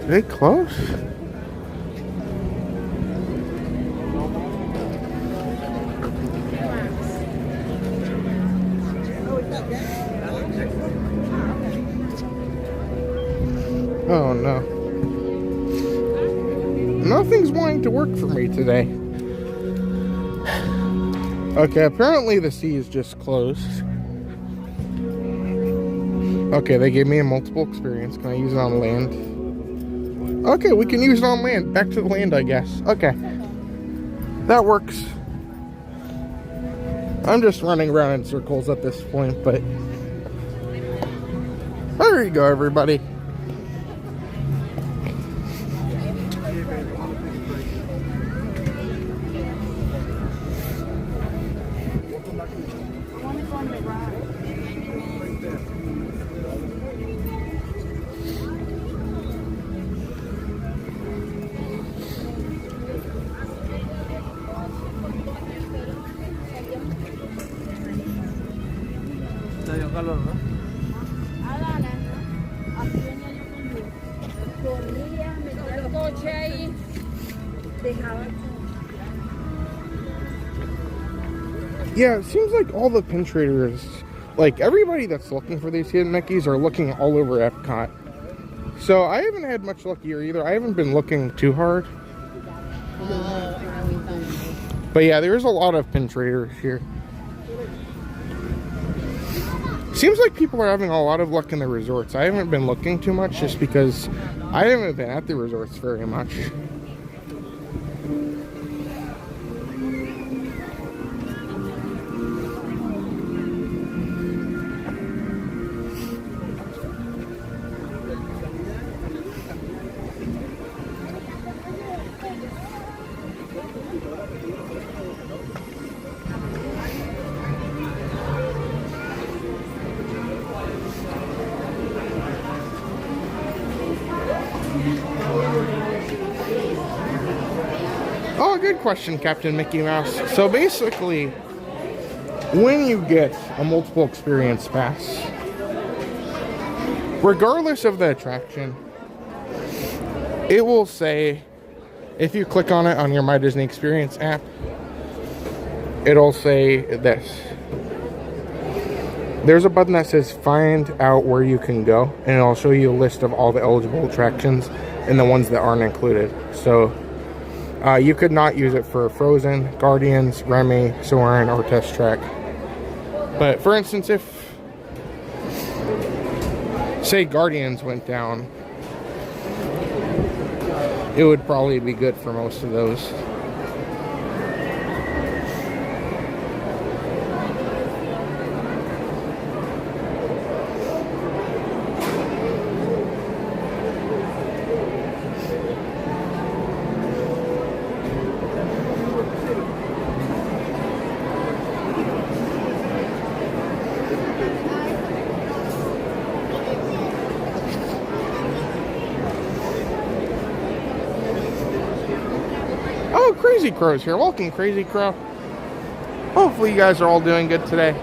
they close? Oh no. Nothing's wanting to work for me today. Okay, apparently the sea is just closed. Okay, they gave me a multiple experience. Can I use it on land? Okay, we can use it on land. Back to the land, I guess. Okay. That works. I'm just running around in circles at this point, but... There you go, everybody. Calor, ¿no? Yeah, it seems like all the pin traders, like everybody that's looking for these hidden Mickeys are looking all over Epcot. So I haven't had much luck here either. I haven't been looking too hard. But yeah, there's a lot of pin traders here. Seems like people are having a lot of luck in the resorts. I haven't been looking too much just because I haven't been at the resorts very much. Oh, good question, Captain Mickey Mouse. So basically, when you get a multiple experience pass, regardless of the attraction, it will say, if you click on it on your My Disney Experience app, it'll say this. There's a button that says find out where you can go, and it'll show you a list of all the eligible attractions and the ones that aren't included. So you could not use it for Frozen, Guardians, Remy, Soarin', or Test Track. But for instance, if, say, Guardians went down, it would probably be good for most of those. Oh, Crazy Crow's here. Welcome, Crazy Crow. Hopefully you guys are all doing good today.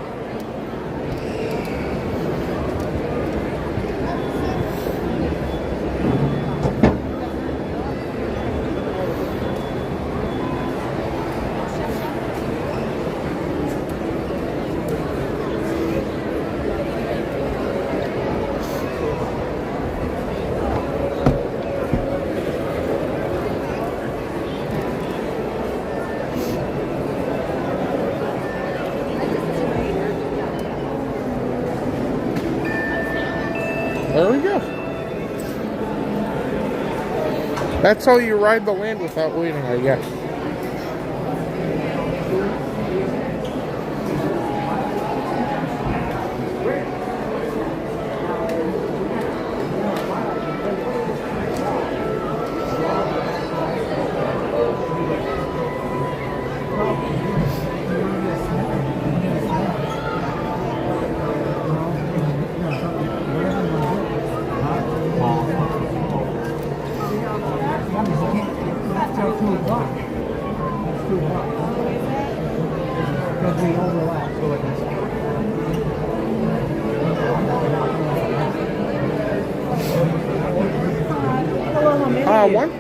There we go. That's how you ride the land without waiting, I guess. One.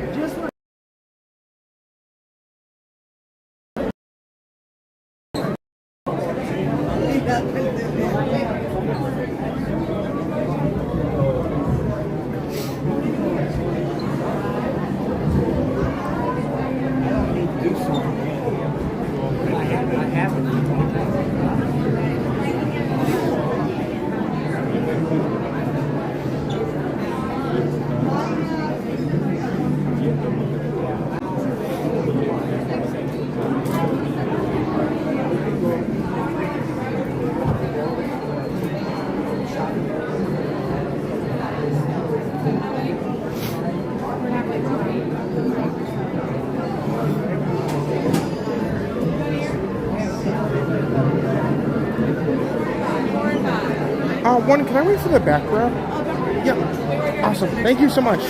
One, can I wait for the back row? Yeah. Awesome. Thank you so much.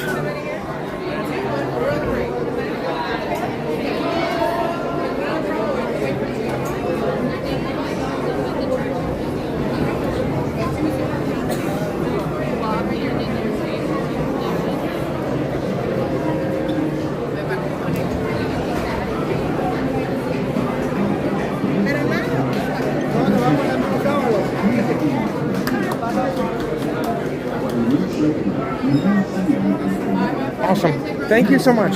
Awesome. Thank you so much.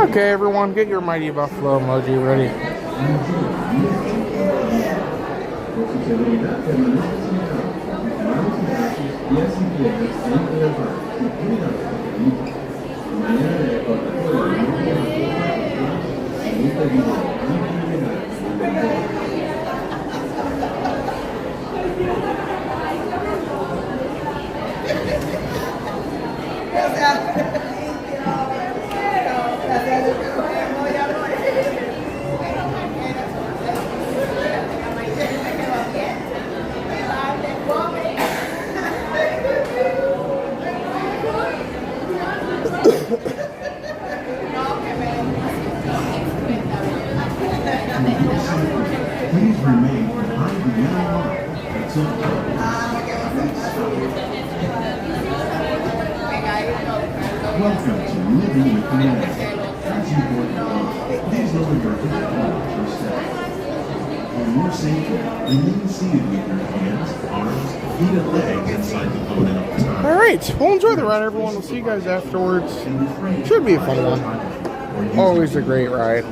Okay, everyone, get your Mighty Buffalo emoji ready. Please remain behind the yellow line until welcome to Living with the Land. As you board the line, please lower your hip arms or step. For more safety, remain seated with your hands, arms, feet, and legs inside the boat at all times. Alright, well, enjoy the ride, everyone. We'll see you guys afterwards. Should be a fun one. Always a great ride.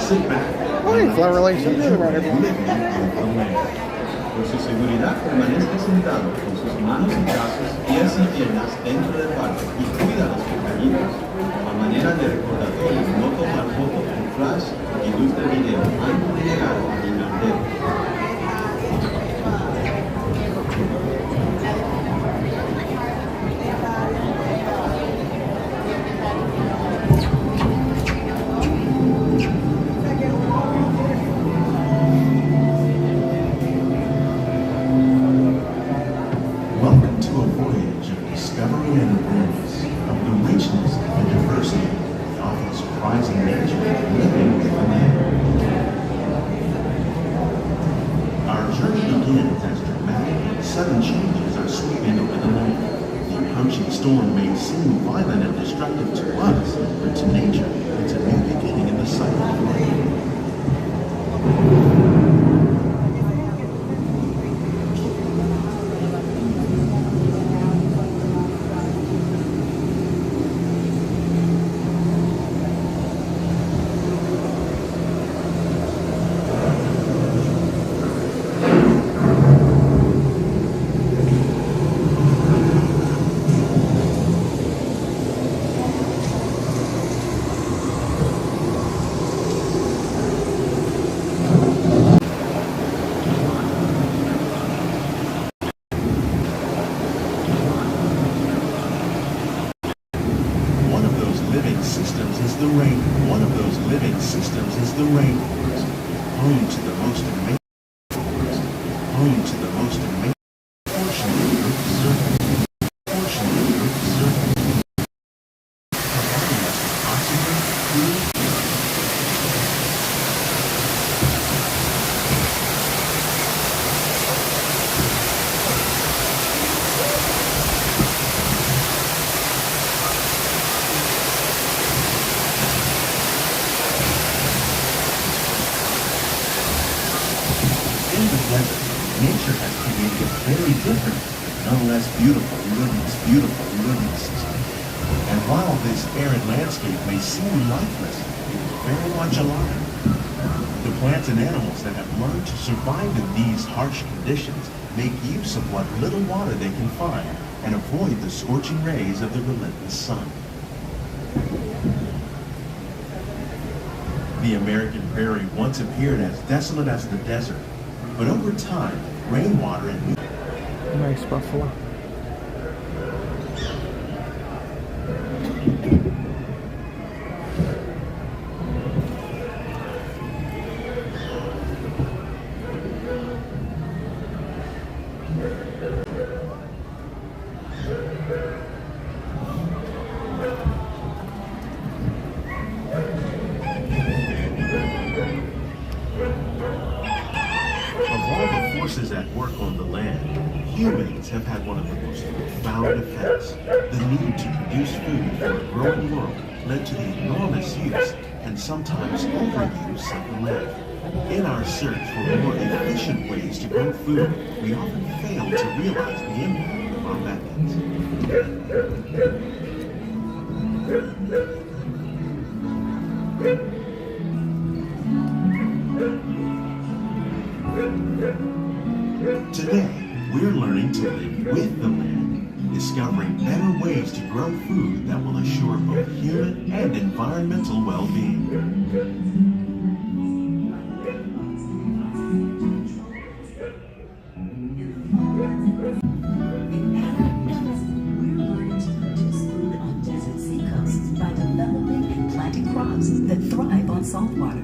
Hi, Flower Lace. Enjoy the ride, everyone. Por su seguridad, permanezca sentado con sus manos y brazos, pies y piernas dentro del barco y cuida a los pequeñitos. A manera de recordatorio, no tomar fotos con flash y luz de video antes de llegar a Dinoland. Storm may seem violent and destructive to us, but to nature, it's a new beginning in the cycle of life. desert, nature has created a very different, but nonetheless beautiful living system. And while this arid landscape may seem lifeless, it is very much alive. The plants and animals that have learned to survive in these harsh conditions make use of what little water they can find and avoid the scorching rays of the relentless sun. The American prairie once appeared as desolate as the desert, but over time, rainwater and Nice buffalo. Humans have had one of the most profound effects. The need to produce food for a growing world led to the enormous use and sometimes overuse of the land. In our search for more efficient ways to grow food, we often fail to realize the impact of our methods. Today, we're learning to live with the land, discovering better ways to grow food that will assure both human and environmental well-being. By developing and planting crops that thrive on salt water.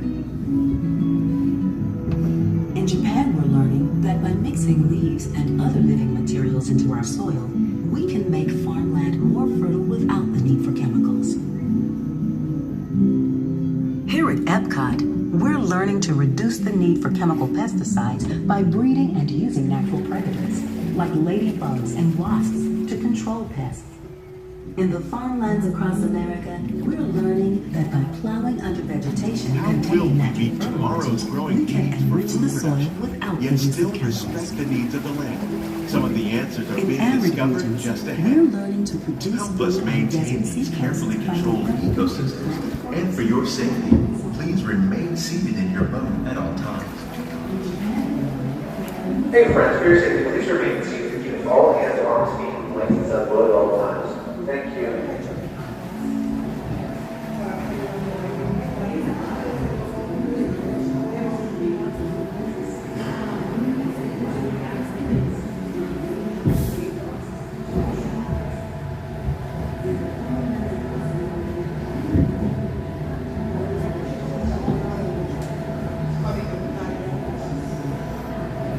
In Japan, we're learning that by mixing leaves and other living materials into our soil, we can make farmland more fertile without the need for chemicals. Here at Epcot, we're learning to reduce the need for chemical pesticides by breeding and using natural predators, like ladybugs and wasps, to control pests. In the farmlands across America, we're learning that by plowing under vegetation containing natural fertilizers, we can enrich the soil without the use of chemicals. Respect the needs of the land. Some of the answers are being arid discovered regions, just we're ahead. learning to produce To help us maintain these carefully controlled ecosystems, and for your safety, please remain seated in your boat at all times. Hey friends, for your safety, please remain seated, keeping all hands, arms, feet, and blankets unloaded at all times. Thank you.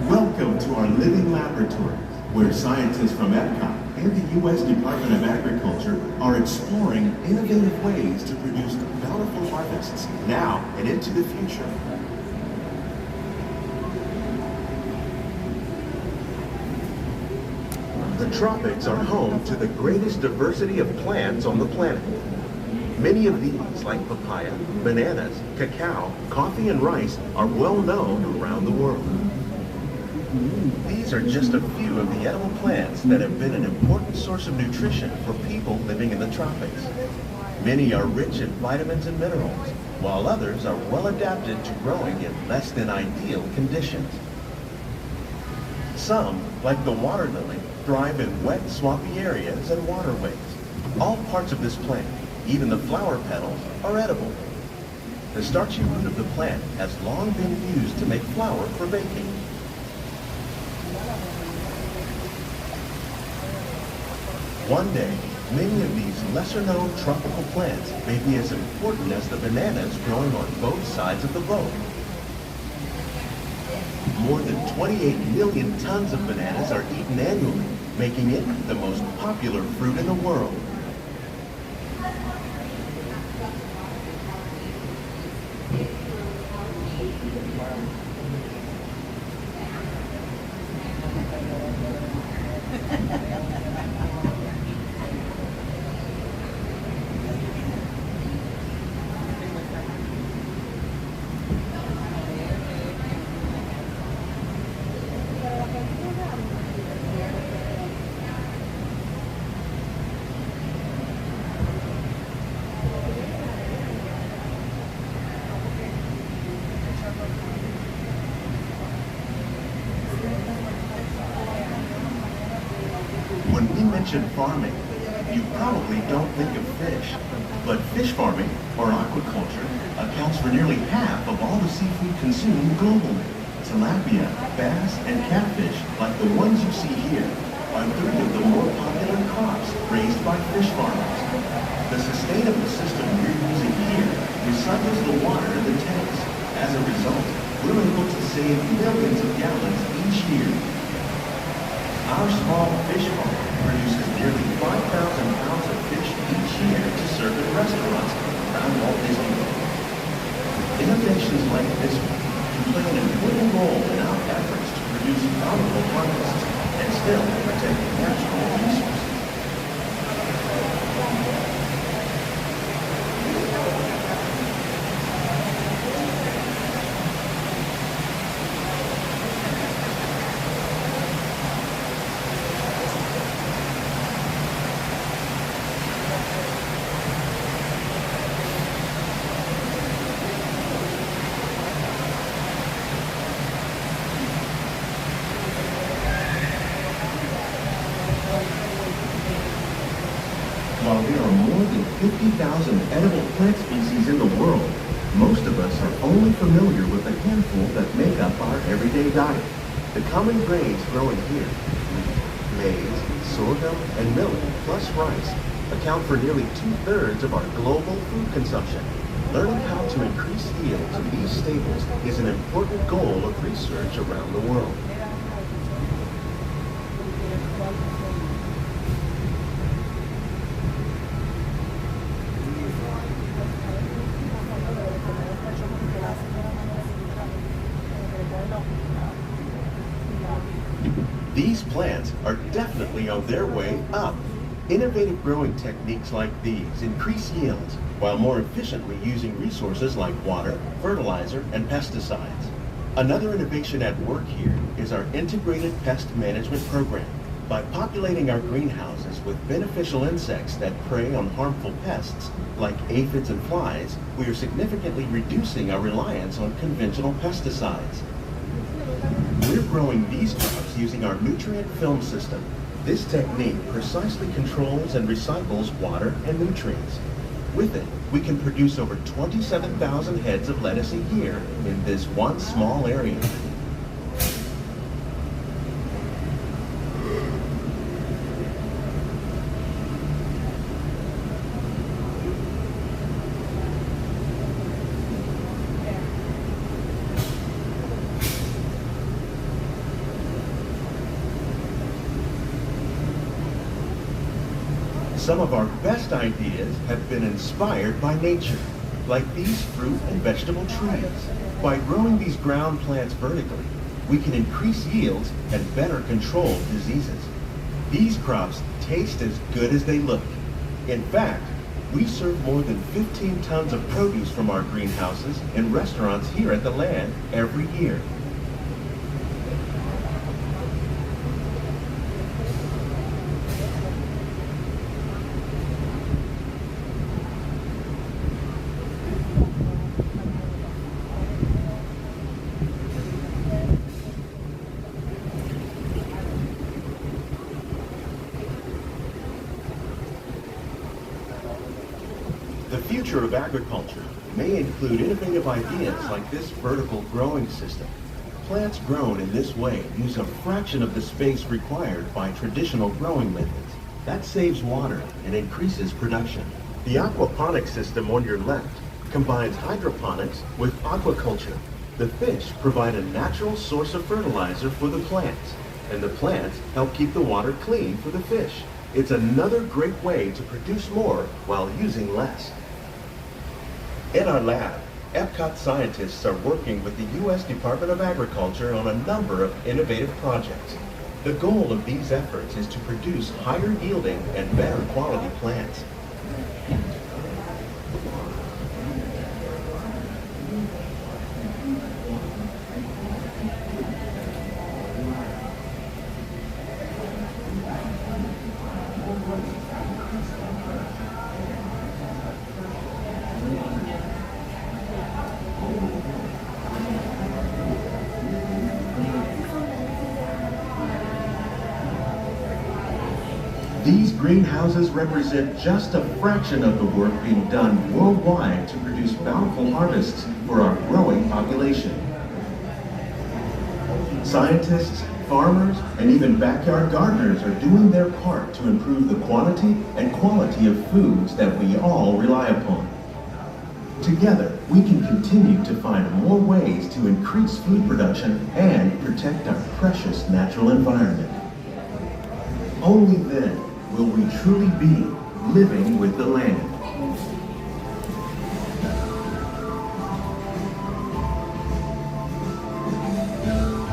Welcome to our living laboratory, where scientists from Epcot and the U.S. Department of Agriculture are exploring innovative ways to produce bountiful harvests now and into the future. The tropics are home to the greatest diversity of plants on the planet. Many of these, like papaya, bananas, cacao, coffee, and rice, are well known around the world. These are just a few of the edible plants that have been an important source of nutrition for people living in the tropics. Many are rich in vitamins and minerals, while others are well adapted to growing in less than ideal conditions. Some, like the water lily, thrive in wet, swampy areas and waterways. All parts of this plant, even the flower petals, are edible. The starchy root of the plant has long been used to make flour for baking. One day, many of these lesser-known tropical plants may be as important as the bananas growing on both sides of the boat. More than 28 million tons of bananas are eaten annually, making it the most popular fruit in the world. mention farming, you probably don't think of fish. But fish farming, or aquaculture, accounts for nearly half of all the seafood consumed globally. Tilapia, bass, and catfish, like the ones you see here, are 3 of the more popular crops raised by fish farmers. The sustainable system we're using here recycles the water in the tanks. As a result, we're able to save millions of gallons each year. Our small fish farm produces nearly 5,000 pounds of fish each year to serve in restaurants around Walt Disney World. Innovations like this one can play an important role in our efforts to produce valuable harvests and still protect natural resources. While there are more than 50,000 edible plant species in the world, most of us are only familiar with a handful that make up our everyday diet. The common grains growing here, maize, sorghum, and millet, plus rice, account for nearly 2/3 of our global food consumption. Learning how to increase yields in these staples is an important goal of research around the world. These plants are definitely on their way up. Innovative growing techniques like these increase yields while more efficiently using resources like water, fertilizer, and pesticides. Another innovation at work here is our integrated pest management program. By populating our greenhouses with beneficial insects that prey on harmful pests like aphids and flies, we are significantly reducing our reliance on conventional pesticides. We're growing these crops using our nutrient film system. This technique precisely controls and recycles water and nutrients. With it, we can produce over 27,000 heads of lettuce a year in this one small area. Some of our best ideas have been inspired by nature, like these fruit and vegetable trees. By growing these ground plants vertically, we can increase yields and better control diseases. These crops taste as good as they look. In fact, we serve more than 15 tons of produce from our greenhouses in restaurants here at the Land every year. The future of agriculture may include innovative ideas like this vertical growing system. Plants grown in this way use a fraction of the space required by traditional growing methods. That saves water and increases production. The aquaponics system on your left combines hydroponics with aquaculture. The fish provide a natural source of fertilizer for the plants, and the plants help keep the water clean for the fish. It's another great way to produce more while using less. In our lab, Epcot scientists are working with the U.S. Department of Agriculture on a number of innovative projects. The goal of these efforts is to produce higher yielding and better quality plants. These greenhouses represent just a fraction of the work being done worldwide to produce bountiful harvests for our growing population. Scientists, farmers, and even backyard gardeners are doing their part to improve the quantity and quality of foods that we all rely upon. Together, we can continue to find more ways to increase food production and protect our precious natural environment. Only then will we truly be living with the land.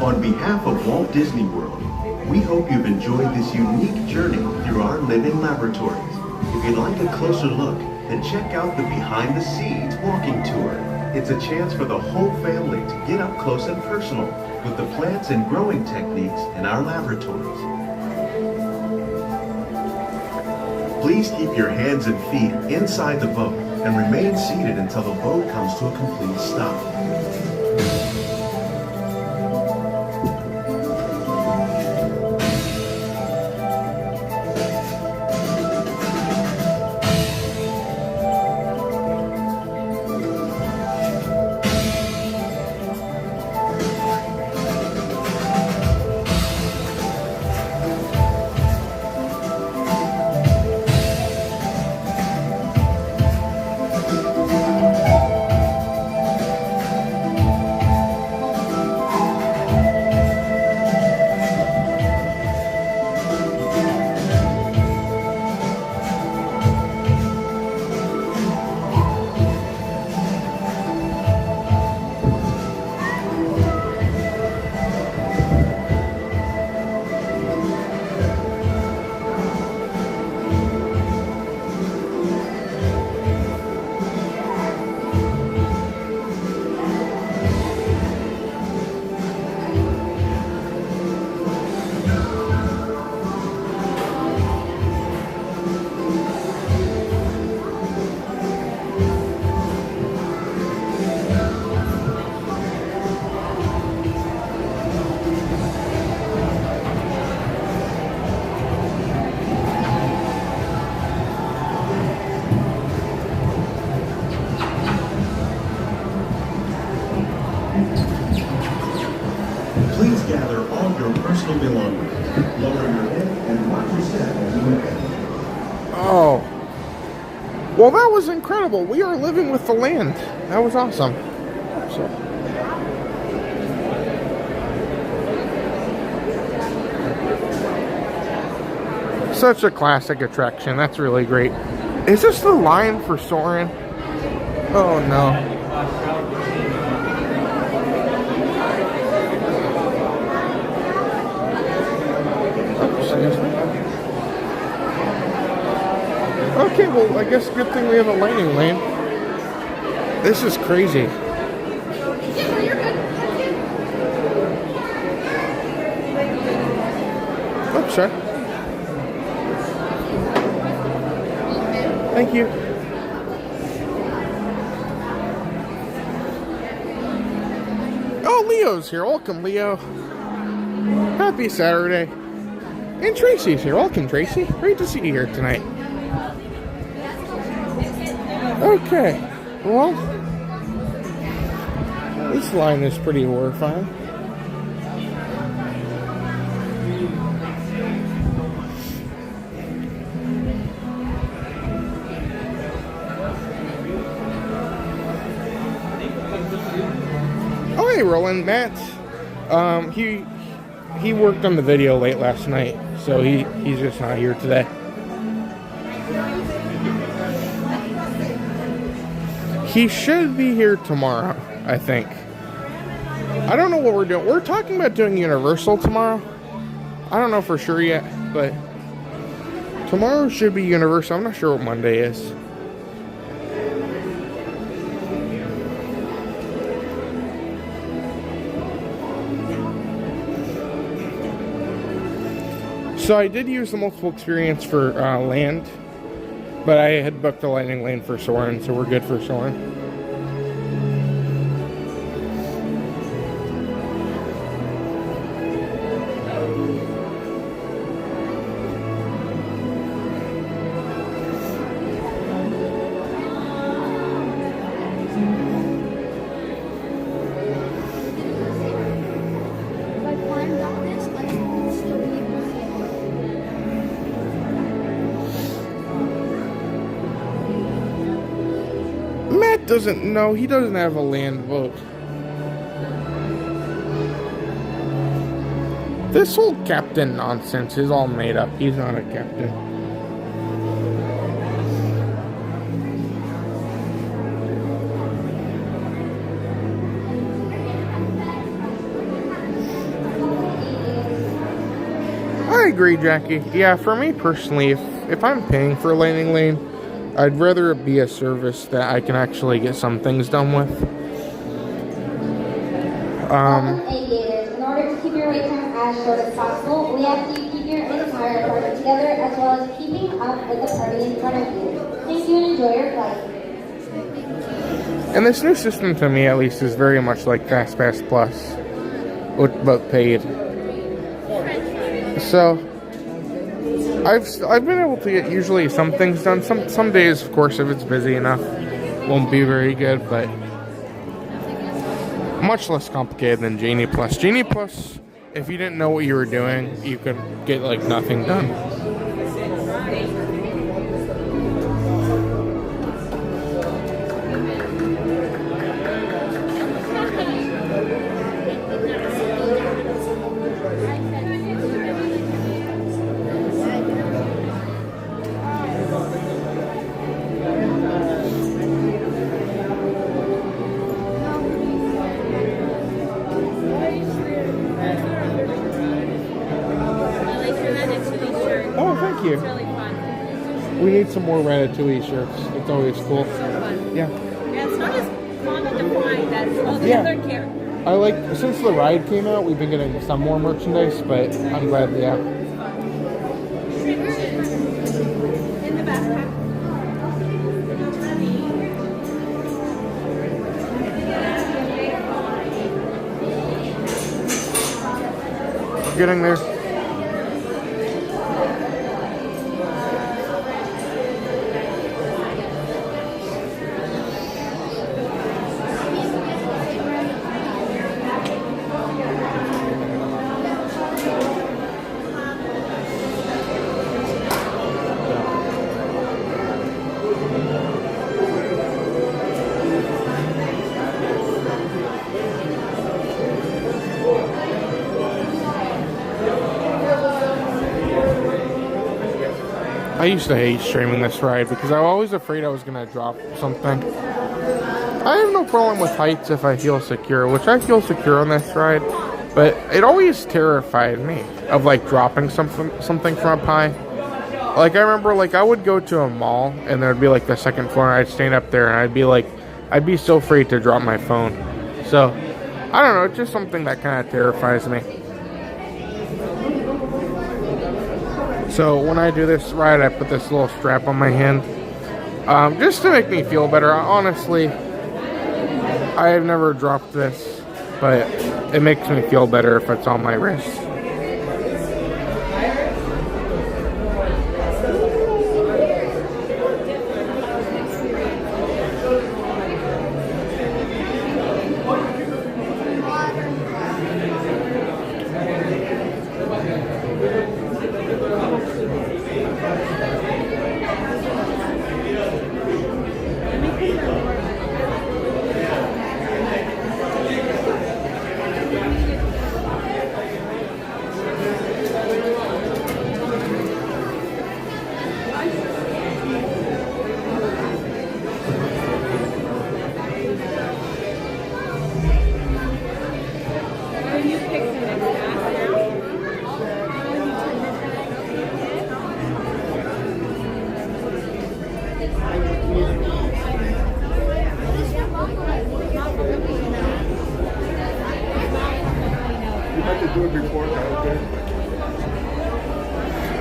On behalf of Walt Disney World, we hope you've enjoyed this unique journey through our living laboratories. If you'd like a closer look, then check out the Behind the Scenes walking tour. It's a chance for the whole family to get up close and personal with the plants and growing techniques in our laboratories. Please keep your hands and feet inside the boat and remain seated until the boat comes to a complete stop. Oh. Well, that was incredible. We are living with the land. That was awesome. Such a classic attraction. That's really great. Is this the line for Soarin'? Oh, no. Okay, well, I guess good thing we have a landing lane. This is crazy. Oh, sure. Thank you. Oh, Leo's here. Welcome, Leo. Happy Saturday. And Tracy's here. Welcome, Tracy. Great to see you here tonight. Okay, well, this line is pretty horrifying. Oh, hey, Roland, Matt. He worked on the video late last night, so he's just not here today. He should be here tomorrow, I think. I don't know what we're doing. We're talking about doing Universal tomorrow. I don't know for sure yet, but tomorrow should be Universal. I'm not sure what Monday is. So I did use the multiple experience for land. But I had booked the lightning lane for Soarin', so we're good for Soarin'. It doesn't, no, he doesn't have a land boat. This whole captain nonsense is all made up. He's not a captain. I agree, Jackie. Yeah, for me personally, if I'm paying for a landing lane, I'd rather it be a service that I can actually get some things done with. Aviators, in order to keep your wait time as short as possible, we ask you keep your entire party together as well as keeping up with the party in front of you. Thank you and enjoy your flight. And this new system, to me at least, is very much like FastPass Plus, but paid. So I've been able to get usually some things done. Some days, of course, if it's busy enough, won't be very good, but much less complicated than Genie Plus. Genie Plus, if you didn't know what you were doing, you could get like nothing done. You. It's really fun. We need some more Ratatouille shirts. It's always cool. So fun. Yeah. Yeah, it's not as common to find as all the other characters. I like, since the ride came out, we've been getting some more merchandise, but I'm glad, yeah. In the backpack. We're getting there. I used to hate streaming this ride because I was always afraid I was going to drop something. I have no problem with heights if I feel secure, which I feel secure on this ride, but it always terrified me of like dropping something from up high. Like I remember like I would go to a mall and there'd be like the second floor and I'd stand up there and I'd be so afraid to drop my phone. So, I don't know, it's just something that kind of terrifies me. So when I do this ride, I put this little strap on my hand, just to make me feel better. Honestly, I have never dropped this, but it makes me feel better if it's on my wrist.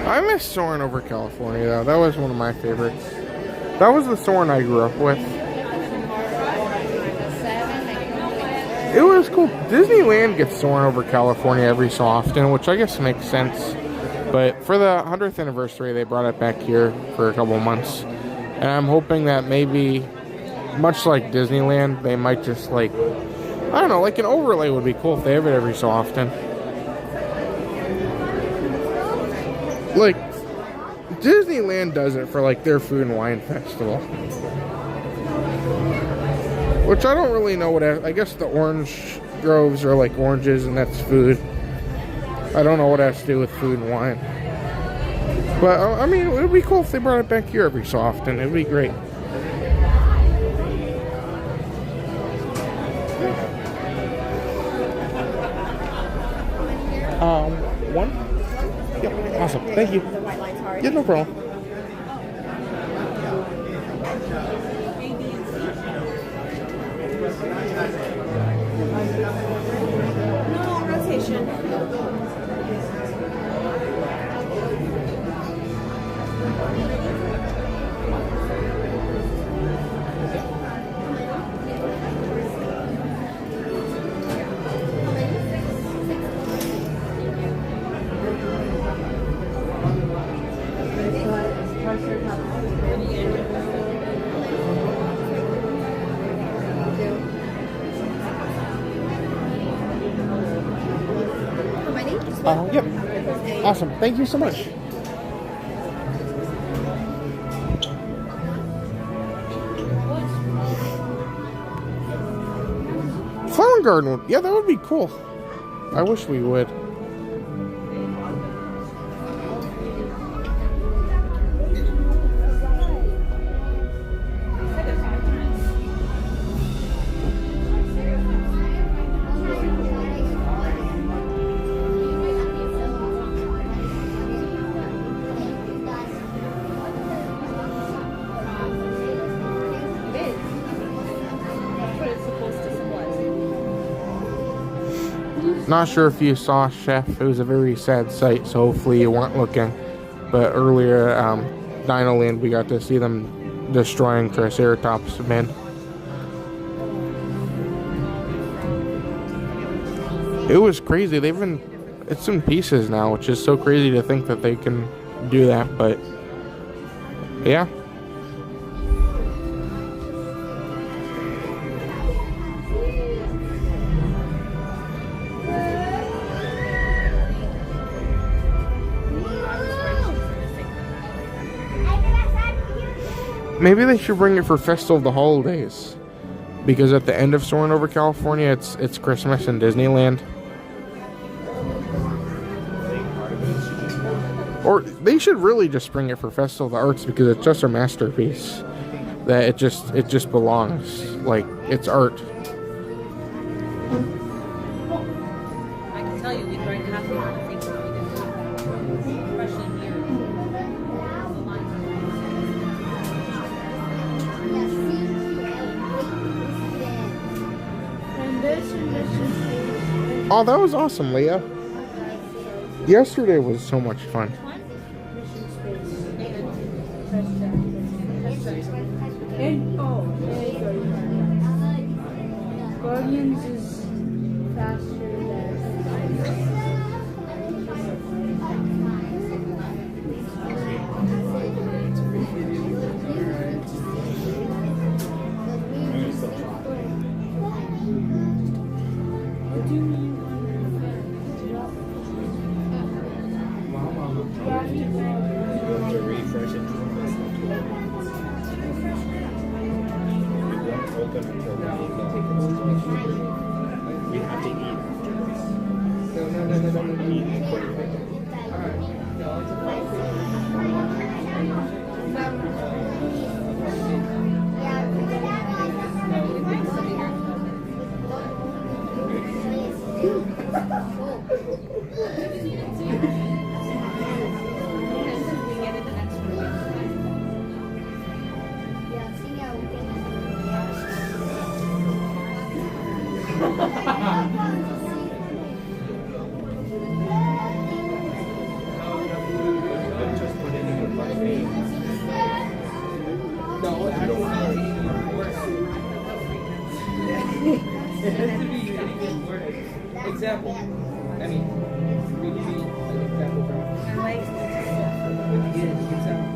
I miss soaring over California, though. That was one of my favorites. That was the soaring I grew up with. It was cool. Disneyland gets soaring over California every so often, which I guess makes sense. But for the 100th anniversary, they brought it back here for a couple months. And I'm hoping that maybe, much like Disneyland, they might just like, I don't know, like an overlay would be cool if they have it every so often. Like, Disneyland does it for like their food and wine festival. Which I don't really know what. I guess the orange groves are like oranges, and that's food. I don't know what it has to do with food and wine. But I mean, it would be cool if they brought it back here every so often. It would be great. One? Yeah, awesome. Thank you. Yeah, no problem. No, rotation. Yep. Awesome. Thank you so much. Flower garden. Yeah, that would be cool. I wish we would. Not sure if you saw, Chef. It was a very sad sight, so hopefully you weren't looking. But earlier, Dinoland, we got to see them destroying Triceratops men. It was crazy. It's in pieces now, which is so crazy to think that they can do that. But yeah. Maybe they should bring it for Festival of the Holidays, because at the end of Soarin' Over California, it's Christmas in Disneyland. Or they should really just bring it for Festival of the Arts, because it's just a masterpiece that it just belongs. Like, it's art. I can tell you, we learned half the amount of things that we didn't, especially here. Oh, that was awesome, Leah. Yesterday was so much fun. Guardians is faster We have to eat. Example. I mean, we give me an example from my legs. It sounds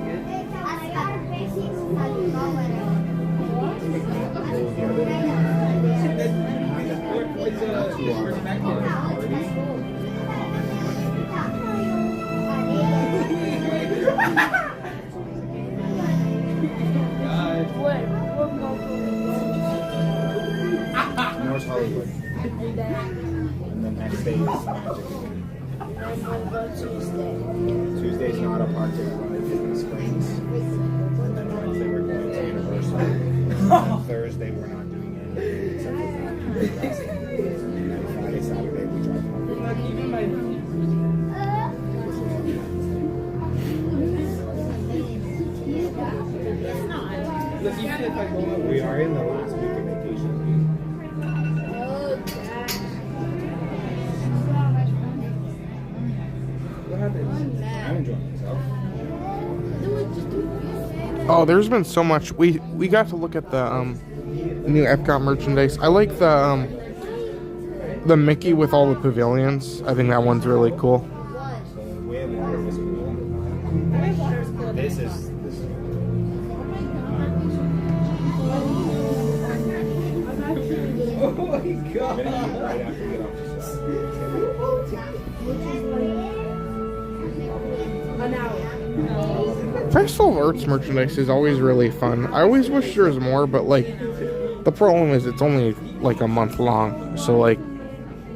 Hollywood. And the next day is Magic. Tuesday's not a park, we're going to Disney Springs. And then Wednesday we're going to Universal. And Thursday we're not doing anything except for that. And then Friday, Saturday we drive home. We are in the last week of vacation. What happened? I'm enjoying myself. Oh, there's been so much. We got to look at the new Epcot merchandise. I like the Mickey with all the pavilions. I think that one's really cool. So the Way of Water was cool. The Way of Water is cool. This is oh my god! I'm gonna eat right after we get off the set. Festival of Arts merchandise is always really fun. I always wish there was more, but like the problem is it's only like a month long, so like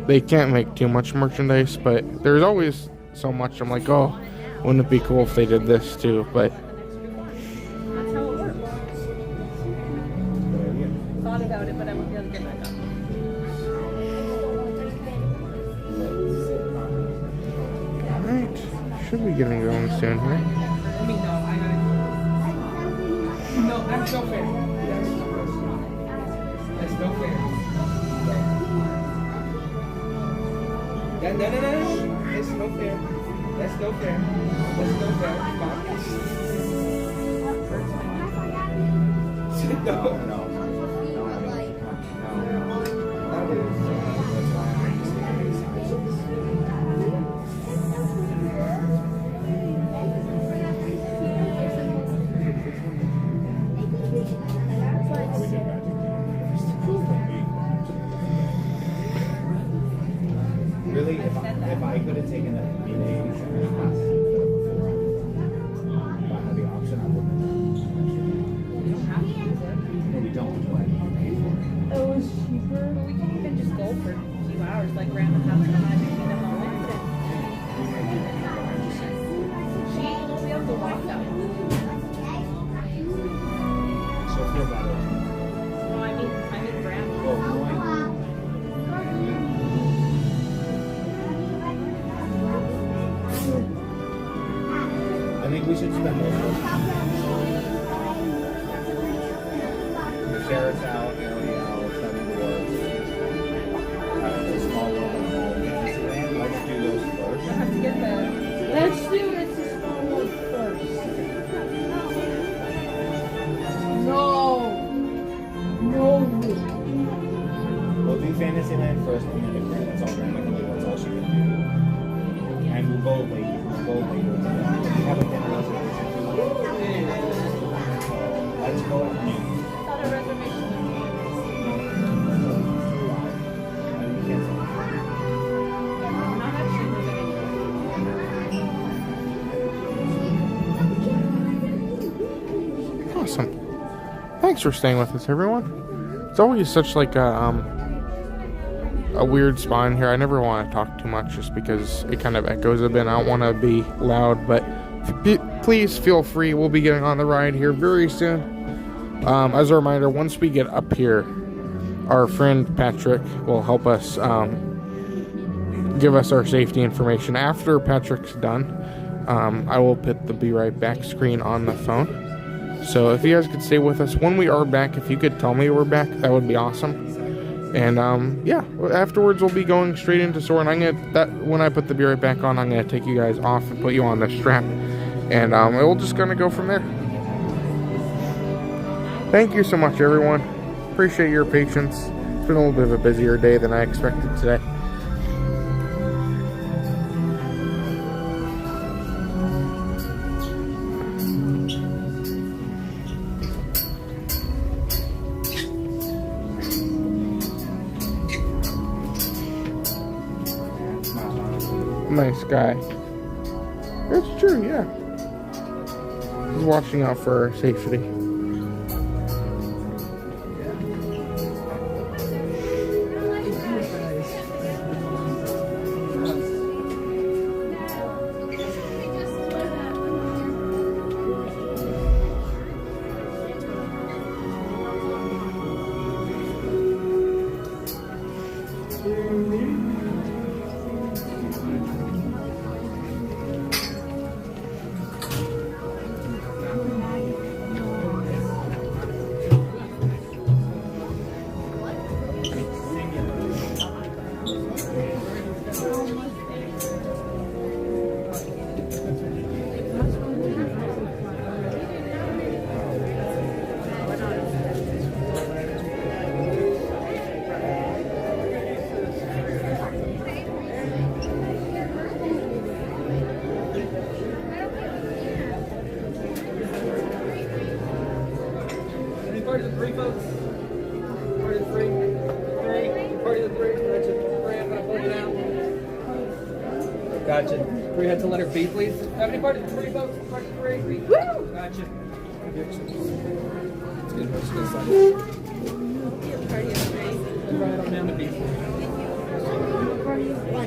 they can't make too much merchandise. But there's always so much. I'm like, oh, wouldn't it be cool if they did this too? But That's how it works. Thought about it, but I won't be able to get back up. alright, should be getting going soon here. I mean, no, I gotta. No, that's no fair. That's no fair. No. That's no fair. That's no fair. That's no fair. No. Really, if I could have taken that 3 days and a half before, if I had the option, I wouldn't have. We don't have to use it. No, we don't. But you pay for it. It was cheaper. But we can even just go for a few hours, like Grandma has to have Kingdom moment. She won't be able to walk that way. She'll feel better. No, I mean Grandma. Well, going. I think we should spend more time. The Carousel, Ariel, Seven Dwarfs, the Small World of Home, Disneyland. Let's do those first. I have to get the. Let's do It's a Small World first. No. We'll do Fantasyland first, and then if that's all Grandma can do, that's all she can do. And we'll go later. We have a dinner reservation. Let's go with you. I thought a reservation. Not actually reservation. Awesome. Thanks for staying with us, everyone. It's always such like a weird spot in here. I never want to talk too much just because it kind of echoes a bit. I don't want to be loud, but please feel free. We'll be getting on the ride here very soon. As a reminder, once we get up here, our friend Patrick will help us give us our safety information. After Patrick's done, I will put the Be Right Back screen on the phone. So if you guys could stay with us when we are back, if you could tell me we're back, that would be awesome. And yeah, afterwards we'll be going straight into Soarin'. When I put the Be Right Back on, I'm gonna take you guys off and put you on the strap, and we'll just gonna go from there. Thank you so much, everyone. Appreciate your patience. It's been a little bit of a busier day than I expected today. Nice guy. It's true, yeah. He's watching out for our safety. folks. Party of 3. 3. Party of 3. Gotcha. 3, I'm gonna pull you down. Gotcha. 3 head to letter B, please. Have any party of 3, folks? Party of 3. Woo! Gotcha. It's good. What's this side? Party of 3. Right on down to B. Party of 1.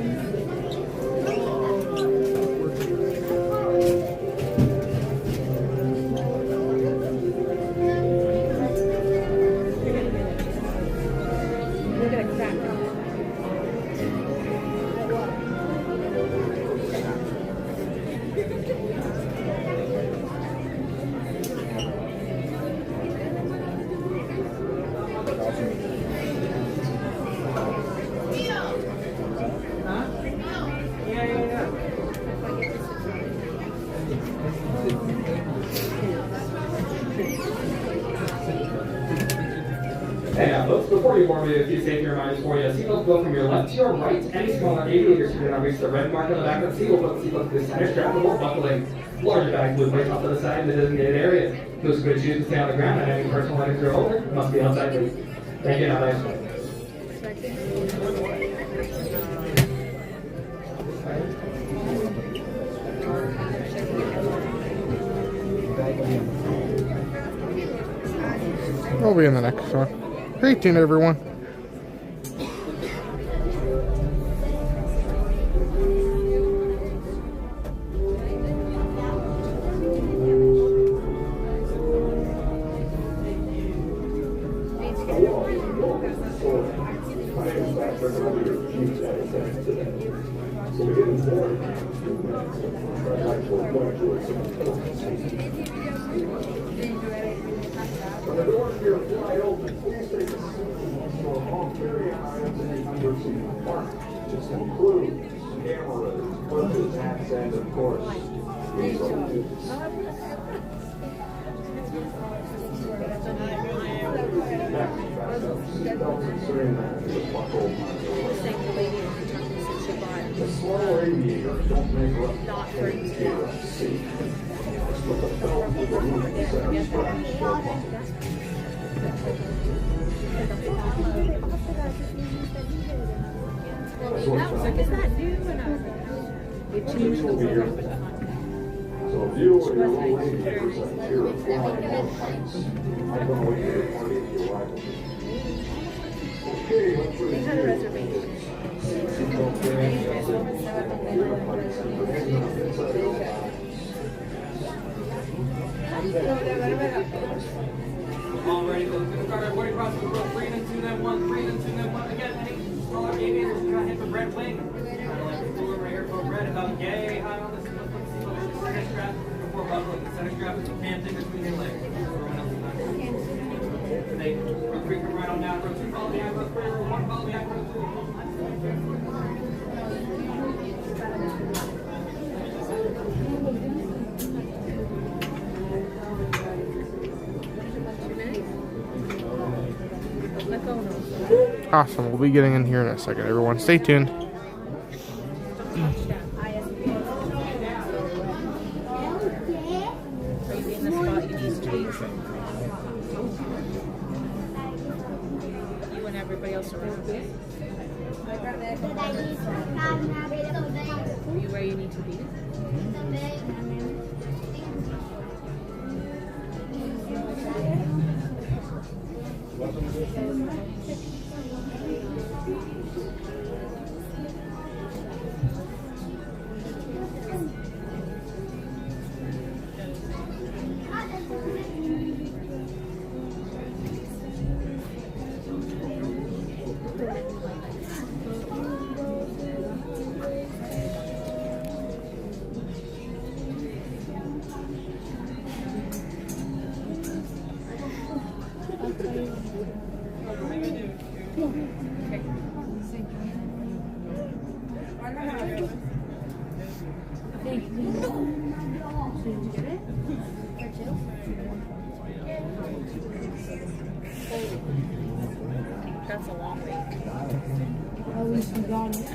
Hey, folks, before you board, we have a few safety reminders for you. Seatbelts go from your left to your right. Any smaller aviators should not reach the red mark on the back of the seat. We'll put the seatbelt to the center strap before buckling. Larger bags will be placed off to the side in the designated areas. Those who choose to stay on the ground and any personal items are over must be outside, please. Thank you, and have a nice one. We'll be in the next one. Stay tuned, everyone. When the doors to your flight open, please take a seat. For all carry-on items and emergency compartments. This includes cameras, purses, hats, and of course, these old duties. Next, fasten seatbelts and steering managers buckle on your The slow aviators don't make rough things here at sea. Let's put the belt to the roof and center straps for buckle. Teach will be here. So if you or your little aviators are here to fly more heights, I'm going to wait for your party at the arrival. Okay, let's put it here. Seatbelt fans, real heights, and provision of inside All ready, folks. We're going to start our boarding process. We'll 3 and 2, then 1, 3 and 2, then 1. Again, any smaller aviators, we're going to hit the red wing. Over here for red, about yay high on the center strap. Before buckling, the center strap is the fan thing between your legs. Everyone else is not. They row 3 come right on down. Row 2 follow behind. Row 3, row 1 follow behind. Row 2. Awesome. We'll be getting in here in a second, everyone. Stay tuned. Are you in the spot you need to be? You and everybody else around you? Are you where you need to be? That's a long week. At least we got it.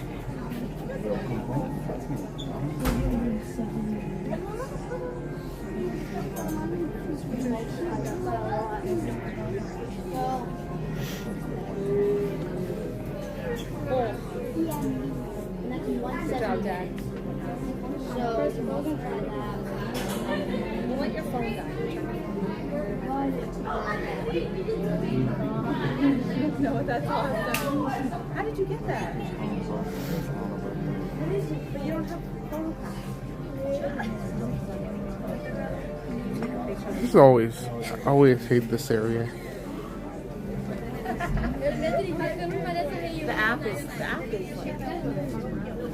dead. So, Don't let your phone die. No, that's awesome. How did you get that? But you don't have phone I just always hate this area. The app is like.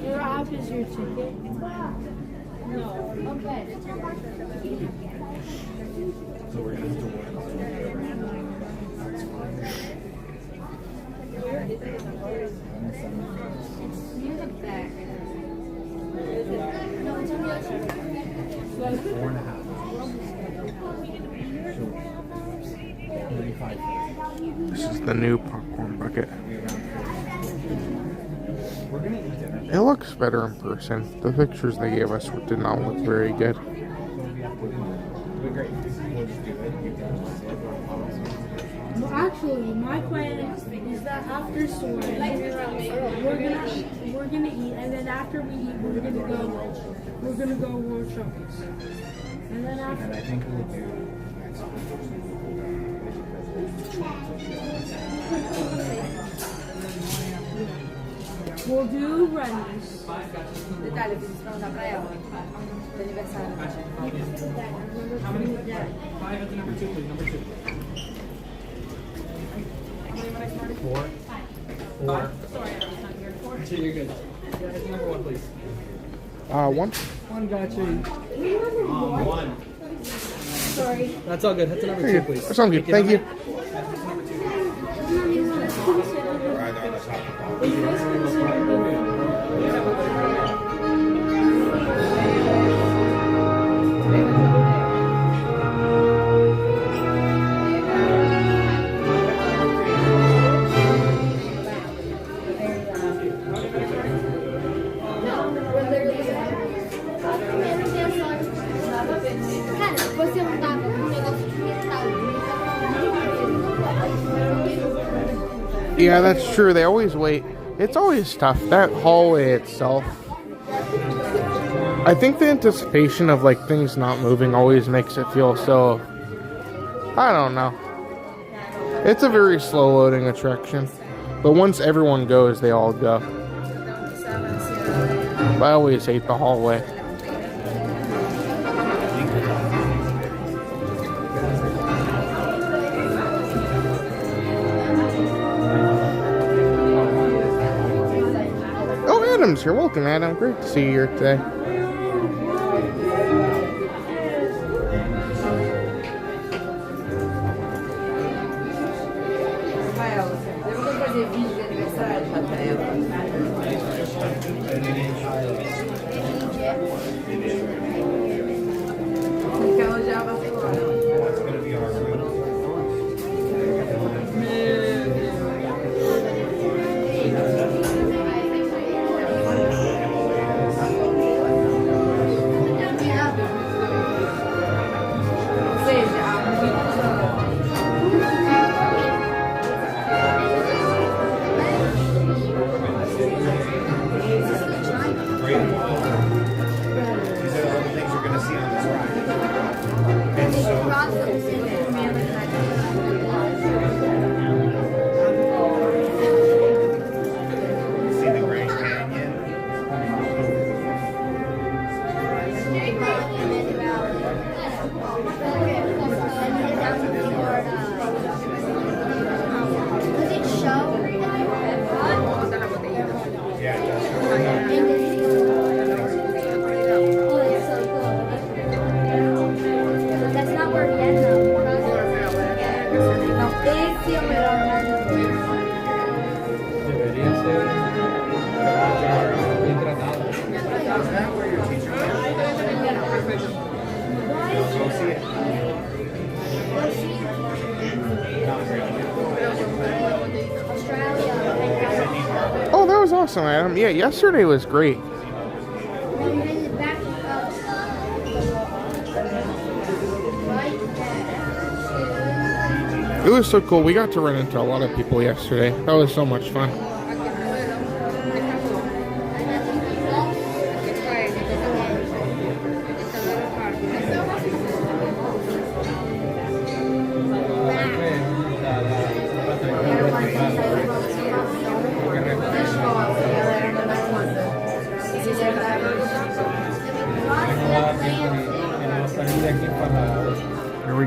your app is your ticket. No. Okay. So we're gonna do Near the back. No, it's on the other side. 4.5. 35. This is the new popcorn bucket. We're gonna eat dinner. It looks better in person. The pictures they gave us did not look very good. Well, actually, my plan is that after Soaring, we're gonna eat, and then after we eat, we're gonna go World Showcase, and then after. And I think we'll do. We'll do Rennie's. Detalhe, que eles vão dar pra ela. Do aniversário. How many? 5 at the number 2, please. Number 2. 4. 4. Sorry, I was not here. 2, you're good. Yeah, number 1, please. 1. 1, gotcha. 1. Sorry. That's all good. That's a number 2, please. That sounds good. Thank you. Yeah, that's true. They always wait. It's always tough. That hallway itself. I think the anticipation of like things not moving always makes it feel so. I don't know. It's a very slow loading attraction. But once everyone goes, they all go. But I always hate the hallway. Adam's here. Welcome, Adam. Great to see you here today. Devo fazer vídeo de aniversário pra ela. Porque ela já vacilou. Oh, that was awesome, Adam. Yeah, yesterday was great. It was so cool. We got to run into a lot of people yesterday. That was so much fun.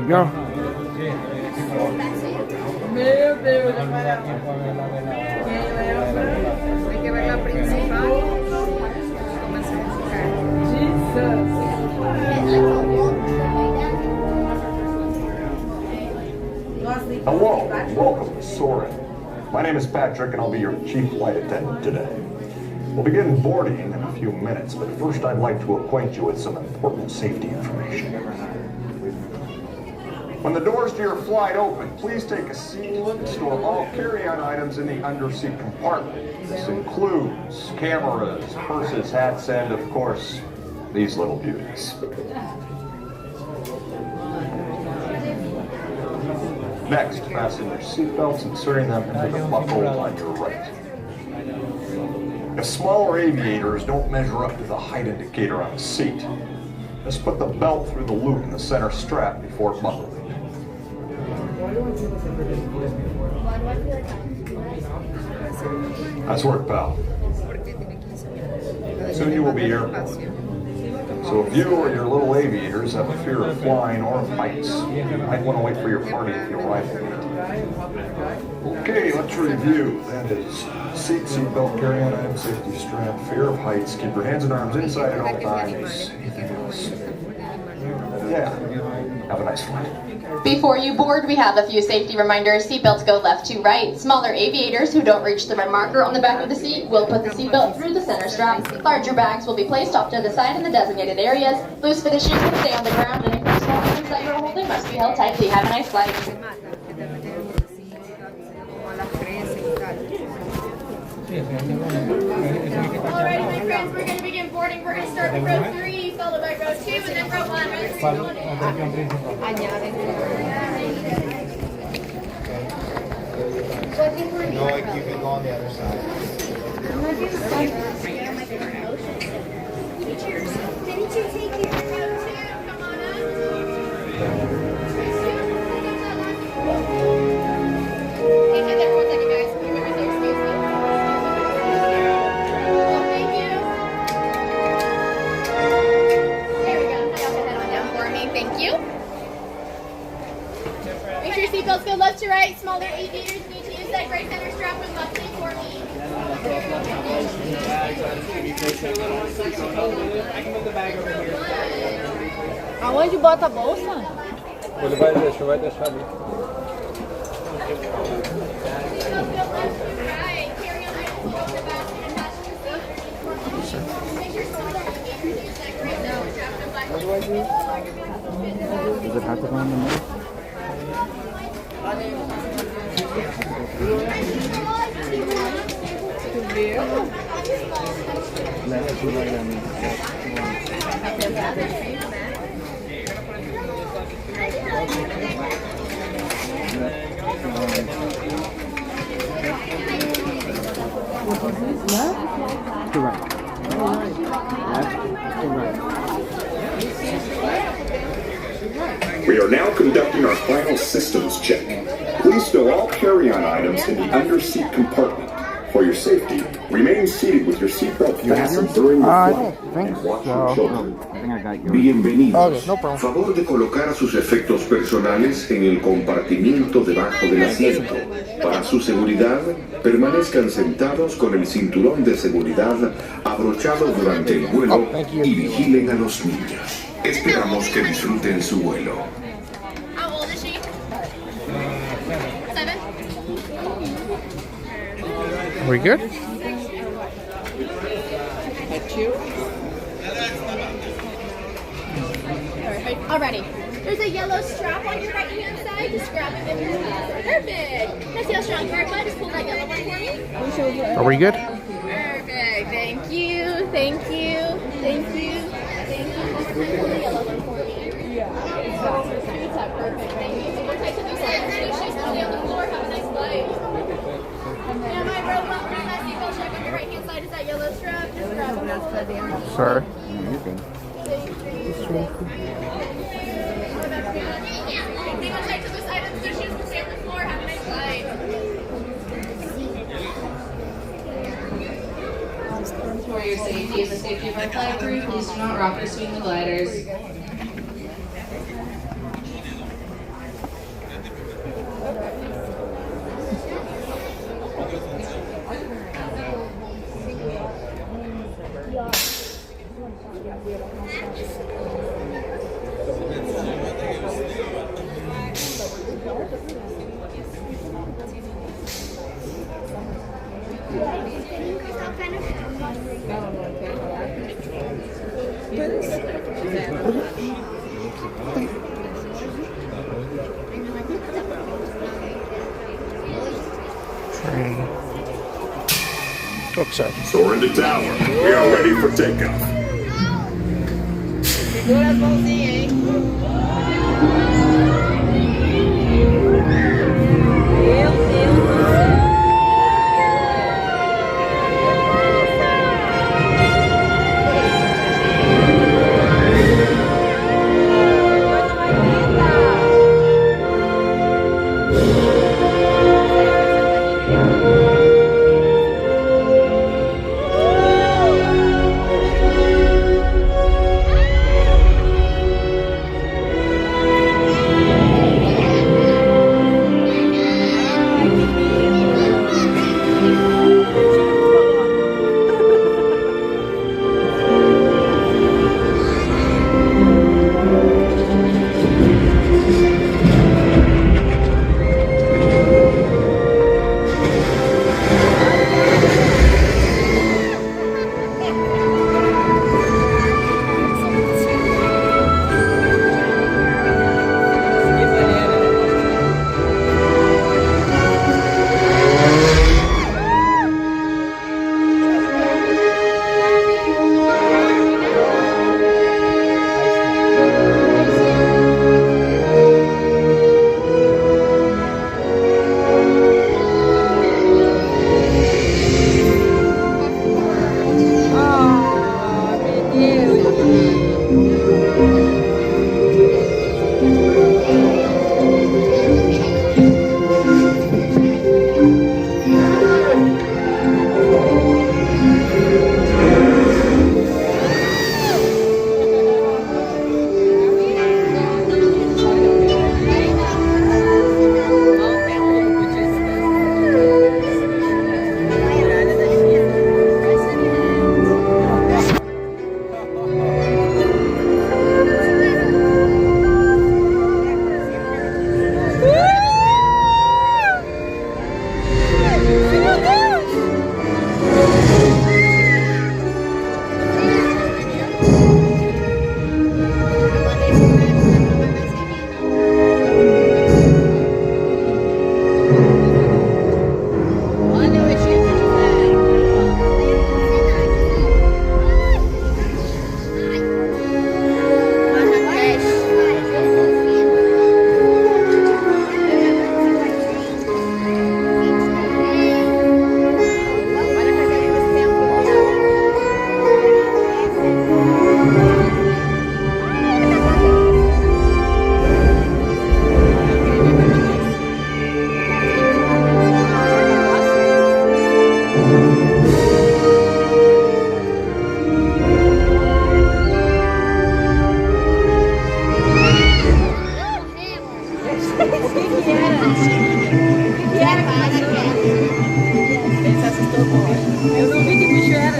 go. Meu Deus, hay que ver la principal. Hello, welcome to Soarin'. My name is Patrick and I'll be your chief flight attendant today. We'll begin boarding in a few minutes, but first I'd like to acquaint you with some important safety information. When the doors to your flight open, please take a seat and store all carry-on items in the underseat compartment. This includes cameras, purses, hats, and of course, these little beauties. Next, fasten your seatbelts, inserting them into the buckle on your right. If smaller aviators don't measure up to the height indicator on the seat, just put the belt through the loop in the center strap before buckling. Nice work, pal. Soon you will be airborne. So if you or your little aviators have a fear of flying or of heights, you might want to wait for your party at the arrival gate. Okay, let's review. That is seatbelt, carry-on item, safety strap, fear of heights, keep your hands and arms inside at all times. Anything else? Yeah. Have a nice flight. Before you board, we have a few safety reminders. Seatbelts go left to right. Smaller aviators who don't reach the red marker on the back of the seat will put the seatbelt through the center strap. Larger bags will be placed off to the side in the designated areas. Loose fitted shoes will stay on the ground, and any personal items that you are holding must be held tightly. Have a nice flight. Alrighty, my friends, we're going to begin boarding. We're going to start with row 3, followed by row 2, and then row 1. No, I keep it on the other side. Teachers, didn't you take your row 2? Come on up. Hey, give that 1 second, guys. Keep it right there, excuse me. Thank you. There we go. Now y'all put that on down for me. Thank you. Make sure your seatbelts go left to right. Smaller aviators need to use that gray center strap with buckling for me. Aonde bota a bolsa? Ele vai deixar ali. Seatbelts go left to right. Carry on items over the basket and passenger seat. Make sure smaller aviators use that gray center strap with buckling for me. Does it have to go on the move? Left to right. Left to right. We are now conducting our final systems check. Please stow all carry-on items in the under-seat compartment. For your safety, remain seated with your seatbelt fastened during the flight and watch your children. Bienvenidos. Favor de colocar sus efectos personales en el compartimiento debajo del asiento. Para su seguridad, permanezcan sentados con el cinturón de seguridad abrochado durante el vuelo y vigilen a los niños. Esperamos que disfruten su vuelo. How old is she? 7? Are we good? Alrighty. There's a yellow strap on your right hand side. Just grab it with your hand. Perfect. Now see how strong you are, bud? Just pull that yellow one for me. Are we good? Perfect. Thank you. Thank you. Thank you. Thank you. Just pull the yellow one for me. Perfect. Thank you. Super tight to those sides. Any shoes fully on the floor. Have a nice flight. Now my row 1, we're going to seatbelt check on your right hand side. Is that yellow strap? Just grab it. Sorry. Leave on tight to those items. Your shoes will stay on the floor. Have a nice flight. For your safety and the safety of our flight crew, please do not rock or swing the gliders. Train. Oh, sorry. Soar into tower. We are ready for takeoff. Segura as mãozinhas, hein? Meu Deus do céu.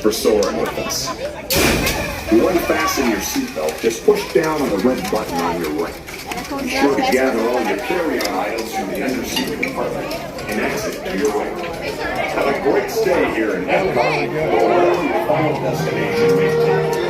for soaring with us. To unfasten your seatbelt, just push down on the red button on your right. Be sure to gather all your carry-on items from the underseat compartment and exit to your right. Have a great stay here in Epcot, or wherever your final destination may take you.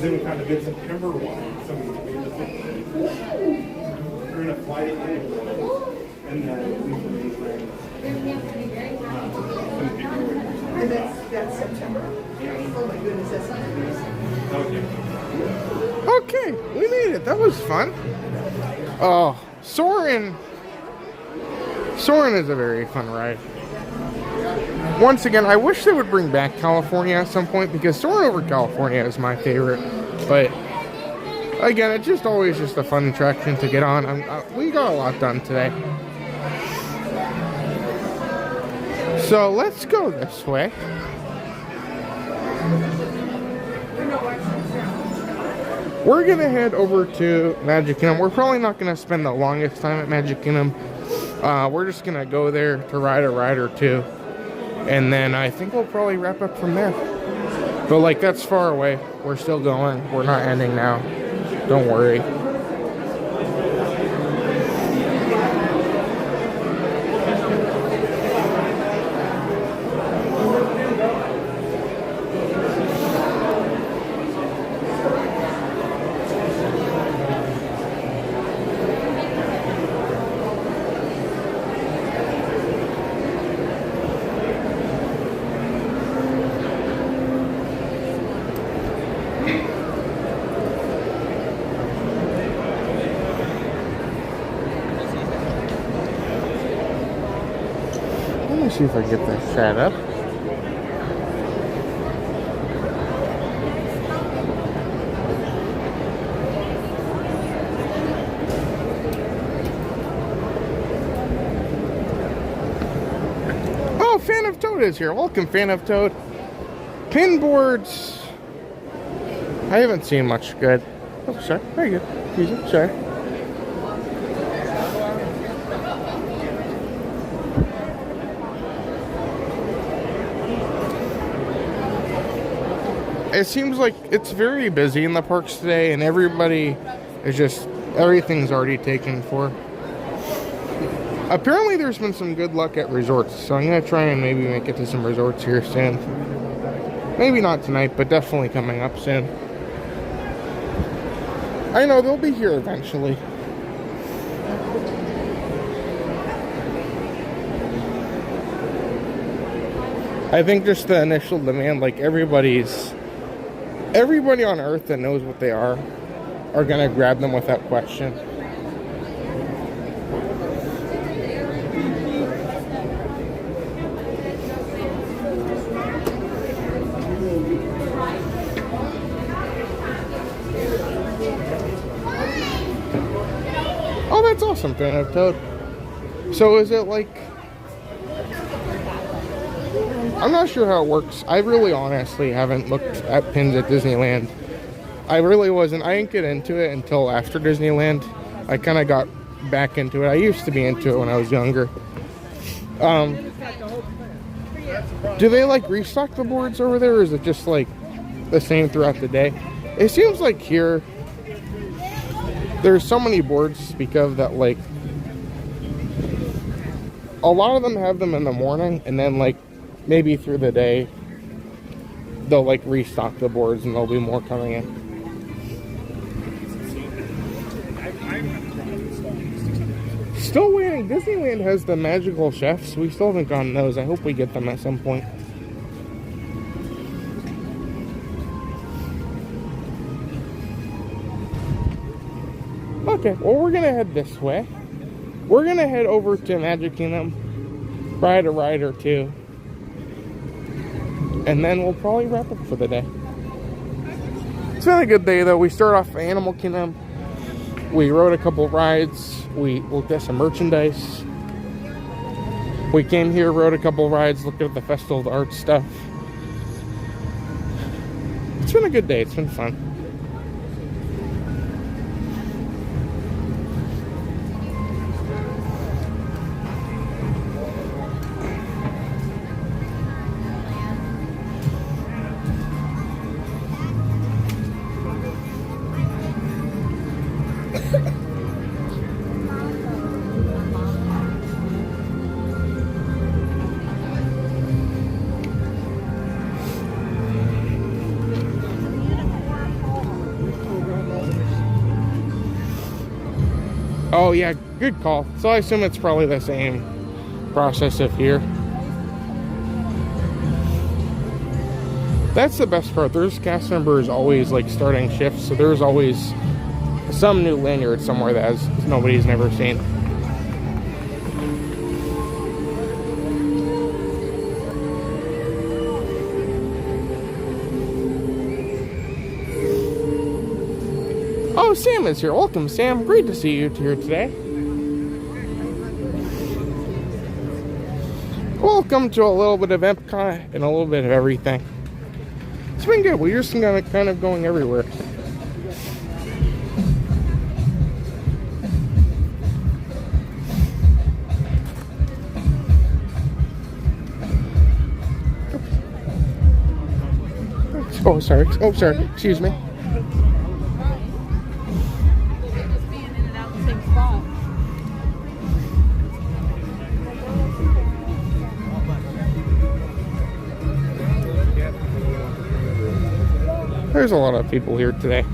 Then we kind of did September 1, so we made the 15th. We're going to fly to England, and then we can be And that's September. Oh my goodness, that's not Okay, we made it. That was fun. Oh, Soarin' is a very fun ride. Once again, I wish they would bring back California at some point, because Soarin' over California is my favorite. But again, it's just always just a fun attraction to get on. We got a lot done today. So let's go this way. We're gonna head over to Magic Kingdom. We're probably not gonna spend the longest time at Magic Kingdom. We're just gonna go there to ride a ride or two, and then I think we'll probably wrap up from there. But like, that's far away. We're still going. We're not ending now. Don't worry. See if I get that set up. Oh, Fan of Toad is here. Welcome, Fan of Toad. Pin boards. I haven't seen much good. Oh, sorry. Very good. Easy. Sorry. It seems like it's very busy in the parks today, and everybody is just, everything's already taken for. Apparently there's been some good luck at resorts, so I'm going to try and maybe make it to some resorts here soon. Maybe not tonight, but definitely coming up soon. I know, they'll be here eventually. I think just the initial demand, like everybody on Earth that knows what they are gonna grab them without question. Oh, that's awesome, Fan of Toad. So is it like, I'm not sure how it works. I really honestly haven't looked at pins at Disneyland I really wasn't. I didn't get into it until after Disneyland. I kind of got back into it. I used to be into it when I was younger. Do they like restock the boards over there, or is it just like the same throughout the day? It seems like here there's so many boards to speak of that, like, a lot of them have them in the morning, and then like maybe through the day they'll like restock the boards and there'll be more coming in. Still waiting. Disneyland has the magical chefs. We still haven't gotten those. I hope we get them at some point. Okay, well, we're gonna head this way. We're gonna head over to Magic Kingdom, ride a ride or two, and then we'll probably wrap up for the day. It's been a good day though. We started off at Animal Kingdom. We rode a couple rides. We looked at some merchandise. We came here, rode a couple rides, looked at the Festival of the Arts stuff. It's been a good day. It's been fun. Oh yeah, good call. So I assume it's probably the same process of here. That's the best part. There's cast members always like starting shifts, so there's always some new lanyard somewhere that nobody's never seen. Oh, Sam is here. Welcome, Sam. Great to see you here today. Welcome to a little bit of Epcot and a little bit of everything. It's been good. We're just kind of going everywhere. Oh, sorry. Oh, sorry. Excuse me. There's a lot of people here today.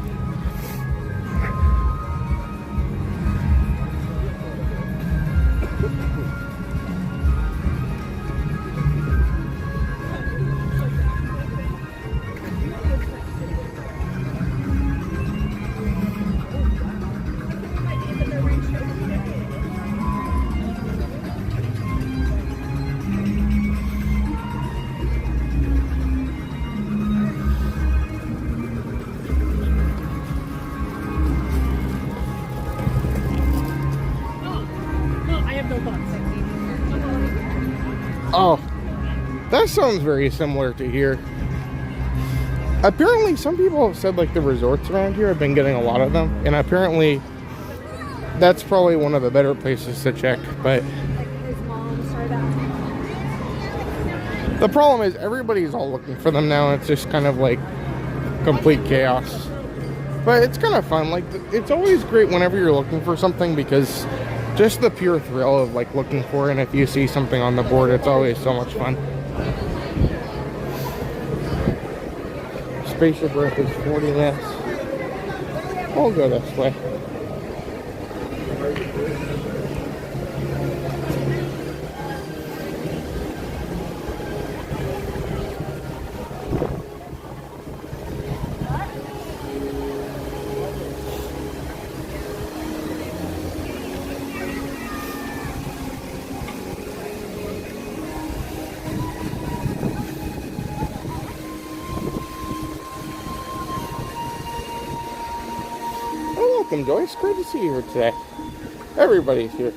Oh, that sounds very similar to here. Apparently, some people have said like the resorts around here have been getting a lot of them, and apparently that's probably one of the better places to check, but the problem is everybody's all looking for them now, and it's just kind of like complete chaos. But it's kind of fun. Like, it's always great whenever you're looking for something, because just the pure thrill of like looking for it, and if you see something on the board, it's always so much fun. Spaceship Earth is 40 minutes. We'll go this way. Welcome, Joyce. Great to see you here today. Everybody's here.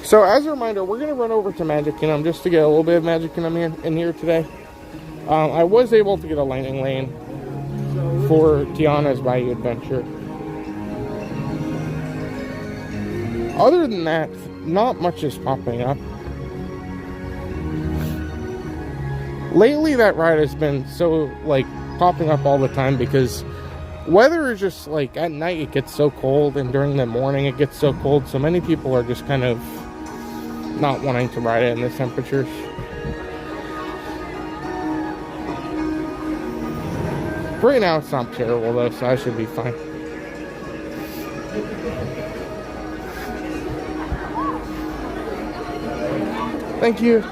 So, as a reminder, we're going to run over to Magic Kingdom just to get a little bit of Magic Kingdom in here today. I was able to get a landing lane for Tiana's Bayou adventure. Other than that, not much is popping up. Lately, that ride has been so, like, popping up all the time because weather is just, like, at night it gets so cold, and during the morning it gets so cold, so many people are just kind of not wanting to ride it in this temperatures. Right now it's not terrible though, so I should be fine. Thank you.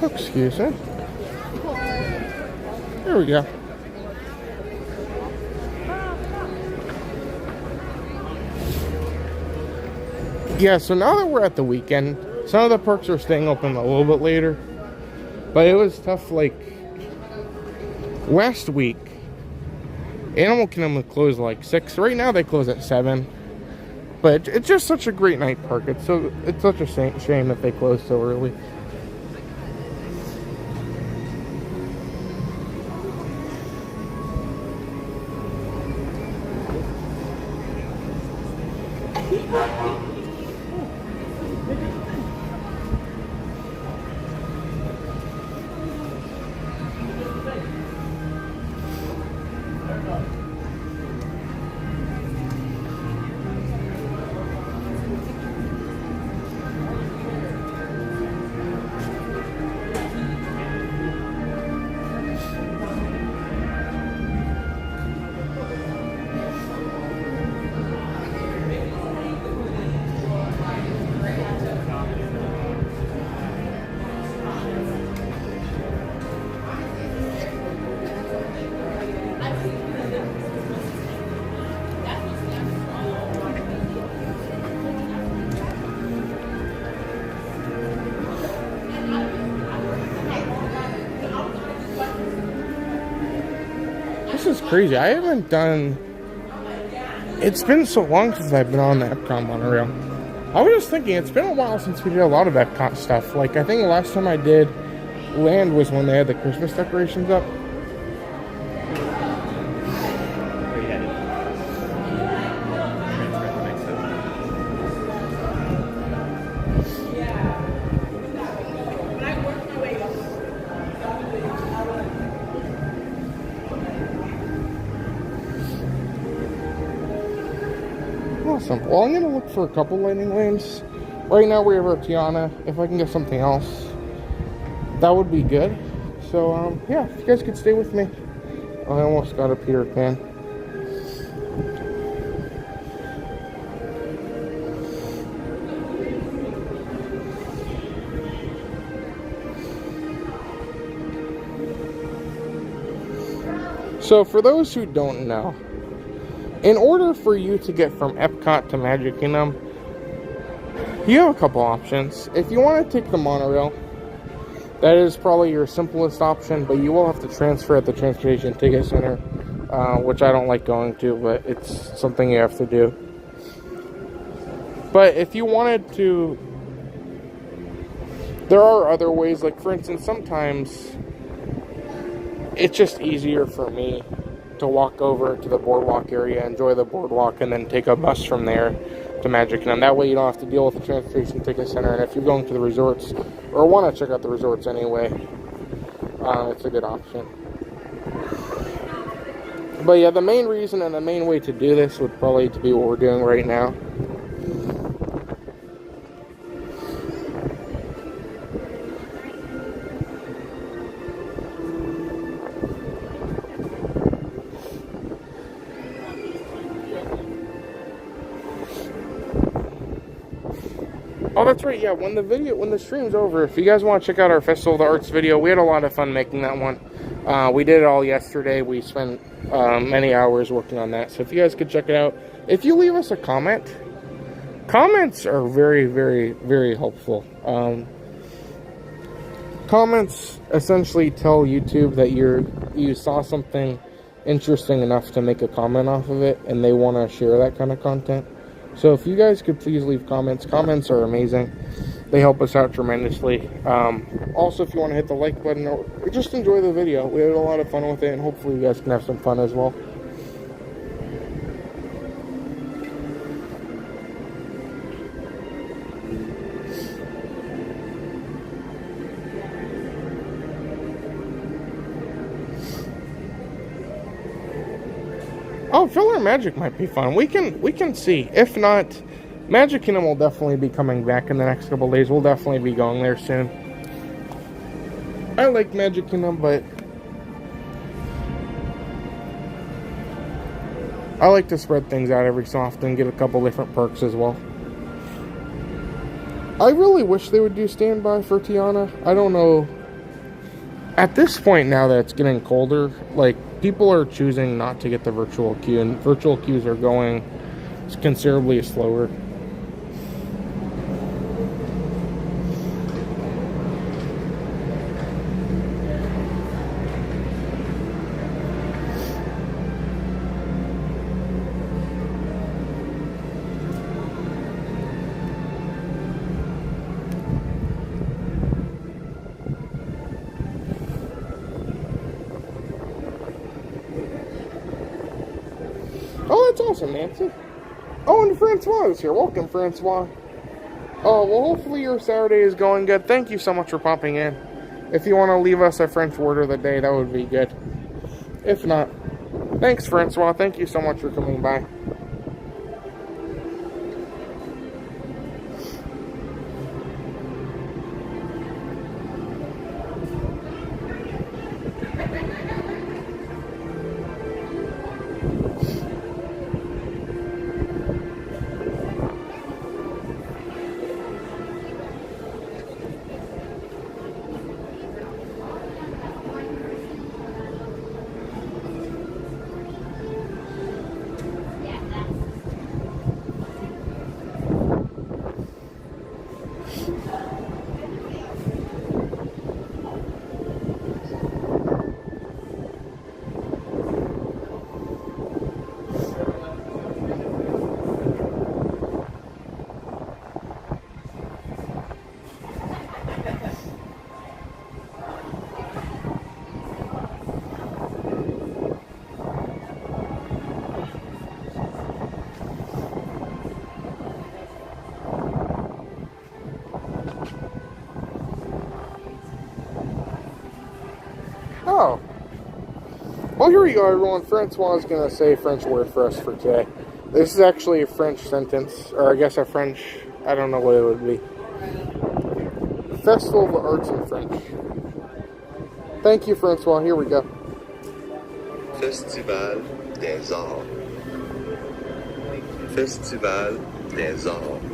Excuse me. There we go. Yeah, so now that we're at the weekend, some of the parks are staying open a little bit later. But it was tough, like, last week, Animal Kingdom would close like 6. Right now they close at 7. But it's just such a great night park. It's such a shame that they close so early. This is crazy. I haven't done... It's been so long since I've been on the Epcot monorail. I was just thinking, it's been a while since we did a lot of Epcot stuff. Like, I think the last time I did Land was when they had the Christmas decorations up. Awesome. Well, I'm going to look for a couple lightning lanes. Right now we have our Tiana. If I can get something else, that would be good. So, yeah, if you guys could stay with me. I almost got a Peter Pan. So, for those who don't know, in order for you to get from Epcot to Magic Kingdom, you have a couple options. If you want to take the monorail, that is probably your simplest option, but you will have to transfer at the Transportation Ticket Center, which I don't like going to, but it's something you have to do. But if you wanted to, there are other ways. Like, for instance, sometimes it's just easier for me to walk over to the boardwalk area, enjoy the boardwalk, and then take a bus from there to Magic Kingdom. That way you don't have to deal with the Transportation Ticket Center, and if you're going to the resorts, or want to check out the resorts anyway, it's a good option. But yeah, the main reason and the main way to do this would probably to be what we're doing right now. Oh, that's right, yeah, when the stream's over, if you guys want to check out our Festival of the Arts video, we had a lot of fun making that one. We did it all yesterday. We spent many hours working on that. So if you guys could check it out. If you leave us a comment, comments are very, very, very helpful. Comments essentially tell YouTube that you saw something interesting enough to make a comment off of it, and they want to share that kind of content. So if you guys could please leave comments. Comments are amazing. They help us out tremendously. Also, if you want to hit the like button or just enjoy the video. We had a lot of fun with it, and hopefully you guys can have some fun as well. Oh, Filler Magic might be fun. We can see. If not, Magic Kingdom will definitely be coming back in the next couple days. We'll definitely be going there soon. I like Magic Kingdom, but I like to spread things out every so often, get a couple different perks as well. I really wish they would do standby for Tiana. I don't know. At this point now that it's getting colder, like, people are choosing not to get the virtual queue, and virtual queues are going considerably slower. Awesome, Nancy. Oh, and Francois is here. Welcome, Francois. Oh, well, hopefully your Saturday is going good. Thank you so much for popping in. If you want to leave us a French word of the day, that would be good. If not, thanks, Francois. Thank you so much for coming by. Oh. Well, here we go, everyone. Francois is going to say a French word for us for today. This is actually a French sentence, or I guess a French, I don't know what it would be. Festival of the Arts in French. Thank you, Francois. Here we go. Festival des Arts. Festival des Arts.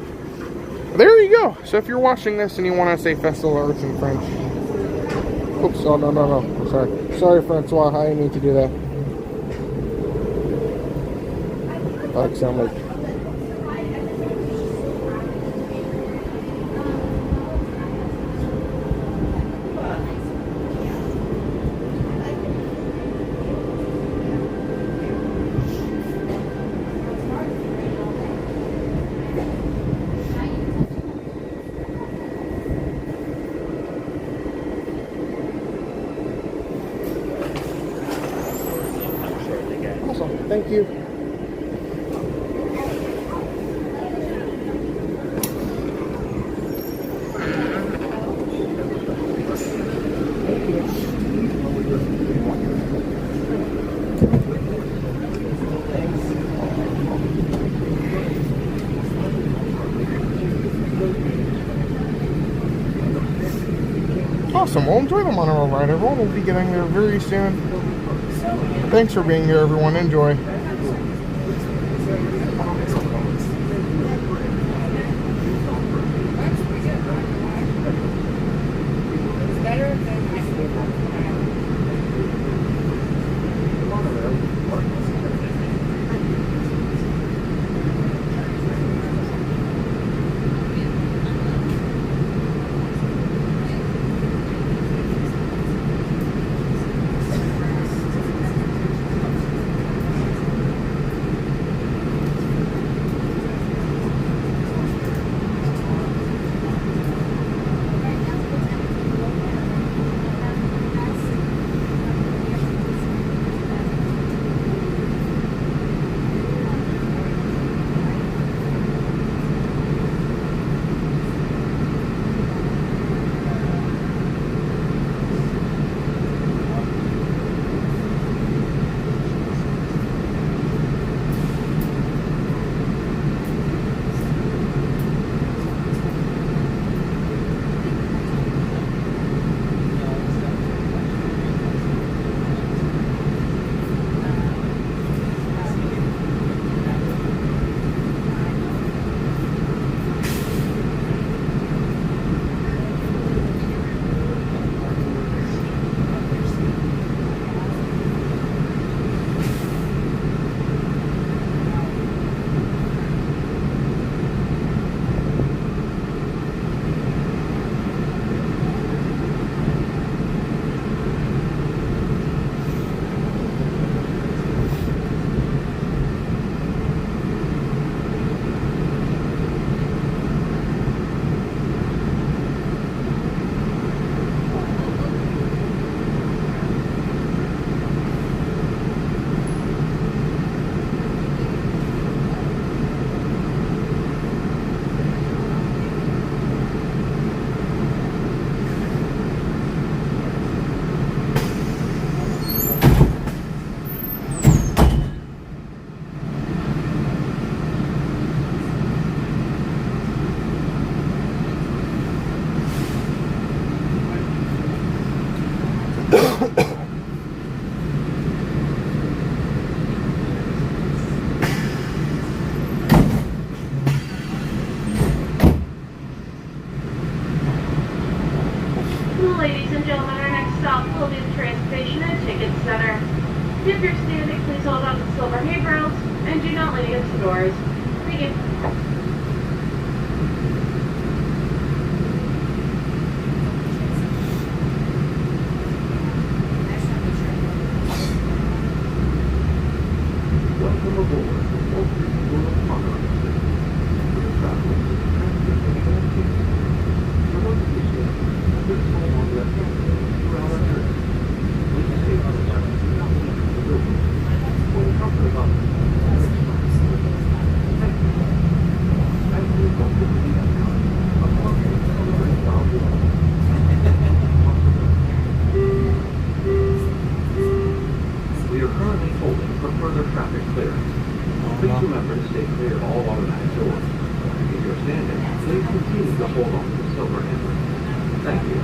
There you go. So if you're watching this and you want to say Festival of Arts in French. Oops, oh, no. Sorry. Sorry, Francois. I didn't mean to do that. That sound like... Thank you. Awesome. Well, enjoy the monorail ride, everyone. We'll be getting there very soon. Thanks for being here, everyone. Enjoy. not leaning against the doors. Thank you. Welcome aboard the Walt Disney World Pandora system. For the travelers of the transportation activity. For those of you staying this home on the throughout our journey, please stay on the line to the building. For the comfort of others, thank you. As we welcome to the Epcot, a park in celebrating our world. We are currently holding for further traffic clearance. Please remember to stay clear of all automatic doors. If you're standing, please continue to hold on to the silver handle. Thank you.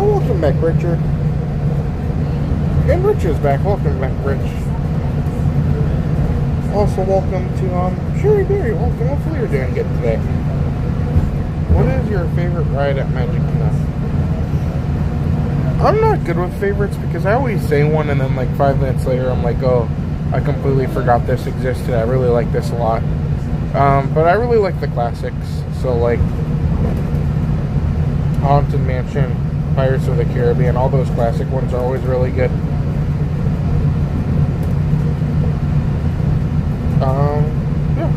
Welcome back, Richard. And Rich is back. Welcome back, Rich. Also, welcome to Sherry Berry. Welcome. Hopefully you're doing good today. What is your favorite ride at Magic Kingdom? I'm not good with favorites because I always say one and then like 5 minutes later I'm like, oh, I completely forgot this existed. I really like this a lot. But I really like the classics. So like Haunted Mansion, Pirates of the Caribbean, all those classic ones are always really good. Yeah.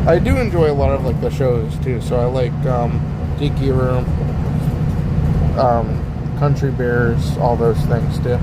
I do enjoy a lot of like the shows too. So I like Tiki Room, Country Bears, all those things too.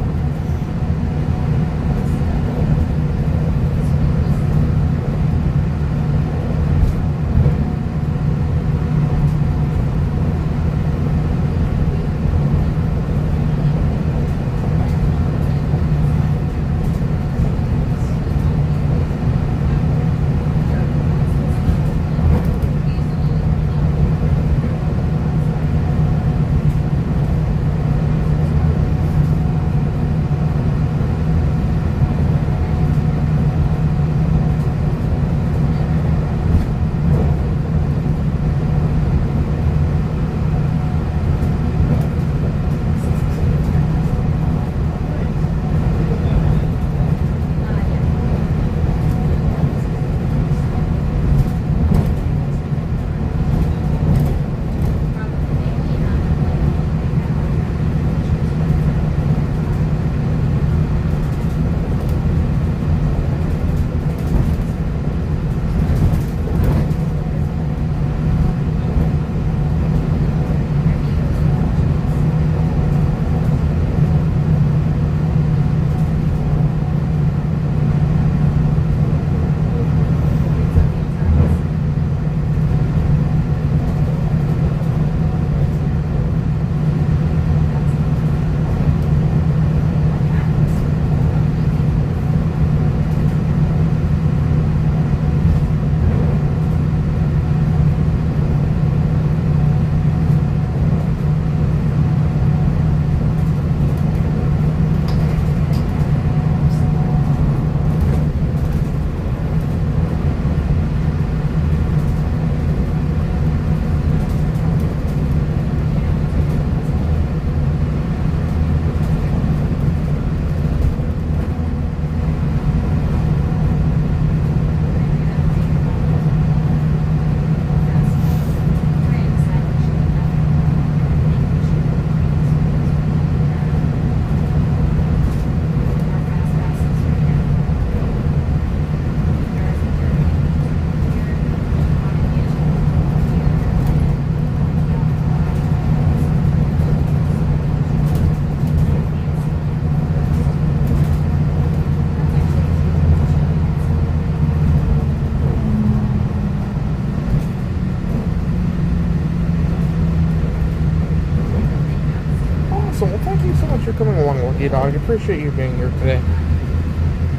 Lucky Dog. I appreciate you being here today.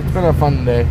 It's been a fun day.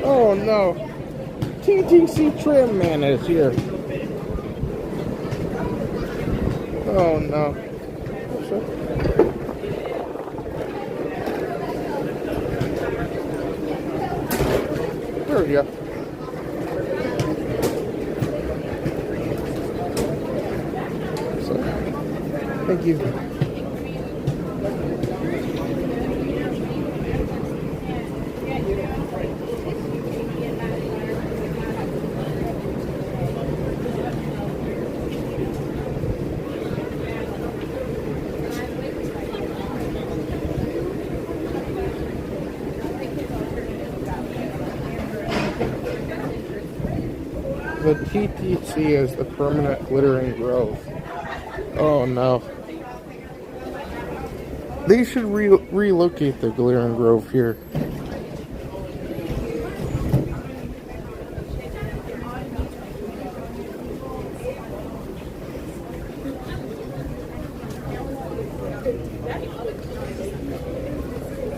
Oh no, TTC Trim Man is here. Oh no. There we go. So, thank you. The TTC is the permanent glittering grove. Oh no. They should relocate the glittering grove here.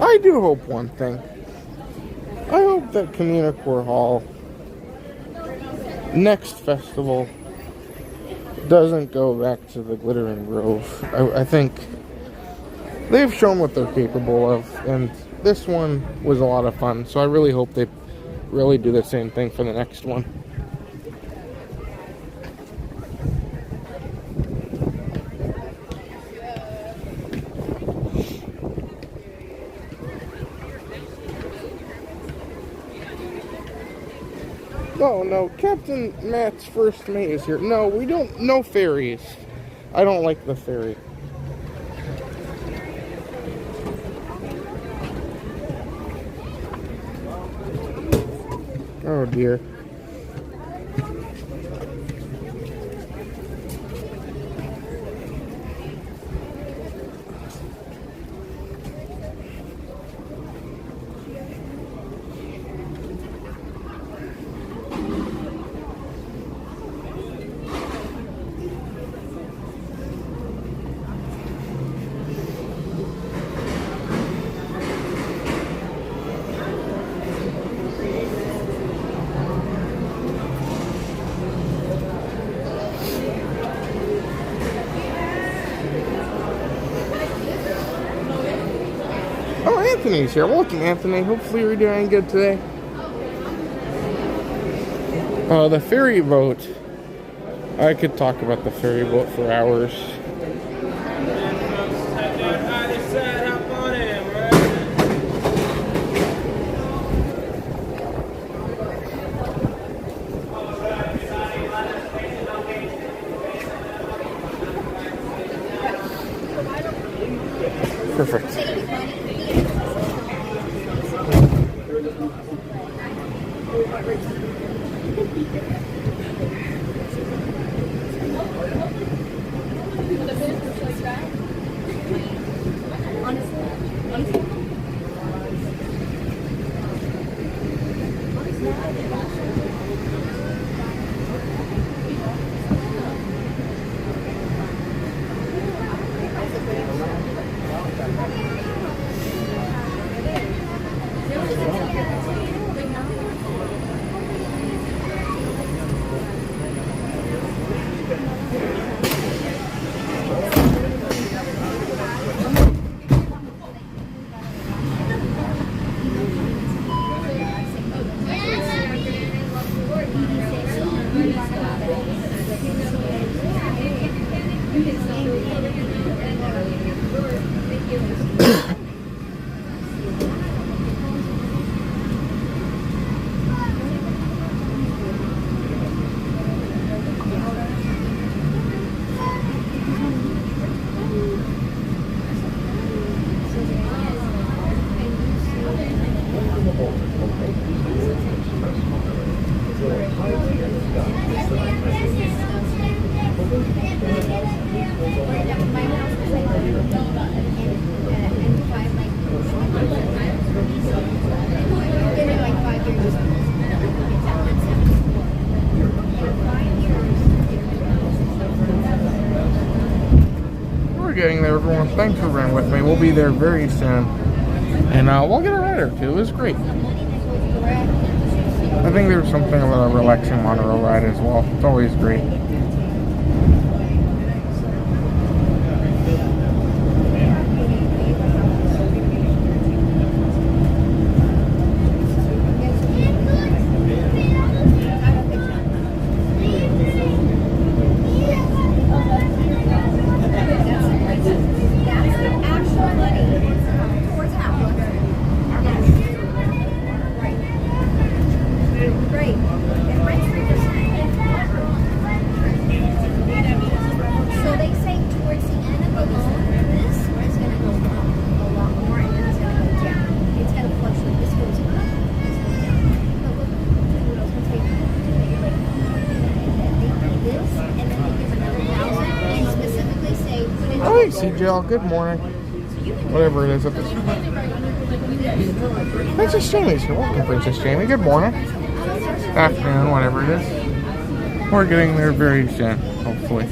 I do hope one thing. I hope that Communicore Hall next festival doesn't go back to the Glittering Grove. I think they've shown what they're capable of, and this one was a lot of fun, so I really hope they really do the same thing for the next one. Oh no, Captain Matt's first mate is here. No, we don't, no ferries. I don't like the ferry. Oh dear. Anthony's here. Welcome, Anthony. Hopefully you're doing good today. The ferry boat. I could talk about the ferry boat for hours. Perfect. We're getting there, everyone. Thanks for running with me. We'll be there very soon. And we'll get a ride or two. It was great. I think there's something about a relaxing monorail ride as well. It's always great. Hey, CJL, good morning. Whatever it is at this point. Princess Jamie's here. Welcome, Princess Jamie. Good morning. Afternoon, whatever it is. We're getting there very soon, hopefully.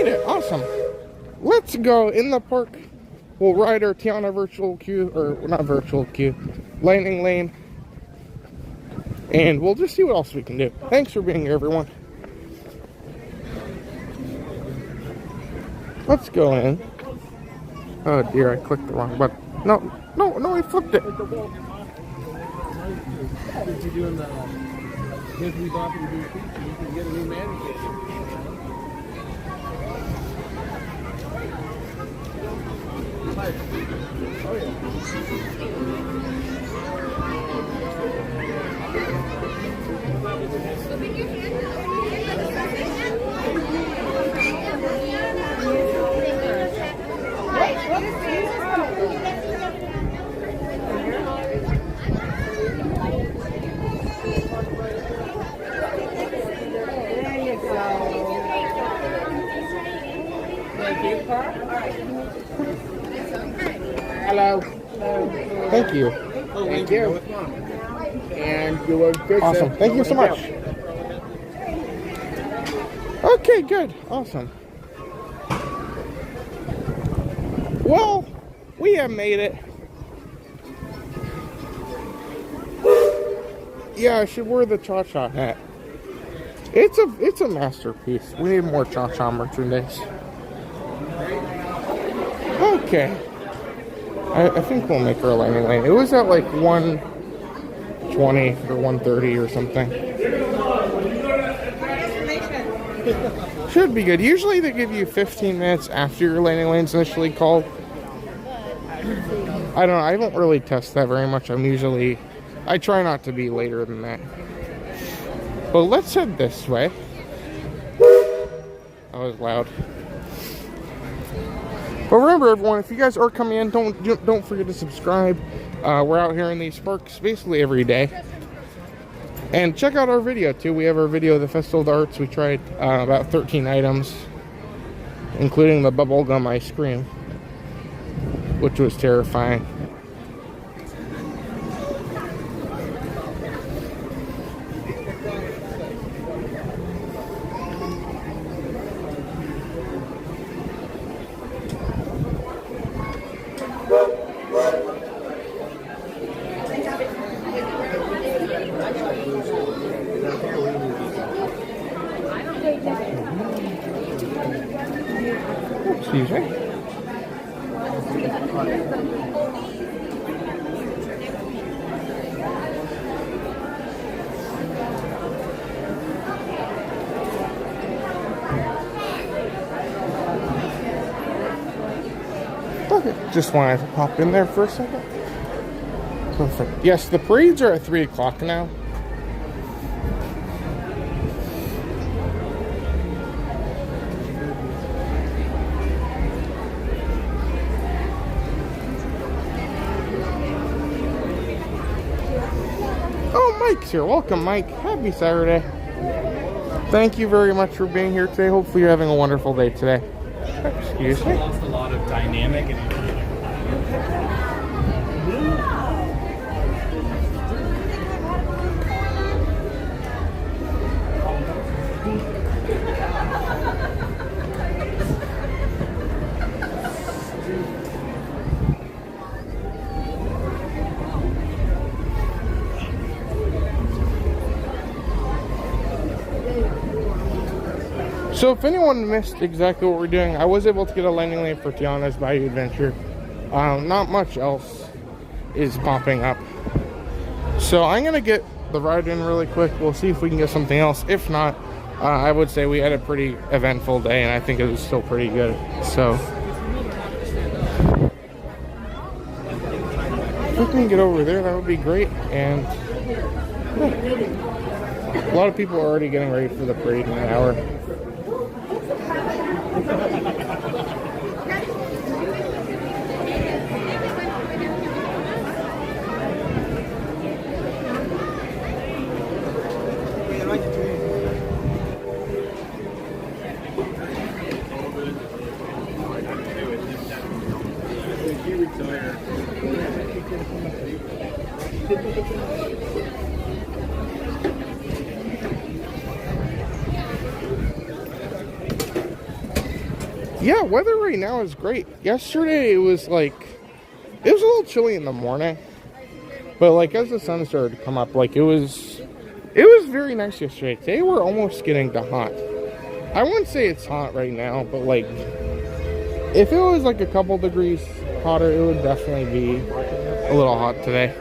made it. Awesome. Let's go in the park. We'll ride our Tiana virtual queue, or not virtual queue, lightning lane. And we'll just see what else we can do. Thanks for being here, everyone. Let's go in. Oh dear, I clicked the wrong button. No, I flipped it. Hello. Thank you. Thank you. And you were good. Awesome. Thank you so much. Okay, good. Awesome. Well, we have made it. Yeah, I should wear the cha-cha hat. It's a masterpiece. We need more cha-cha merchandise. Okay. I think we'll make our landing lane. It was at like 1:20 or 1:30 or something. Should be good. Usually they give you 15 minutes after your landing lane's initially called. I don't know. I don't really test that very much. I try not to be later than that. But let's head this way. That was loud. But remember, everyone, if you guys are coming in, don't forget to subscribe. We're out here in these parks basically every day. And check out our video, too. We have our video of the Festival of the Arts. We tried about 13 items, including the bubblegum ice cream, which was terrifying. Excuse me. Okay, just wanted to pop in there for a second. Perfect. Yes, the parades are at 3 o'clock now. Mike's here. Welcome, Mike. Happy Saturday. Thank you very much for being here today. Hopefully you're having a wonderful day today. Excuse me. Lost a lot of dynamic and So if anyone missed exactly what we're doing, I was able to get a landing lane for Tiana's Bayou Adventure. Not much else is popping up. So I'm going to get the ride in really quick. We'll see if we can get something else. If not, I would say we had a pretty eventful day, and I think it was still pretty good. So if we can get over there, that would be great. And yeah. A lot of people are already getting ready for the parade in an hour. Yeah, weather right now is great. Yesterday it was like, it was a little chilly in the morning, but like as the sun started to come up, like it was very nice yesterday. Today we're almost getting to hot. I wouldn't say it's hot right now, but like if it was like a couple degrees hotter, it would definitely be a little hot today.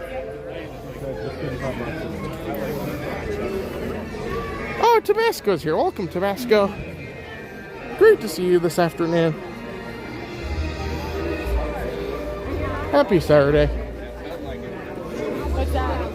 Oh, Tabasco's here. Welcome, Tabasco. Great to see you this afternoon. Happy Saturday. What's that?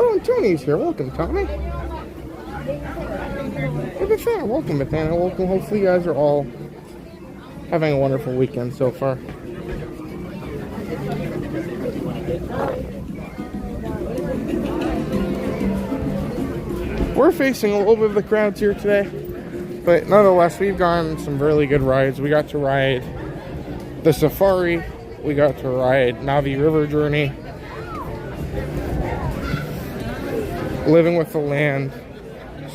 Oh, and Tony's here. Welcome, Tony. Hey, Bethana. Welcome, Bethana. Welcome. Hopefully you guys are all having a wonderful weekend so far. We're facing a little bit of the crowds here today, but nonetheless, we've gone some really good rides. We got to ride the Safari. We got to ride Navi River Journey, Living with the Land,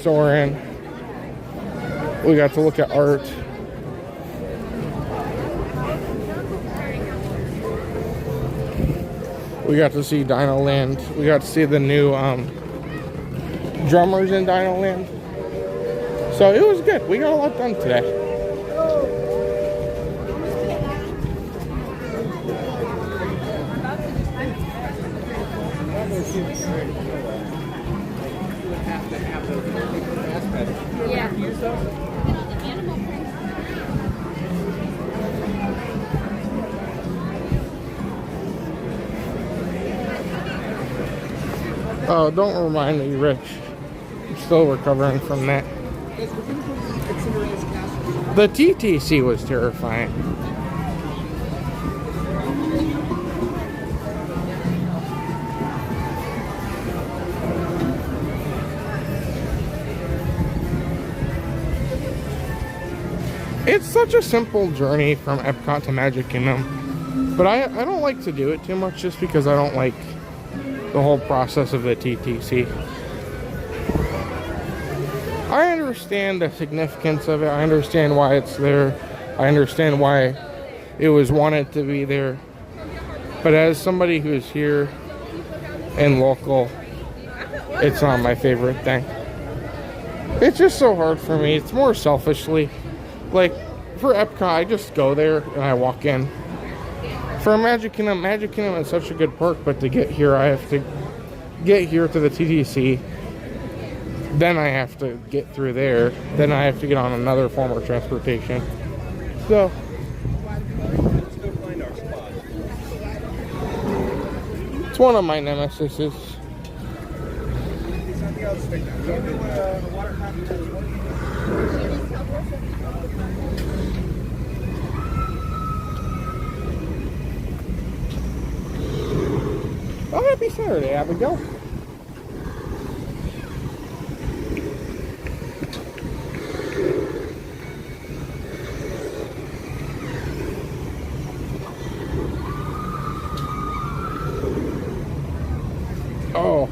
Soarin'. We got to look at art. We got to see Dinoland. We got to see the new drummers in Dinoland. So it was good. We got a lot done today. Oh, don't remind me, Rich. I'm still recovering from that. The TTC was terrifying. It's such a simple journey from Epcot to Magic Kingdom, but I don't like to do it too much just because I don't like the whole process of the TTC. I understand the significance of it. I understand why it's there. I understand why it was wanted to be there. But as somebody who's here and local, it's not my favorite thing. It's just so hard for me. It's more selfishly. Like, for Epcot, I just go there and I walk in. For Magic Kingdom is such a good park, but to get here, I have to get here to the TTC. Then I have to get through there. Then I have to get on another form of transportation. So, it's one of my nemesises. Oh, happy Saturday, Abigail. Oh.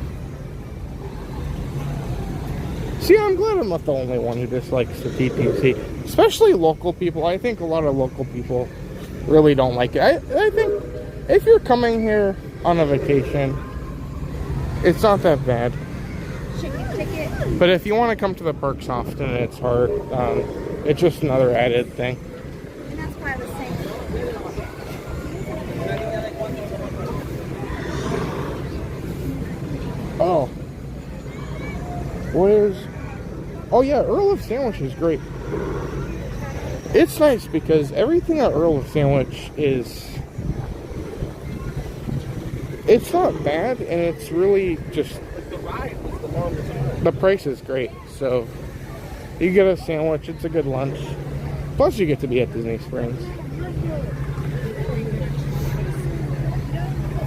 See, I'm glad I'm not the only one who dislikes the TTC. Especially local people. I think a lot of local people really don't like it. I think if you're coming here on a vacation, it's not that bad. But if you want to come to the parks often, it's hard. It's just another added thing. And that's why I was saying. Oh. What is... Oh yeah, Earl of Sandwich is great. It's nice because everything at Earl of Sandwich is... It's not bad, and it's really just... The price is great, so... You get a sandwich, it's a good lunch. Plus you get to be at Disney Springs.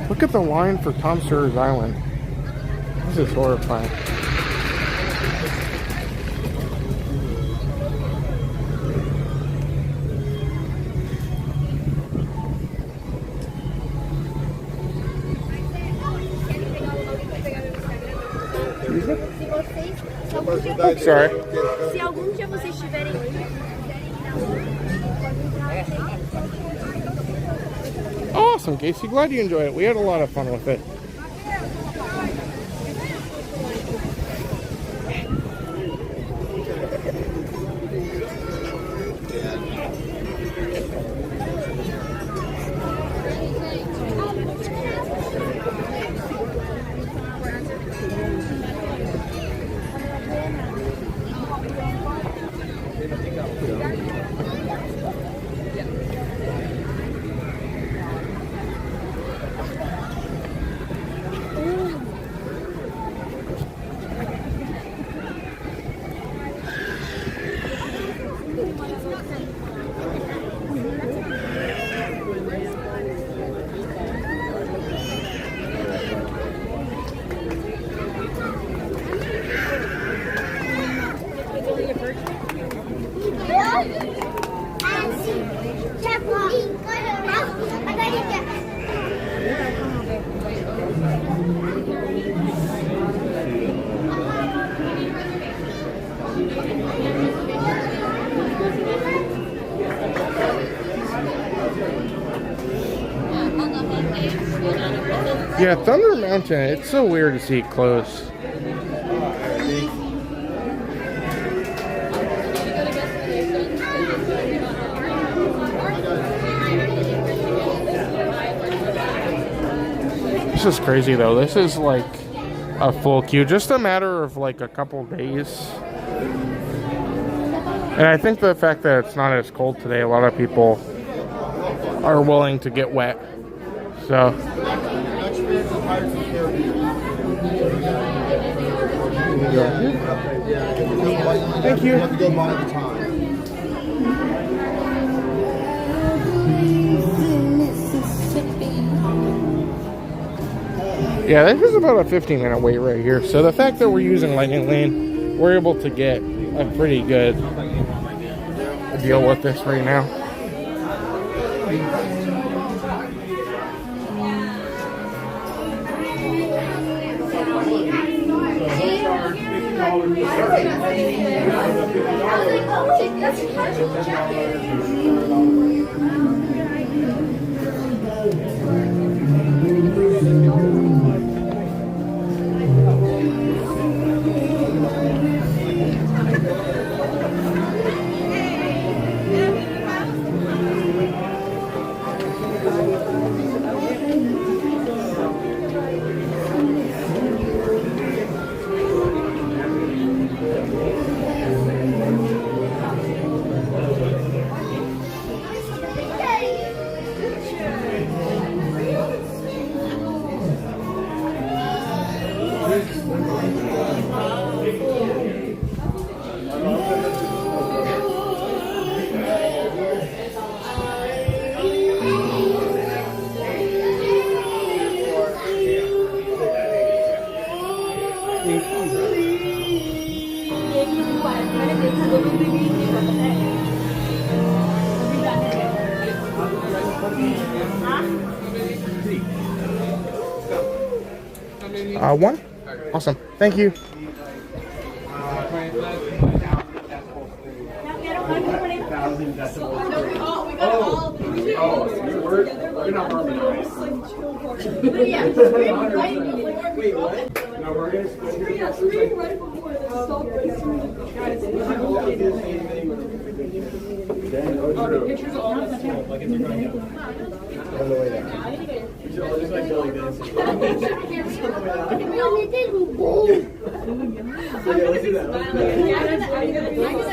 Look at the line for Tom Sawyer's Island. This is horrifying. Oh, sorry. Se algum dia vocês tiverem Awesome, Casey. Glad you enjoyed it. We had a lot of fun with it. Yeah, Thunder Mountain, it's so weird to see it close. This is crazy though. This is like a full queue, just a matter of like a couple days. And I think the fact that it's not as cold today, a lot of people are willing to get wet. So thank you. Yeah, this is about a 15-minute wait right here. So the fact that we're using Lightning Lane, we're able to get a pretty good deal with this right now. One? Awesome. Thank you. Wait, what? No, we're going to... Yeah, screen right before the stop. Oh, the pictures all on the slope, like as you're going down. On the way down. Just like going this.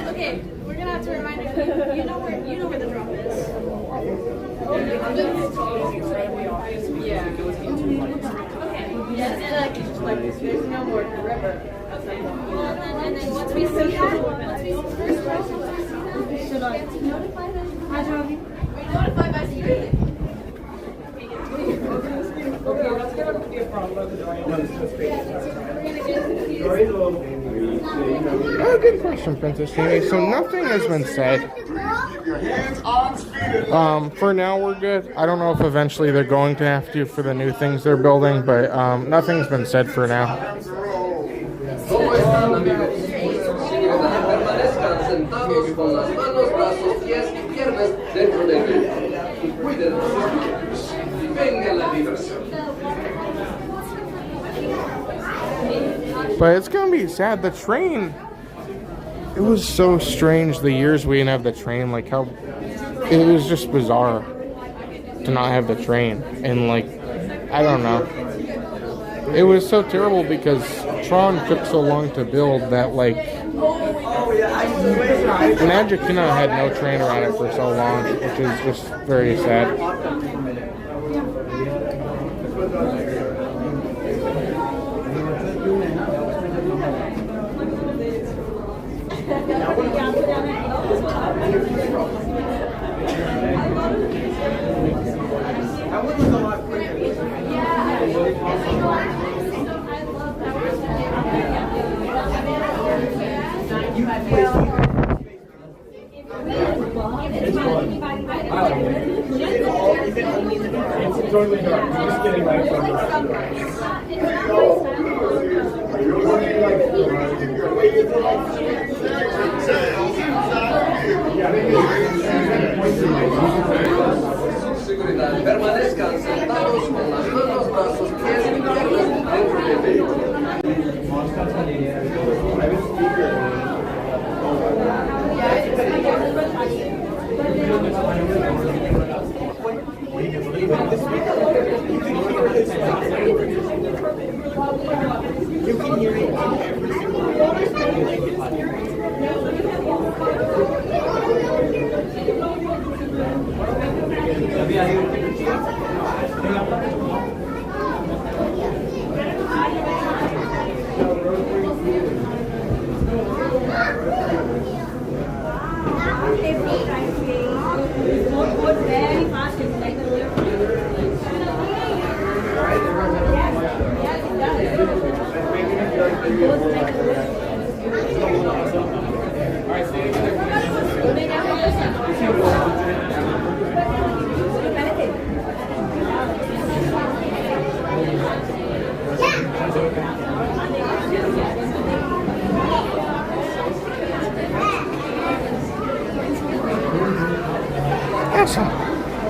Okay, we're gonna have to remind you. You know where the drop is. Yeah. Okay. Yes, and like there's no more river. Okay. And then once we see that, should I notify them? Hi, Johnny. We notify by security. Okay, that's gonna be a problem with the drawing. Oh, good question, Princess Jamie. So nothing has been said. For now we're good. I don't know if eventually they're going to have to for the new things they're building, but nothing's been said for now. But it's gonna be sad. The train, it was so strange the years we didn't have the train, like how it was just bizarre to not have the train. And like, I don't know, it was so terrible because Tron took so long to build that like Magic Kingdom had no train around it for so long, which is just very sad. It's totally dark. I'm just getting light from Permanezcan sentados con las manos, brazos, pies y piernas dentro del vehículo. You can hear it in every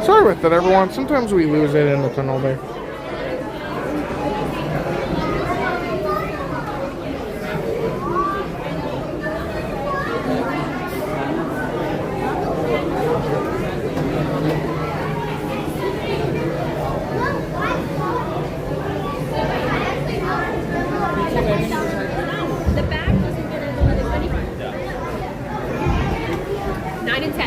Sorry about that, everyone. Sometimes we lose it in the tunnel there. The back wasn't good as the one that's running. 9 and 10.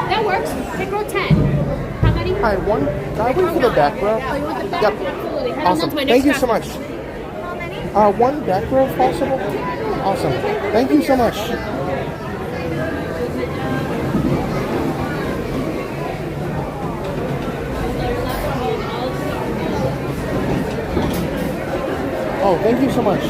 That works. Pick row 10. How many? Hi, one. Can I wait for the back row? Oh, you want the back? Yep. Absolutely. Head Awesome. on to my Thank you next so much. One back row if possible. Awesome. Thank you so much. Oh, thank you so much.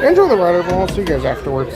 Enjoy the ride, everyone. We'll see you guys afterwards.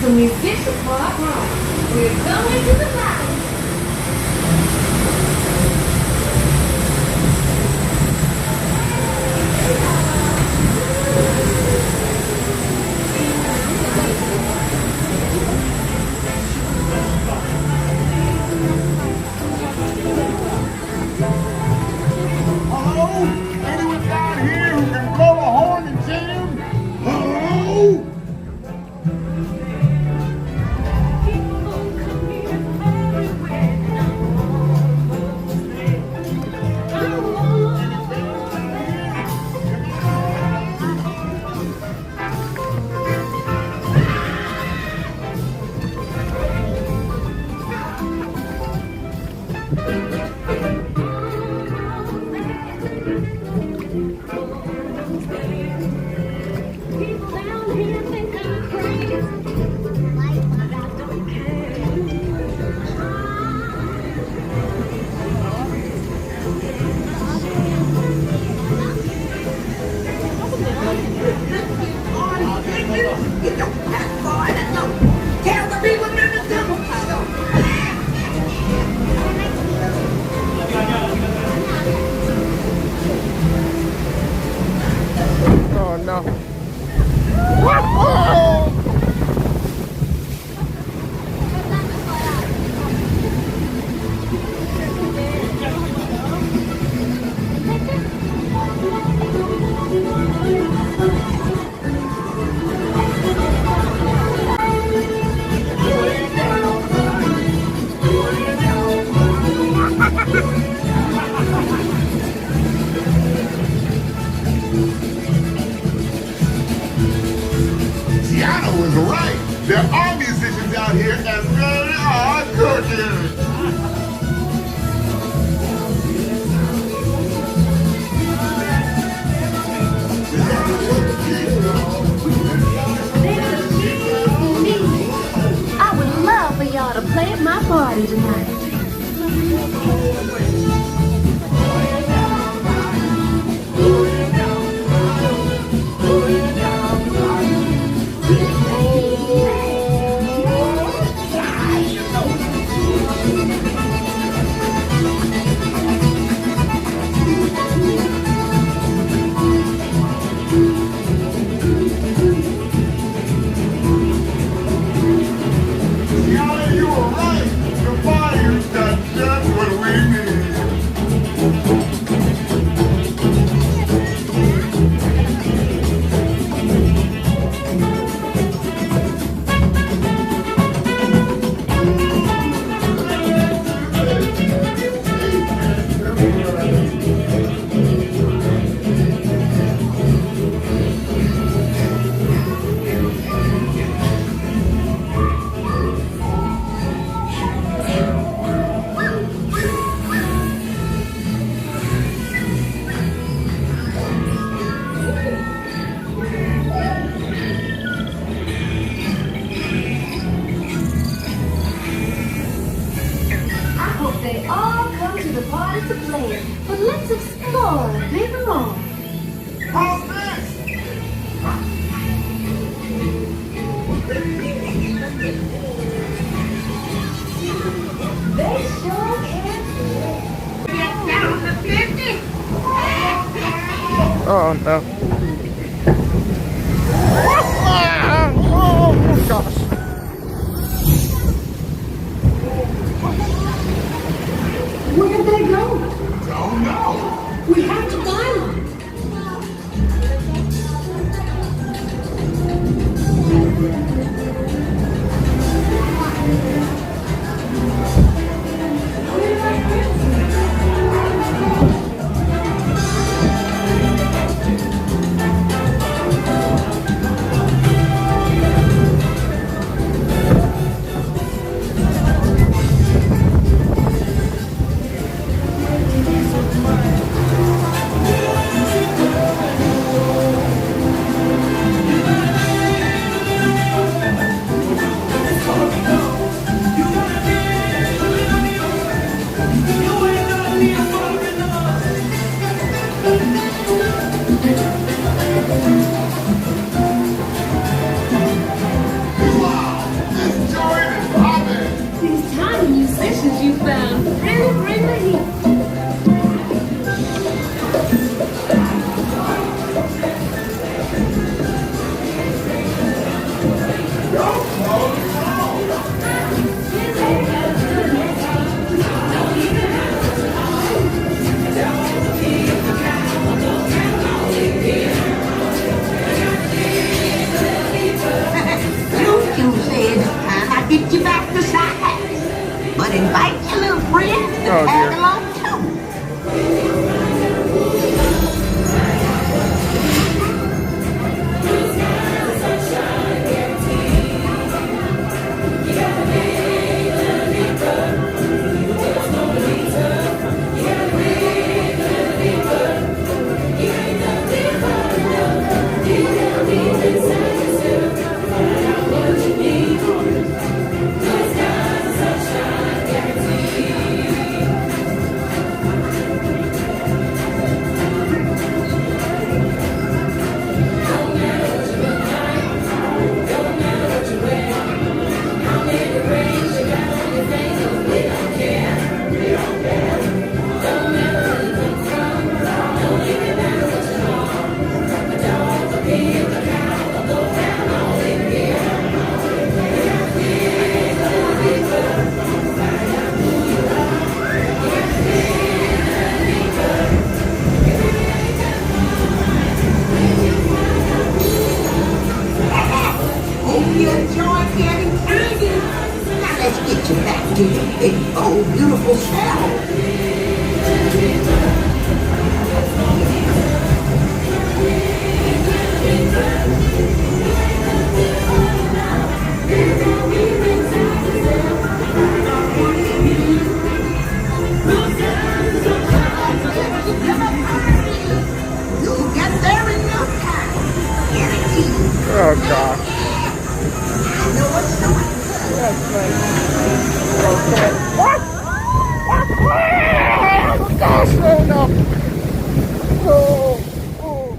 Musicians for our home. We're going to the valley. Hello? Anyone down here who can blow a horn and jam? Hello? Oh no. Tiana was right. There are musicians out here and they are cooking. I would love for y'all to play at my party tonight. fun though. Oh gosh. Where did they go? Don't know. We have to find them. Get you back to side, but invite your little friends to tag along too. Beautiful self. You'll get there in no time. Guaranteed. Oh gosh. I know what's going. That's nice. What? Oh gosh, no, no. Oh, oh.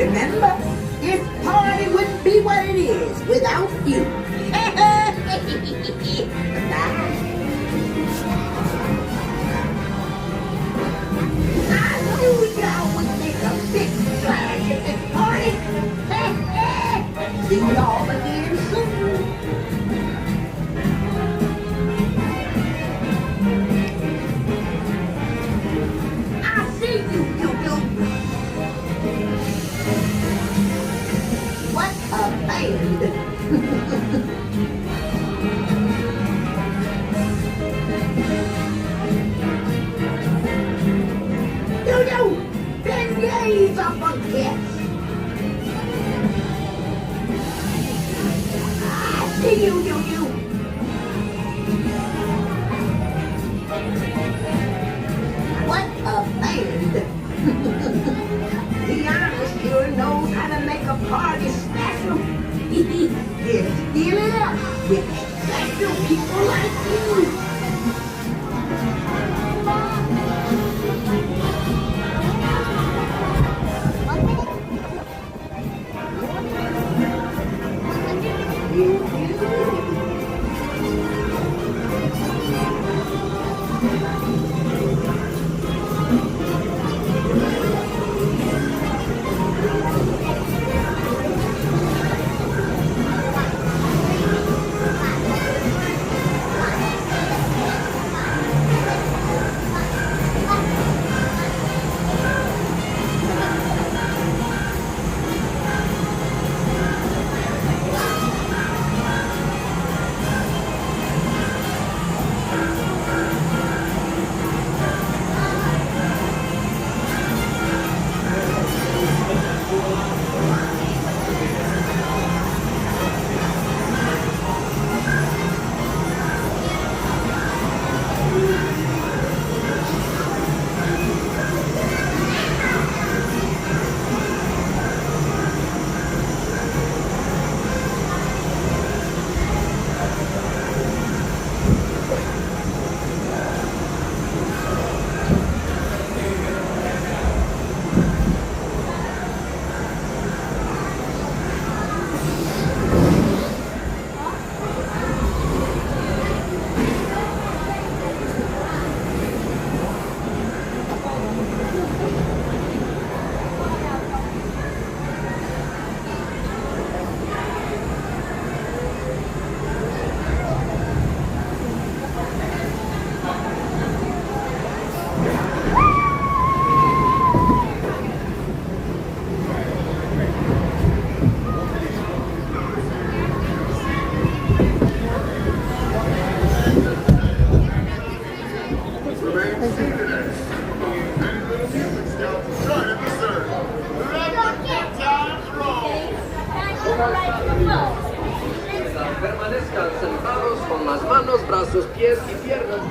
Remember, this party wouldn't be what it is without you. Bye. I knew y'all would make a big splash at this party. See y'all again soon. I see you, Yo-Yo. What a band. Yo-Yo, beignets up a guest. I see you, Yo-Yo. What a band. Tiana sure knows how to make a party special. Just fill it up with special people like you. Permanezcan sentados con las manos, brazos, pies y piernas.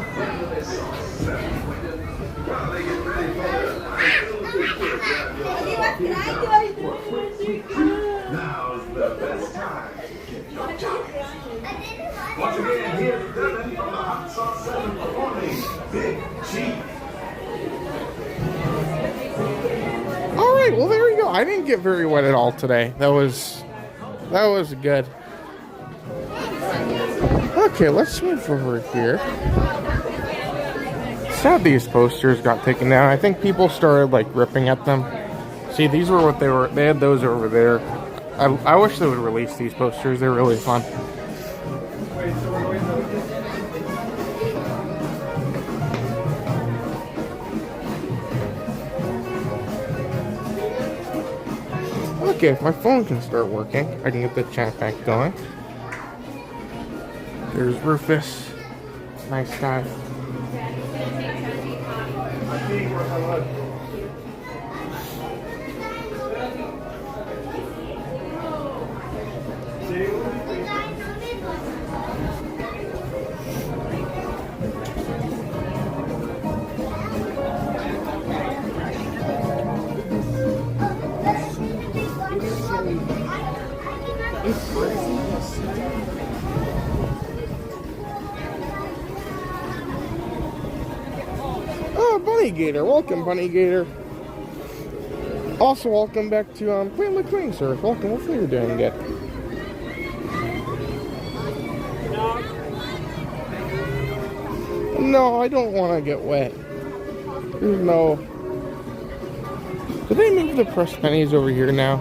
Now's the best time to get your job. Once again, here's Dylan from the Hot Sauce 7 performing Big Cheese. All right, well there you go. I didn't get very wet at all today. That was good. Okay, let's move over here. Sad these posters got taken down. I think people started like ripping at them. See, these were what they were. They had those over there. I wish they would release these posters. They're really fun. Okay, if my phone can start working, I can get the chat back going. There's Rufus. Nice guy. Oh, Bunny Gator. Welcome, Bunny Gator. Also, welcome back to Queen McLean, sir. Welcome. Hopefully you're doing good. No, I don't want to get wet. There's no... Did they move the pressed pennies over here now?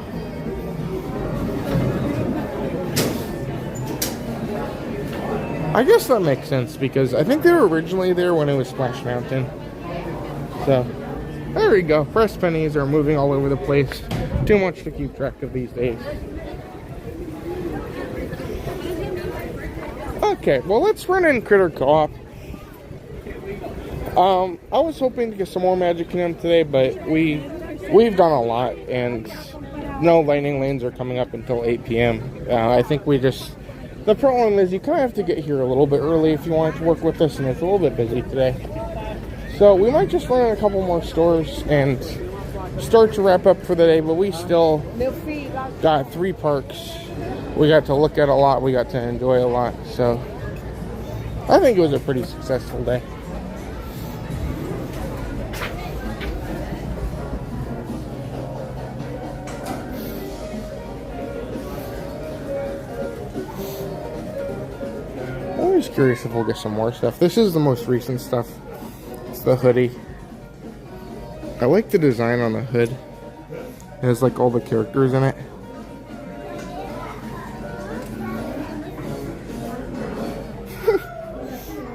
I guess that makes sense because I think they were originally there when it was Splash Mountain. So, there we go. Pressed pennies are moving all over the place. Too much to keep track of these days. Okay, well, let's run in Critter Co-op. I was hoping to get some more Magic Kingdom today, but we've done a lot, and no lightning lanes are coming up until 8 p.m. I think we just... The problem is you kind of have to get here a little bit early if you wanted to work with us, and it's a little bit busy today. So we might just run in a couple more stores and start to wrap up for the day, but we still got 3 parks. We got to look at a lot, we got to enjoy a lot, so I think it was a pretty successful day. I'm just curious if we'll get some more stuff. This is the most recent stuff. It's the hoodie. I like the design on the hood. It has like all the characters in it.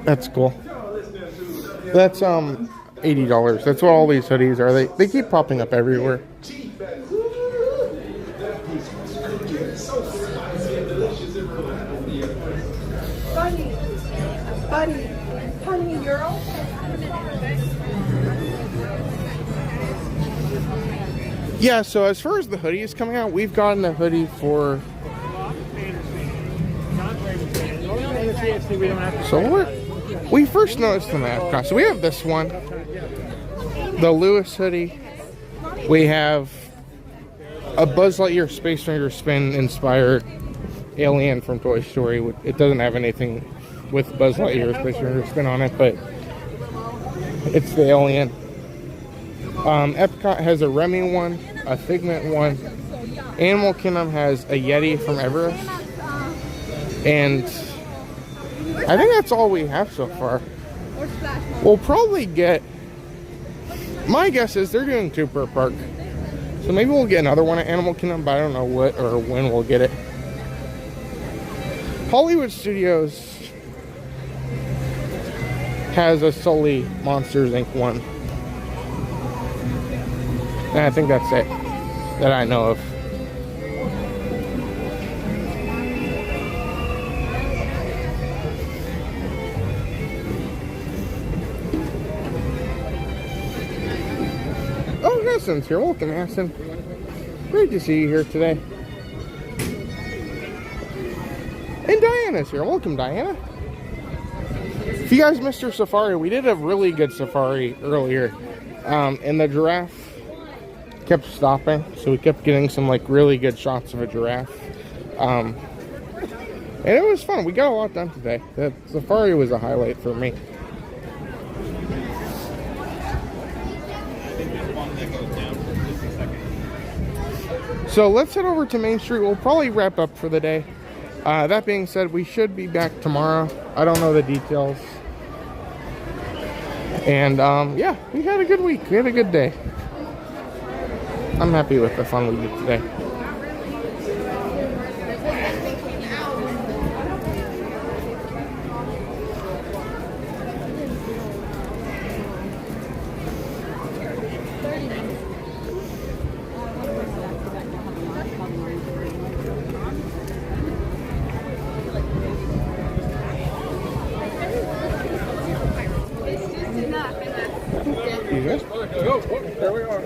That's cool. That's $80. That's what all these hoodies are. They keep popping up everywhere. Honey, girl. Yeah, so as far as the hoodie is coming out, we've gotten a hoodie for... So we first noticed them at Epcot. So we have this one, the Lewis hoodie. We have a Buzz Lightyear Space Ranger Spin inspired alien from Toy Story. It doesn't have anything with Buzz Lightyear Space Ranger Spin on it, but it's the alien. Epcot has a Remy one, a Figment one. Animal Kingdom has a Yeti from Everest. And I think that's all we have so far. We'll probably get... My guess is they're doing 2 per park. So maybe we'll get another one at Animal Kingdom, but I don't know what or when we'll get it. Hollywood Studios has a Sully Monsters Inc. one. And I think that's it that I know of. Oh, Hassan's here. Welcome, Hassan. Great to see you here today. And Diana's here. Welcome, Diana. If you guys missed your safari, we did a really good safari earlier. And the giraffe kept stopping, so we kept getting some like really good shots of a giraffe. And it was fun. We got a lot done today. The safari was a highlight for me. So let's head over to Main Street. We'll probably wrap up for the day. That being said, we should be back tomorrow. I don't know the details. And yeah, we had a good week. We had a good day. I'm happy with the fun we did today. There we are.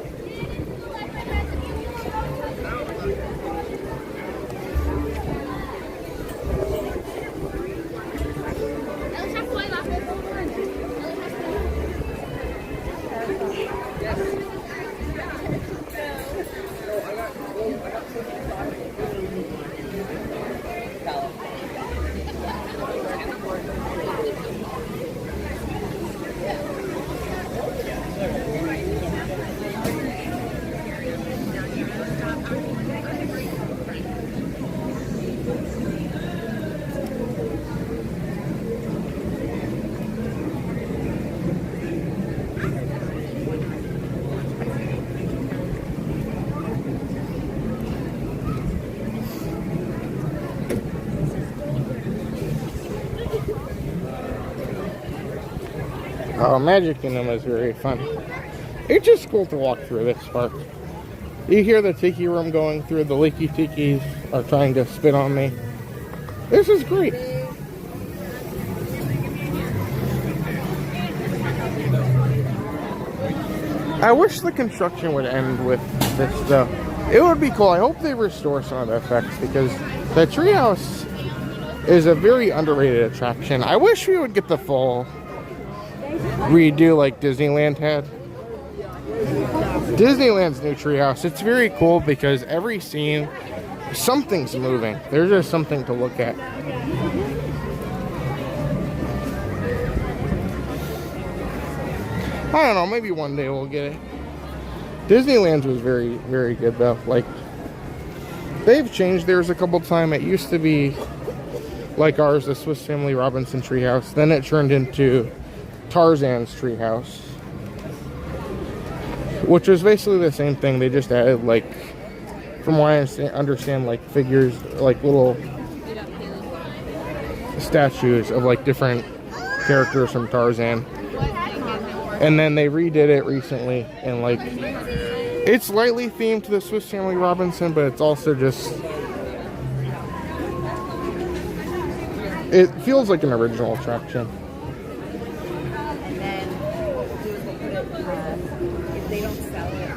Magic Kingdom is very fun. It's just cool to walk through this park. You hear the tiki room going through, the leaky tikis are trying to spit on me. This is great. I wish the construction would end with this though. It would be cool. I hope they restore some of the effects because the treehouse is a very underrated attraction. I wish we would get the full redo like Disneyland had. Disneyland's new treehouse, it's very cool because every scene, something's moving. There's just something to look at. I don't know, maybe one day we'll get it. Disneyland's was very, very good though. Like, they've changed theirs a couple times. It used to be like ours, the Swiss Family Robinson treehouse. Then it turned into Tarzan's treehouse, which was basically the same thing. They just added, like, from what I understand, like figures, like little statues of like different characters from Tarzan. And then they redid it recently, and like, it's lightly themed to the Swiss Family Robinson, but it's also just, it feels like an original attraction. If they don't sell it,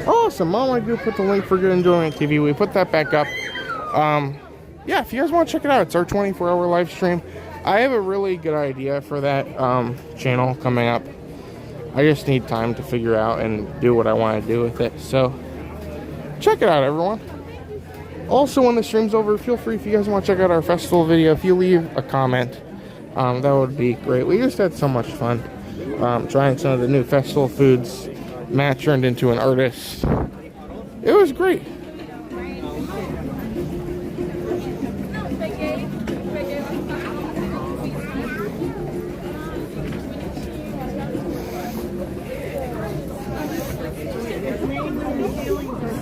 we're Awesome, Mom, I do put the link for Good Enjoyment TV. We put that back up. Yeah, if you guys want to check it out, it's our 24-hour live stream. I have a really good idea for that channel coming up. I just need time to figure out and do what I want to do with it. So, check it out, everyone. Also, when the stream's over, feel free, if you guys want to check out our festival video, if you leave a comment, that would be great. We just had so much fun trying some of the new festival foods. Matt turned into an artist. It was great.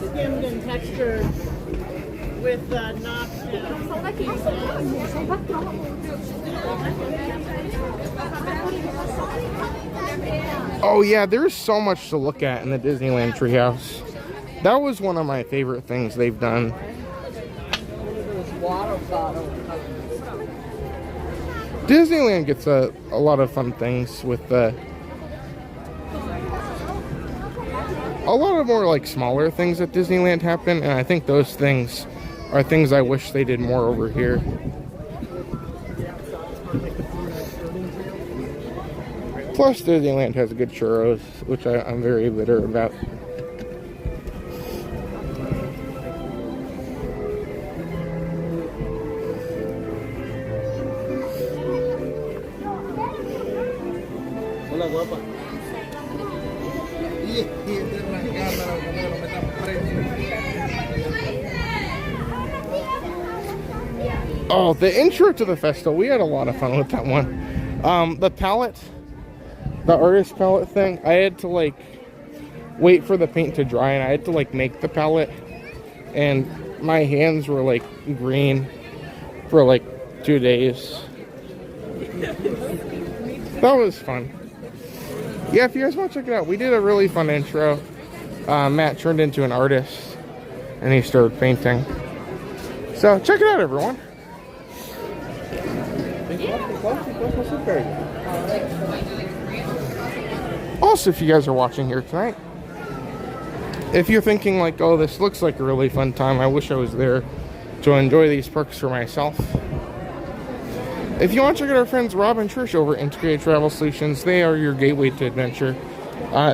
Skimmed and textured with knocked Oh yeah, there's so much to look at in the Disneyland treehouse. That was one of my favorite things they've done. Disneyland gets a lot of fun things with the a lot of more like smaller things at Disneyland happen, and I think those things are things I wish they did more over here. Plus, Disneyland has good churros, which I'm very bitter about. Hola, guapa. Oh, the intro to the festival, we had a lot of fun with that one. The palette, the artist palette thing, I had to like wait for the paint to dry, and I had to like make the palette, and my hands were like green for like 2 days. That was fun. Yeah, if you guys want to check it out, we did a really fun intro. Matt turned into an artist and he started painting. So check it out, everyone. Also, if you guys are watching here tonight, if you're thinking like, oh, this looks like a really fun time, I wish I was there to enjoy these perks for myself. If you want to check out our friends Rob and Trish over at Integrated Travel Solutions, they are your gateway to adventure.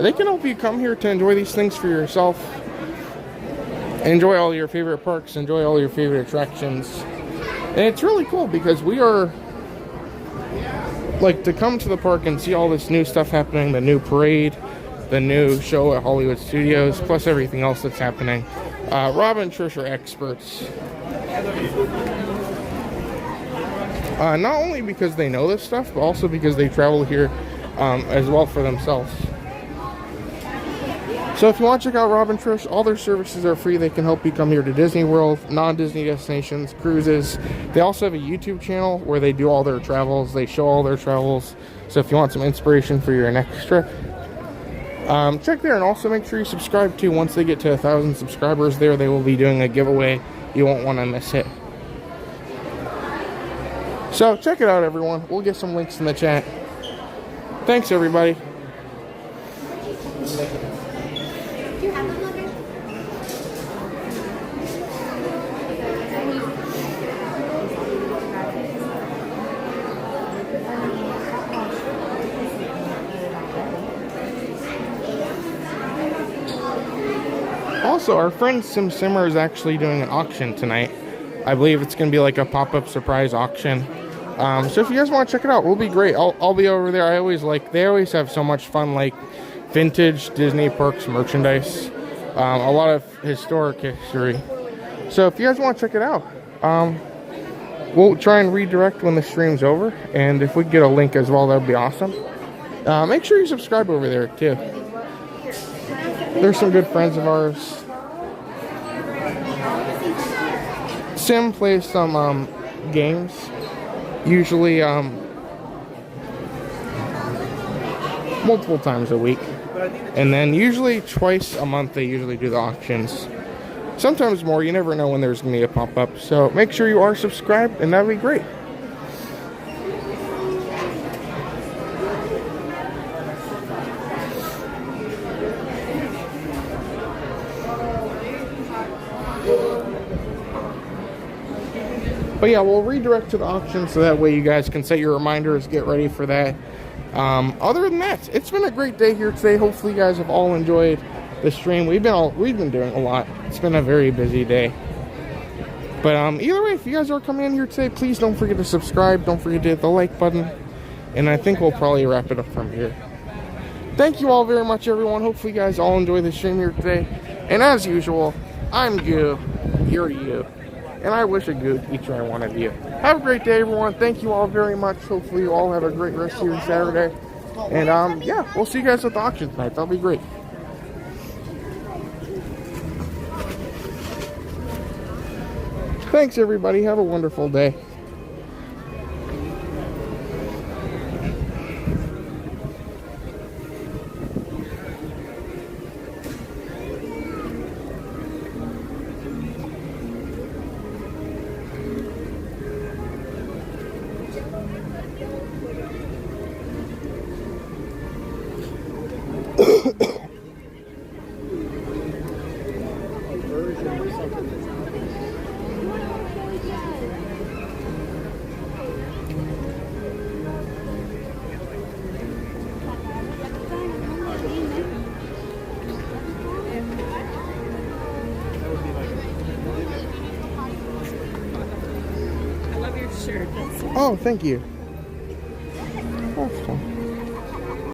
They can help you come here to enjoy these things for yourself. Enjoy all your favorite parks, enjoy all your favorite attractions. And it's really cool because we are, like, to come to the park and see all this new stuff happening, the new parade, the new show at Hollywood Studios, plus everything else that's happening. Rob and Trish are experts. Not only because they know this stuff, but also because they travel here as well for themselves. So if you want to check out Rob and Trish, all their services are free. They can help you come here to Disney World, non-Disney destinations, cruises. They also have a YouTube channel where they do all their travels. They show all their travels. So if you want some inspiration for your next trip, check there. And also make sure you subscribe too. Once they get to 1,000 subscribers there, they will be doing a giveaway. You won't want to miss it. So check it out, everyone. We'll get some links in the chat. Thanks, everybody. Also, our friend Sim Simmer is actually doing an auction tonight. I believe it's going to be like a pop-up surprise auction. So if you guys want to check it out, we'll be great. I'll be over there. They always have so much fun, like vintage Disney Parks merchandise, a lot of historic history. So if you guys want to check it out, we'll try and redirect when the stream's over, and if we can get a link as well, that would be awesome. Make sure you subscribe over there too. There's some good friends of ours. Sim plays some games, usually multiple times a week, and then usually twice a month they usually do the auctions. Sometimes more. You never know when there's gonna be a pop-up, so make sure you are subscribed, and that'd be great. But yeah, we'll redirect to the auction so that way you guys can set your reminders, get ready for that. Other than that, it's been a great day here today. Hopefully you guys have all enjoyed the stream. We've been doing a lot. It's been a very busy day. But either way, if you guys are coming in here today, please don't forget to subscribe. Don't forget to hit the like button. And I think we'll probably wrap it up from here. Thank you all very much, everyone. Hopefully you guys all enjoy the stream here today. And as usual, I'm Goo, you're you. And I wish a good each and every one of you. Have a great day, everyone. Thank you all very much. Hopefully you all have a great rest of your Saturday. And yeah, we'll see you guys at the auction tonight. That'll be great. Thanks, everybody. Have a wonderful day. Oh, thank you.